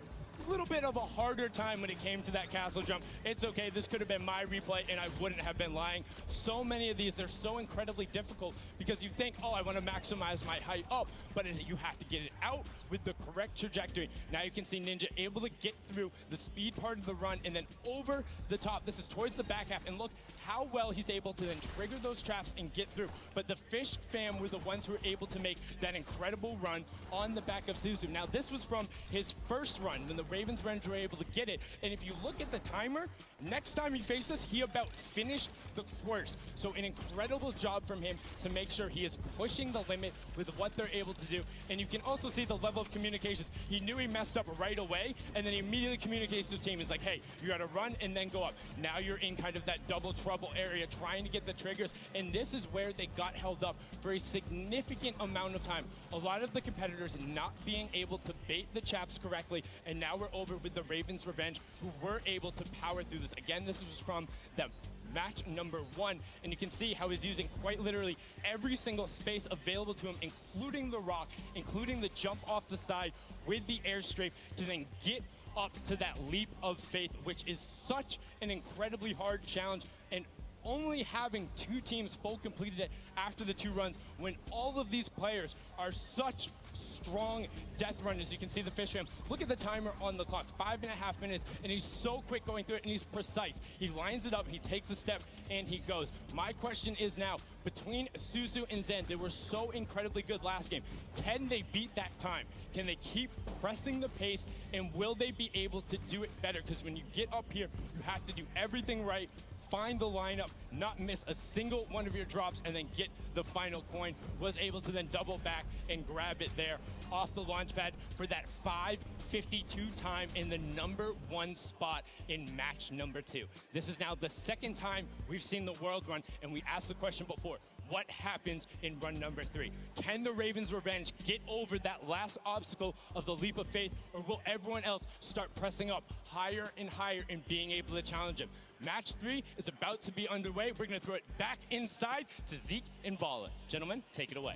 little bit of a harder time when it came to that castle jump. It's okay, this could have been my replay and I wouldn't have been lying. So many of these, they're so incredibly difficult because you think, oh, I want to maximize my height up, but you have to get it out with the correct trajectory. Now you can see Ninja able to get through the speed part of the run and then over the top. This is towards the back half, and look how well he's able to then trigger those traps and get through. But the Fish fam were the ones who were able to make that incredible run on the back of Suzu. Now this was from his first run when the Ravens Revenge were able to get it. And if you look at the timer, next time he faced this, he about finished the course. So an incredible job from him to make sure he is pushing the limit with what they're able to do. And you can also see the level of communications. He knew he messed up right away, and then he immediately communicates to his team. It's like, hey, you got to run and then go up. Now you're in kind of that double trouble area trying to get the triggers. And this is where they got held up for a significant amount of time. A lot of the competitors not being able to bait the chaps correctly, and now we're over with the Ravens Revenge, who were able to power through this. Again, this was from the match number 1, and you can see how he's using quite literally every single space available to him, including the rock, including the jump off the side with the airstrafe to then get up to that leap of faith, which is such an incredibly hard challenge. And only having 2 teams full completed it after the 2 runs when all of these players are such strong death runners. You can see the Fish Fam. Look at the timer on the clock, 5.5 minutes, and he's so quick going through it, and he's precise. He lines it up, he takes a step, and he goes. My question is now, between Suzu and Zen, they were so incredibly good last game. Can they beat that time? Can they keep pressing the pace, and will they be able to do it better? Because when you get up here, you have to do everything right, find the lineup, not miss a single one of your drops, and then get the final coin. Was able to then double back and grab it there off the launch pad for that 5:52 time in the #1 spot in match number 2. This is now the 2nd time we've seen the world run, and we asked the question before, what happens in run number 3? Can the Ravens Revenge get over that last obstacle of the leap of faith, or will everyone else start pressing up higher and higher and being able to challenge him? Match 3 is about to be underway. We're going to throw it back inside to Zeke and Bala. Gentlemen, take it away.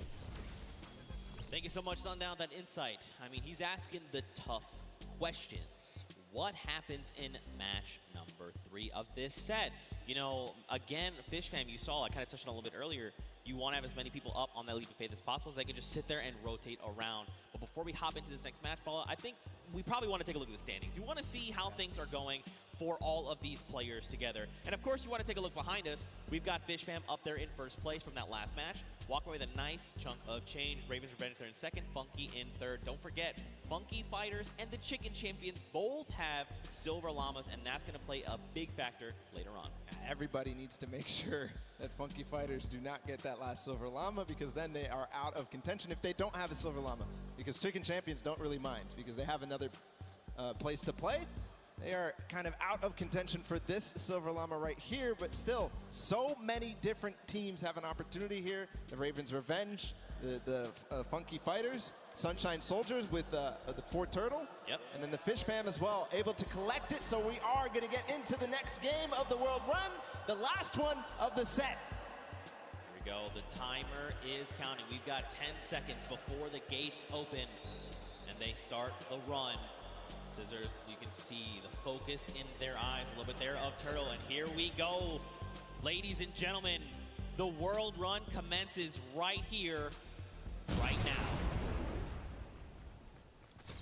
Thank you so much, Sundown, that insight. I mean, he's asking the tough questions. What happens in match number 3 of this set? You know, again, Fish Fam, you saw, I kind of touched on it a little bit earlier, you want to have as many people up on that leap of faith as possible so they can just sit there and rotate around. But before we hop into this next match, Bala, I think we probably want to take a look at the standings. We want to see how things are going for all of these players together. And of course, you want to take a look behind us. We've got Fish Fam up there in first place from that last match. Walking away with a nice chunk of change. Ravens Revenge there in second, Funky in third. Don't forget, Funky Fighters and the Chicken Champions both have Silver Llamas, and that's going to play a big factor later on. Everybody needs to make sure that Funky Fighters do not get that last Silver Llama, because then they are out of contention if they don't have a Silver Llama. Because Chicken Champions don't really mind, because they have another place to play. They are kind of out of contention for this Silver Llama right here, but still, so many different teams have an opportunity here. The Ravens Revenge, the Funky Fighters, Sunshine Soldiers with the Fort Turtle, and then the Fish Fam as well, able to collect it. So we are going to get into the next game of the World Run, the last one of the set. Here we go. The timer is counting. We've got 10 seconds before the gates open, and they start the run. Scissors, you can see the focus in their eyes a little bit there of Turtle, and here we go. Ladies and gentlemen, the World Run commences right here, right now.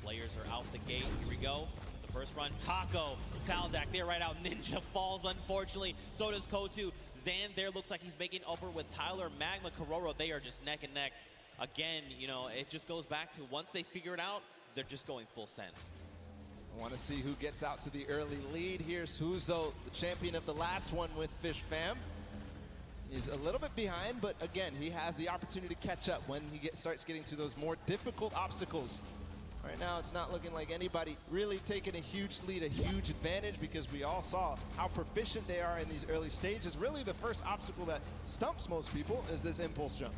Players are out the gate, here we go. The first run, Taco, Taldak, they're right out. Ninja falls, unfortunately. So does Kotu. Zan there looks like he's making upper with Tyler. Magma, Kororo, they are just neck and neck. Again, you know, it just goes back to once they figure it out, they're just going full send. I want to see who gets out to the early lead here. Suzo, the champion of the last one with Fish Fam, is a little bit behind, but again, he has the opportunity to catch up when he starts getting to those more difficult obstacles. Right now, it's not looking like anybody really taking a huge lead, a huge advantage, because we all saw how proficient they are in these early stages. Really, the first obstacle that stumps most people is this impulse jump.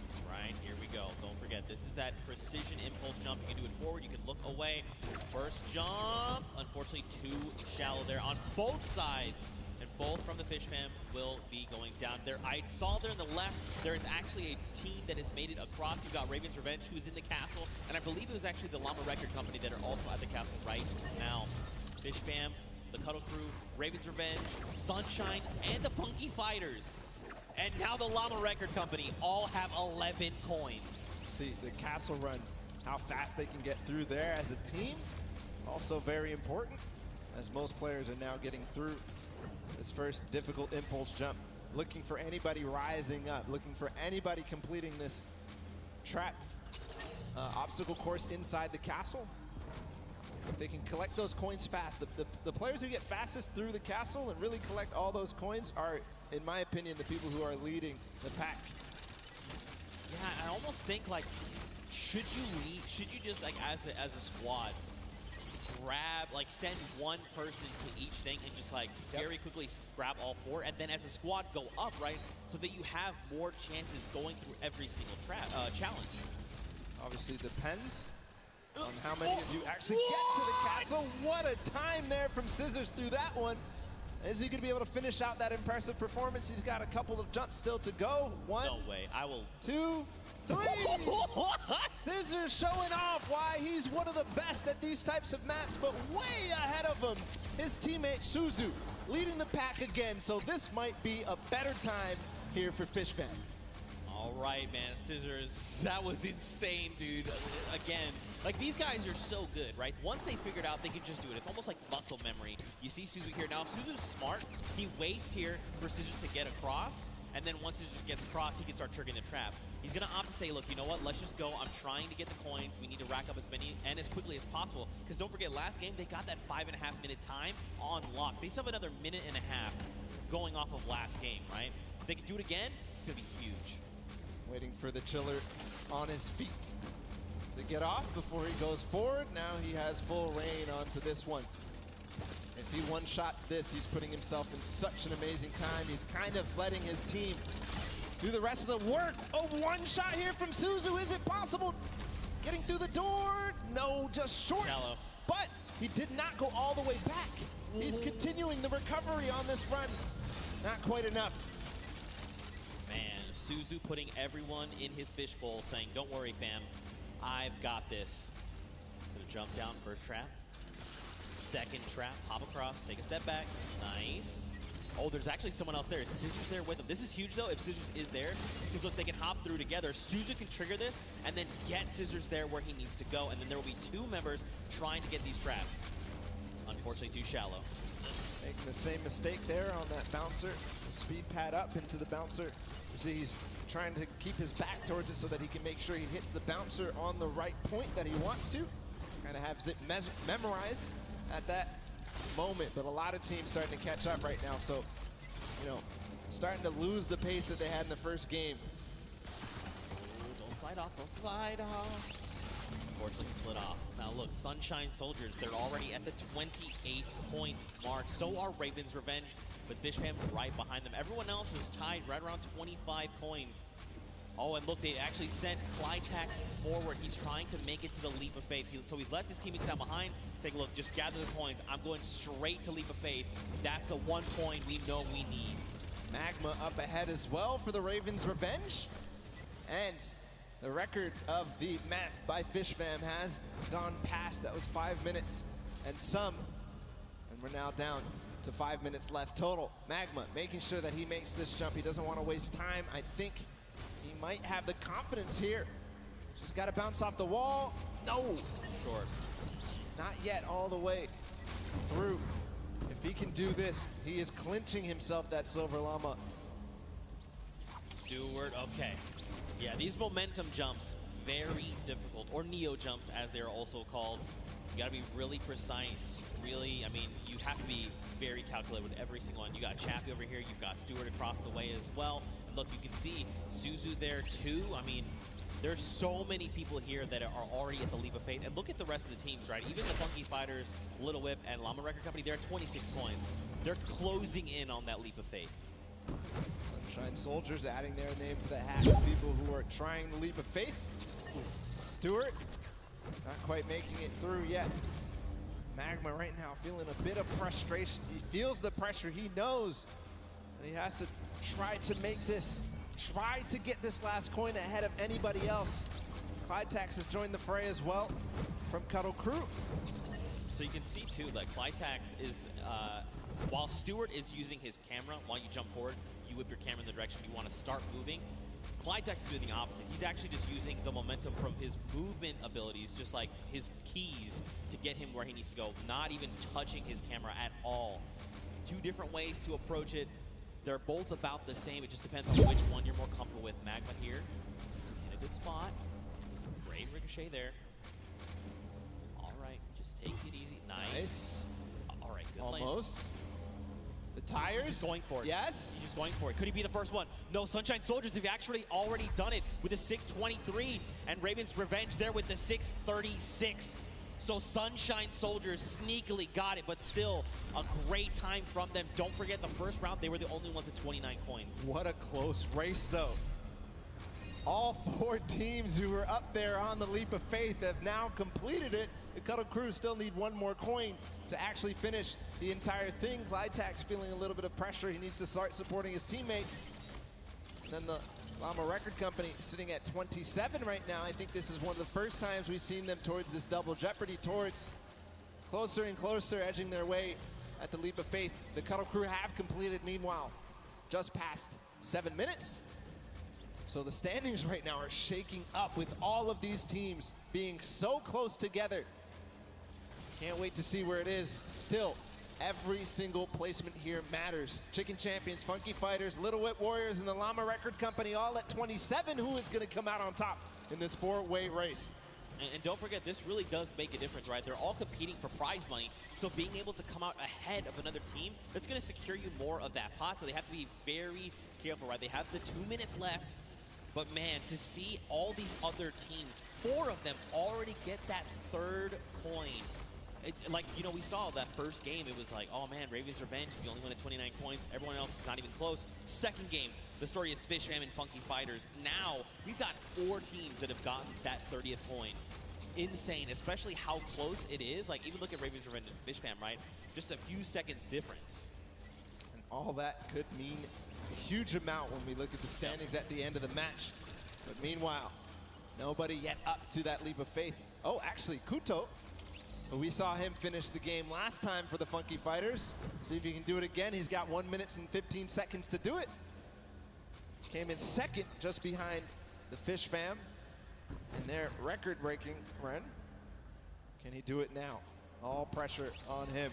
That's right, here we go. Don't forget, this is that precision impulse jump. You can do it forward, you can look away. First jump, unfortunately too shallow there on both sides. And both from the Fish Fam will be going down there. I saw there on the left, there is actually a team that has made it across. You've got Ravens Revenge, who's in the castle. And I believe it was actually the Llama Record Company that are also at the castle right now. Fish Fam, the Cuddle Crew, Ravens Revenge, Sunshine, and the Funky Fighters. And now the Llama Record Company all have 11 coins. See the castle run, how fast they can get through there as a team. Also very important, as most players are now getting through this first difficult impulse jump. Looking for anybody rising up, looking for anybody completing this track obstacle course inside the castle. If they can collect those coins fast, the players who get fastest through the castle and really collect all those coins are, in my opinion, the people who are leading the pack. Yeah, I almost think like, should you just like as a squad, grab, like send one person to each thing and just like very quickly grab all 4, and then as a squad go up, right? So that you have more chances going through every single challenge. Obviously depends on how many of you actually get to the castle. What a time there from Scissors through that one. Is he going to be able to finish out that impressive performance? He's got a couple of jumps still to go. 1, no way. I will. 2, 3. Scissors Soldiers showing off why he's one of the best at these types of maps, but way ahead of him, his teammate Suzu, leading the pack again, so this might be a better time here for FishFam. All right, man, Scissors, that was insane, dude. Again, like, these guys are so good, right? Once they figured out they can just do it, it's almost like muscle memory. You see Suzu here now. If Suzu's smart, he waits here for Scissors to get across, and then once Scissors gets across, he can start triggering the trap. He's gonna opt to say, look, you know what, let's just go. I'm trying to get the coins. We need to rack up as many and as quickly as possible, because don't forget, last game, they got that 5.5-minute time on lock. They still have another 1.5 minutes going off of last game, right? If they can do it again, it's gonna be huge. Waiting for the chiller on his feet to get off before he goes forward. Now he has full reign onto this one. If he one-shots this, he's putting himself in such an amazing time. He's kind of letting his team do the rest of the work. A one-shot here from Suzu. Is it possible? Getting through the door? No, just short. Shallow. But he did not go all the way back. He's continuing the recovery on this run. Not quite enough. Man, Suzu putting everyone in his fishbowl, saying, don't worry, fam. I've got this. Gonna jump down, first trap. Second trap, hop across, take a step back. Nice. Oh, there's actually someone else there. Is Scissors there with him? This is huge, though, if Scissors is there, because look, they can hop through together. Suzu can trigger this, and then get Scissors there where he needs to go, and then there will be 2 members trying to get these traps. Unfortunately, too shallow. Making the same mistake there on that bouncer. Speed pad up into the bouncer. See, he's trying to keep his back towards it so that he can make sure he hits the bouncer on the right point that he wants to. Kind of has it memorized at that moment, but a lot of teams starting to catch up right now, so, you know, starting to lose the pace that they had in the first game. Ooh, don't slide off, don't slide off. Unfortunately, he slid off. Now look, Sunshine Soldiers, they're already at the 28-point mark. So are Raven's Revenge, but FishFam right behind them. Everyone else is tied right around 25 coins. Oh, and look, they actually sent Clytax forward. He's trying to make it to the Leap of Faith. So he's left his teammates down behind, saying, look, just gather the coins. I'm going straight to Leap of Faith. That's the 1 point we know we need. Magma up ahead as well for the Ravens' Revenge. And the record of the map by FishFam has gone past. That was 5 minutes and some. And we're now down to 5 minutes left total. Magma making sure that he makes this jump. He doesn't want to waste time. I think he might have the confidence here. Just got to bounce off the wall. No. Short. Not yet all the way through. If he can do this, he is clinching himself that Silver Llama. Stewart, okay. Yeah, these momentum jumps, very difficult, or neo jumps as they're also called. You gotta be really precise, really, I mean, you have to be very calculated with every single one. You got Chappie over here, you've got Stewart across the way as well. And look, you can see Suzu there too. I mean, there's so many people here that are already at the Leap of Faith. And look at the rest of the teams, right? Even the Funky Fighters, Little Whip, and Llama Record Company, they're at 26 coins. They're closing in on that Leap of Faith. Sunshine Soldiers adding their name to the hat of people who are trying the Leap of Faith. Stewart, not quite making it through yet. Magma right now feeling a bit of frustration. He feels the pressure. He knows that he has to try to make this, try to get this last coin ahead of anybody else. Clytax has joined the fray as well from Cuddle Crew. So you can see too, like Clytax is, while Stewart is using his camera, while you jump forward, you whip your camera in the direction you want to start moving. Clytax is doing the opposite. He's actually just using the momentum from his movement abilities, just like his keys, to get him where he needs to go, not even touching his camera at all. 2 different ways to approach it. They're both about the same. It just depends on which one you're more comfortable with. Magma here. He's in a good spot. Great ricochet there. All right, just take it easy. Nice. All right, good lane. Almost. The tires? He's going for it. Yes. He's going for it. Could he be the first one? No, Sunshine Soldiers have actually already done it with a 6:23, and Raven's Revenge there with the 6:36. So Sunshine Soldiers sneakily got it, but still a great time from them. Don't forget the first round, they were the only ones at 29 coins. What a close race, though. All 4 teams who were up there on the Leap of Faith have now completed it. The Cuddle Crew still need 1 more coin to actually finish the entire thing. Clytax feeling a little bit of pressure. He needs to start supporting his teammates. And then the Llama Record Company sitting at 27 right now. I think this is one of the first times we've seen them towards this double jeopardy, towards closer and closer, edging their way at the leap of faith. The Cuddle Crew have completed, meanwhile, just past 7 minutes. So the standings right now are shaking up with all of these teams being so close together. Can't wait to see where it is. Still, every single placement here matters. Chicken Champions, Funky Fighters, Little Whip Warriors, and the Llama Record Company all at 27. Who is going to come out on top in this 4-way race? And don't forget, this really does make a difference, right? They're all competing for prize money, so being able to come out ahead of another team, that's going to secure you more of that pot, so they have to be very careful, right? They have the 2 minutes left, but man, to see all these other teams, 4 of them already get that 3rd coin. Like, you know, we saw that first game, it was like, oh man, Raven's Revenge, we only won at 29 coins, everyone else is not even close. Second game, the story is Fish Fam and Funky Fighters. Now, we've got 4 teams that have gotten that 30th coin. Insane, especially how close it is. Like, even look at Raven's Revenge and Fish Fam, right? Just a few seconds difference. And all that could mean a huge amount when we look at the standings at the end of the match. But meanwhile, nobody yet up to that leap of faith. Oh, actually, Kuto. We saw him finish the game last time for the Funky Fighters. See if he can do it again. He's got 1 minute and 15 seconds to do it. Came in second, just behind the Fish Fam in their record-breaking run. Can he do it now? All pressure on him.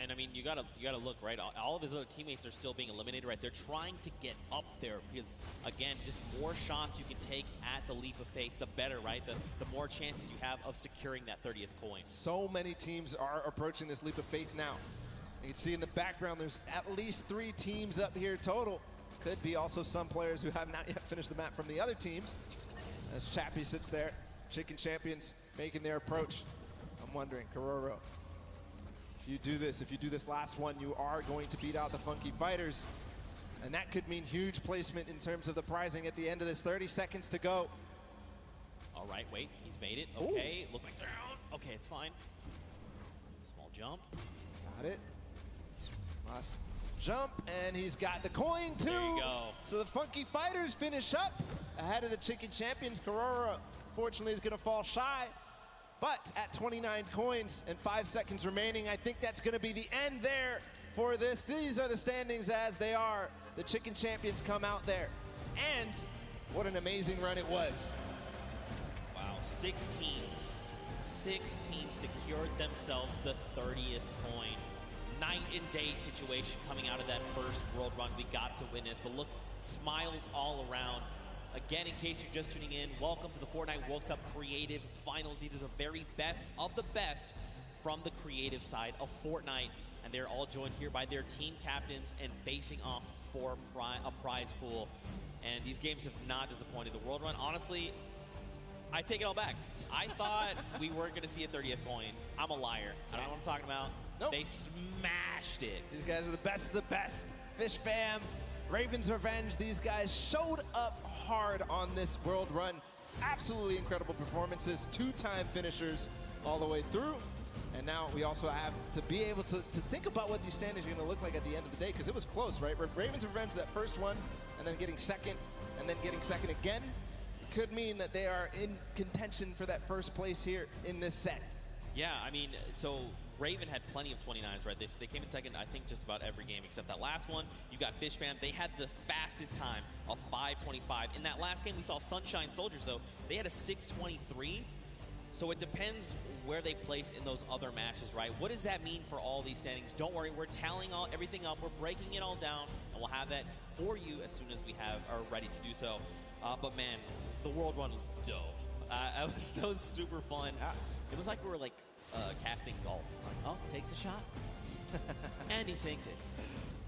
And I mean, you gotta look, right? All of his other teammates are still being eliminated, right? They're trying to get up there because, again, just more shots you can take at the leap of faith, the better, right? The more chances you have of securing that 30th coin. So many teams are approaching this leap of faith now. You can see in the background, there's at least 3 teams up here total. Could be also some players who have not yet finished the map from the other teams. As Chappie sits there, Chicken Champions making their approach. I'm wondering, Kororo, if you do this last one, you are going to beat out the Funky Fighters. And that could mean huge placement in terms of the prizing at the end of this. 30 seconds to go. All right, wait, he's made it. Okay, look back down. Okay, it's fine. Small jump. Got it. Last jump, and he's got the coin too. There you go. So the Funky Fighters finish up ahead of the Chicken Champions. Korora, fortunately, is going to fall shy. But at 29 coins and 5 seconds remaining, I think that's going to be the end there for this. These are the standings as they are. The Chicken Champions come out there. And what an amazing run it was. Wow, 6 teams. 6 teams secured themselves the 30th coin. Night and day situation coming out of that first world run we got to witness. But look, smiles all around. Again, in case you're just tuning in, welcome to the Fortnite World Cup Creative Finals. These are the very best of the best from the creative side of Fortnite. And they're all joined here by their team captains and facing off for a prize pool. And these games have not disappointed. The World Run, honestly, I take it all back. I thought we weren't going to see a 30th coin. I'm a liar. I don't know what I'm talking about. Nope. They smashed it. These guys are the best of the best. Fish Fam, Raven's Revenge, these guys showed up hard on this world run. Absolutely incredible performances, 2-time finishers all the way through. And now we also have to be able to think about what these standings are going to look like at the end of the day, because it was close, right? Raven's Revenge, that first one, and then getting second, and then getting second again, could mean that they are in contention for that first place here in this set. Yeah, I mean, so Raven had plenty of 29s, right? They came in second, I think, just about every game except that last one. You got Fish Fam. They had the fastest time of 5:25. In that last game, we saw Sunshine Soldiers, though. They had a 6:23. So it depends where they place in those other matches, right? What does that mean for all these standings? Don't worry, we're tallying everything up. We're breaking it all down, and we'll have that for you as soon as we are ready to do so. But man, the World Run was dope. That was super fun. It was like we were like casting golf. Like, oh, takes a shot, and he sinks it.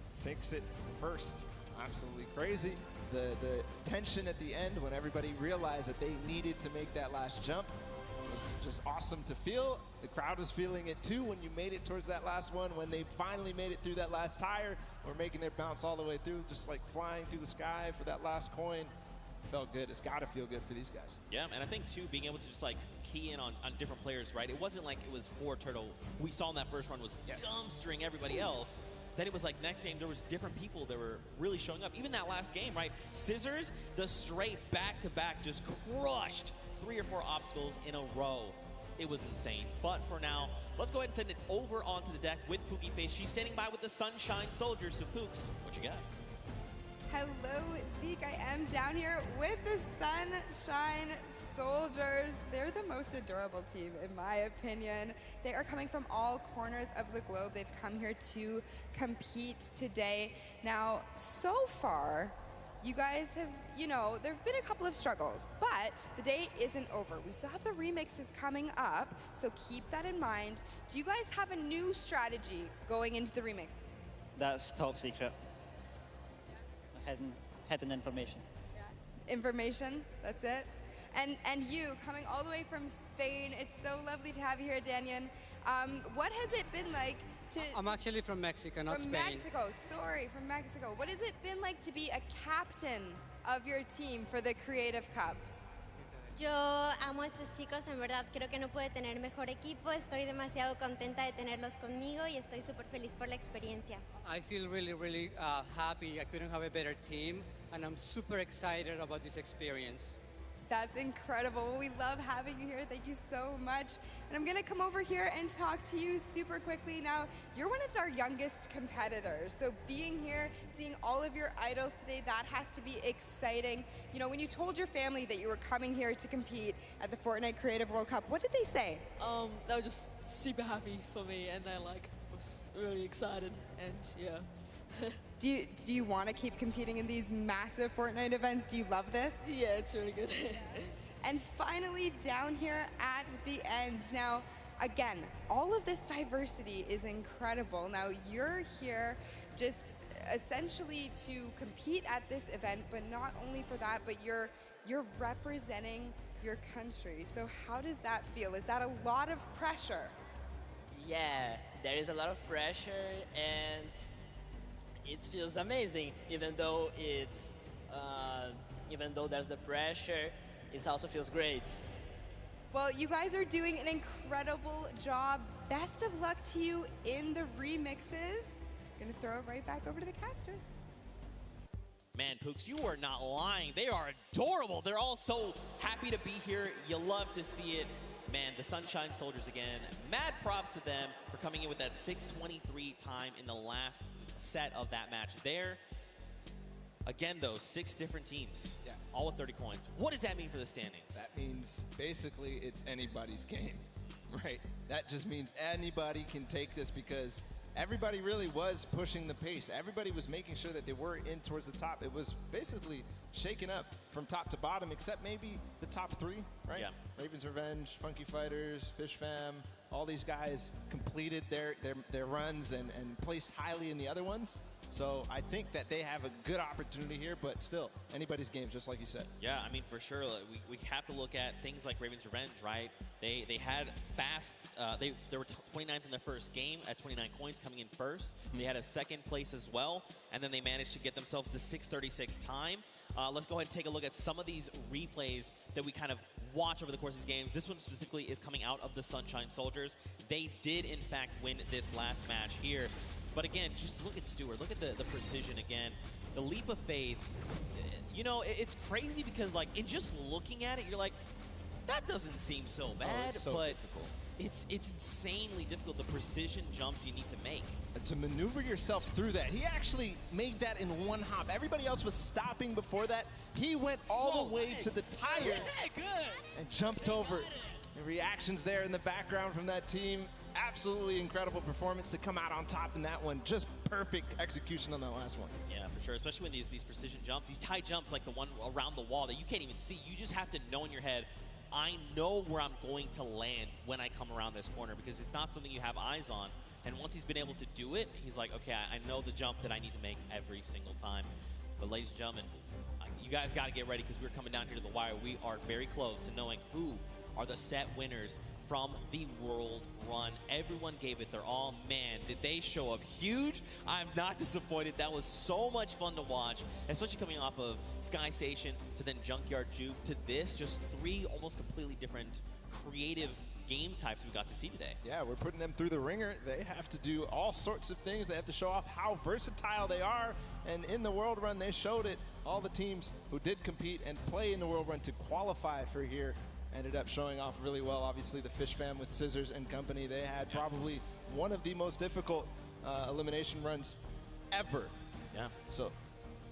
Sinks it first. Absolutely crazy. The tension at the end when everybody realized that they needed to make that last jump was just awesome to feel. The crowd was feeling it too when you made it towards that last one, when they finally made it through that last tire, or making their bounce all the way through, just like flying through the sky for that last coin. Felt good. It's got to feel good for these guys. Yeah, and I think too, being able to just like key in on different players, right? It wasn't like it was 4 Turtle. We saw in that first run was dumpstering everybody else. then it was like next game there was different people that were really showing up. Even that last game, right? Scissors, the straight back-to-back just crushed 3 or 4 obstacles in a row. It was insane. But for now, let's go ahead and send it over onto the deck with Pookie Face. She's standing by with the Sunshine Soldiers. So Pooks, what you got? Hello, Zeke. I am down here with the Sunshine Soldiers. They're the most adorable team, in my opinion. They are coming from all corners of the globe. They've come here to compete today. Now, so far, you guys have, there have been a couple of struggles, but the day isn't over. We still have the remixes coming up, so keep that in mind. Do you guys have a new strategy going into the remixes? That's top secret. Hidden information. Information, that's it. And you, coming all the way from Spain, it's so lovely to have you here, Daniel. What has it been like I'm actually from Mexico, not Spain. From Mexico, sorry, from Mexico. What has it been like to be a captain of your team for the Creative Cup? Yo amo a estos chicos, en verdad creo que no puede tener mejor equipo. Estoy demasiado contenta de tenerlos conmigo y estoy súper feliz por la experiencia. I feel really happy. I couldn't have a better team, and I'm super excited about this experience. That's incredible. We love having you here. Thank you so much. And I'm going to come over here and talk to you super quickly. Now, you're one of our youngest competitors. So being here, seeing all of your idols today, that has to be exciting. When you told your family that you were coming here to compete at the Fortnite Creative World Cup, what did they say? They were just super happy for me, and they was really excited, and yeah. Do you want to keep competing in these massive Fortnite events? Do you love this? Yeah, it's really good. And finally, down here at the end. Now, again, all of this diversity is incredible. Now, you're here just essentially to compete at this event, but not only for that, but you're representing your country. So how does that feel? Is that a lot of pressure? Yeah, there is a lot of pressure, and it feels amazing. Even though there's the pressure, it also feels great. Well, you guys are doing an incredible job. Best of luck to you in the remixes. Gonna throw it right back over to the casters. Man, Pooks, you are not lying. They are adorable. They're all so happy to be here. You love to see it. Man, the Sunshine Soldiers again, mad props to them for coming in with that 6:23 time in the last set of that match there. Again, though, 6 different teams, all with 30 coins. What does that mean for the standings? That means basically it's anybody's game, right? That just means anybody can take this because everybody really was pushing the pace. Everybody was making sure that they were in towards the top. It was basically shaken up from top to bottom, except maybe the top 3, right? Yeah. Raven's Revenge, Funky Fighters, Fish Fam, all these guys completed their runs and placed highly in the other ones. So I think that they have a good opportunity here, but still, anybody's game, just like you said. Yeah, I mean, for sure, we have to look at things like Raven's Revenge, right? They had fast, they were 29th in their first game at 29 coins, coming in first. They had a second place as well, and then they managed to get themselves to 6:36 time. Let's go ahead and take a look at some of these replays that we kind of watch over the course of these games. This one specifically is coming out of the Sunshine Soldiers. They did, in fact, win this last match here. But again, just look at Stewart. Look at the precision again. The leap of faith. It's crazy because, like, in just looking at it, you're like, that doesn't seem so bad. It's so but difficult. It's insanely difficult, the precision jumps you need to make. To maneuver yourself through that. He actually made that in one hop. Everybody else was stopping before that. He went all the way to the tire and jumped over it. The reactions there in the background from that team. Absolutely incredible performance to come out on top in that one. Just perfect execution on that last one. Yeah, for sure. Especially when these precision jumps, these tight jumps like the one around the wall that you can't even see. You just have to know in your head, I know where I'm going to land when I come around this corner, because it's not something you have eyes on. And once he's been able to do it, he's like, okay, I know the jump that I need to make every single time. But ladies and gentlemen, you guys got to get ready because we're coming down here to the wire. We are very close to knowing who are the set winners from the World Run. Everyone gave it their all. Man, did they show up huge. I'm not disappointed. That was so much fun to watch, especially coming off of Sky Station to then Junkyard Juke to this. Just 3 almost completely different creative game types we got to see today. Yeah, we're putting them through the ringer. They have to do all sorts of things. They have to show off how versatile they are. And in the World Run, they showed it. All the teams who did compete and play in the World Run to qualify for here ended up showing off really well. Obviously, the Fish Fam with Scissors and company, they had probably one of the most difficult elimination runs ever. Yeah. So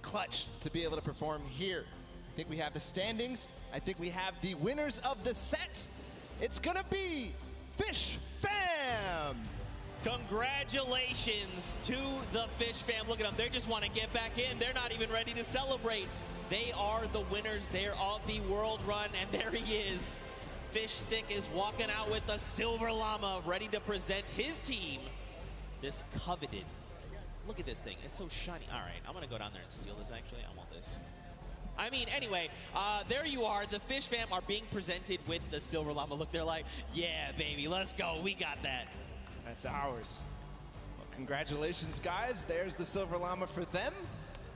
clutch to be able to perform here. I think we have the standings. I think we have the winners of the set. It's gonna be Fish Fam. Congratulations to the Fish Fam. Look at them. They just want to get back in. They're not even ready to celebrate. They are the winners. They're of the World Run, and there he is. Fish Stick is walking out with the Silver Llama, ready to present his team this coveted. Look at this thing. It's so shiny. All right, I'm going to go down there and steal this, actually. I want this. I mean, anyway, there you are. The Fish Fam are being presented with the Silver Llama. Look, they're like, yeah, baby, let's go. We got that. That's ours. Well, congratulations, guys. There's the Silver Llama for them.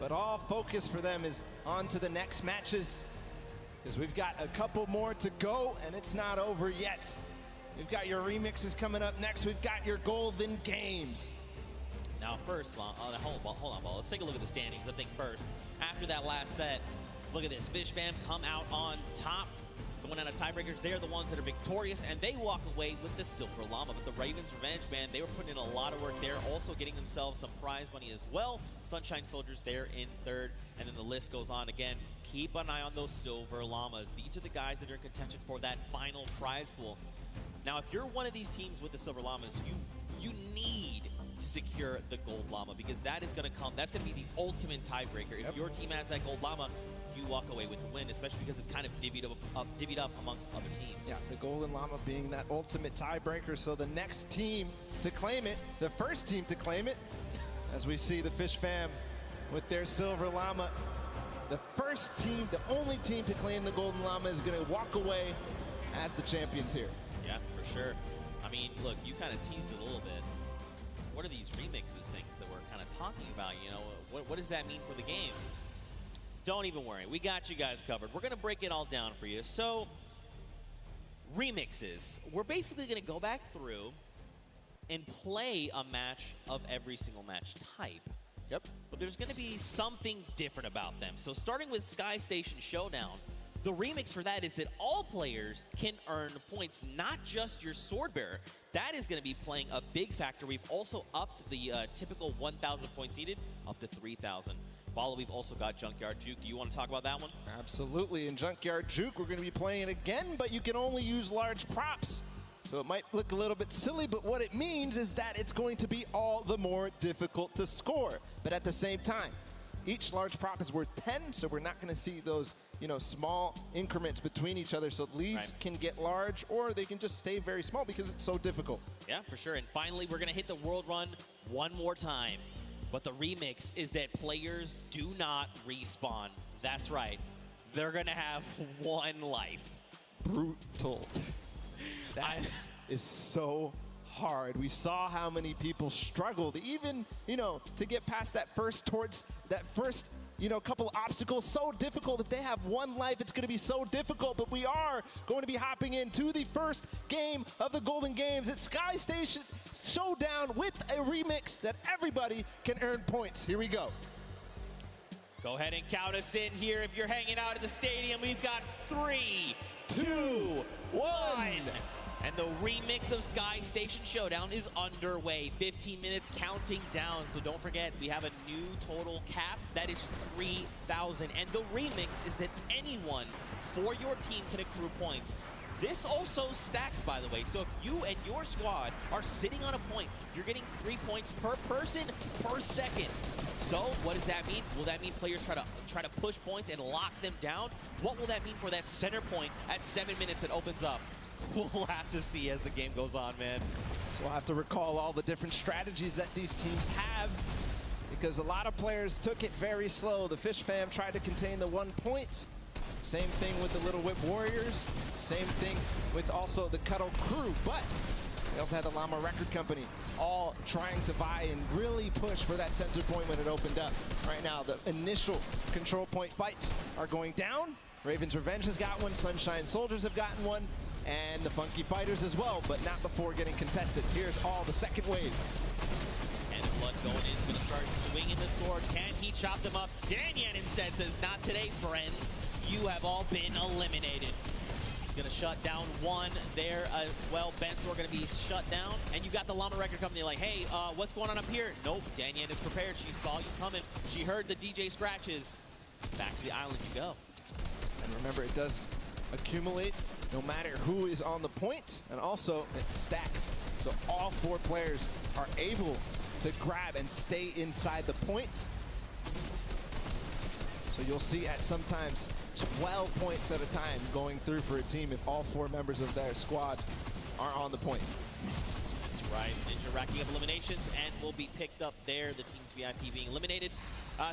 But all focus for them is on to the next matches, because we've got a couple more to go, and it's not over yet. We've got your remixes coming up next. We've got your Golden Games. Now, first, hold on, Ball. Let's take a look at the standings. I think first, after that last set, look at this. Fish Fam come out on top. Going out of tiebreakers, they're the ones that are victorious, and they walk away with the Silver Llama. But the Ravens Revenge Band, they were putting in a lot of work there, also getting themselves some prize money as well. Sunshine Soldiers, they're in third, and then the list goes on. Again, keep an eye on those Silver Llamas. These are the guys that are in contention for that final prize pool. Now, if you're one of these teams with the Silver Llamas, you need to secure the Gold Llama, because that is going to come. That's going to be the ultimate tiebreaker. If your team has that Gold Llama, you walk away with the win, especially because it's kind of divvied up amongst other teams. Yeah, the Golden Llama being that ultimate tiebreaker. So the next team to claim it, the first team to claim it, as we see the Fish Fam with their Silver Llama. The first team, the only team to claim the Golden Llama is going to walk away as the champions here. Yeah, for sure. I mean, look, you kind of teased it a little bit. What are these remixes things that we're kind of talking about? You know, what does that mean for the games? Don't even worry. We got you guys covered. We're going to break it all down for you. So, remixes. We're basically going to go back through and play a match of every single match type. Yep. But there's going to be something different about them. So, starting with Sky Station Showdown, the remix for that is that all players can earn points, not just your sword bearer. That is going to be playing a big factor. We've also upped the typical 1,000 points needed up to 3,000. Follow, we've also got Junkyard Juke. Do you want to talk about that one? Absolutely. In Junkyard Juke, we're going to be playing it again, but you can only use large props. So it might look a little bit silly, but what it means is that it's going to be all the more difficult to score. But at the same time, each large prop is worth 10, so we're not going to see those, you know, small increments between each other. So leads can get large, or they can just stay very small because it's so difficult. Yeah, for sure. And finally, we're going to hit the World Run one more time. But the remix is that players do not respawn. That's right. They're going to have one life. Brutal. That is so hard. We saw how many people struggled, even, you know, to get past that first couple obstacles. So difficult. If they have one life, it's going to be so difficult. But we are going to be hopping into the first game of the Golden Games. It's Sky Station Showdown with a remix that everybody can earn points. Here we go. Go ahead and count us in here. If you're hanging out at the stadium, we've got 3, 2, 1. And the remix of Sky Station Showdown is underway. 15 minutes counting down. So don't forget, we have a new total cap. That is 3,000. And the remix is that anyone for your team can accrue points. This also stacks, by the way. So if you and your squad are sitting on a point, you're getting 3 points per person per second. So what does that mean? Will that mean players try to push points and lock them down? What will that mean for that center point at 7 minutes that opens up? We'll have to see as the game goes on, man. So we'll have to recall all the different strategies that these teams have, because a lot of players took it very slow. The Fish Fam tried to contain the 1 point. Same thing with the Little Whip Warriors. Same thing with also the Cuddle Crew. But they also had the Llama Record Company, all trying to vie and really push for that center point when it opened up. Right now, the initial control point fights are going down. Raven's Revenge has got one, Sunshine Soldiers have gotten one, and the Funky Fighters as well, but not before getting contested. Here's all the second wave. And Blood going in, going to start swinging the sword. Can he chop them up? Danyan instead says, not today, friends. You have all been eliminated. He's going to shut down one there. Well, Bensor going to be shut down. And you got the Llama Record Company like, hey, what's going on up here? Nope, Danyan is prepared. She saw you coming. She heard the DJ scratches. Back to the island you go. And remember, it does accumulate no matter who is on the point, and also it stacks. So all 4 players are able to grab and stay inside the point. So you'll see at sometimes 12 points at a time going through for a team if all 4 members of their squad are on the point. That's right. Ninja racking up eliminations and will be picked up there. The team's VIP being eliminated.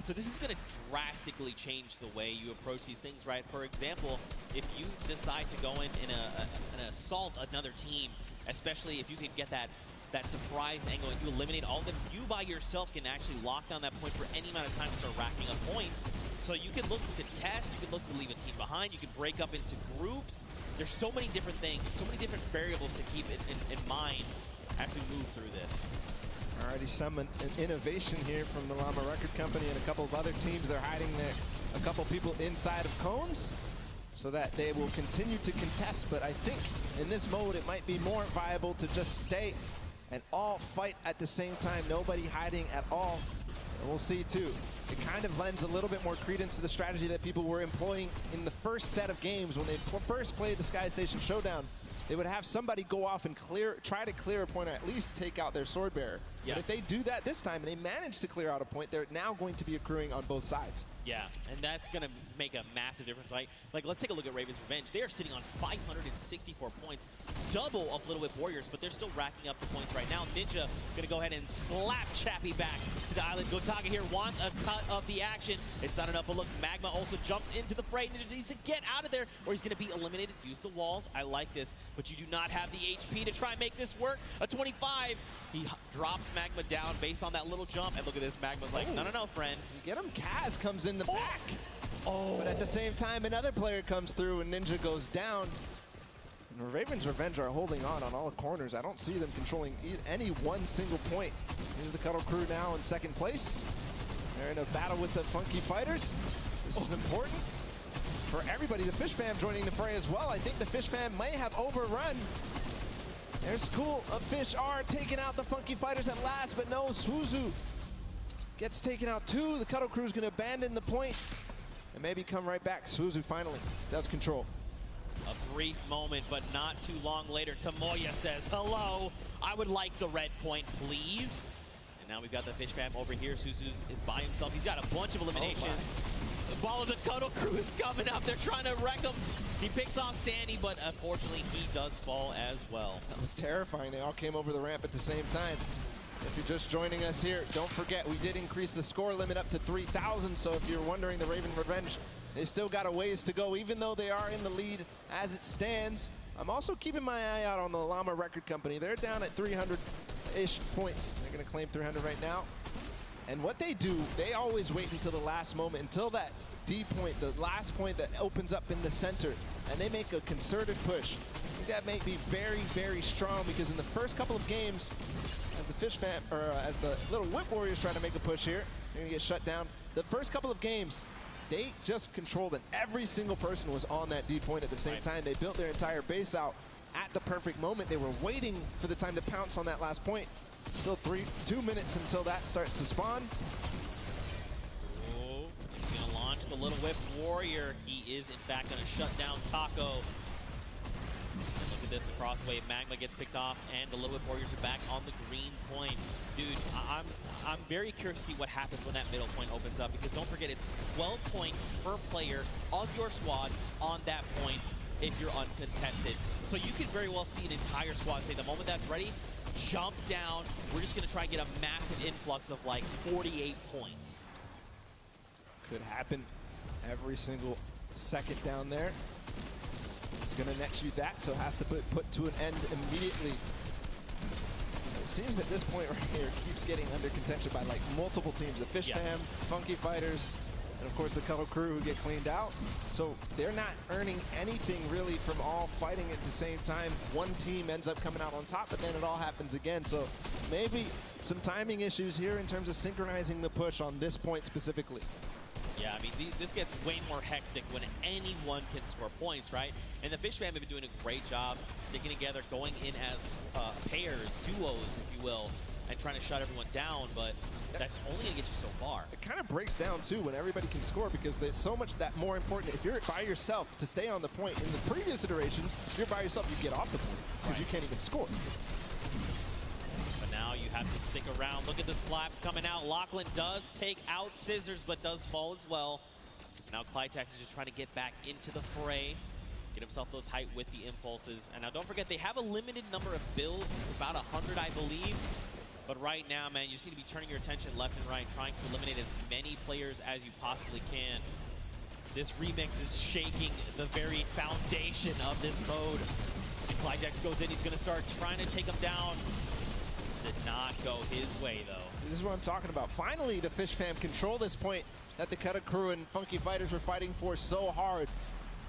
So this is going to drastically change the way you approach these things, right? For example, if you decide to go in and assault another team, especially if you could get that surprise angle and you eliminate all of them, you by yourself can actually lock down that point for any amount of time and start racking up points. So you can look to contest, you can look to leave a team behind, you can break up into groups. There's so many different things, so many different variables to keep in mind as we move through this. Already some an innovation here from the Llama Record Company and a couple of other teams. They're hiding a couple people inside of cones so that they will continue to contest. But I think in this mode, it might be more viable to just stay and all fight at the same time. Nobody hiding at all. And we'll see too. It kind of lends a little bit more credence to the strategy that people were employing in the first set of games when they first played the Sky Station Showdown. They would have somebody go off and try to clear a point or at least take out their sword bearer. Yeah. But if they do that this time and they manage to clear out a point, they're now going to be accruing on both sides. Yeah, and that's going to make a massive difference. Like, let's take a look at Raven's Revenge. They are sitting on 564 points, double of Little Whip Warriors, but they're still racking up the points right now. Ninja going to go ahead and slap Chappie back to the island. Gotaga here wants a cut of the action. It's not enough, but look, Magma also jumps into the fray. Ninja needs to get out of there, or he's going to be eliminated. Use the walls. I like this, but you do not have the HP to try and make this work. A 25. He drops Magma down based on that little jump, and look at this. Magma's like, no, friend. You get him. Kaz comes in the back. Oh. But at the same time, another player comes through and Ninja goes down. And the Raven's Revenge are holding on all the corners. I don't see them controlling any one single point. Here's the Cuddle Crew now in second place. They're in a battle with the Funky Fighters. This is important for everybody. The Fish Fam joining the fray as well. I think the Fish Fam might have overrun. Their School of Fish are taking out the Funky Fighters at last, but no, Suzu gets taken out too. The Cuddle Crew's gonna abandon the point and maybe come right back. Suzu finally does control. A brief moment, but not too long later, Tomoya says, hello, I would like the red point, please. And now we've got the Fish Fam over here. Suzu's is by himself. He's got a bunch of eliminations. The ball of the Cuddle Crew is coming up. They're trying to wreck him. He picks off Sandy, but unfortunately, he does fall as well. That was terrifying. They all came over the ramp at the same time. If you're just joining us here, don't forget, we did increase the score limit up to 3,000. So if you're wondering, the Raven Revenge, they still got a ways to go, even though they are in the lead as it stands. I'm also keeping my eye out on the Llama Record Company. They're down at 300-ish points. They're going to claim 300 right now. And what they do, they always wait until the last moment, until that D point, the last point that opens up in the center, and they make a concerted push. I think that may be very, very strong because in the first couple of games, as the Fish Fam, or as the Little Whip Warriors try to make a push here, they're gonna get shut down. The first couple of games, they just controlled it. Every single person was on that D point at the same time. They built their entire base out at the perfect moment. They were waiting for the time to pounce on that last point. Still 2 minutes until that starts to spawn. Oh, he's gonna launch the Little Whip Warrior. He is in fact gonna shut down Taco. Look at this across the wave. Magma gets picked off, and the Little Whip Warriors are back on the green point. Dude, I'm very curious to see what happens when that middle point opens up, because don't forget, it's 12 points per player of your squad on that point if you're uncontested. So you could very well see an entire squad say, the moment that's ready, jump down. We're just going to try and get a massive influx of like 48 points. Could happen every single second down there. He's going to net shoot that, so has to put to an end immediately. It seems at this point right here keeps getting under contention by like multiple teams. The Fish Fam, Funky Fighters, and of course the Cuddle Crew who get cleaned out. So they're not earning anything really from all fighting at the same time. One team ends up coming out on top, but then it all happens again. So maybe some timing issues here in terms of synchronizing the push on this point specifically. Yeah, I mean, this gets way more hectic when anyone can score points, right? And the Fish Fam have been doing a great job sticking together, going in as pairs, duos, if you will, and trying to shut everyone down, but that's only going to get you so far. It kind of breaks down, too, when everybody can score, because there's so much that more important. If you're by yourself to stay on the point, in the previous iterations, if you're by yourself, you get off the point, because you can't even score. But now you have to stick around. Look at the slaps coming out. Lachlan does take out Scissors, but does fall as well. Now Clytex is just trying to get back into the fray, get himself those height with the impulses. And now don't forget, they have a limited number of builds. It's about 100, I believe. But right now, man, you just need to be turning your attention left and right, trying to eliminate as many players as you possibly can. This remix is shaking the very foundation of this mode. And Clytex goes in, he's gonna start trying to take him down. Did not go his way, though. So this is what I'm talking about. Finally, the Fish Fam control this point that the Cuddle Crew and Funky Fighters were fighting for so hard.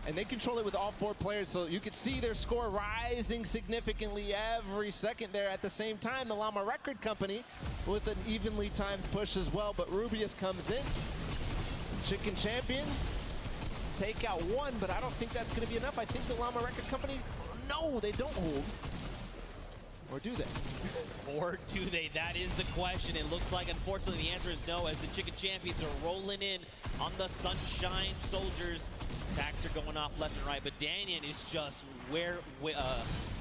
And they control it with all 4 players, so you could see their score rising significantly every second there. At the same time, the Llama Record Company with an evenly timed push as well, but Rubius comes in. Chicken Champions take out 1, but I don't think that's going to be enough. I think the Llama Record Company, no, they don't hold. Or do they? Or do they? That is the question. It looks like, unfortunately, the answer is no, as the Chicken Champions are rolling in on the Sunshine Soldiers. Attacks are going off left and right, but Danyan is just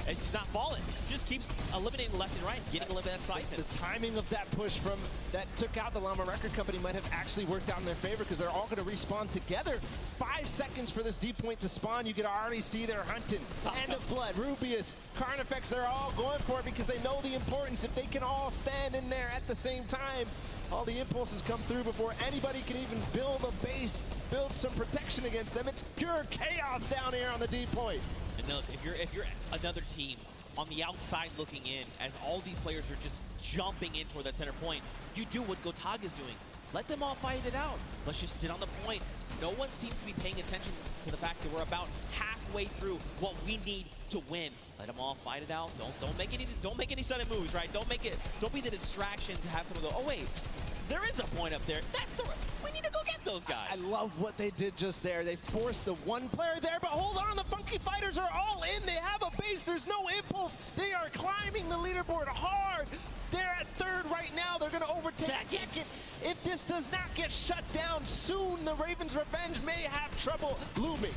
it's just not falling. Just keeps eliminating left and right, getting a little bit of that siphon. The timing of that push from that took out the Llama Record Company might have actually worked out in their favor, because they're all going to respawn together. 5 seconds for this D point to spawn. You can already see they're hunting. Hand of Blood, Rubius, Carnifex, they're all going for it because they know the importance. If they can all stand in there at the same time, all the impulses come through before anybody can even build a base, build some protection against them. It's pure chaos down here on the D point. And look, if you're another team on the outside looking in, as all these players are just jumping in toward that center point, you do what Gotaga's doing. Let them all fight it out. Let's just sit on the point. No one seems to be paying attention to the fact that we're about halfway through what we need to win. Let them all fight it out. Don't make any sudden moves, right? Don't be the distraction to have someone go, oh wait, there is a point up there. We need to go get those guys. I love what they did just there. They forced the 1 player there, but hold on, the Funky Fighters are all in. They have a base. There's no impulse. They are climbing the leaderboard hard. They're at 3rd right now. They're going to overtake 2nd. If this does not get shut down soon, the Ravens' revenge may have trouble looming.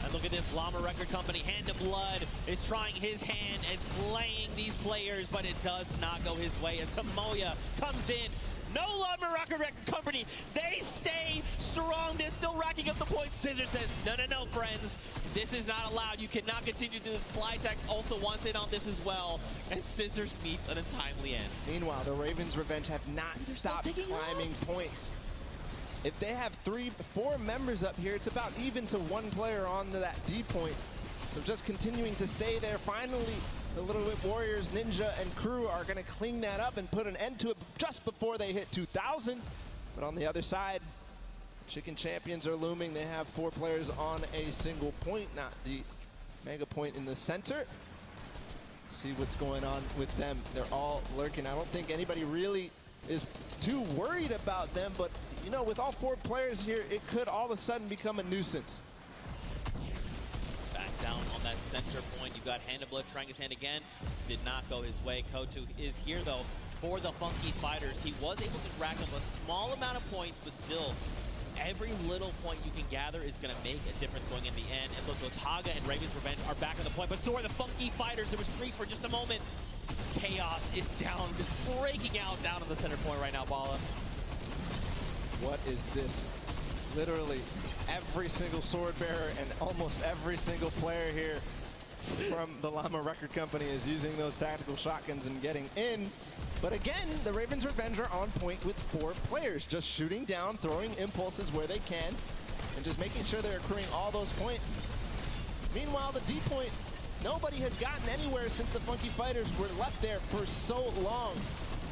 And look at this, Llama Record Company, Hand of Blood, is trying his hand and slaying these players, but it does not go his way as Tamoya comes in. No Llama Record Company, they stay strong. They're still racking up the points. Scissor says, no, friends. This is not allowed. You cannot continue to this. Clytex also wants in on this as well. And Scissors meets an untimely end. Meanwhile, the Ravens' revenge have not stopped climbing points. If they have 4 members up here, it's about even to 1 player on that D point. So just continuing to stay there. Finally, the Little Whip Warriors, Ninja, and crew are going to clean that up and put an end to it just before they hit 2,000. But on the other side, Chicken Champions are looming. They have 4 players on a single point, not the mega point in the center. See what's going on with them. They're all lurking. I don't think anybody really is too worried about them, but you know, with all 4 players here, it could all of a sudden become a nuisance. Back down on that center point. You got Hand of Blood trying his hand again. Did not go his way. Kotu is here, though, for the Funky Fighters. He was able to rack up a small amount of points, but still, every little point you can gather is going to make a difference going in the end. And look, Gotaga and Raven's Revenge are back on the point, but so are the Funky Fighters. There was 3 for just a moment. Chaos is down, just breaking out down on the center point right now, Bala. What is this? Literally every single sword bearer and almost every single player here from the Llama Record Company is using those tactical shotguns and getting in. But again, the Ravens' Revenge are on point with 4 players, just shooting down, throwing impulses where they can. and just making sure they're accruing all those points. Meanwhile, the D point, nobody has gotten anywhere since the Funky Fighters were left there for so long.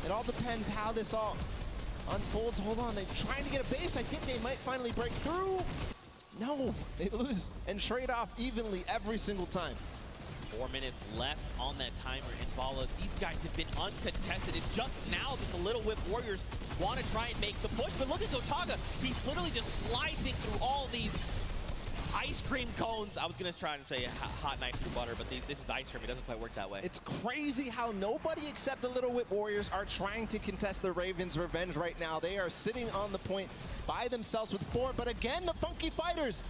It all depends how this all unfolds. Hold on, they're trying to get a base. I think they might finally break through. No, they lose and trade off evenly every single time. 4 minutes left on that timer, and Bala, these guys have been uncontested. It's just now that the Little Whip Warriors want to try and make the push, but look at Gotaga. He's literally just slicing through all these ice cream cones. I was going to try and say hot knife through butter, but this is ice cream. It doesn't quite work that way. It's crazy how nobody except the Little Whip Warriors are trying to contest the Ravens' revenge right now. They are sitting on the point by themselves with 4, but again, the Funky Fighters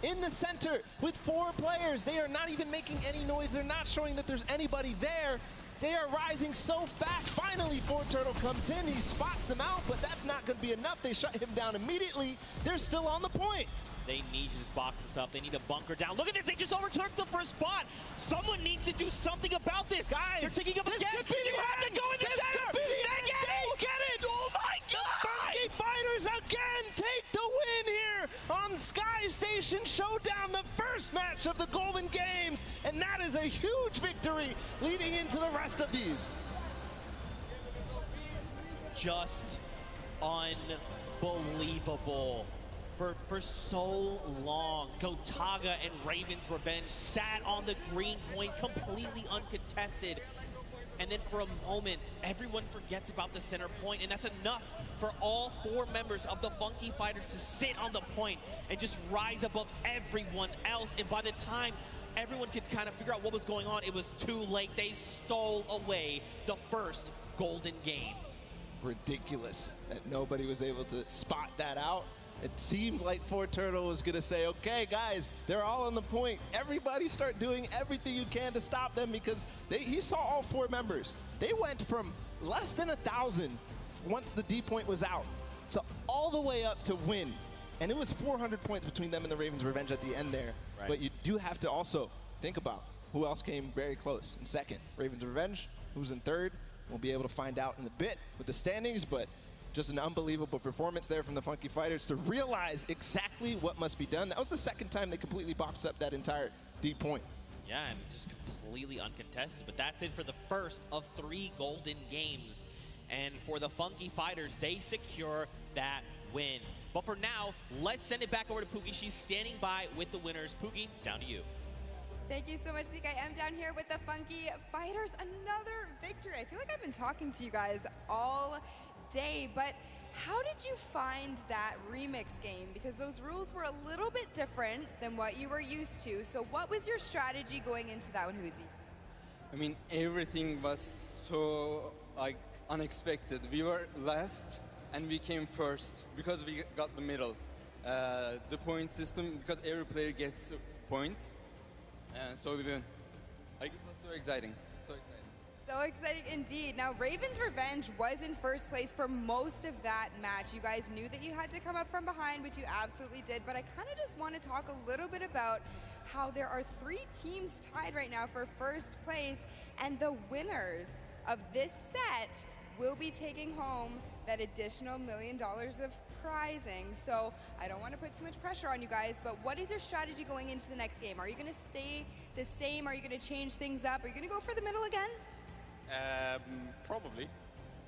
in the center with 4 players. They are not even making any noise. They're not showing that there's anybody there. They are rising so fast. Finally, Fortturtle comes in. He spots them out, but that's not going to be enough. They shut him down immediately. They're still on the point. They need to just box this up. They need to bunker down. Look at this. They just overtook the first spot. Someone needs to do something about this. Guys, they're taking up this again. could be You have to go in the this center. could be the They get it. Oh my God! Funky Fighters again take the win here on Sky Station Showdown, the first match of the Golden Games, and that is a huge victory leading into the rest of these. Just unbelievable. For so long, Gotaga and Ravens Revenge sat on the green point completely uncontested. And then for a moment, everyone forgets about the center point, and that's enough for all 4 members of the Funky Fighters to sit on the point and just rise above everyone else. And by the time everyone could kind of figure out what was going on, it was too late. They stole away the first golden game. Ridiculous that nobody was able to spot that out. It seemed like Fortturtle was going to say, okay, guys, they're all on the point. Everybody start doing everything you can to stop them, because he saw all 4 members. They went from less than 1,000 once the D point was out to all the way up to win. And it was 400 points between them and the Ravens Revenge at the end there. Right. But you do have to also think about who else came very close in second. Ravens Revenge, who's in third. We'll be able to find out in a bit with the standings, but just an unbelievable performance there from the Funky Fighters to realize exactly what must be done. That was the second time they completely boxed up that entire D point. Yeah, and just completely uncontested. But that's it for the first of 3 golden games. And for the Funky Fighters, they secure that win. But for now, let's send it back over to Pookie. She's standing by with the winners. Pookie, down to you. Thank you so much, Zeke. I am down here with the Funky Fighters. Another victory. I feel like I've been talking to you guys all day, but how did you find that remix game? Because those rules were a little bit different than what you were used to. So what was your strategy going into that one, Huzi? I mean, everything was so unexpected. We were last and we came first because we got the middle. The point system, because every player gets points, and so we win. It was so exciting. So exciting indeed. Now, Ravens Revenge was in first place for most of that match. You guys knew that you had to come up from behind, which you absolutely did, but I kind of just want to talk a little bit about how there are 3 teams tied right now for first place, and the winners of this set will be taking home that additional $1 million of prizing. So I don't want to put too much pressure on you guys, but what is your strategy going into the next game? Are you going to stay the same? Are you going to change things up? Are you going to go for the middle again? Probably.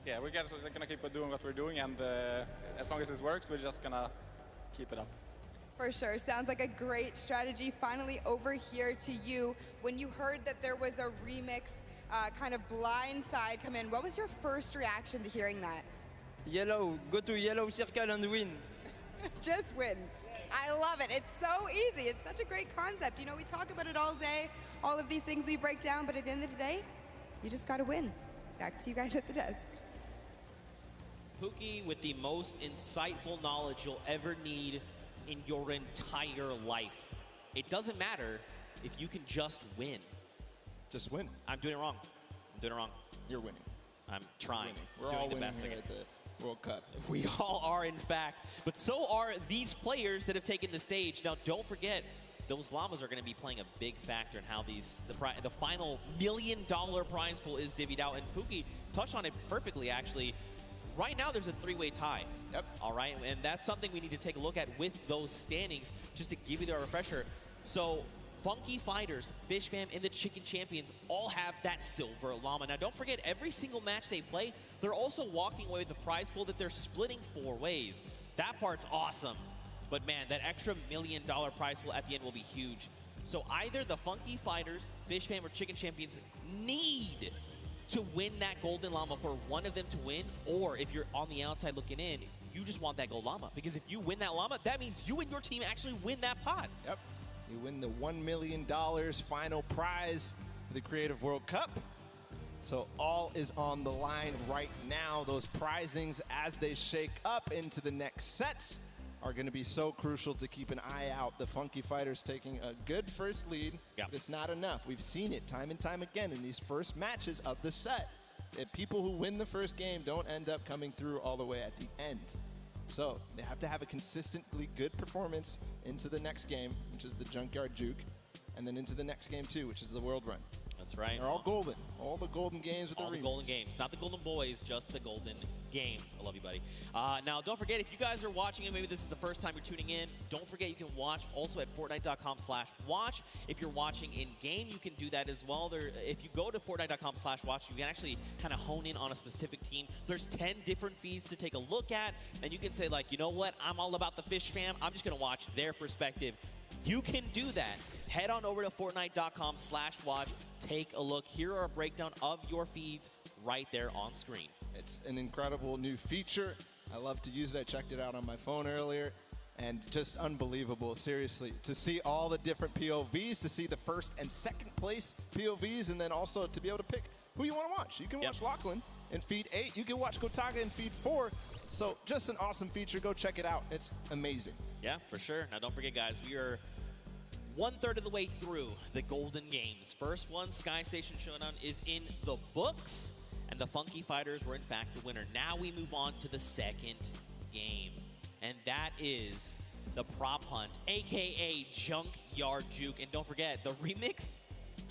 Yeah, we're just gonna keep doing what we're doing, and as long as it works, we're just gonna keep it up. For sure. Sounds like a great strategy. Finally over here to you. When you heard that there was a remix kind of blind side come in, what was your first reaction to hearing that? Yellow. Go to yellow circle and win. Just win. I love it. It's so easy. It's such a great concept. You know, we talk about it all day, all of these things we break down, but at the end of the day, you just got to win. Back to you guys at the desk. Pookie with the most insightful knowledge you'll ever need in your entire life. It doesn't matter if you can just win. Just win. I'm doing it wrong. I'm doing it wrong. You're winning. I'm trying. We're doing all the winning best here at the World Cup. We all are, in fact. But so are these players that have taken the stage. Now, don't forget, those llamas are going to be playing a big factor in how the final $1 million prize pool is divvied out. And Pookie touched on it perfectly, actually. right now there's a three-way tie. Yep. All right, and that's something we need to take a look at with those standings, just to give you the refresher. So Funky Fighters, Fish Fam, and the Chicken Champions all have that silver llama. Now, don't forget, every single match they play, they're also walking away with a prize pool that they're splitting 4 ways. That part's awesome. But man, that extra $1 million prize pool at the end will be huge. So either the Funky Fighters, Fish Fam, or Chicken Champions need to win that golden llama for one of them to win, or if you're on the outside looking in, you just want that gold llama. Because if you win that llama, that means you and your team actually win that pot. Yep. You win the $1 million final prize for the Creative World Cup. So all is on the line right now. Those prizings, as they shake up into the next sets, are going to be so crucial to keep an eye out. The Funky Fighters taking a good first lead, but it's not enough. We've seen it time and time again in these first matches of the set. That people who win the first game don't end up coming through all the way at the end. So they have to have a consistently good performance into the next game, which is the Junkyard Juke, and then into the next game too, which is the World Run. That's right. They're all golden. All the golden games with all the golden games. Not the golden boys, just the golden games. I love you, buddy. Now, don't forget, if you guys are watching and maybe this is the first time you're tuning in, don't forget you can watch also at Fortnite.com/watch. If you're watching in-game, you can do that as well. If you go to Fortnite.com/watch, you can actually kind of hone in on a specific team. There's 10 different feeds to take a look at, and you can say, like, you know what? I'm all about the Fish Fam. I'm just going to watch their perspective. You can do that. Head on over to Fortnite.com/watch. Take a look. Here are a breakdown of your feeds right there on screen. It's an incredible new feature. I love to use it. I checked it out on my phone earlier, and just unbelievable, seriously. To see all the different POVs, to see the first and second place POVs, and then also to be able to pick who you want to watch. You can watch Lachlan in feed 8. You can watch Gotaga in feed 4. So just an awesome feature. Go check it out. It's amazing. Yeah, for sure. Now, don't forget, guys, we are 1/3 of the way through the Golden Games. First one, Sky Station Showdown, is in the books, and the Funky Fighters were, in fact, the winner. Now we move on to the second game, and that is the Prop Hunt, a.k.a. Junkyard Juke. And don't forget, the remix,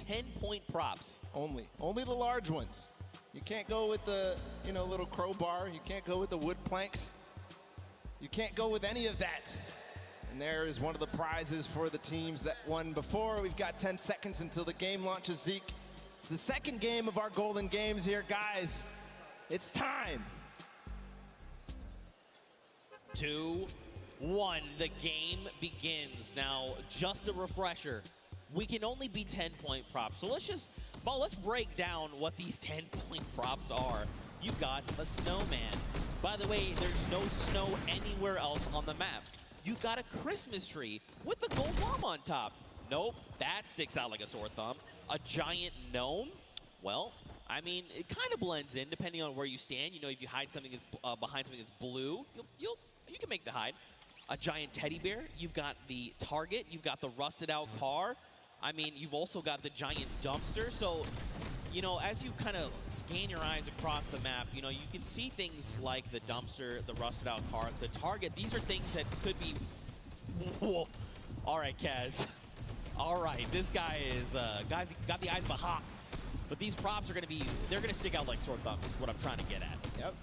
10-point props. Only the large ones. You can't go with the, little crowbar. You can't go with the wood planks. You can't go with any of that. And there is one of the prizes for the teams that won before. We've got 10 seconds until the game launches, Zeke. It's the second game of our Golden Games here, guys. It's time. 2, 1, the game begins. Now, just a refresher, we can only be 10-point props. So let's break down what these 10-point props are. You've got a snowman. By the way, there's no snow anywhere else on the map. You've got a Christmas tree with a gold llama on top. Nope, that sticks out like a sore thumb. A giant gnome? Well, I mean, it kind of blends in depending on where you stand. If you hide something that's behind something that's blue, you can make the hide. A giant teddy bear. You've got the target. You've got the rusted out car. I mean, you've also got the giant dumpster. So, as you kind of scan your eyes across the map, you can see things like the dumpster, the rusted out car, the target. These are things that could be... Whoa. All right, Kaz. All right, this guy is, guys, got the eyes of a hawk. But these props are going to be, they're going to stick out like sore thumbs is what I'm trying to get at. Yep.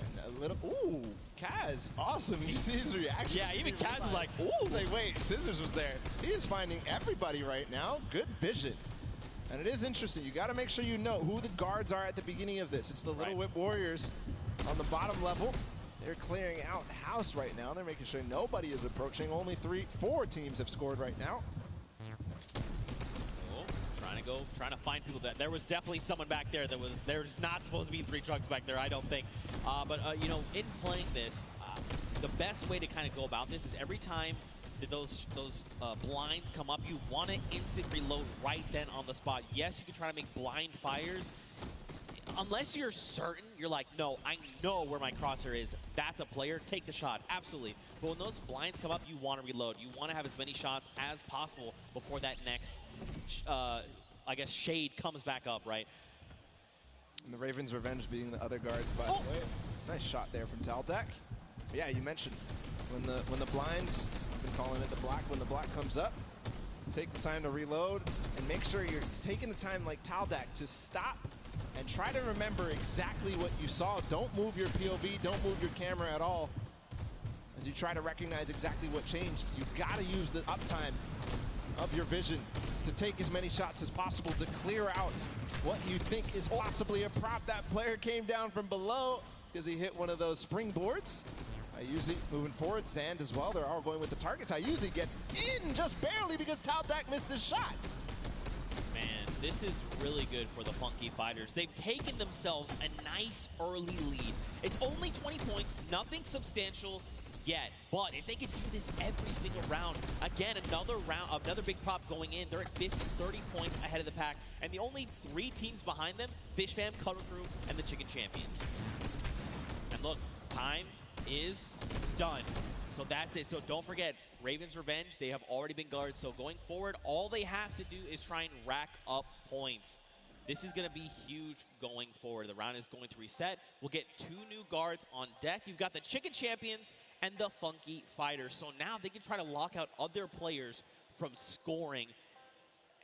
And a little, ooh, Kaz, awesome. You see his reaction? Yeah, even Kaz is like, ooh. Like, wait, Scissors was there. He is finding everybody right now. Good vision. And it is interesting. You got to make sure you know who the guards are at the beginning of this. It's the Little Whip Warriors on the bottom level. They're clearing out the house right now. They're making sure nobody is approaching. Only 4 teams have scored right now. Trying to find people. There was definitely someone back there there's not supposed to be 3 trucks back there, I don't think. But in playing this, the best way to kind of go about this is every time that those blinds come up, you want to instant reload right then on the spot. Yes, you can try to make blind fires. Unless you're certain, you're like, no, I know where my crosshair is. That's a player. Take the shot. Absolutely. But when those blinds come up, you want to reload. You want to have as many shots as possible before that next, I guess, shade comes back up, right? And the Raven's Revenge being the other guards, by the way. Nice shot there from Taldak. Yeah, you mentioned when the blinds, I've been calling it the black, when the black comes up, take the time to reload and make sure you're taking the time like Taldak to stop and try to remember exactly what you saw. Don't move your POV, don't move your camera at all. As you try to recognize exactly what changed, you've got to use the uptime of your vision to take as many shots as possible to clear out what you think is possibly a prop. That player came down from below because he hit one of those springboards. Ayuzi moving forward, Zand as well. They're all going with the targets. Ayuzi gets in just barely because Taldak missed his shot. Man, this is really good for the Funky Fighters. They've taken themselves a nice early lead. It's only 20 points, nothing substantial yet, but if they could do this every single round, again, another big prop going in. They're at 30 points ahead of the pack, and the only 3 teams behind them, Fish Fam, Cuddle Crew, and the Chicken Champions. And look, time is done. So that's it. So don't forget, Raven's Revenge, they have already been guarded. So going forward, all they have to do is try and rack up points. This is going to be huge going forward. The round is going to reset. We'll get 2 new guards on deck. You've got the Chicken Champions and the Funky Fighters. So now they can try to lock out other players from scoring.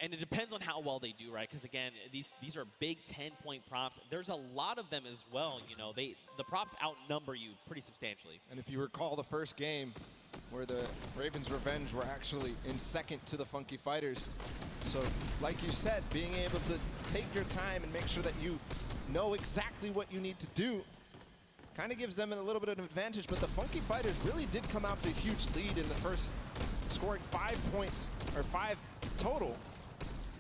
And it depends on how well they do, right? Because again, these are big 10-point props. There's a lot of them as well. You know, the props outnumber you pretty substantially. And if you recall the first game where the Ravens Revenge were actually in second to the Funky Fighters. So like you said, being able to take your time and make sure that you know exactly what you need to do kind of gives them a little bit of an advantage. But the Funky Fighters really did come out to a huge lead in the first, scoring 5 points, or 5 total.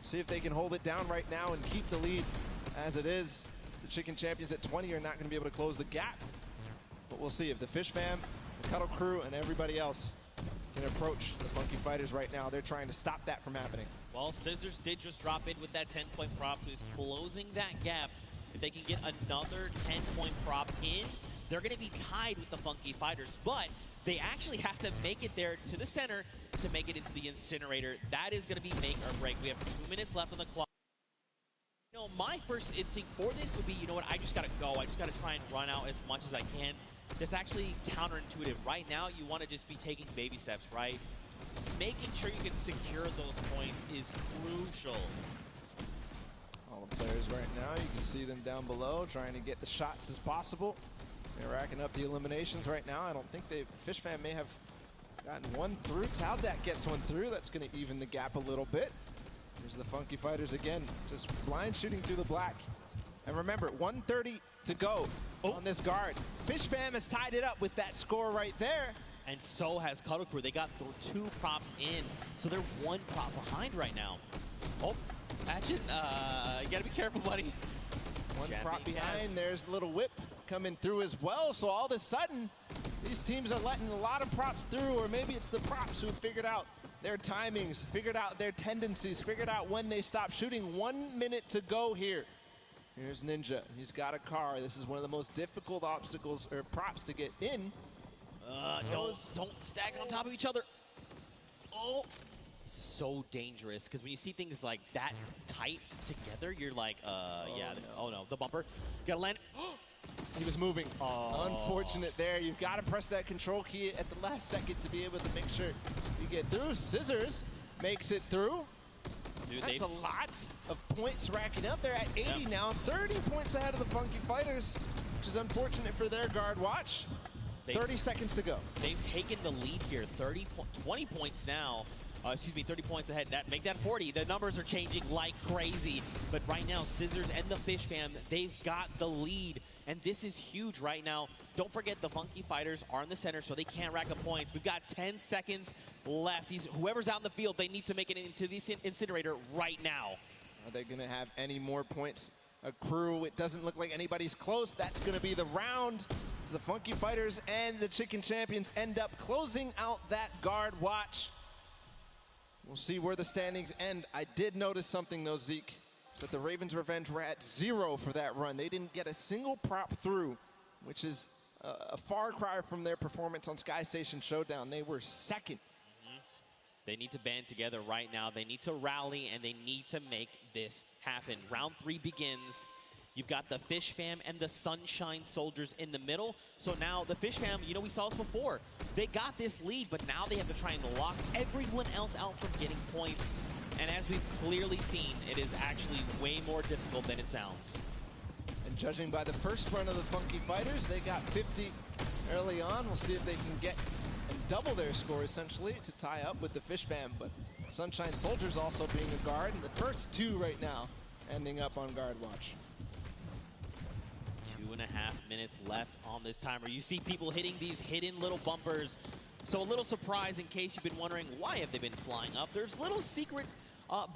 See if they can hold it down right now and keep the lead as it is. The Chicken Champions at 20 are not going to be able to close the gap. But we'll see if the Fish Fam, the Cuddle Crew, and everybody else can approach the Funky Fighters right now. They're trying to stop that from happening. Well, Scissors did just drop in with that 10-point prop, who's closing that gap. If they can get another 10-point prop in, they're going to be tied with the Funky Fighters. But they actually have to make it there to the center to make it into the incinerator. That is going to be make or break. We have 2 minutes left on the clock. You know, my first instinct for this would be, you know what, I just got to go. I just got to try and run out as much as I can. That's actually counterintuitive. Right now, you want to just be taking baby steps, right? Just making sure you can secure those points is crucial. All the players right now, you can see them down below trying to get the shots as possible. They're racking up the eliminations right now. I don't think Fish Fam may have gotten one through. Taldak gets one through. That's going to even the gap a little bit. Here's the Funky Fighters again, just blind shooting through the black. And remember, 1:30 to go on this guard. Fish Fam has tied it up with that score right there. And so has Cuddle Crew. They got 2 props in, so they're 1 prop behind right now. Oh, Action, you gotta be careful, buddy. One prop behind, there's a little whip coming through as well. So all of a sudden, these teams are letting a lot of props through, or maybe it's the props who figured out their timings, figured out their tendencies, figured out when they stop shooting. 1 minute to go here. Here's Ninja, he's got a car. This is one of the most difficult obstacles or props to get in. Don't stack on top of each other. Oh, so dangerous, because when you see things like that tight together, you're like, yeah, oh no, the bumper. Gotta land. He was moving. Unfortunate there. You've got to press that control key at the last second to be able to make sure you get through. Scissors makes it through. Dude, that's a lot of points racking up. They're at 80 now, 30 points ahead of the Funky Fighters, which is unfortunate for their guard watch. 30 seconds to go. They've taken the lead here, 20 points now. 30 points ahead. Make that 40. The numbers are changing like crazy. But right now, Scissors and the Fish Fam, they've got the lead. And this is huge right now. Don't forget the Funky Fighters are in the center, so they can't rack up points. We've got 10 seconds left. Whoever's out in the field, they need to make it into the incinerator right now. Are they going to have any more points accrue? It doesn't look like anybody's close. That's going to be the round. As the Funky Fighters and the Chicken Champions end up closing out that guard watch. We'll see where the standings end. I did notice something though, Zeke, that the Ravens Revenge were at 0 for that run. They didn't get a single prop through, which is a far cry from their performance on Sky Station Showdown. They were second. They need to band together right now. They need to rally, and they need to make this happen. Round 3 begins. You've got the Fish Fam and the Sunshine Soldiers in the middle. So now the Fish Fam, you know, we saw this before. They got this lead, but now they have to try and lock everyone else out from getting points. And as we've clearly seen, it is actually way more difficult than it sounds. And judging by the first run of the Funky Fighters, they got 50 early on. We'll see if they can get and double their score, essentially, to tie up with the Fish Fam. But Sunshine Soldiers also being a guard, and the first two right now ending up on guard watch. 2.5 minutes left on this timer. You see people hitting these hidden little bumpers. So a little surprise in case you've been wondering why have they been flying up. There's little secret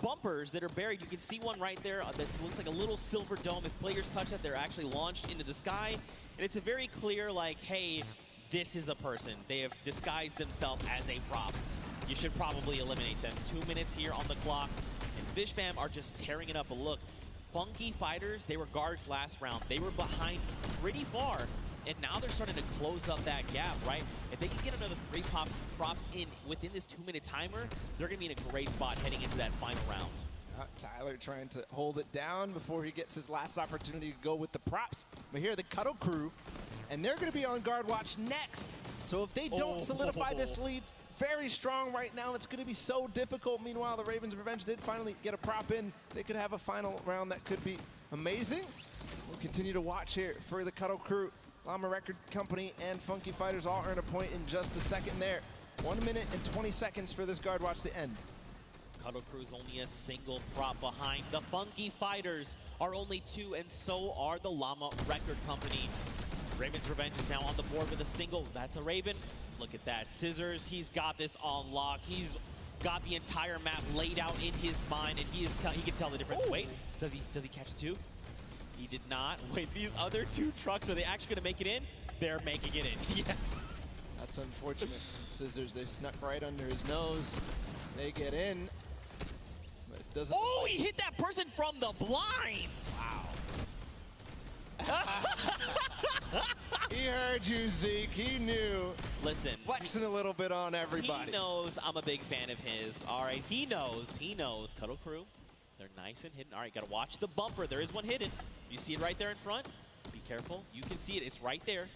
bumpers that are buried. You can see one right there that looks like a little silver dome. If players touch that, they're actually launched into the sky. And it's a very clear, like, hey, this is a person. They have disguised themselves as a prop. You should probably eliminate them. 2 minutes here on the clock. And Fish Fam are just tearing it up. But look, Funky Fighters, they were guards last round. They were behind pretty far. And now they're starting to close up that gap, right? If they can get another 3 props in within this 2-minute timer, they're going to be in a great spot heading into that final round. Tyler trying to hold it down before he gets his last opportunity to go with the props. But here, the Cuddle Crew, and they're going to be on guard watch next. So if they don't solidify this lead very strong right now, it's going to be so difficult. Meanwhile, the Ravens Revenge did finally get a prop in. They could have a final round that could be amazing. We'll continue to watch here for the Cuddle Crew. Llama Record Company and Funky Fighters all earn a point in just a second there. 1 minute and 20 seconds for this guard watch to end. Cuddle Crew's only a single prop behind. The Funky Fighters are only 2, and so are the Llama Record Company. Raven's Revenge is now on the board with a single. That's a Raven. Look at that. Scissors, he's got this on lock. He's got the entire map laid out in his mind, and he can tell the difference. Wait, does he catch 2? He did not. Wait, these other 2 trucks, are they actually going to make it in? They're making it in. Yeah. That's unfortunate. Scissors, they snuck right under his nose. They get in. But it doesn't. Oh, he hit that person from the blinds. Wow. He heard you, Zeke. He knew. Listen. Flexing a little bit on everybody. He knows I'm a big fan of his. All right, he knows. He knows. Cuddle Crew. They're nice and hidden. All right, got to watch the bumper. There is one hidden. You see it right there in front? Be careful. You can see it. It's right there.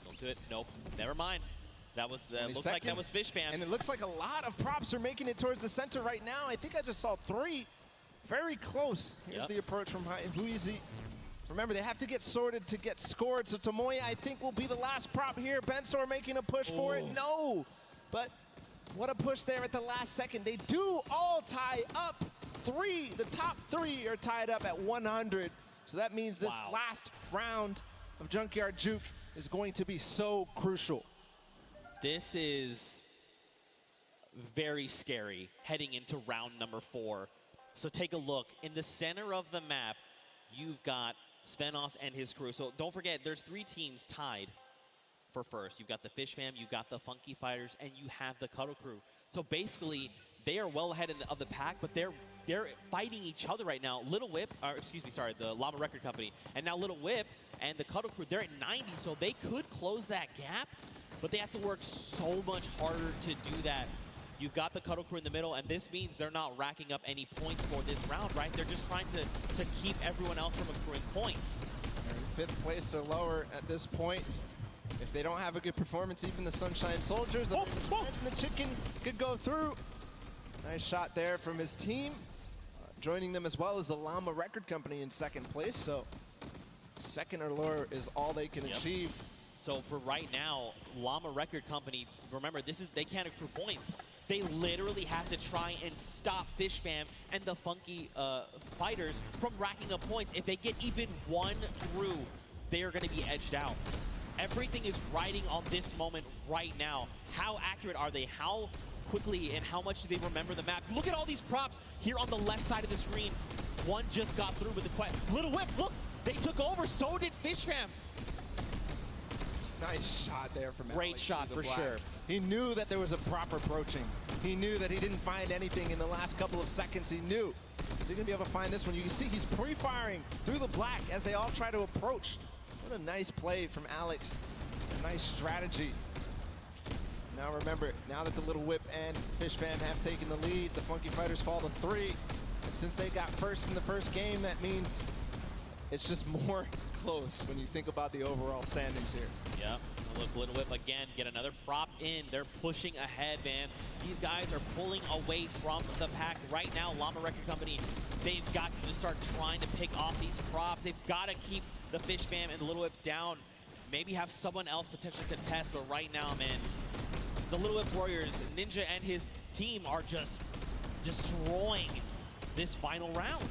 Don't do it. Nope. Never mind. That was looks like that was Fish Fam. And it looks like a lot of props are making it towards the center right now. I think I just saw 3. Very close. Here's the approach from Huizi. Remember, they have to get sorted to get scored. So Tomoya, I think, will be the last prop here. Bensor making a push for it. No. But what a push there at the last second. They do all tie up. 3, the top 3 are tied up at 100. So that means this last round of Junkyard Juke is going to be so crucial. This is very scary heading into round number 4. So take a look. In the center of the map, you've got Svenos and his crew. So don't forget, there's 3 teams tied for first. You've got the Fish Fam, you've got the Funky Fighters, and you have the Cuddle Crew. So basically, they are well ahead of the pack, but they're fighting each other right now. Little Whip, or excuse me, sorry, the Llama Record Company, and now Little Whip and the Cuddle Crew, they're at 90, so they could close that gap, but they have to work so much harder to do that. You've got the Cuddle Crew in the middle, and this means they're not racking up any points for this round, right? They're just trying to keep everyone else from accruing points. They're in 5th place or lower at this point. If they don't have a good performance, even the Sunshine Soldiers, the Chicken could go through. Nice shot there from his team. Joining them as well as the Llama Record Company in 2nd place. So 2nd or lower is all they can achieve. So for right now, Llama Record Company, remember, they can't accrue points. They literally have to try and stop Fish Fam and the Funky Fighters from racking up points. If they get even 1 through, they are going to be edged out. Everything is riding on this moment right now. How accurate are they? How quickly and how much do they remember the map? Look at all these props here on the left side of the screen. One just got through with the quest. Little Whip, look, they took over. So did Fish Fam. Nice shot there from Great Alex shot for sure. He knew that there was a prop approaching. He knew that he didn't find anything in the last couple of seconds. He knew. Is he going to be able to find this one? You can see he's pre-firing through the black as they all try to approach. What a nice play from Alex. A nice strategy. Now remember, now that the Little Whip and Fish Fam have taken the lead, the Funky Fighters fall to 3. And since they got first in the first game, that means it's just more close when you think about the overall standings here. Yep. Look, Little Whip again, get another prop in. They're pushing ahead, man. These guys are pulling away from the pack right now. Llama Record Company, they've got to just start trying to pick off these props. They've got to keep the Fish Fam and the Little Whip down. Maybe have someone else potentially contest, but right now, man, the Little Whip Warriors, Ninja and his team are just destroying this final round.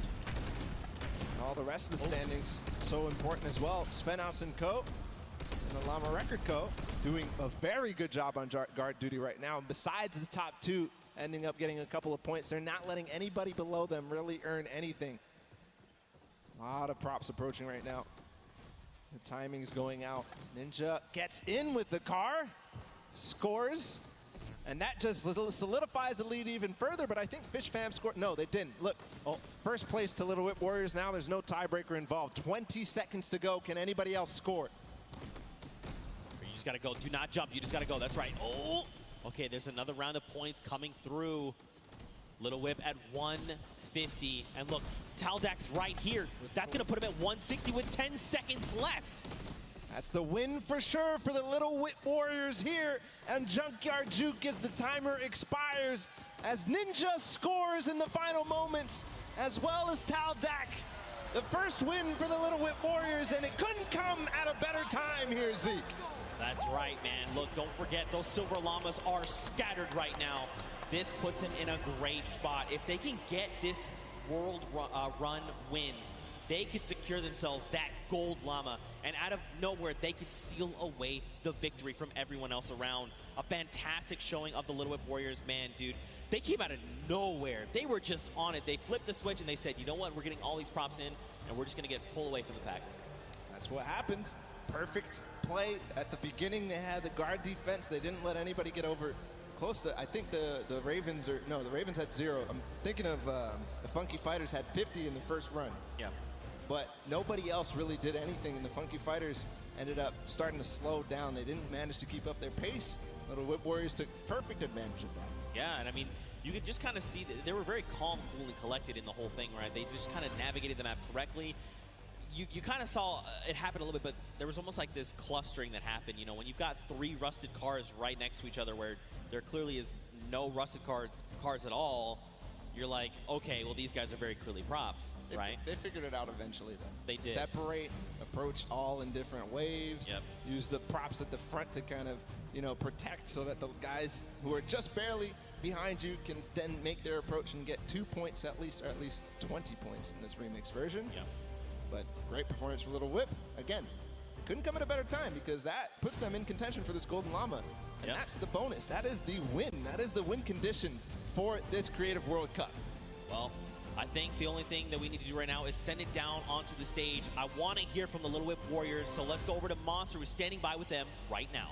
All the rest of the standings so important as well. Svenhouse and Co. and the Llama Record Co. doing a very good job on guard duty right now. And besides the top two ending up getting a couple of points, they're not letting anybody below them really earn anything. A lot of props approaching right now. The timing's going out. Ninja gets in with the car, scores, and that just solidifies the lead even further, but I think Fish Fam scored. No, they didn't. Look, first place to Little Whip Warriors now. There's no tiebreaker involved. 20 seconds to go. Can anybody else score? You just got to go. Do not jump. You just got to go. That's right. Oh! Okay, there's another round of points coming through. Little Whip at 150. And look, Taldak's right here. That's going to put him at 160 with 10 seconds left. That's the win for sure for the Little Whip Warriors here. And Junkyard Juke as the timer expires, as Ninja scores in the final moments, as well as Taldak. The first win for the Little Whip Warriors, and it couldn't come at a better time here, Zeke. That's right, man. Look, don't forget, those Silver Llamas are scattered right now. This puts them in a great spot. If they can get this World Run win, they could secure themselves that gold llama, and out of nowhere, they could steal away the victory from everyone else around. A fantastic showing of the Little Whip Warriors, man, dude. They came out of nowhere. They were just on it. They flipped the switch and they said, you know what, we're getting all these props in, and we're just gonna get pulled away from the pack. That's what happened. Perfect play. At the beginning, they had the guard defense. They didn't let anybody get over close to, I think the Ravens are, no, the Ravens had 0. I'm thinking of the Funky Fighters had 50 in the first run. Yeah. But nobody else really did anything, and the Funky Fighters ended up starting to slow down. They didn't manage to keep up their pace. Little Whip Warriors took perfect advantage of that. Yeah, and I mean, you could just kind of see that they were very calm, cool, and collected in the whole thing, right? They just kind of navigated the map correctly. You kind of saw it happen a little bit, but there was almost like this clustering that happened. You know, when you've got 3 rusted cars right next to each other where there clearly is no rusted cars at all, you're like, okay, well, these guys are very clearly props, right? They figured it out eventually, though. They did. Separate, approach all in different waves. Yep. Use the props at the front to kind of, you know, protect so that the guys who are just barely behind you can then make their approach and get 2 points at least, or at least 20 points in this remix version. Yep. But great performance for Little Whip. Again, couldn't come at a better time because that puts them in contention for this Golden Llama. And that's the bonus. That is the win. That is the win condition for this Creative World Cup. Well, I think the only thing that we need to do right now is send it down onto the stage. I want to hear from the Little Whip Warriors, so let's go over to Monster, who's standing by with them right now.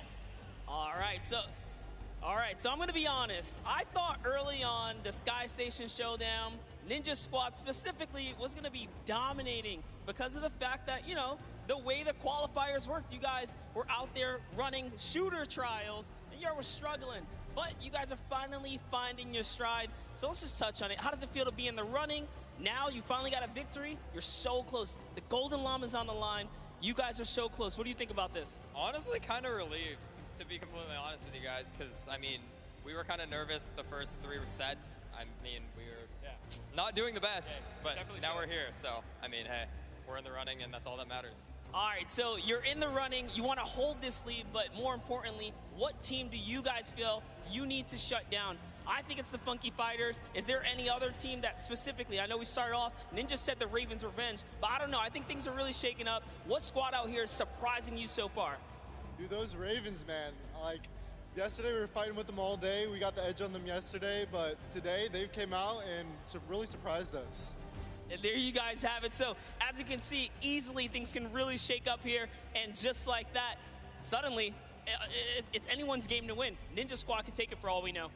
All right, so I'm gonna be honest. I thought early on the Sky Station Showdown, Ninja Squad specifically, was gonna be dominating because of the fact that, you know, the way the qualifiers worked, you guys were out there running shooter trials, and you were struggling. But you guys are finally finding your stride. So let's just touch on it. How does it feel to be in the running? Now you finally got a victory. You're so close. The Golden Llama's on the line. You guys are so close. What do you think about this? Honestly, kind of relieved, to be completely honest with you guys, because, I mean, we were kind of nervous the first 3 sets. I mean, we were not doing the best, but now we're here. So, I mean, hey, we're in the running, and that's all that matters. All right, so you're in the running. You want to hold this lead, but more importantly, what team do you guys feel you need to shut down? I think it's the Funky Fighters. Is there any other team that specifically, I know we started off, Ninja said the Ravens Revenge, but I don't know. I think things are really shaking up. What squad out here is surprising you so far? Dude, those Ravens, man. Like, yesterday we were fighting with them all day. We got the edge on them yesterday, but today they came out and really surprised us. And there you guys have it. So as you can see, easily things can really shake up here. And just like that, suddenly it's anyone's game to win. Ninja Squad can take it for all we know.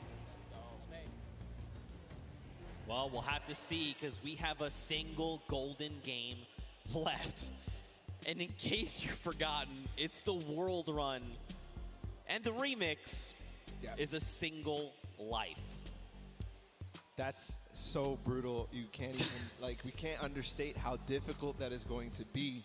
Well, we'll have to see because we have a single golden game left. And in case you've forgotten, it's the World Run. And the remix is a single life. That's so brutal. You can't even, like, we can't understate how difficult that is going to be.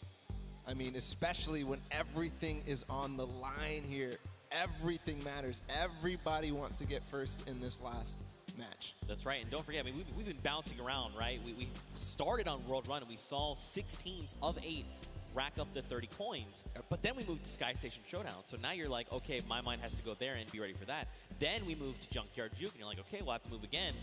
I mean, especially when everything is on the line here. Everything matters. Everybody wants to get first in this last match. That's right, and don't forget, I mean, we've been bouncing around, right? We started on World Run, and we saw 6 teams of 8 rack up the 30 coins, but then we moved to Sky Station Showdown. So now you're like, okay, my mind has to go there and be ready for that. Then we moved to Junkyard Juke, and you're like, okay, we'll have to move again.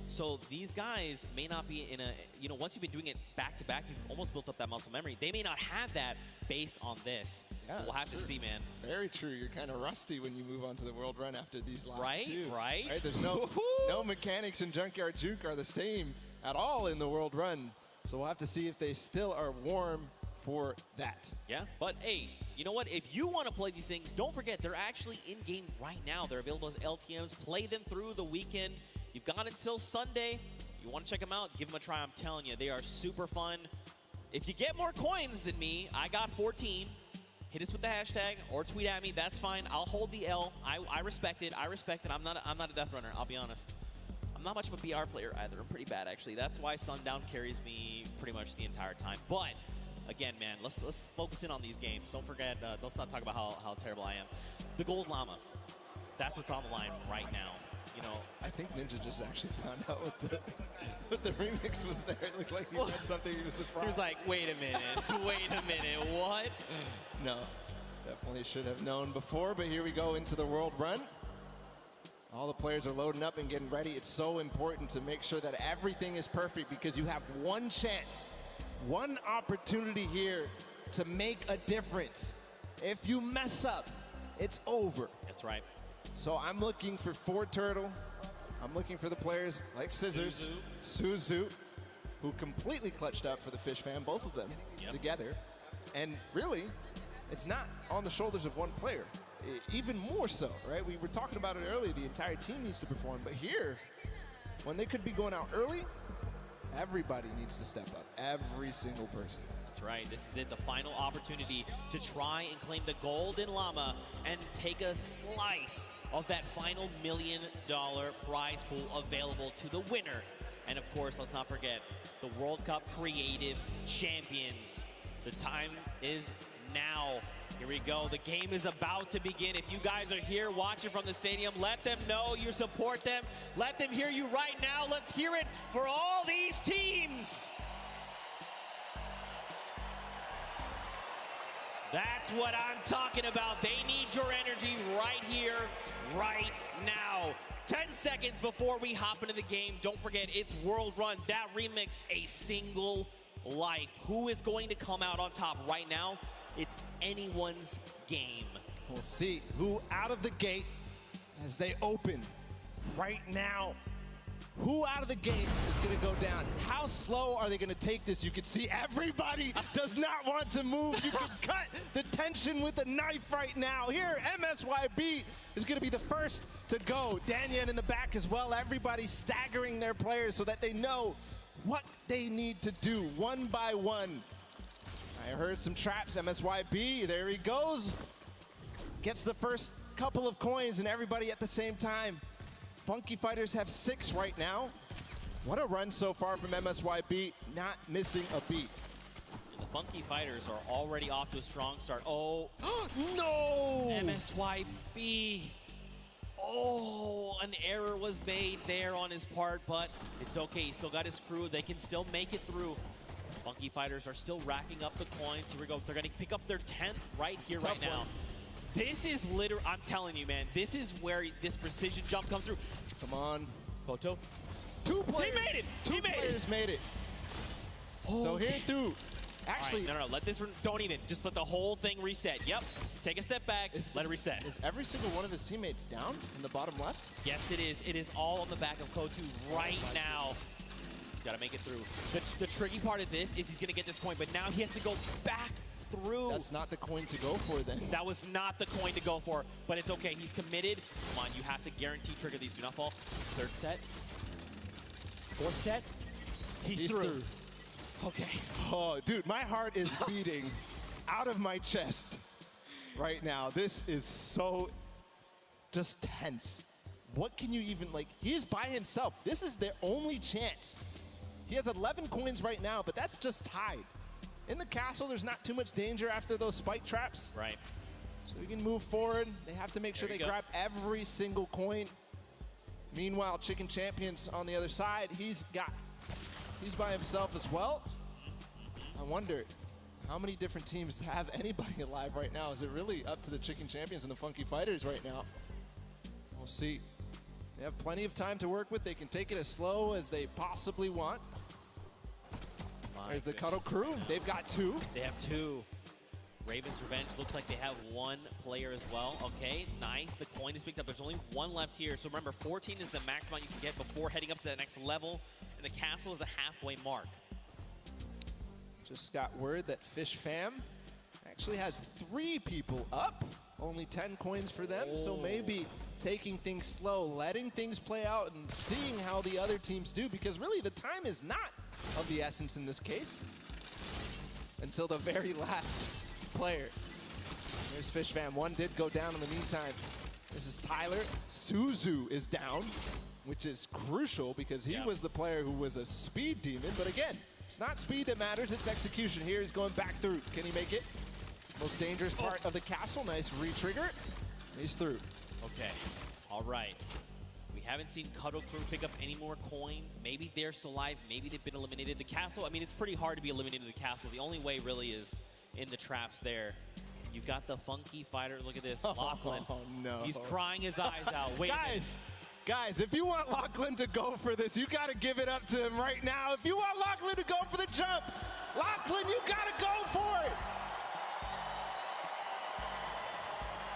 So these guys may not be in a, you know, once you've been doing it back to back, you've almost built up that muscle memory. They may not have that based on this. Yeah, we'll have to see, man. Very true. You're kind of rusty when you move on to the World Run after these last Right, two. right. There's no mechanics in Junkyard Juke are the same at all in the World Run. So we'll have to see if they still are warm for that. Yeah, but hey, you know what? If you want to play these things, don't forget they're actually in-game right now. They're available as LTMs. Play them through the weekend. You've got until Sunday. You want to check them out, give them a try. I'm telling you, they are super fun. If you get more coins than me, I got 14. Hit us with the hashtag or tweet at me. That's fine. I'll hold the L. I respect it. I respect it. I'm not a death runner, I'll be honest. I'm not much of a BR player either. I'm pretty bad, actually. That's why Sundown carries me pretty much the entire time. But again, man, let's focus in on these games. Don't forget, let's not talk about how terrible I am. The Gold Llama. That's what's on the line right now. You know, I think Ninja just actually found out what the remix was there. It looked like he read something. He was surprised. He was like, wait a minute, wait a minute, what? No, definitely should have known before, but here we go into the World Run. All the players are loading up and getting ready. It's so important to make sure that everything is perfect because you have one chance, one opportunity here to make a difference. If you mess up, it's over. That's right. So I'm looking for Turtle. I'm looking for the players like Scissors, Suzu, who completely clutched up for the Fish Fam, both of them together. And really, it's not on the shoulders of one player. Even more so, right? We were talking about it earlier. The entire team needs to perform. But here, when they could be going out early, everybody needs to step up. Every single person. That's right. This is it, the final opportunity to try and claim the Golden Llama and take a slice of that final $1 million prize pool available to the winner. And of course, let's not forget, the World Cup Creative Champions. The time is now. Here we go. The game is about to begin. If you guys are here watching from the stadium, let them know you support them. Let them hear you right now. Let's hear it for all these teams. That's what I'm talking about. They need your energy right here, right now. 10 seconds before we hop into the game, don't forget, it's World Run. That remix, A Single Life. Who is going to come out on top right now? It's anyone's game. We'll see who out of the gate as they open right now. Who out of the gate is going to go down? How slow are they going to take this? You can see everybody does not want to move. You can cut the tension with a knife right now. Here, MSYB is going to be the first to go. Danyan in the back as well. Everybody staggering their players so that they know what they need to do one by one. I heard some traps. MSYB, there he goes. Gets the first couple of coins and everybody at the same time. Funky Fighters have 6 right now. What a run so far from MSYB, not missing a beat. And the Funky Fighters are already off to a strong start. Oh, no! MSYB. Oh, an error was made there on his part, but it's okay. He still got his crew. They can still make it through. Funky Fighters are still racking up the coins. Here we go. They're going to pick up their 10th right here, right now. This is literally, I'm telling you, man, this is where this precision jump comes through. Come on. Koto. 2 players. He made it. Two players made it. So here through. Actually, right, no, let this, don't even. Just let the whole thing reset. Yep. Take a step back. Let it reset. Is every single one of his teammates down in the bottom left? Yes, it is. It is all on the back of Kotu right now. He's got to make it through. The tricky part of this is he's going to get this coin, but now he has to go back through. That's not the coin to go for then. That was not the coin to go for, but it's okay. He's committed. Come on, you have to guarantee trigger these. Do not fall. 3rd set. 4th set. He's through. Okay. Oh, dude, my heart is beating out of my chest right now. This is so just tense what can you even, like, he's by himself. This is their only chance. He has 11 coins right now, but that's just tied. In the castle, there's not too much danger after those spike traps. Right. So we can move forward. They have to make sure they grab every single coin. Meanwhile, Chicken Champions on the other side, he's by himself as well. I wonder how many different teams have anybody alive right now. Is it really up to the Chicken Champions and the Funky Fighters right now? We'll see. They have plenty of time to work with. They can take it as slow as they possibly want. There's the Cuddle crew. They've got 2. They have 2. Ravens Revenge looks like they have 1 player as well. Okay, nice. The coin is picked up. There's only 1 left here. So remember, 14 is the max amount you can get before heading up to that next level. And the castle is the halfway mark. Just got word that Fish Fam actually has 3 people up. Only 10 coins for them. So maybe taking things slow, letting things play out, and seeing how the other teams do. Because really, the time is not of the essence in this case. Until the very last player. There's Fish Fam. 1 did go down in the meantime. This is Tyler. Suzu is down, which is crucial because he was the player who was a speed demon. But again, it's not speed that matters, it's execution. Here he's going back through. Can he make it? Most dangerous part of the castle. Nice re-trigger. He's through. Okay, all right. We haven't seen Cuddle Crew pick up any more coins. Maybe they're still alive. Maybe they've been eliminated. The castle, I mean, it's pretty hard to be eliminated in the castle. The only way really is in the traps there. You've got the Funky Fighter. Look at this, Lachlan. Oh, no. He's crying his eyes out. Wait Guys, if you want Lachlan to go for this, you got to give it up to him right now. If you want Lachlan to go for the jump, Lachlan, you got to go for it.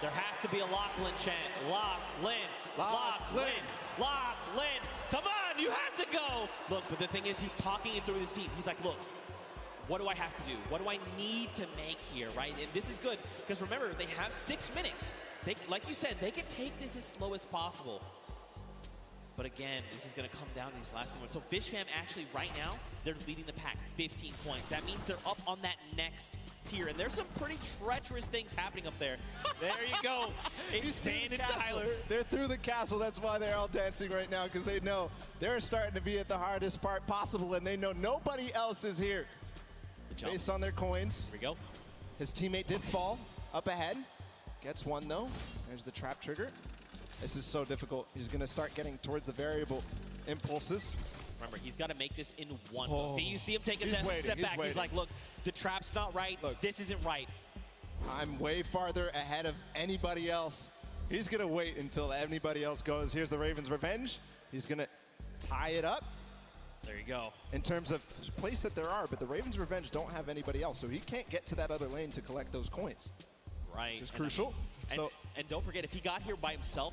There has to be a Lachlan chant. Lachlan, Lachlan, Lachlan. Come on, you have to go. Look, but the thing is, he's talking it through his team. He's like, look, what do I have to do? What do I need to make here, right? And this is good, because remember, they have 6 minutes. Like you said, they can take this as slow as possible. But again, this is going to come down to these last moments. So Fish Fam actually, right now, they're leading the pack 15 points. That means they're up on that next tier. And there's some pretty treacherous things happening up there. There you go. It's Sand and Tyler. They're through the castle. That's why they're all dancing right now, because they know they're starting to be at the hardest part possible, and they know nobody else is here. Based on their coins. Here we go. His teammate did fall up ahead. Gets 1, though. There's the trap trigger. This is so difficult. He's going to start getting towards the variable impulses. Remember, he's got to make this in 1 go. See, you see him take a step back. He's like, look, the trap's not right. Look, this isn't right. I'm way farther ahead of anybody else. He's going to wait until anybody else goes. Here's the Ravens Revenge. He's going to tie it up. There you go. In terms of place that there are, but the Ravens Revenge don't have anybody else, so he can't get to that other lane to collect those coins. Right. Which is crucial. And don't forget, if he got here by himself,